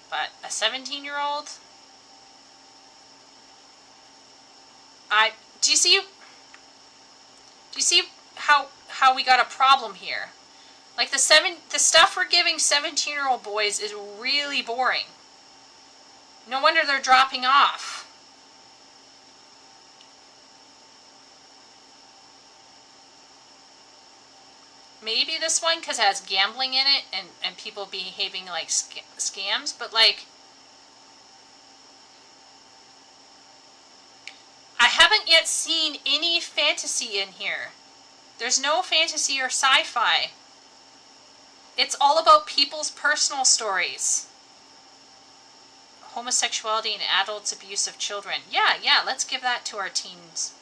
But a 17-year-old? Do you see how we got a problem here? Like the stuff we're giving 17-year-old boys is really boring. No wonder they're dropping off. Maybe this one because it has gambling in it and people behaving like scams, but like I haven't yet seen any fantasy in here. There's no fantasy or sci-fi. It's all about people's personal stories. Homosexuality and adults' abuse of children. Yeah, let's give that to our teens.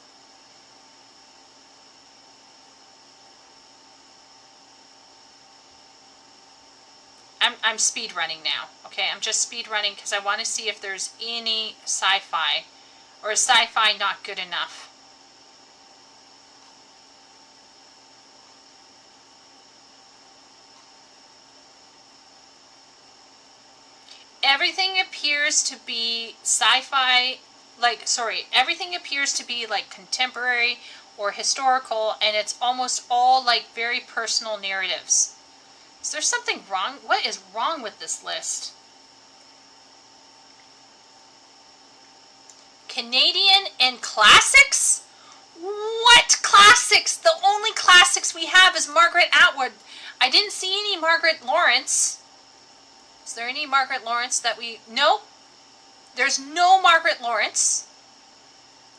I'm speed running now. Okay, I'm just speed running because I want to see if there's any sci-fi, or is sci-fi not good enough? Everything appears to be sci-fi, everything appears to be like contemporary or historical, and it's almost all like very personal narratives. Is there something wrong? What is wrong with this list? Canadian and classics? What classics? The only classics we have is Margaret Atwood. I didn't see any Margaret Lawrence. Is there any Margaret Lawrence that we... No. There's no Margaret Lawrence.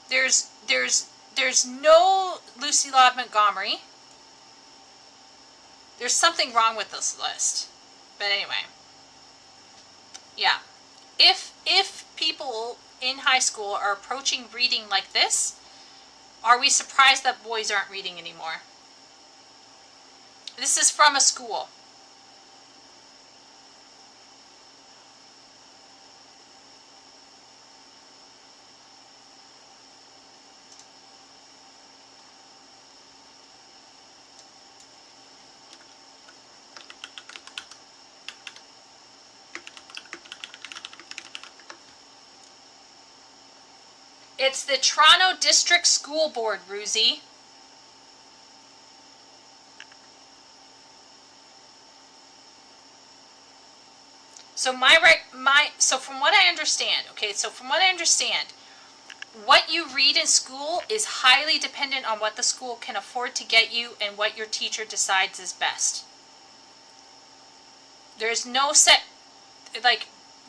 There's no Lucy Maud Montgomery. There's something wrong with this list. But anyway. Yeah. If people in high school are approaching reading like this, are we surprised that boys aren't reading anymore? This is from a school. It's the Toronto District School Board, Ruzi. So from what I understand, what you read in school is highly dependent on what the school can afford to get you and what your teacher decides is best. There's no set, like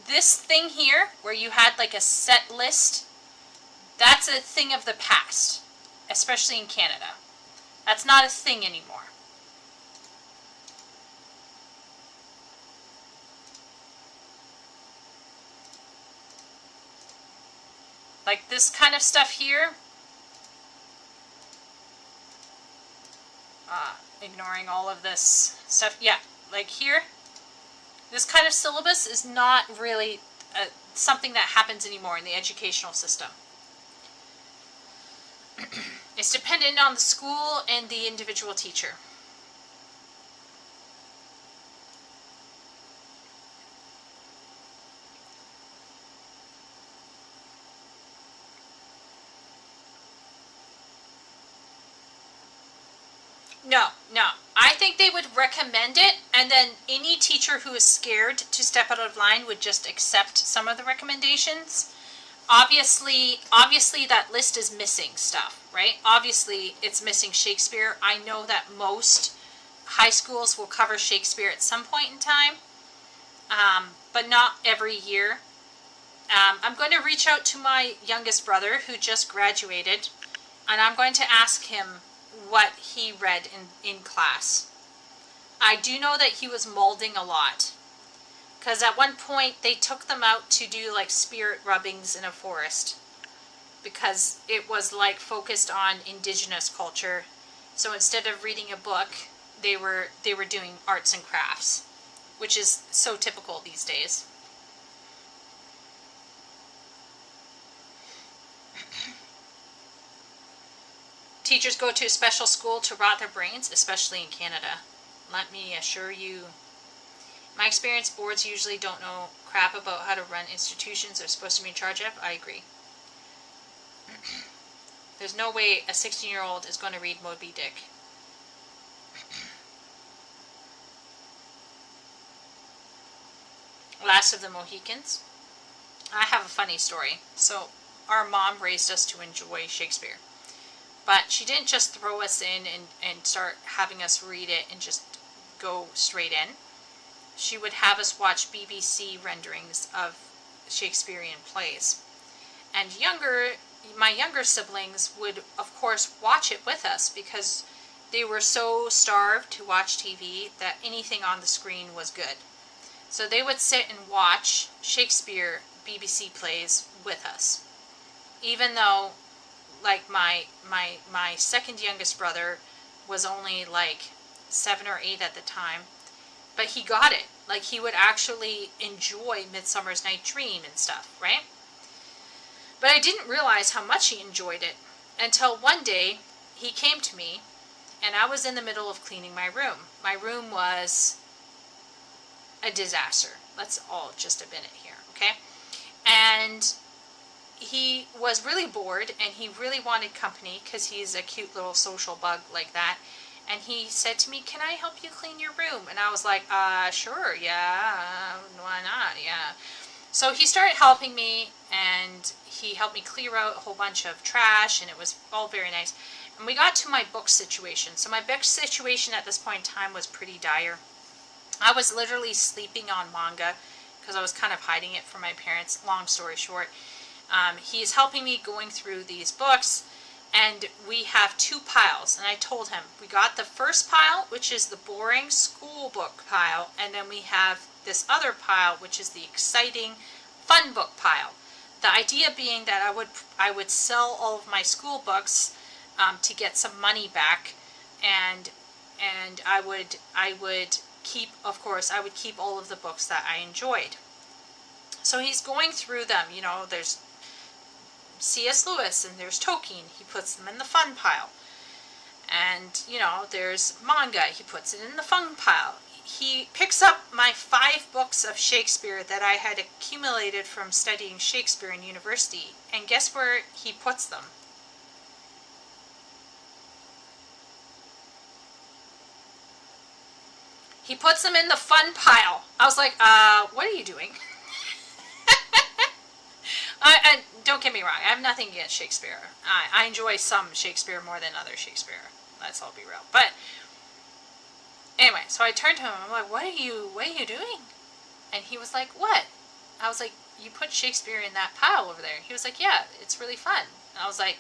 this thing here where you had like a set list. That's a thing of the past, especially in Canada. That's not a thing anymore. Like this kind of stuff here. Ignoring all of this stuff. Yeah, like here. This kind of syllabus is not really something that happens anymore in the educational system. It's dependent on the school and the individual teacher. No. I think they would recommend it, and then any teacher who is scared to step out of line would just accept some of the recommendations. Obviously that list is missing stuff, right? Obviously it's missing Shakespeare. I know that most high schools will cover Shakespeare at some point in time, but not every year. I'm going to reach out to my youngest brother who just graduated, and I'm going to ask him what he read in class. I do know that he was molding a lot. Because at one point they took them out to do like spirit rubbings in a forest. Because it was like focused on indigenous culture. So instead of reading a book, they were doing arts and crafts. Which is so typical these days. Teachers go to a special school to rot their brains, especially in Canada. Let me assure you. My experience, boards usually don't know crap about how to run institutions they're supposed to be in charge of. I agree. There's no way a 16-year-old is going to read Moby Dick. Last of the Mohicans. I have a funny story. So, our mom raised us to enjoy Shakespeare. But she didn't just throw us in and start having us read it and just go straight in. She would have us watch BBC renderings of Shakespearean plays. And my younger siblings would, of course, watch it with us because they were so starved to watch TV that anything on the screen was good. So they would sit and watch Shakespeare BBC plays with us. Even though, like, my second youngest brother was only like 7 or 8 at the time, but he got it. Like, he would actually enjoy Midsummer's Night Dream and stuff, right? But I didn't realize how much he enjoyed it until one day he came to me, and I was in the middle of cleaning my room. My room was a disaster. Let's all just admit it here, okay? And he was really bored, and he really wanted company because he's a cute little social bug like that. And he said to me, "Can I help you clean your room?" And I was like, sure, yeah, why not, yeah. So he started helping me, and he helped me clear out a whole bunch of trash, and it was all very nice. And we got to my book situation. So my book situation at this point in time was pretty dire. I was literally sleeping on manga because I was kind of hiding it from my parents. Long story short, he's helping me going through these books, and we have 2 piles. And I told him, we got the first pile, which is the boring school book pile, and then we have this other pile, which is the exciting fun book pile. The idea being that I would sell all of my school books to get some money back, and I would keep, of course, I would keep all of the books that I enjoyed. So he's going through them. You know, there's C.S. Lewis and there's Tolkien. He puts them in the fun pile. And, you know, there's manga. He puts it in the fun pile. He picks up my 5 books of Shakespeare that I had accumulated from studying Shakespeare in university. And guess where he puts them? He puts them in the fun pile. I was like, what are you doing? And don't get me wrong, I have nothing against Shakespeare. I enjoy some Shakespeare more than other Shakespeare. Let's all be real. But anyway, so I turned to him. I'm like, what are you doing? And he was like, what? I was like, you put Shakespeare in that pile over there. He was like, yeah, it's really fun. And I was like,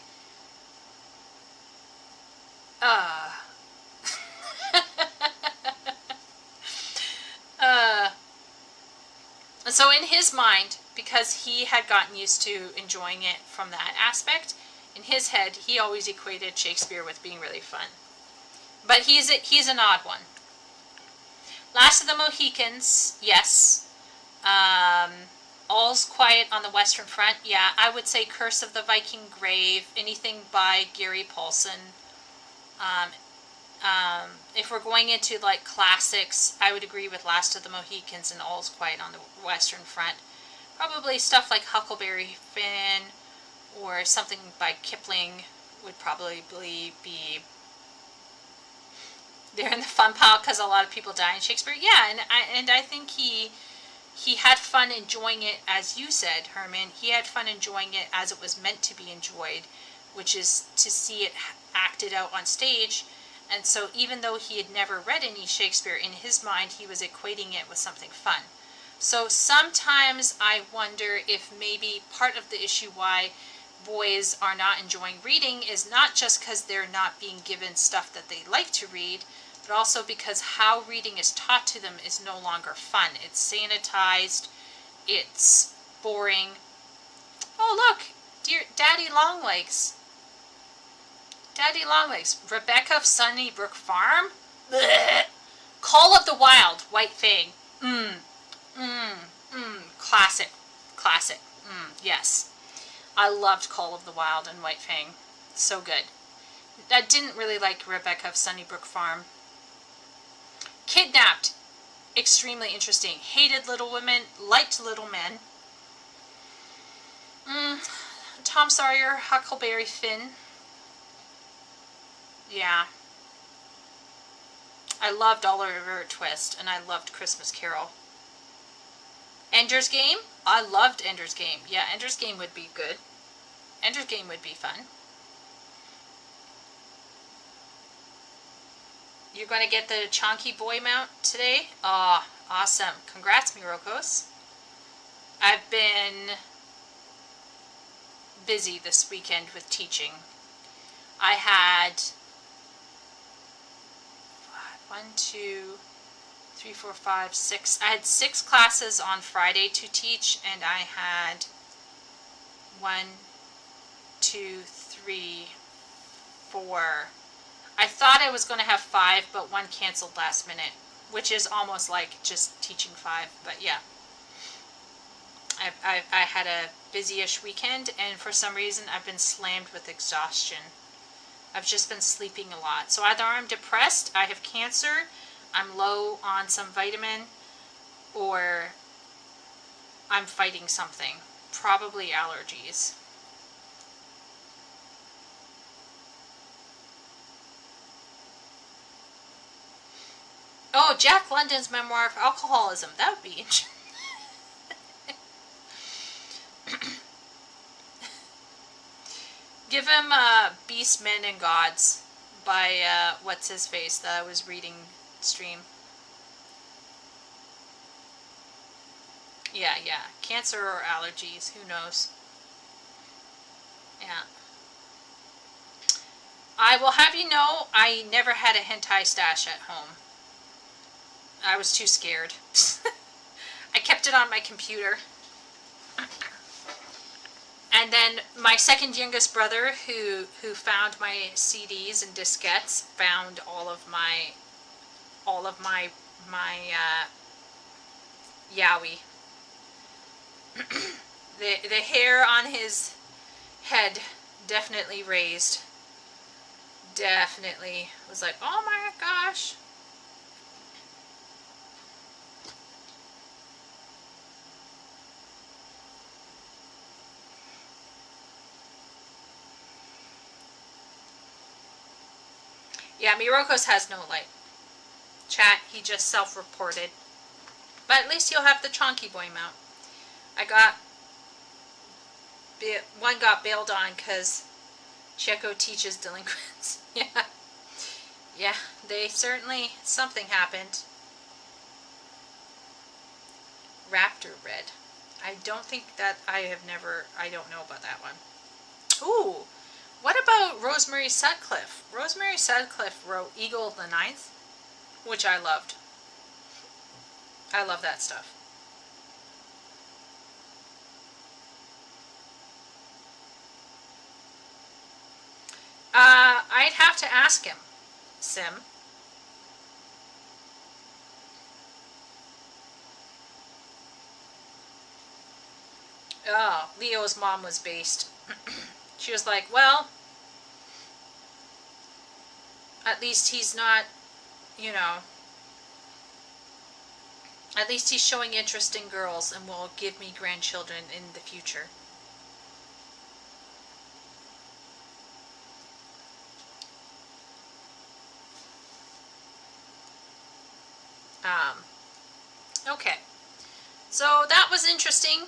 And so in his mind, because he had gotten used to enjoying it from that aspect, in his head, he always equated Shakespeare with being really fun. But he's an odd one. Last of the Mohicans, yes. All's Quiet on the Western Front, yeah. I would say Curse of the Viking Grave, anything by Gary Paulson. If we're going into like classics, I would agree with Last of the Mohicans and All's Quiet on the Western Front. Probably stuff like Huckleberry Finn or something by Kipling would probably be there in the fun pile because a lot of people die in Shakespeare. Yeah, and I think he had fun enjoying it, as you said, Herman. He had fun enjoying it as it was meant to be enjoyed, which is to see it acted out on stage. And so even though he had never read any Shakespeare, in his mind he was equating it with something fun. So sometimes I wonder if maybe part of the issue why boys are not enjoying reading is not just because they're not being given stuff that they like to read, but also because how reading is taught to them is no longer fun. It's sanitized, it's boring. Oh look, dear Daddy Longlegs. Daddy Longlegs. Rebecca of Sunnybrook Farm? Blech. Call of the Wild, White Fang. Classic. Classic. Yes. I loved Call of the Wild and White Fang. So good. I didn't really like Rebecca of Sunnybrook Farm. Kidnapped. Extremely interesting. Hated Little Women. Liked Little Men. Tom Sawyer, Huckleberry Finn. Yeah. I loved Oliver Twist, and I loved Christmas Carol. Ender's Game? I loved Ender's Game. Yeah, Ender's Game would be good. Ender's Game would be fun. You're going to get the Chonky Boy mount today? Oh, awesome. Congrats, Mirokos. I've been busy this weekend with teaching. I had 1, 2, 3, 4, 5, 6. I had 6 classes on Friday to teach, and I had 1, 2, 3, 4. I thought I was going to have 5, but 1 canceled last minute, which is almost like just teaching 5. But yeah, I had a busy-ish weekend, and for some reason I've been slammed with exhaustion. I've just been sleeping a lot. So either I'm depressed, I have cancer, I'm low on some vitamin, or I'm fighting something. Probably allergies. Oh, Jack London's memoir of alcoholism. That would be interesting. Give him Beast, Men, and Gods by what's his face that I was reading stream. Yeah, cancer or allergies, who knows. Yeah. I will have you know, I never had a hentai stash at home. I was too scared. I kept it on my computer. And then my second youngest brother, who found my CDs and diskettes, found all of my yaoi. The hair on his head definitely raised. Definitely was like, oh my gosh. Yeah, Miroko's has no light. Chat, he just self-reported. But at least he'll have the Chonky Boy mount. One got bailed on because Checo teaches delinquents. Yeah. Yeah, something happened. Raptor Red. I don't think that I don't know about that one. Ooh, what about Rosemary Sutcliffe? Rosemary Sutcliffe wrote Eagle of the Ninth, which I loved. I love that stuff. I'd have to ask him, Sim. Oh, Leo's mom was based. She was like, well, at least he's not, at least he's showing interest in girls and will give me grandchildren in the future. Okay. So that was interesting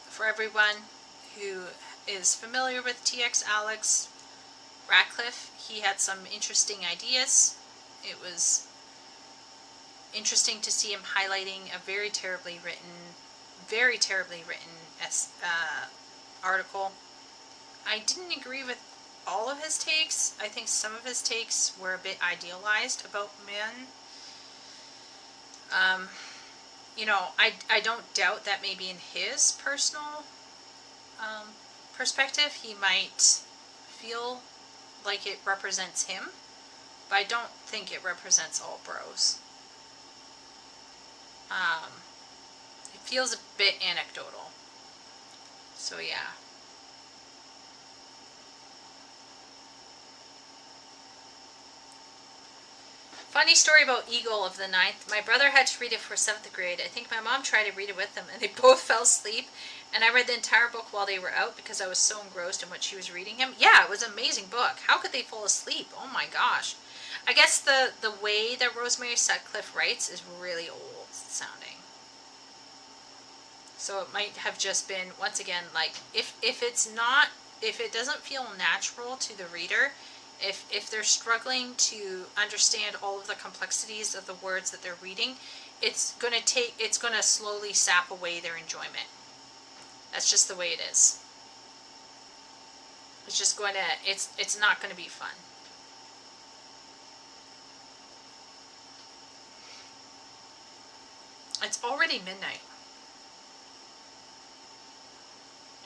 for everyone who is familiar with TX Alex Ratcliffe. He had some interesting ideas. It was interesting to see him highlighting a very terribly written article. I didn't agree with all of his takes. I think some of his takes were a bit idealized about men. I don't doubt that maybe in his personal perspective he might feel like it represents him, but I don't think it represents all bros. It feels a bit anecdotal. So yeah. Funny story about Eagle of the Ninth. My brother had to read it for 7th grade. I think my mom tried to read it with them, and they both fell asleep. And I read the entire book while they were out because I was so engrossed in what she was reading him. Yeah, it was an amazing book. How could they fall asleep? Oh my gosh. I guess the way that Rosemary Sutcliffe writes is really old sounding. So it might have just been, once again, like, if it doesn't feel natural to the reader, if they're struggling to understand all of the complexities of the words that they're reading, it's going to slowly sap away their enjoyment. That's just the way it is. It's not going to be fun. It's already midnight.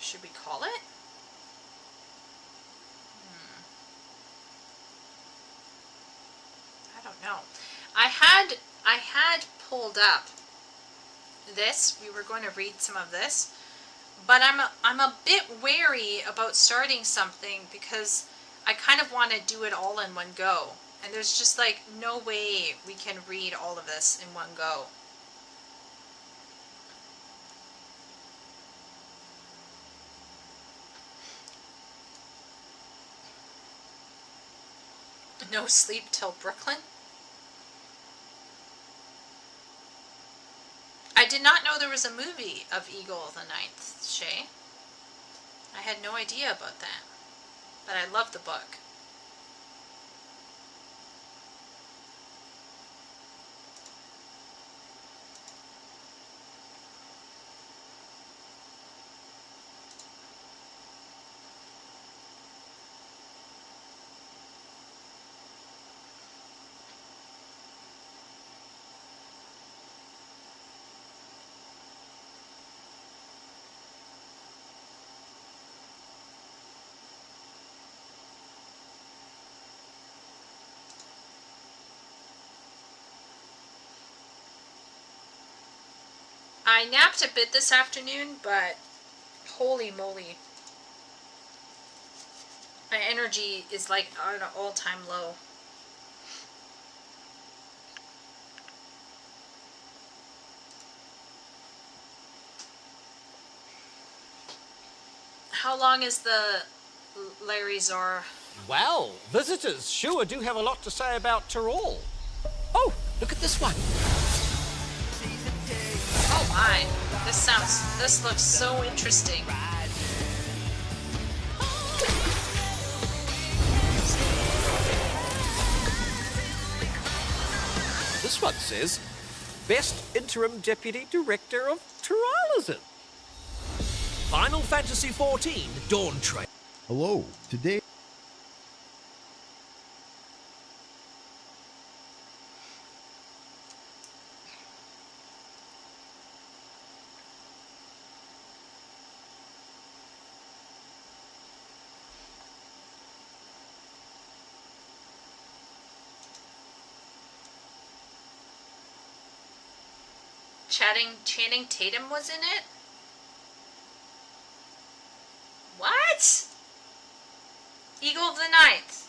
Should we call it? I don't know. I had pulled up this. We were going to read some of this, but I'm a bit wary about starting something because I kind of want to do it all in one go. And there's just like no way we can read all of this in one go. No sleep till Brooklyn? I did not know there was a movie of Eagle of the Ninth, Shay. I had no idea about that. But I love the book. I napped a bit this afternoon, but holy moly. My energy is like on an all-time low. How long is the Larry Zor? Well, visitors sure do have a lot to say about Tyrol. Oh, look at this one. Oh my, this looks so interesting. This one says, Best Interim Deputy Director of Tyrollism. Final Fantasy XIV Dawn Trail. Hello, today Channing Tatum was in it? What? Eagle of the Ninth.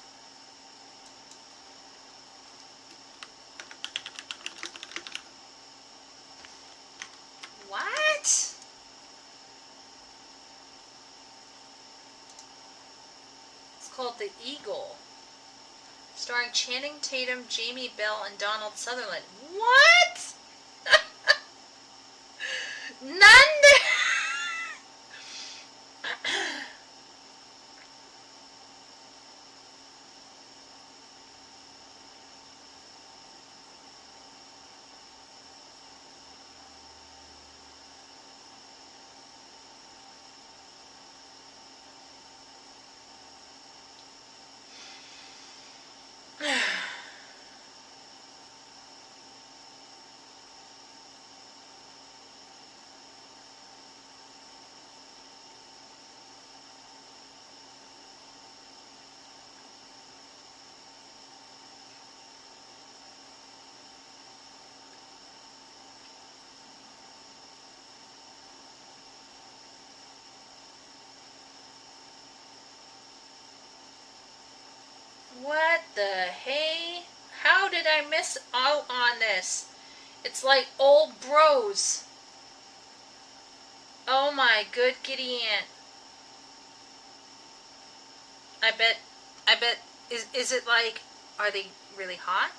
What? It's called The Eagle. Starring Channing Tatum, Jamie Bell, and Donald Sutherland. What? None. What the hey? How did I miss out on this? It's like old bros. Oh my good giddy aunt. I bet, is it like, are they really hot?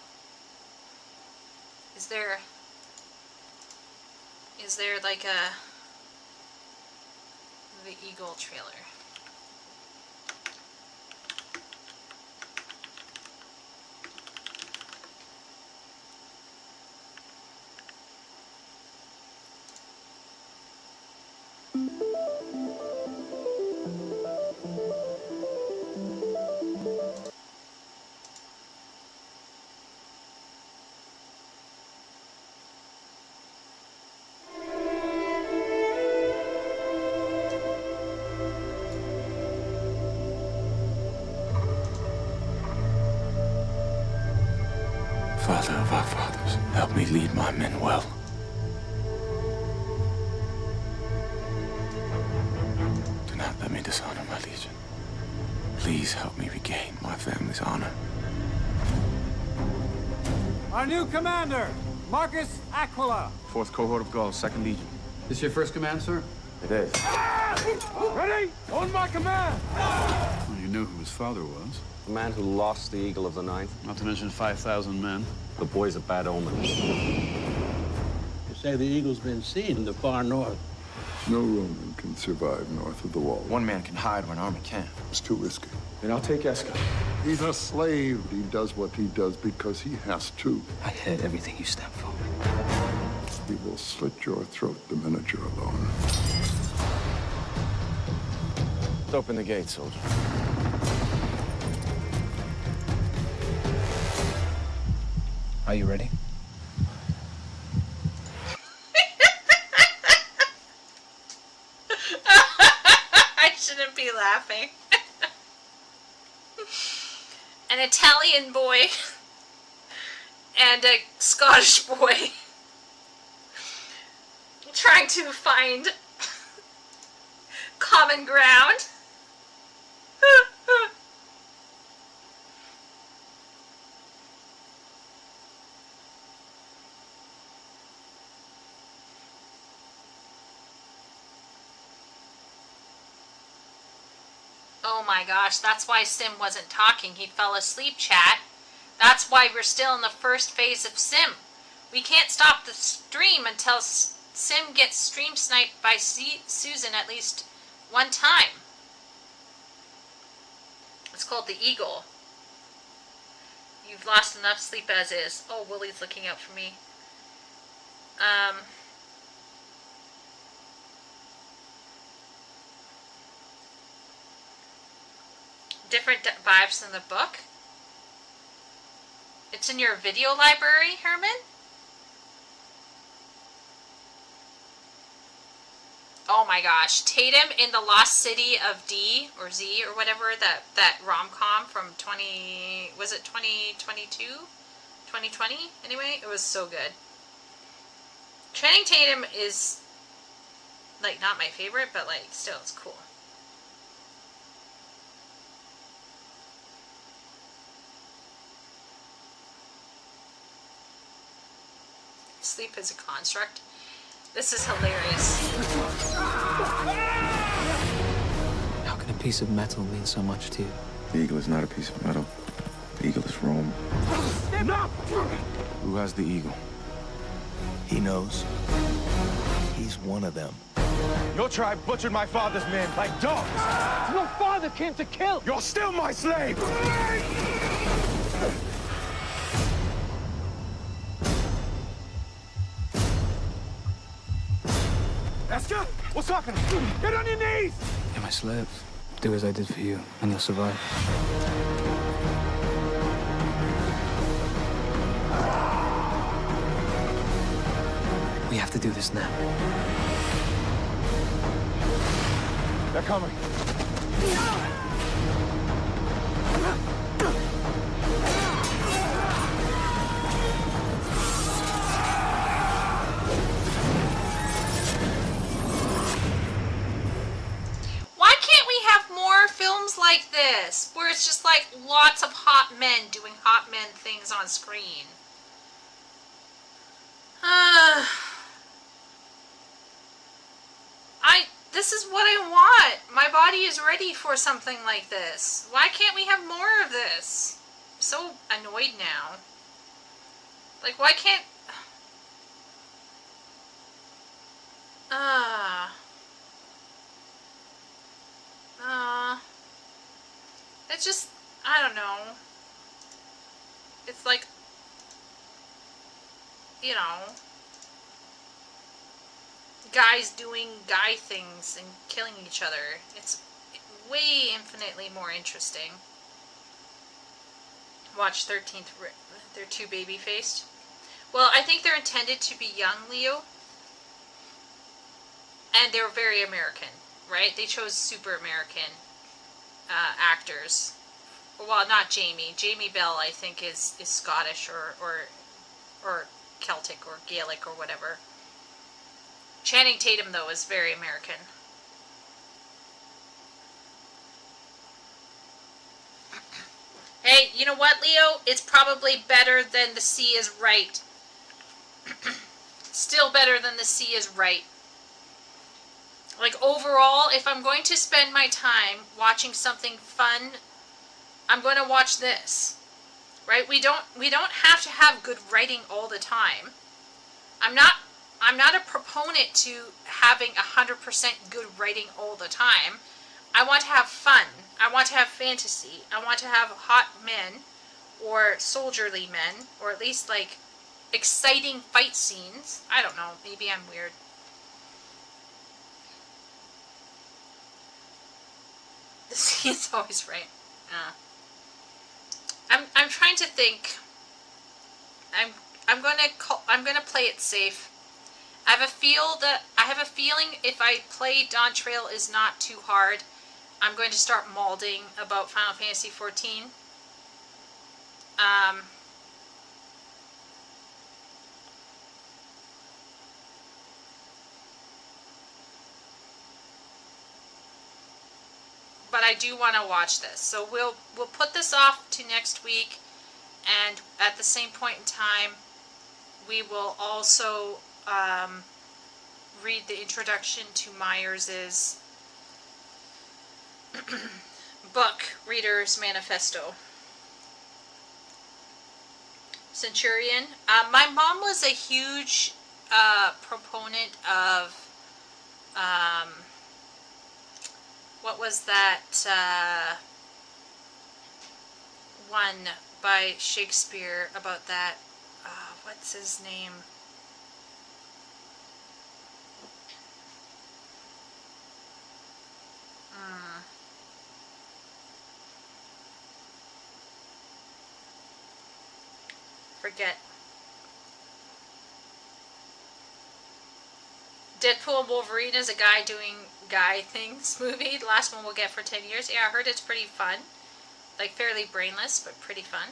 Is there like the Eagle trailer? Father of our fathers, help me lead my men well. Do not let me dishonor my legion. Please help me regain my family's honor. Our new commander, Marcus Aquila. 4th Cohort of Gauls, 2nd Legion. This your first command, sir? It is. Ready? On my command! Well, you knew who his father was. The man who lost the Eagle of the Ninth. Not to mention 5,000 men. The boy's a bad omen. You say the eagle's been seen in the far north. No Roman can survive north of the wall. One man can hide when an army can't. It's too risky. Then I'll take Eska. He's a slave. He does what he does because he has to. I heard everything you stand for. He will slit your throat the minute you're alone. Let's open the gate, soldier. Are you ready? I shouldn't be laughing. An Italian boy and a Scottish boy trying to find common ground. Oh my gosh, that's why Sim wasn't talking. He fell asleep, chat. That's why we're still in the first phase of Sim. We can't stop the stream until Sim gets stream sniped by Susan at least one time. It's called the Eagle. You've lost enough sleep as is. Oh, Willie's looking out for me. Different vibes than the book. It's in your video library, Herman? Oh my gosh. Tatum in the Lost City of D or Z or whatever, that rom-com from 2022? 2020? Anyway, it was so good. Channing Tatum is like not my favorite, but like still it's cool. Sleep is a construct. This is hilarious. How can a piece of metal mean so much to you? The eagle is not a piece of metal. The eagle is Rome. Who has the eagle? He knows. He's one of them. Your tribe butchered my father's men like dogs. Your father came to kill! You're still my slave! Eska, what's happening? Get on your knees! You're my slave. Do as I did for you, and you'll survive. We have to do this now. They're coming. Why can't we have more films like this, where it's just like lots of hot men doing hot men things on screen? This is what I want. My body is ready for something like this. Why can't we have more of this? I'm so annoyed now. Like, why can't... It's just, I don't know. It's like, you know, guys doing guy things and killing each other. It's way infinitely more interesting. Watch 13th, they're too baby-faced. Well, I think they're intended to be young, Leo. And they're very American, right? They chose super American actors. Well, not Jamie. Jamie Bell, I think, is Scottish or or Celtic or Gaelic or whatever. Channing Tatum, though, is very American. Hey, you know what, Leo? It's probably better than The Sea is Right. Still better than The Sea is Right. Like, overall, if I'm going to spend my time watching something fun, I'm going to watch this. Right? We don't have to have good writing all the time. I'm not a proponent to having 100% good writing all the time. I want to have fun. I want to have fantasy. I want to have hot men or soldierly men, or at least like exciting fight scenes. I don't know, maybe I'm weird. The scene's always right. I'm trying to think. I'm gonna play it safe. I have a feeling if I play Dawn Trail is not too hard, I'm going to start malding about Final Fantasy XIV. But I do want to watch this, so we'll put this off to next week, and at the same point in time, we will also read the introduction to Myers' book, Reader's Manifesto. Centurion. My mom was a huge proponent of what was that one by Shakespeare about that? What's his name? Forget. Deadpool and Wolverine is a guy doing guy things movie. The last one we'll get for 10 years. Yeah, I heard it's pretty fun. Like, fairly brainless, but pretty fun.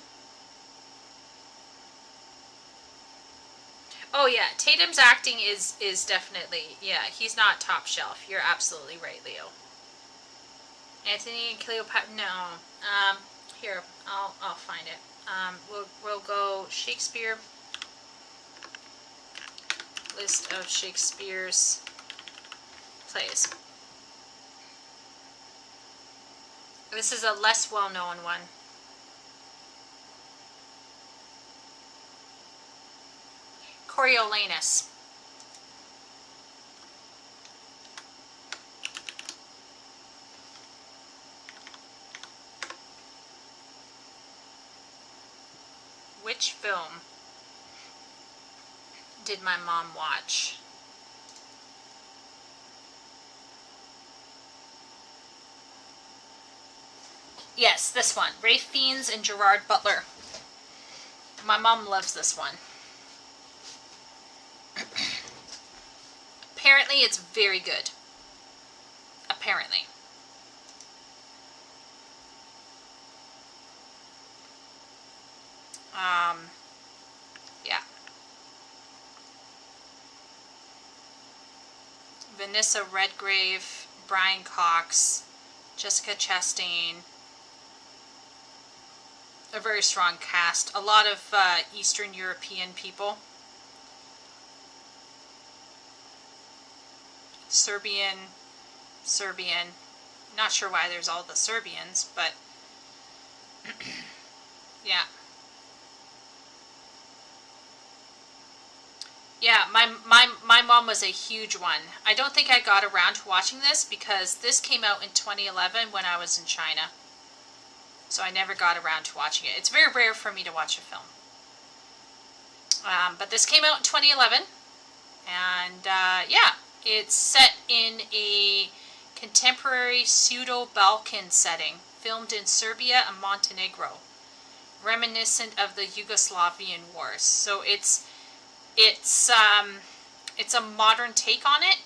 Oh yeah, Tatum's acting is definitely, yeah, he's not top shelf. You're absolutely right, Leo. Anthony and Cleopatra, no. Here, I'll find it. We'll go Shakespeare. List of Shakespeare's plays. This is a less well-known one. Coriolanus. Which film did my mom watch? Yes, this one. Rafe Fiennes and Gerard Butler. My mom loves this one. Apparently it's very good. Apparently. Yeah. Vanessa Redgrave, Brian Cox, Jessica Chastain. A very strong cast. A lot of Eastern European people. Serbian. Not sure why there's all the Serbians, but yeah. Yeah, my mom was a huge one. I don't think I got around to watching this because this came out in 2011 when I was in China. So I never got around to watching it. It's very rare for me to watch a film. But this came out in 2011. And yeah, it's set in a contemporary pseudo-Balkan setting, filmed in Serbia and Montenegro, reminiscent of the Yugoslavian wars. So it's a modern take on it,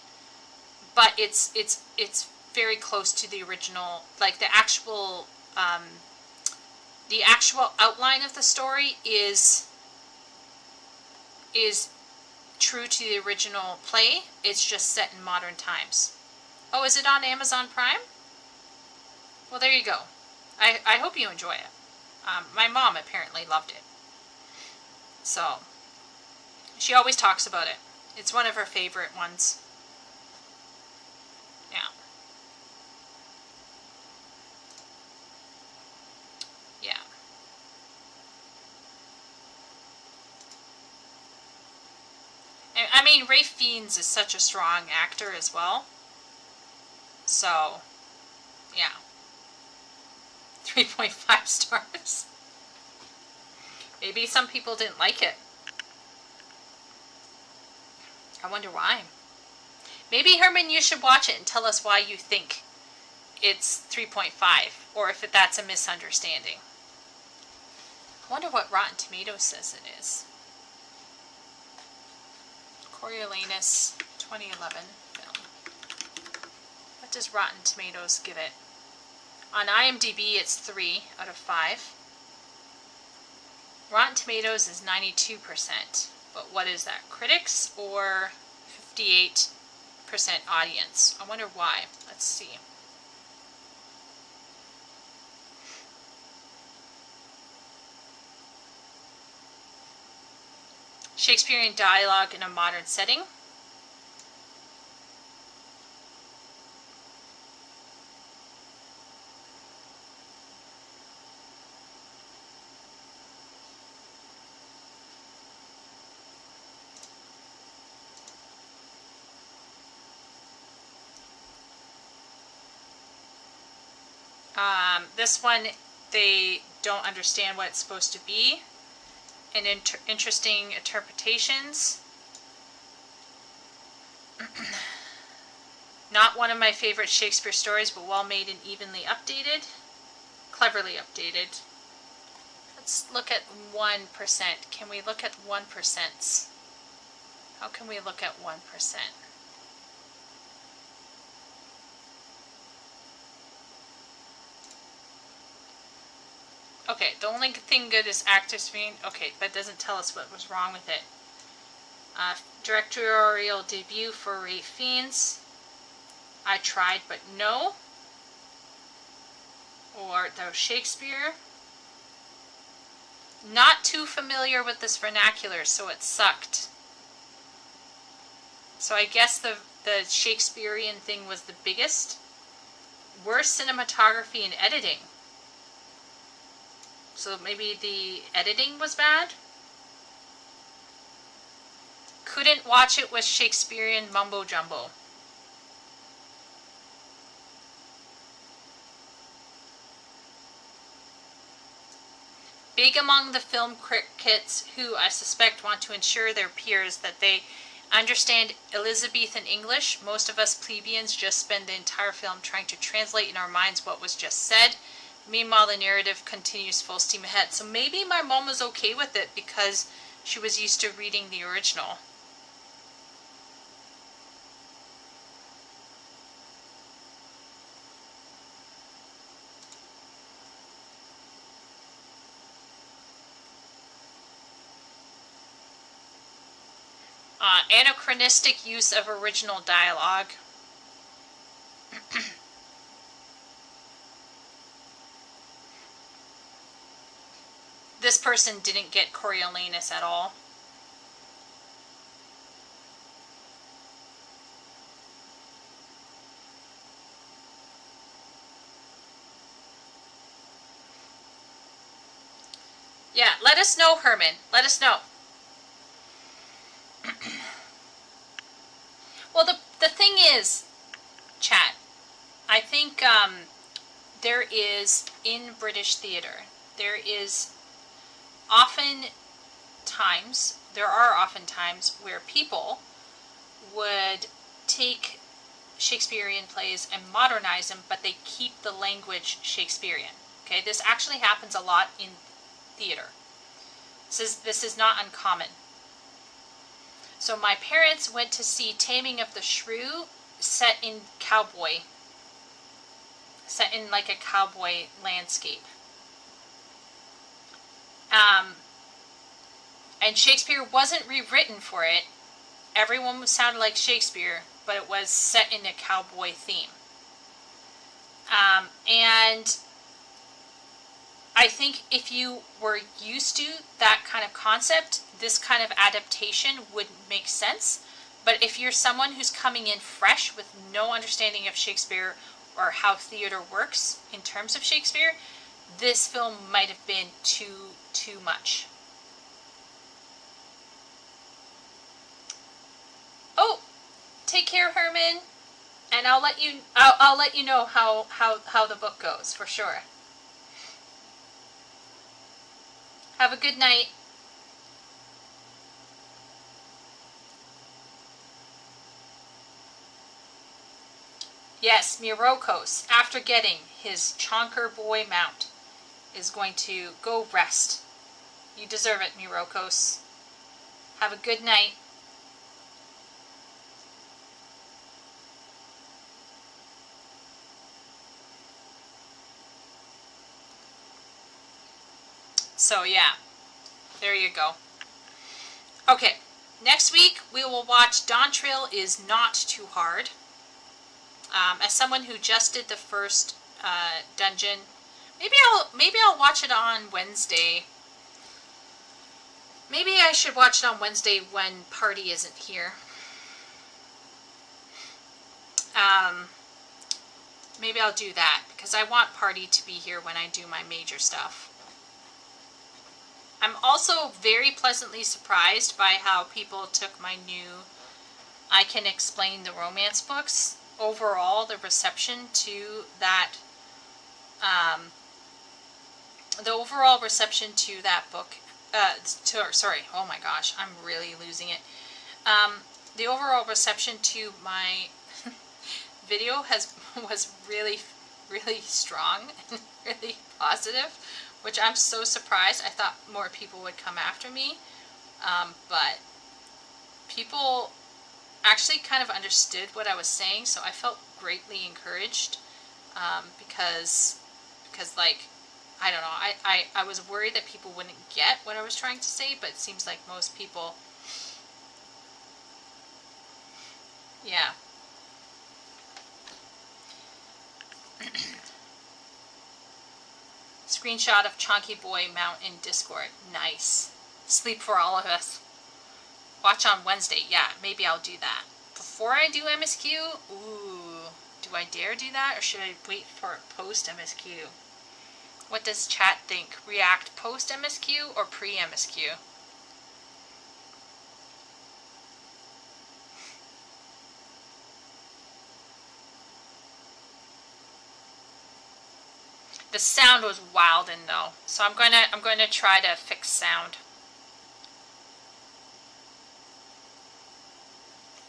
but it's very close to the original. Like the actual outline of the story is is true to the original play. It's just set in modern times. Oh, is it on Amazon Prime? Well, there you go. I hope you enjoy it. My mom apparently loved it. So, she always talks about it. It's one of her favorite ones. Yeah. Yeah. I mean, Ralph Fiennes is such a strong actor as well. So, yeah. 3.5 stars. Maybe some people didn't like it. I wonder why. Maybe, Herman, you should watch it and tell us why you think it's 3.5, or if that's a misunderstanding. I wonder what Rotten Tomatoes says it is. Coriolanus 2011 film. What does Rotten Tomatoes give it? On IMDb, it's 3 out of 5. Rotten Tomatoes is 92%. But what is that? Critics or 58% audience? I wonder why. Let's see. Shakespearean dialogue in a modern setting. This one, they don't understand what it's supposed to be. And interesting interpretations. Not one of my favorite Shakespeare stories, but well made and evenly updated. Cleverly updated. Let's look at 1%. Can we look at 1%? How can we look at 1%? Okay, the only thing good is actor screen. Okay, but it doesn't tell us what was wrong with it. Directorial debut for Ralph Fiennes. I tried, but no. Or the Shakespeare. Not too familiar with this vernacular, so it sucked. So I guess the Shakespearean thing was the biggest. Worst cinematography and editing. So maybe the editing was bad? Couldn't watch it with Shakespearean mumbo jumbo. Big among the film critics who I suspect want to ensure their peers that they understand Elizabethan English. Most of us plebeians just spend the entire film trying to translate in our minds what was just said. Meanwhile, the narrative continues full steam ahead. So maybe my mom was okay with it because she was used to reading the original. Anachronistic use of original dialogue. This person didn't get Coriolanus at all. Yeah, let us know, Herman. Let us know. Well, the thing is, chat, I think there is, in British theater, there are often times where people would take Shakespearean plays and modernize them, but they keep the language Shakespearean. Okay, this actually happens a lot in theater. This is not uncommon. So my parents went to see Taming of the Shrew, set in like a cowboy landscape. And Shakespeare wasn't rewritten for it. Everyone sounded like Shakespeare, but it was set in a cowboy theme. And I think if you were used to that kind of concept, this kind of adaptation would make sense. But if you're someone who's coming in fresh with no understanding of Shakespeare or how theater works in terms of Shakespeare, this film might have been too much. Oh, take care, Herman, and I'll let you know how the book goes for sure. Have a good night. Yes, Mirokos, after getting his Chonker Boy mount, is going to go rest. You deserve it, Mirokos. Have a good night. So yeah, there you go. Okay, next week we will watch Dawn Trail is Not Too Hard. As someone who just did the first dungeon, maybe I'll watch it on Wednesday. Maybe I should watch it on Wednesday when Party isn't here. Maybe I'll do that because I want Party to be here when I do my major stuff. I'm also very pleasantly surprised by how people took my new I Can Explain the Romance books. Overall, the reception to that, book, oh my gosh, I'm really losing it. The overall reception to my video was really, really strong and really positive, which I'm so surprised. I thought more people would come after me, but people actually kind of understood what I was saying, so I felt greatly encouraged, because like, I don't know, I was worried that people wouldn't get what I was trying to say, but it seems like most people, yeah. Screenshot of Chonky Boy mount in Discord. Nice. Sleep for all of us. Watch on Wednesday. Yeah, maybe I'll do that. Before I do MSQ? Ooh. Do I dare do that, or should I wait for a post MSQ? What does chat think? React post MSQ or pre MSQ? The sound was wild in though, so I'm going to try to fix sound.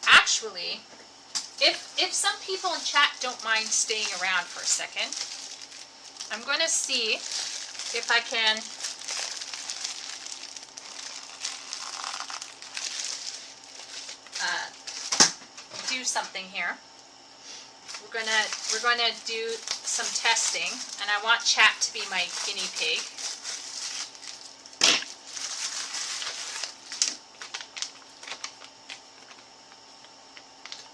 Actually, if some people in chat don't mind staying around for a second, I'm going to see if I can do something here. We're gonna do some testing, and I want chat to be my guinea pig.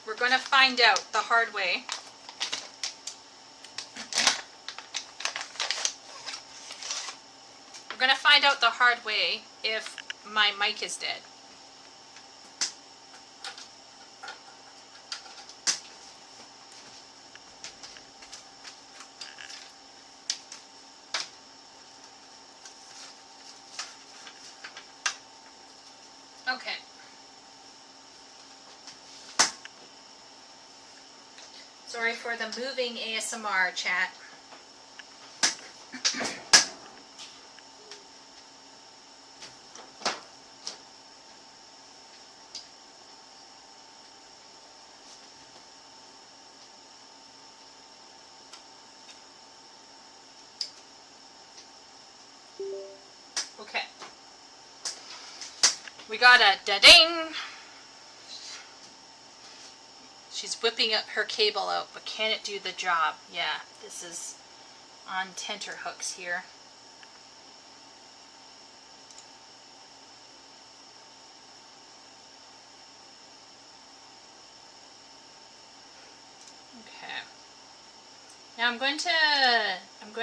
We're gonna find out the hard way. We're gonna find out the hard way if my mic is dead. Okay. Sorry for the moving ASMR, chat. Okay. We got a da-ding. She's whipping up her cable out, but can it do the job? Yeah, this is on tenterhooks here. Now I'm going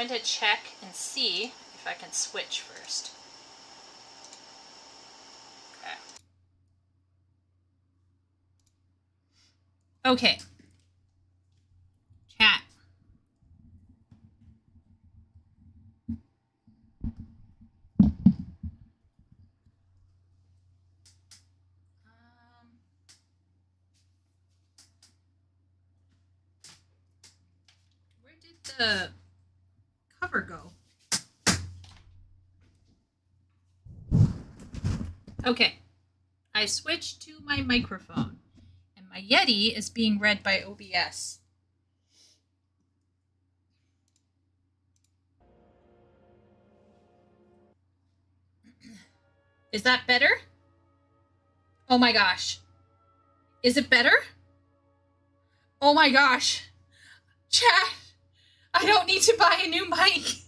to check and see if I can switch first. Okay. Chat. Where did the cover go? Okay. I switched to my microphone, and my Yeti is being read by OBS. Is that better? Oh my gosh. Is it better? Oh my gosh. Chat, I don't need to buy a new mic.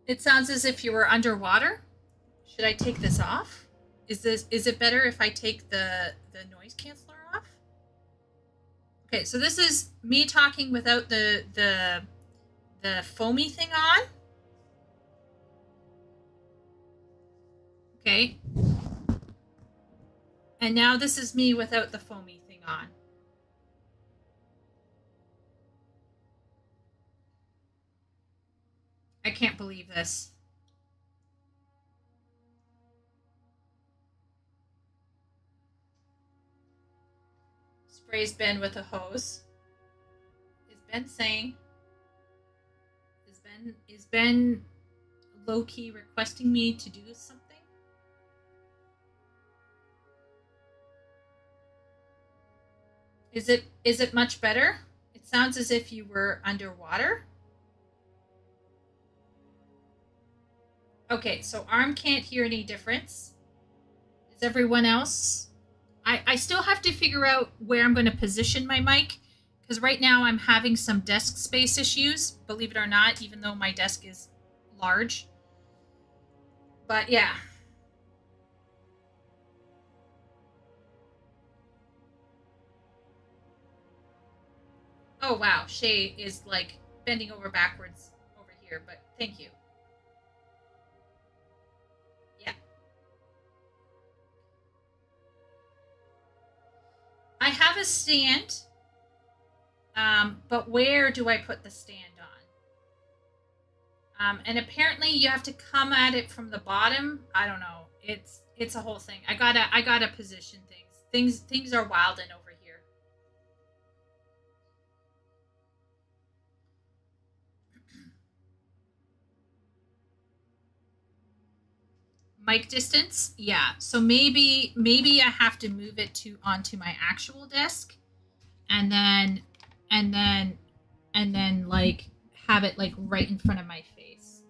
It sounds as if you were underwater. Should I take this off? Is it better if I take the noise canceller off? Okay, so this is me talking without the foamy thing on. Okay. And now this is me without the foamy thing on. I can't believe this. Sprays Ben with a hose. Is Ben saying? Is Ben low-key requesting me to do something? Is it much better? It sounds as if you were underwater. Okay, so Arm can't hear any difference. Is everyone else? I still have to figure out where I'm going to position my mic, because right now I'm having some desk space issues, believe it or not, even though my desk is large. But yeah. Oh wow, Shay is like bending over backwards over here, but thank you. Yeah. I have a stand, but where do I put the stand on? And apparently you have to come at it from the bottom. I don't know. It's a whole thing. I gotta position things. Things are wilding over here. Mic distance, yeah. So maybe I have to move it onto my actual desk, and then like have it like right in front of my face.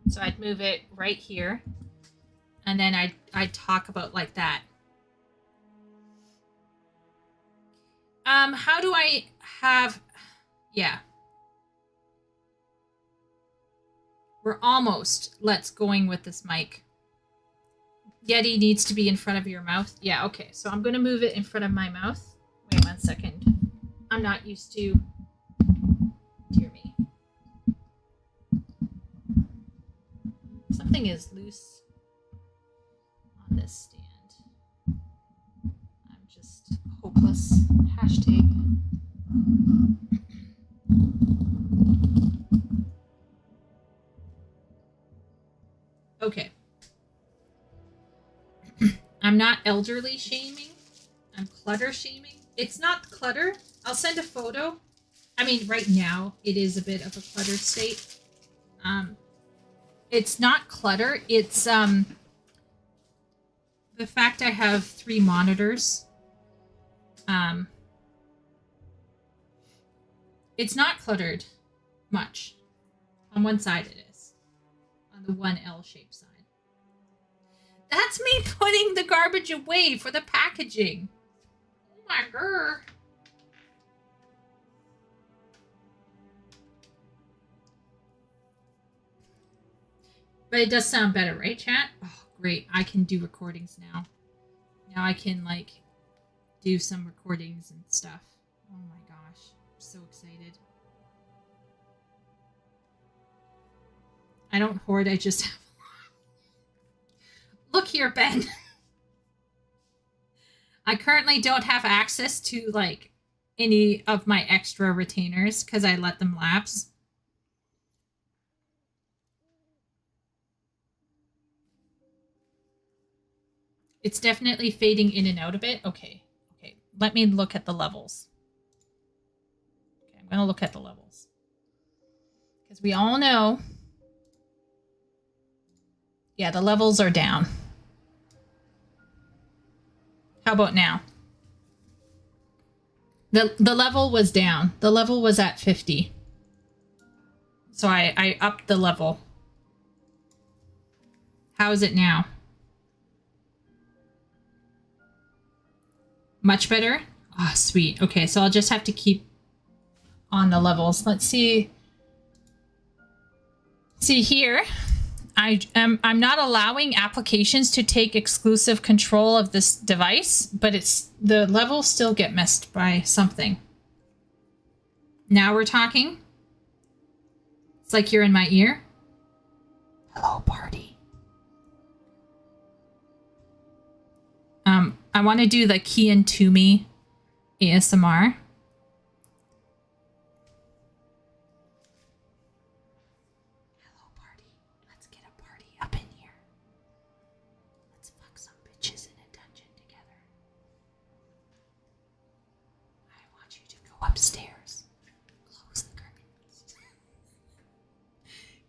So I'd move it right here, and then I'd talk about like that. How do I have? Yeah. We're almost going with this mic. Yeti needs to be in front of your mouth. Yeah, okay. So I'm going to move it in front of my mouth. Wait 1 second. I'm not used to... Dear me. Something is loose on this stand. I'm just hopeless. Hashtag. Okay. I'm not elderly shaming. I'm clutter shaming. It's not clutter. I'll send a photo. I mean, right now it is a bit of a cluttered state. It's not clutter. It's the fact I have 3 monitors. It's not cluttered much. On one side it is. On the one L-shaped side. That's me putting the garbage away for the packaging. Oh my god. But it does sound better, right, chat? Oh, great. I can do recordings now. Now I can, like, do some recordings and stuff. Oh my gosh, I'm so excited. I don't hoard, I just have... Look here, Ben. I currently don't have access to, like, any of my extra retainers because I let them lapse. It's definitely fading in and out a bit. Okay. Okay. Let me look at the levels. Okay, I'm going to look at the levels. Because we all know... Yeah, the levels are down. How about now? The level was down. The level was at 50. So I upped the level. How is it now? Much better? Oh, sweet. Okay, so I'll just have to keep on the levels. Let's see. See here. I'm not allowing applications to take exclusive control of this device, but it's the levels still get messed by something. Now we're talking. It's like you're in my ear. Hello, party. I want to do the key into me ASMR. Upstairs. Close the curtains.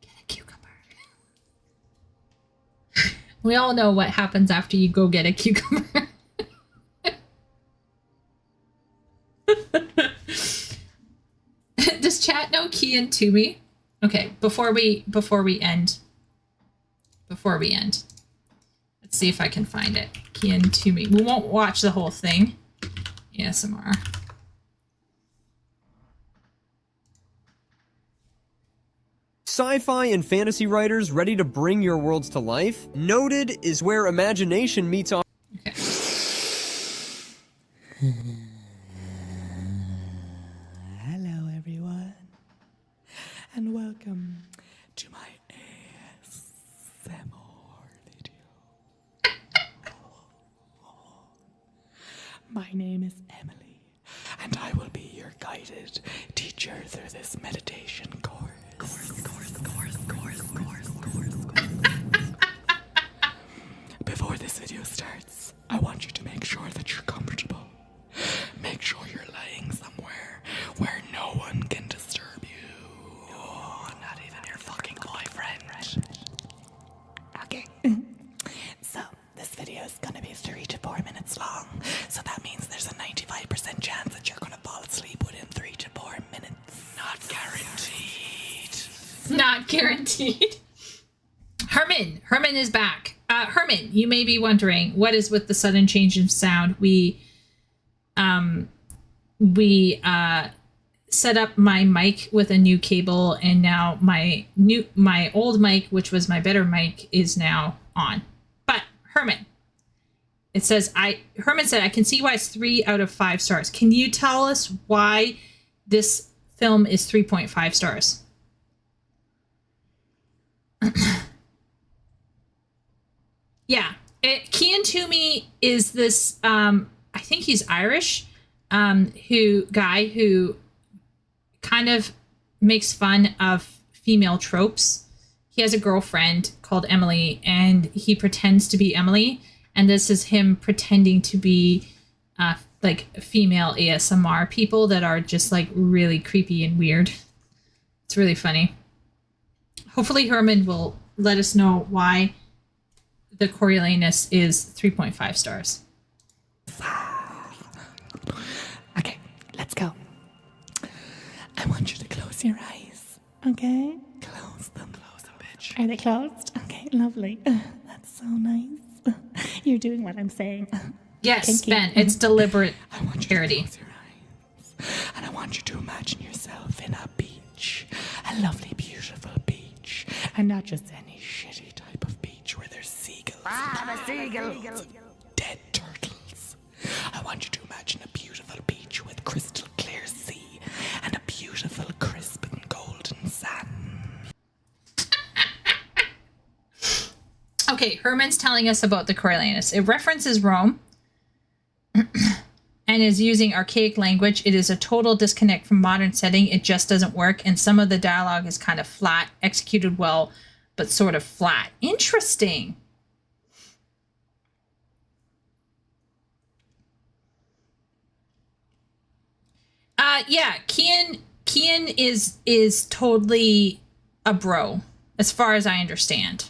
Get a cucumber. We all know what happens after you go get a cucumber. Does chat know key into me? Okay, before we end. Let's see if I can find it. Key into me. We won't watch the whole thing. ASMR. Sci-fi and fantasy writers ready to bring your worlds to life? Noted is where imagination meets on. Okay. Hello, everyone, and welcome to my ASMR video. My name is Emily, and I will be your guided teacher through this meditation course. Before this video starts, I want you to make sure that you're comfortable. Make sure you're lying somewhere where no one can disturb you. Oh, not even your fucking boyfriend. Okay. So, this video is gonna be 3 to 4 minutes long. So that means there's a 95% chance that you're gonna fall asleep within 3 to 4 minutes. Not guaranteed. Not guaranteed. Herman is back. Herman, you may be wondering what is with the sudden change in sound. We set up my mic with a new cable, and now my old mic, which was my better mic, is now on. But Herman, Herman said, I can see why it's 3 out of 5 stars. Can you tell us why this film is 3.5 stars? Yeah, Cian Toomey is this, I think he's Irish, who kind of makes fun of female tropes. He has a girlfriend called Emily, and he pretends to be Emily, and this is him pretending to be like female ASMR people that are just like really creepy and weird. It's really funny. Hopefully Herman will let us know why the Coriolanus is 3.5 stars. Okay, let's go. I want you to close your eyes, okay? Close them, bitch. Are they closed? Okay, lovely. That's so nice. You're doing what I'm saying. Yes, Ben, it's deliberate charity. Close your eyes. And I want you to imagine yourself in a beach. A lovely, beautiful beach. And not just any shitty type of beach where there's seagulls. I'm a seagull. Dead turtles. I want you to imagine a beautiful beach with crystal clear sea and a beautiful crisp and golden sun. Okay, Herman's telling us about the Coriolanus. It references Rome and is using archaic language. It is a total disconnect from modern setting. It just doesn't work. And some of the dialogue is kind of flat, executed well, but sort of flat. Interesting. Yeah, Kian is totally a bro, as far as I understand.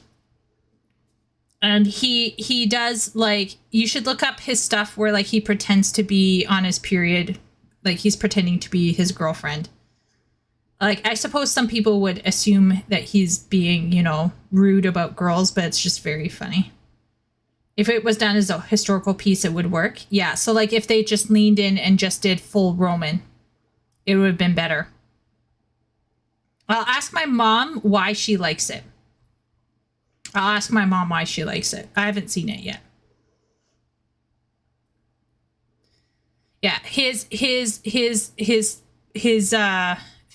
And he does, like, you should look up his stuff where, like, he pretends to be on his period, like he's pretending to be his girlfriend. Like, I suppose some people would assume that he's being, you know, rude about girls, but it's just very funny. If it was done as a historical piece, it would work. Yeah, so, like, if they just leaned in and just did full Roman, it would have been better. I'll ask my mom why she likes it. I haven't seen it yet. Yeah, his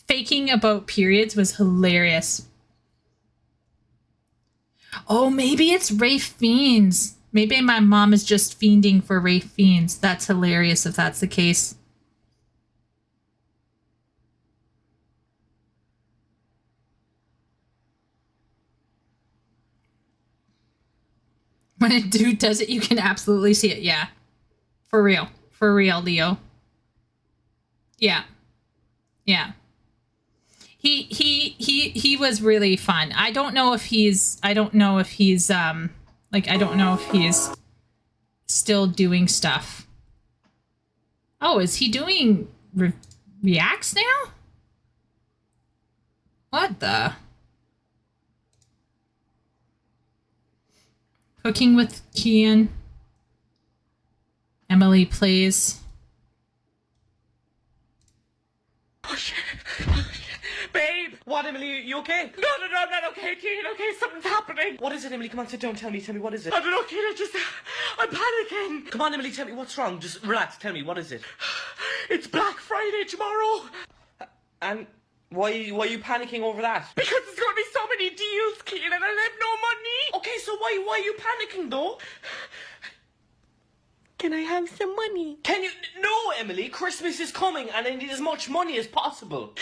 faking about periods was hilarious. Oh, maybe it's Rafe Fiennes. Maybe my mom is just fiending for Rafe Fiennes. That's hilarious if that's the case. When a dude does it, you can absolutely see it. Yeah. For real. For real, Leo. Yeah. Yeah. He was really fun. I don't know if he's still doing stuff. Oh, is he doing reacts now? What the? Cooking with Kian. Emily plays. Oh shit. Babe! What, Emily? You okay? No, I'm not okay, Keen. Okay, something's happening. What is it, Emily? Come on, sit down. Tell me, what is it? I don't know, Keen. I'm panicking. Come on, Emily, tell me what's wrong. Just relax. Tell me, what is it? It's Black Friday tomorrow. And why are you panicking over that? Because there's going to be so many deals, Keen, and I have no money. Okay, so why are you panicking, though? Can I have some money? Can you? No, Emily. Christmas is coming, and I need as much money as possible.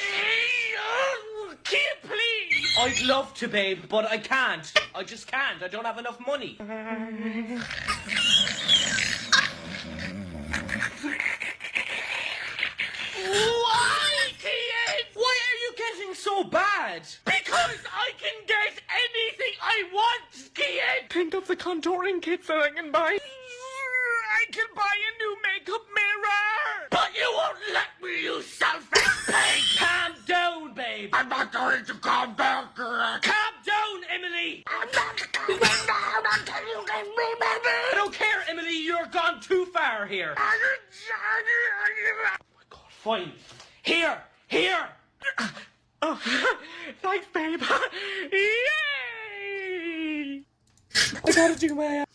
Kid, please. I'd love to, babe, but I can't. I just can't. I don't have enough money. Why, Kian? Why are you getting so bad? Because I can get anything I want, Kian. Think of the contouring kits that I can buy. I can buy a new makeup mirror! But you won't let me, you selfish pig! Calm down, babe! I'm not going to calm down, correct? Calm down, Emily! I'm not calming down until you give me money! I don't care, Emily, you're gone too far here! Oh my god, fine. Here! Oh, thanks, babe! Yay! I gotta do my...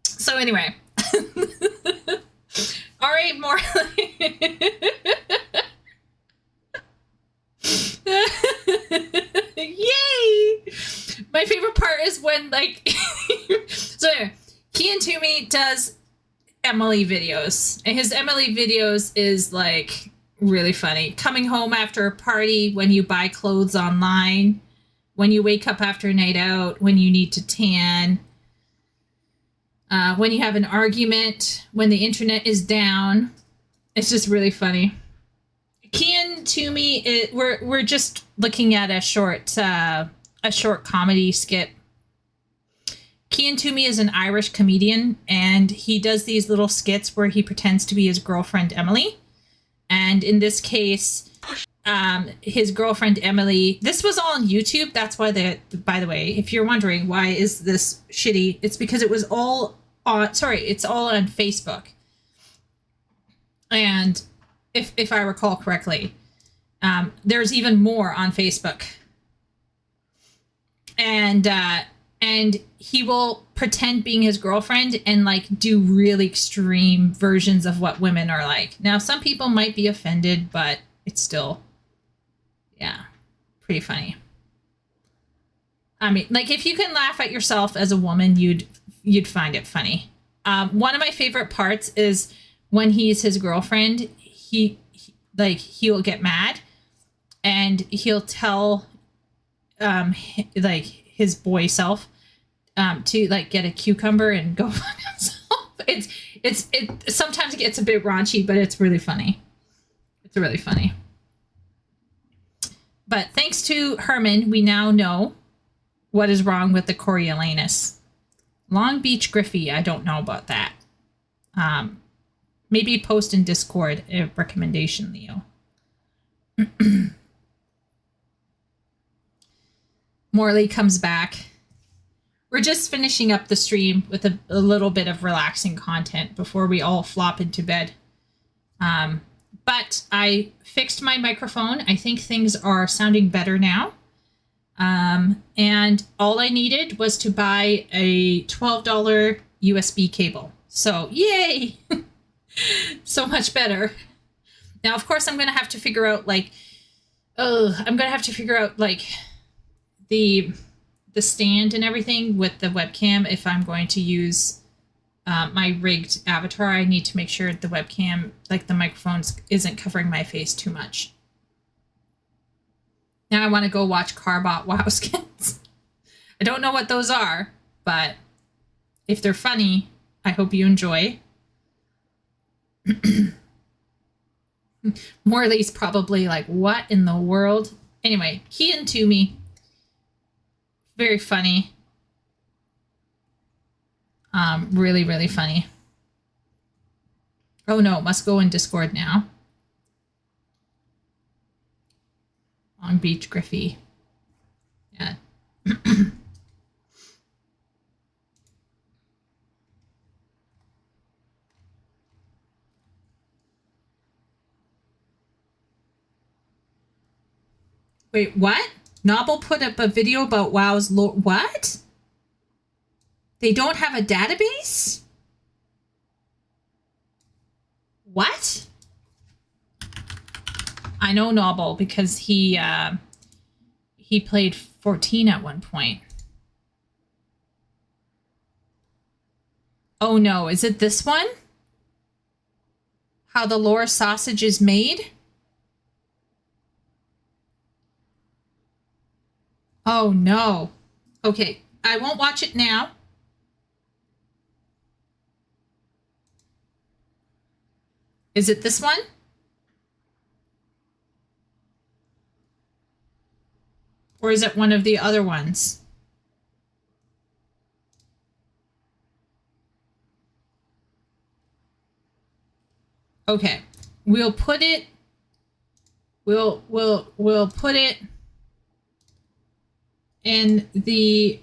So anyway... R.A. Morley. Yay! My favorite part is when, like, so Kian Toomey does Emily videos, and his Emily videos is like really funny. Coming home after a party, when you buy clothes online, when you wake up after a night out, when you need to tan. When you have an argument, when the internet is down, it's just really funny. Kian Toomey, we're just looking at a short comedy skit. Kian Toomey is an Irish comedian, and he does these little skits where he pretends to be his girlfriend Emily. And in this case, his girlfriend Emily. This was all on YouTube. That's why by the way, if you're wondering why is this shitty, it's because it was all on. It's all on Facebook. And if I recall correctly, there's even more on Facebook. And and he will pretend being his girlfriend and like do really extreme versions of what women are like. Now, some people might be offended, but it's still, yeah, pretty funny. I mean, like if you can laugh at yourself as a woman, you'd find it funny. One of my favorite parts is when he's his girlfriend, he'll get mad and he'll tell like his boy self to like get a cucumber and go fuck himself. It sometimes it gets a bit raunchy, but it's really funny. It's really funny. But thanks to Herman, we now know what is wrong with the Coriolanus. Long Beach Griffey, I don't know about that. Maybe post in Discord a recommendation, Leo. Morley comes back. We're just finishing up the stream with a little bit of relaxing content before we all flop into bed. But I fixed my microphone. I think things are sounding better now. And all I needed was to buy a $12 USB cable. So yay! So much better. Now, of course, I'm going to have to figure out like the stand and everything with the webcam. If I'm going to use my rigged avatar, I need to make sure the webcam, like the microphones, isn't covering my face too much. Now I want to go watch Carbot WoW skins. I don't know what those are, but if they're funny, I hope you enjoy. Morley's probably like, what in the world? Anyway, Key and Toomey. Very funny. Really, really funny. Oh no, must go in Discord now. Long Beach Griffey. Yeah. Wait, what? Noble put up a video about WoW's lore. What? They don't have a database? What? I know Noble because he played 14 at one point. Oh no, is it this one? How the lore sausage is made? Oh no. Okay, I won't watch it now. Is it this one? Or is it one of the other ones? Okay, we'll put it in the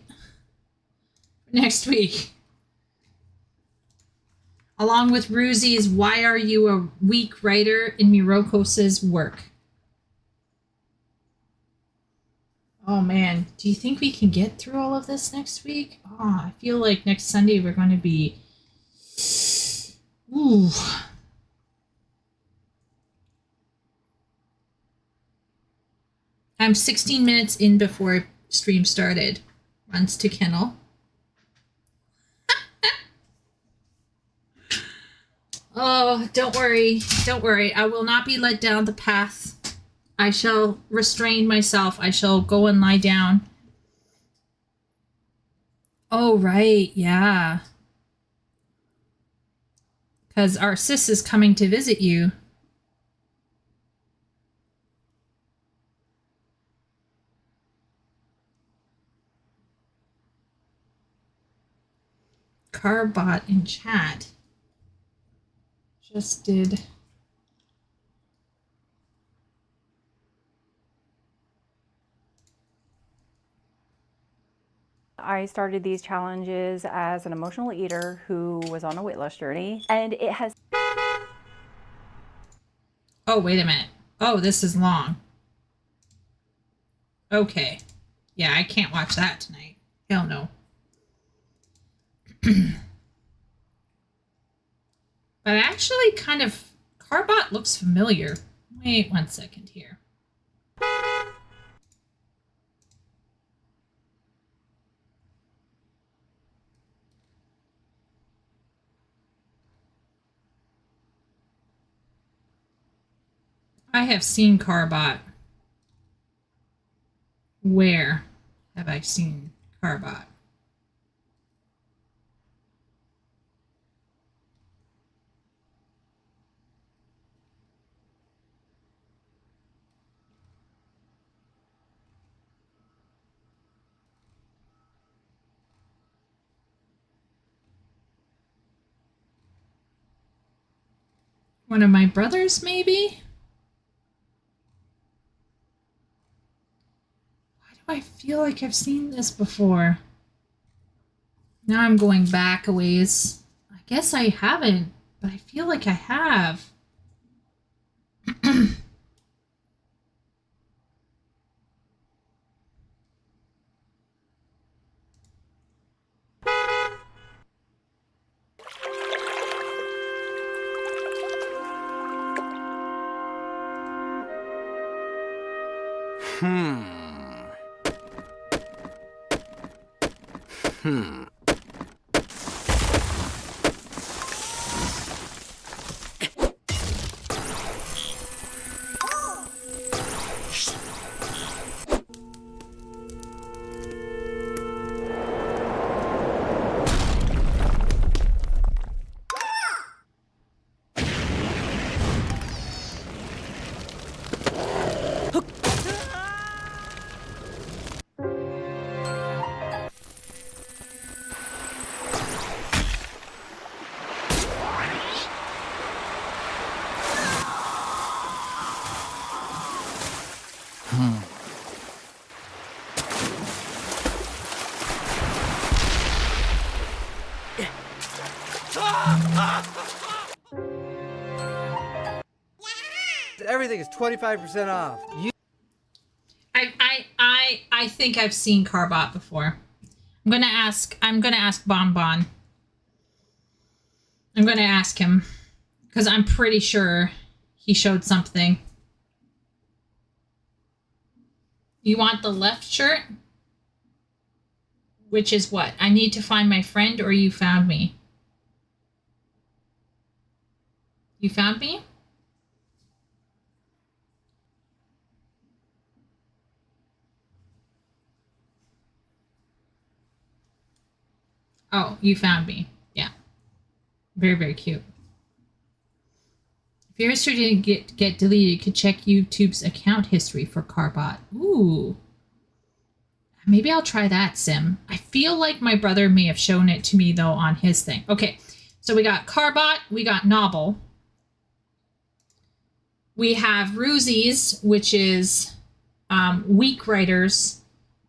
next week. Along with Ruzi's Why Are You a Weak Writer in Mirokos's work. Oh man, do you think we can get through all of this next week? Oh, I feel like next Sunday we're going to be... Ooh. I'm 16 minutes in before stream started. Runs to kennel. Oh, don't worry. Don't worry. I will not be led down the path. I shall restrain myself. I shall go and lie down. Oh, right. Yeah. Because our sis is coming to visit you. Carbot in chat. Just did. I started these challenges as an emotional eater who was on a weight loss journey, and it has... Oh, wait a minute. Oh, this is long. Okay. Yeah, I can't watch that tonight. Hell no. But actually kind of, Carbot looks familiar. Wait 1 second here. I have seen Carbot. Where have I seen Carbot? One of my brothers, maybe? Why do I feel like I've seen this before? Now I'm going back a ways. I guess I haven't, but I feel like I have. Everything is 25% off. I think I've seen Carbot before. I'm gonna ask Bonbon. I'm gonna ask him because I'm pretty sure he showed something. You want the left shirt? Which is what? I need to find my friend, or you found me? You found me? Oh, you found me. Yeah. Very, very cute. If your history didn't get deleted, you could check YouTube's account history for Carbot. Ooh. Maybe I'll try that, Sim. I feel like my brother may have shown it to me, though, on his thing. Okay, so we got Carbot, we got Novel. We have Ruzies, which is Week Writers.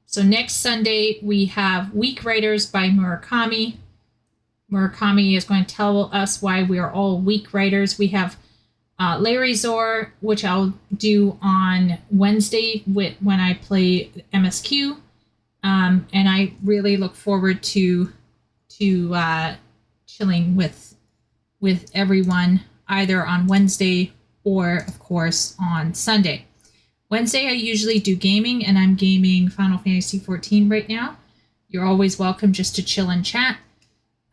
So next Sunday, we have Week Writers by Murakami. Murakami is going to tell us why we are all week writers. We have Larry Zor, which I'll do on Wednesday when I play MSQ. And I really look forward to chilling with everyone either on Wednesday or, of course, on Sunday. Wednesday, I usually do gaming, and I'm gaming Final Fantasy XIV right now. You're always welcome just to chill and chat.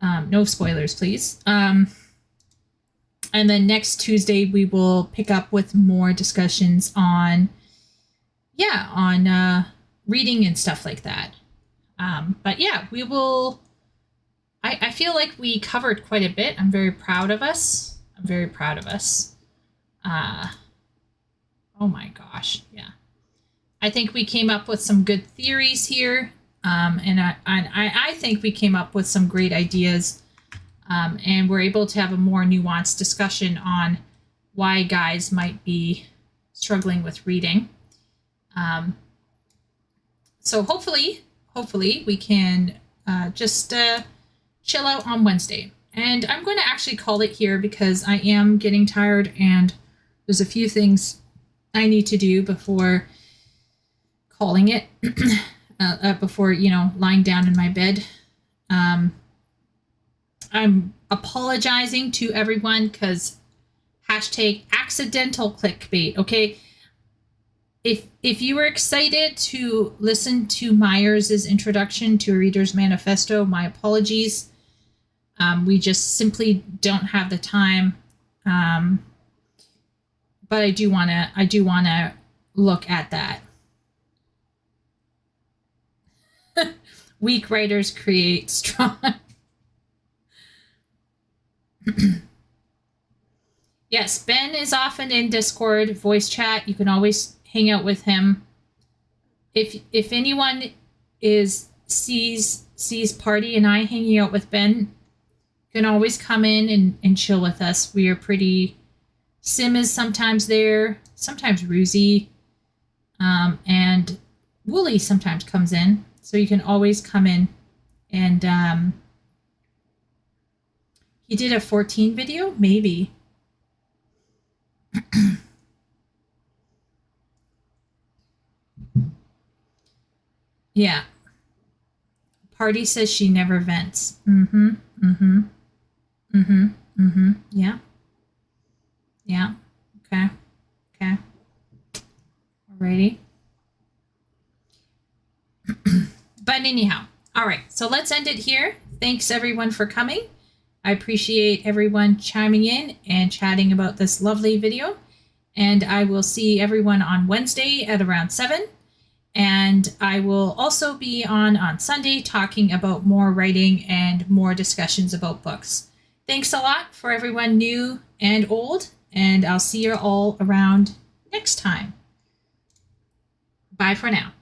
No spoilers, please. And then next Tuesday, we will pick up with more discussions on reading and stuff like that. But yeah, we will... I feel like we covered quite a bit. I'm very proud of us. Oh my gosh, yeah. I think we came up with some good theories here, and I think we came up with some great ideas, and we're able to have a more nuanced discussion on why guys might be struggling with reading. So hopefully we can just chill out on Wednesday. And I'm going to actually call it here because I am getting tired and there's a few things I need to do before calling it, before, lying down in my bed. I'm apologizing to everyone because hashtag accidental clickbait. Okay. If you were excited to listen to Myers' introduction to a Reader's Manifesto, my apologies. We just simply don't have the time. But I do wanna look at that. Weak writers create strong. Yes, Ben is often in Discord voice chat. You can always hang out with him. If anyone sees Party and I hanging out with Ben, you can always come in and chill with us. We are pretty. Sim is sometimes there, sometimes Ruzy, and Wooly sometimes comes in. So you can always come in. And he did a 14 video, maybe. Yeah. Party says she never vents. Yeah. Yeah. Okay. Okay. Alrighty. But anyhow, all right. So let's end it here. Thanks everyone for coming. I appreciate everyone chiming in and chatting about this lovely video. And I will see everyone on Wednesday at around 7. And I will also be on Sunday talking about more writing and more discussions about books. Thanks a lot for everyone new and old. And I'll see you all around next time. Bye for now.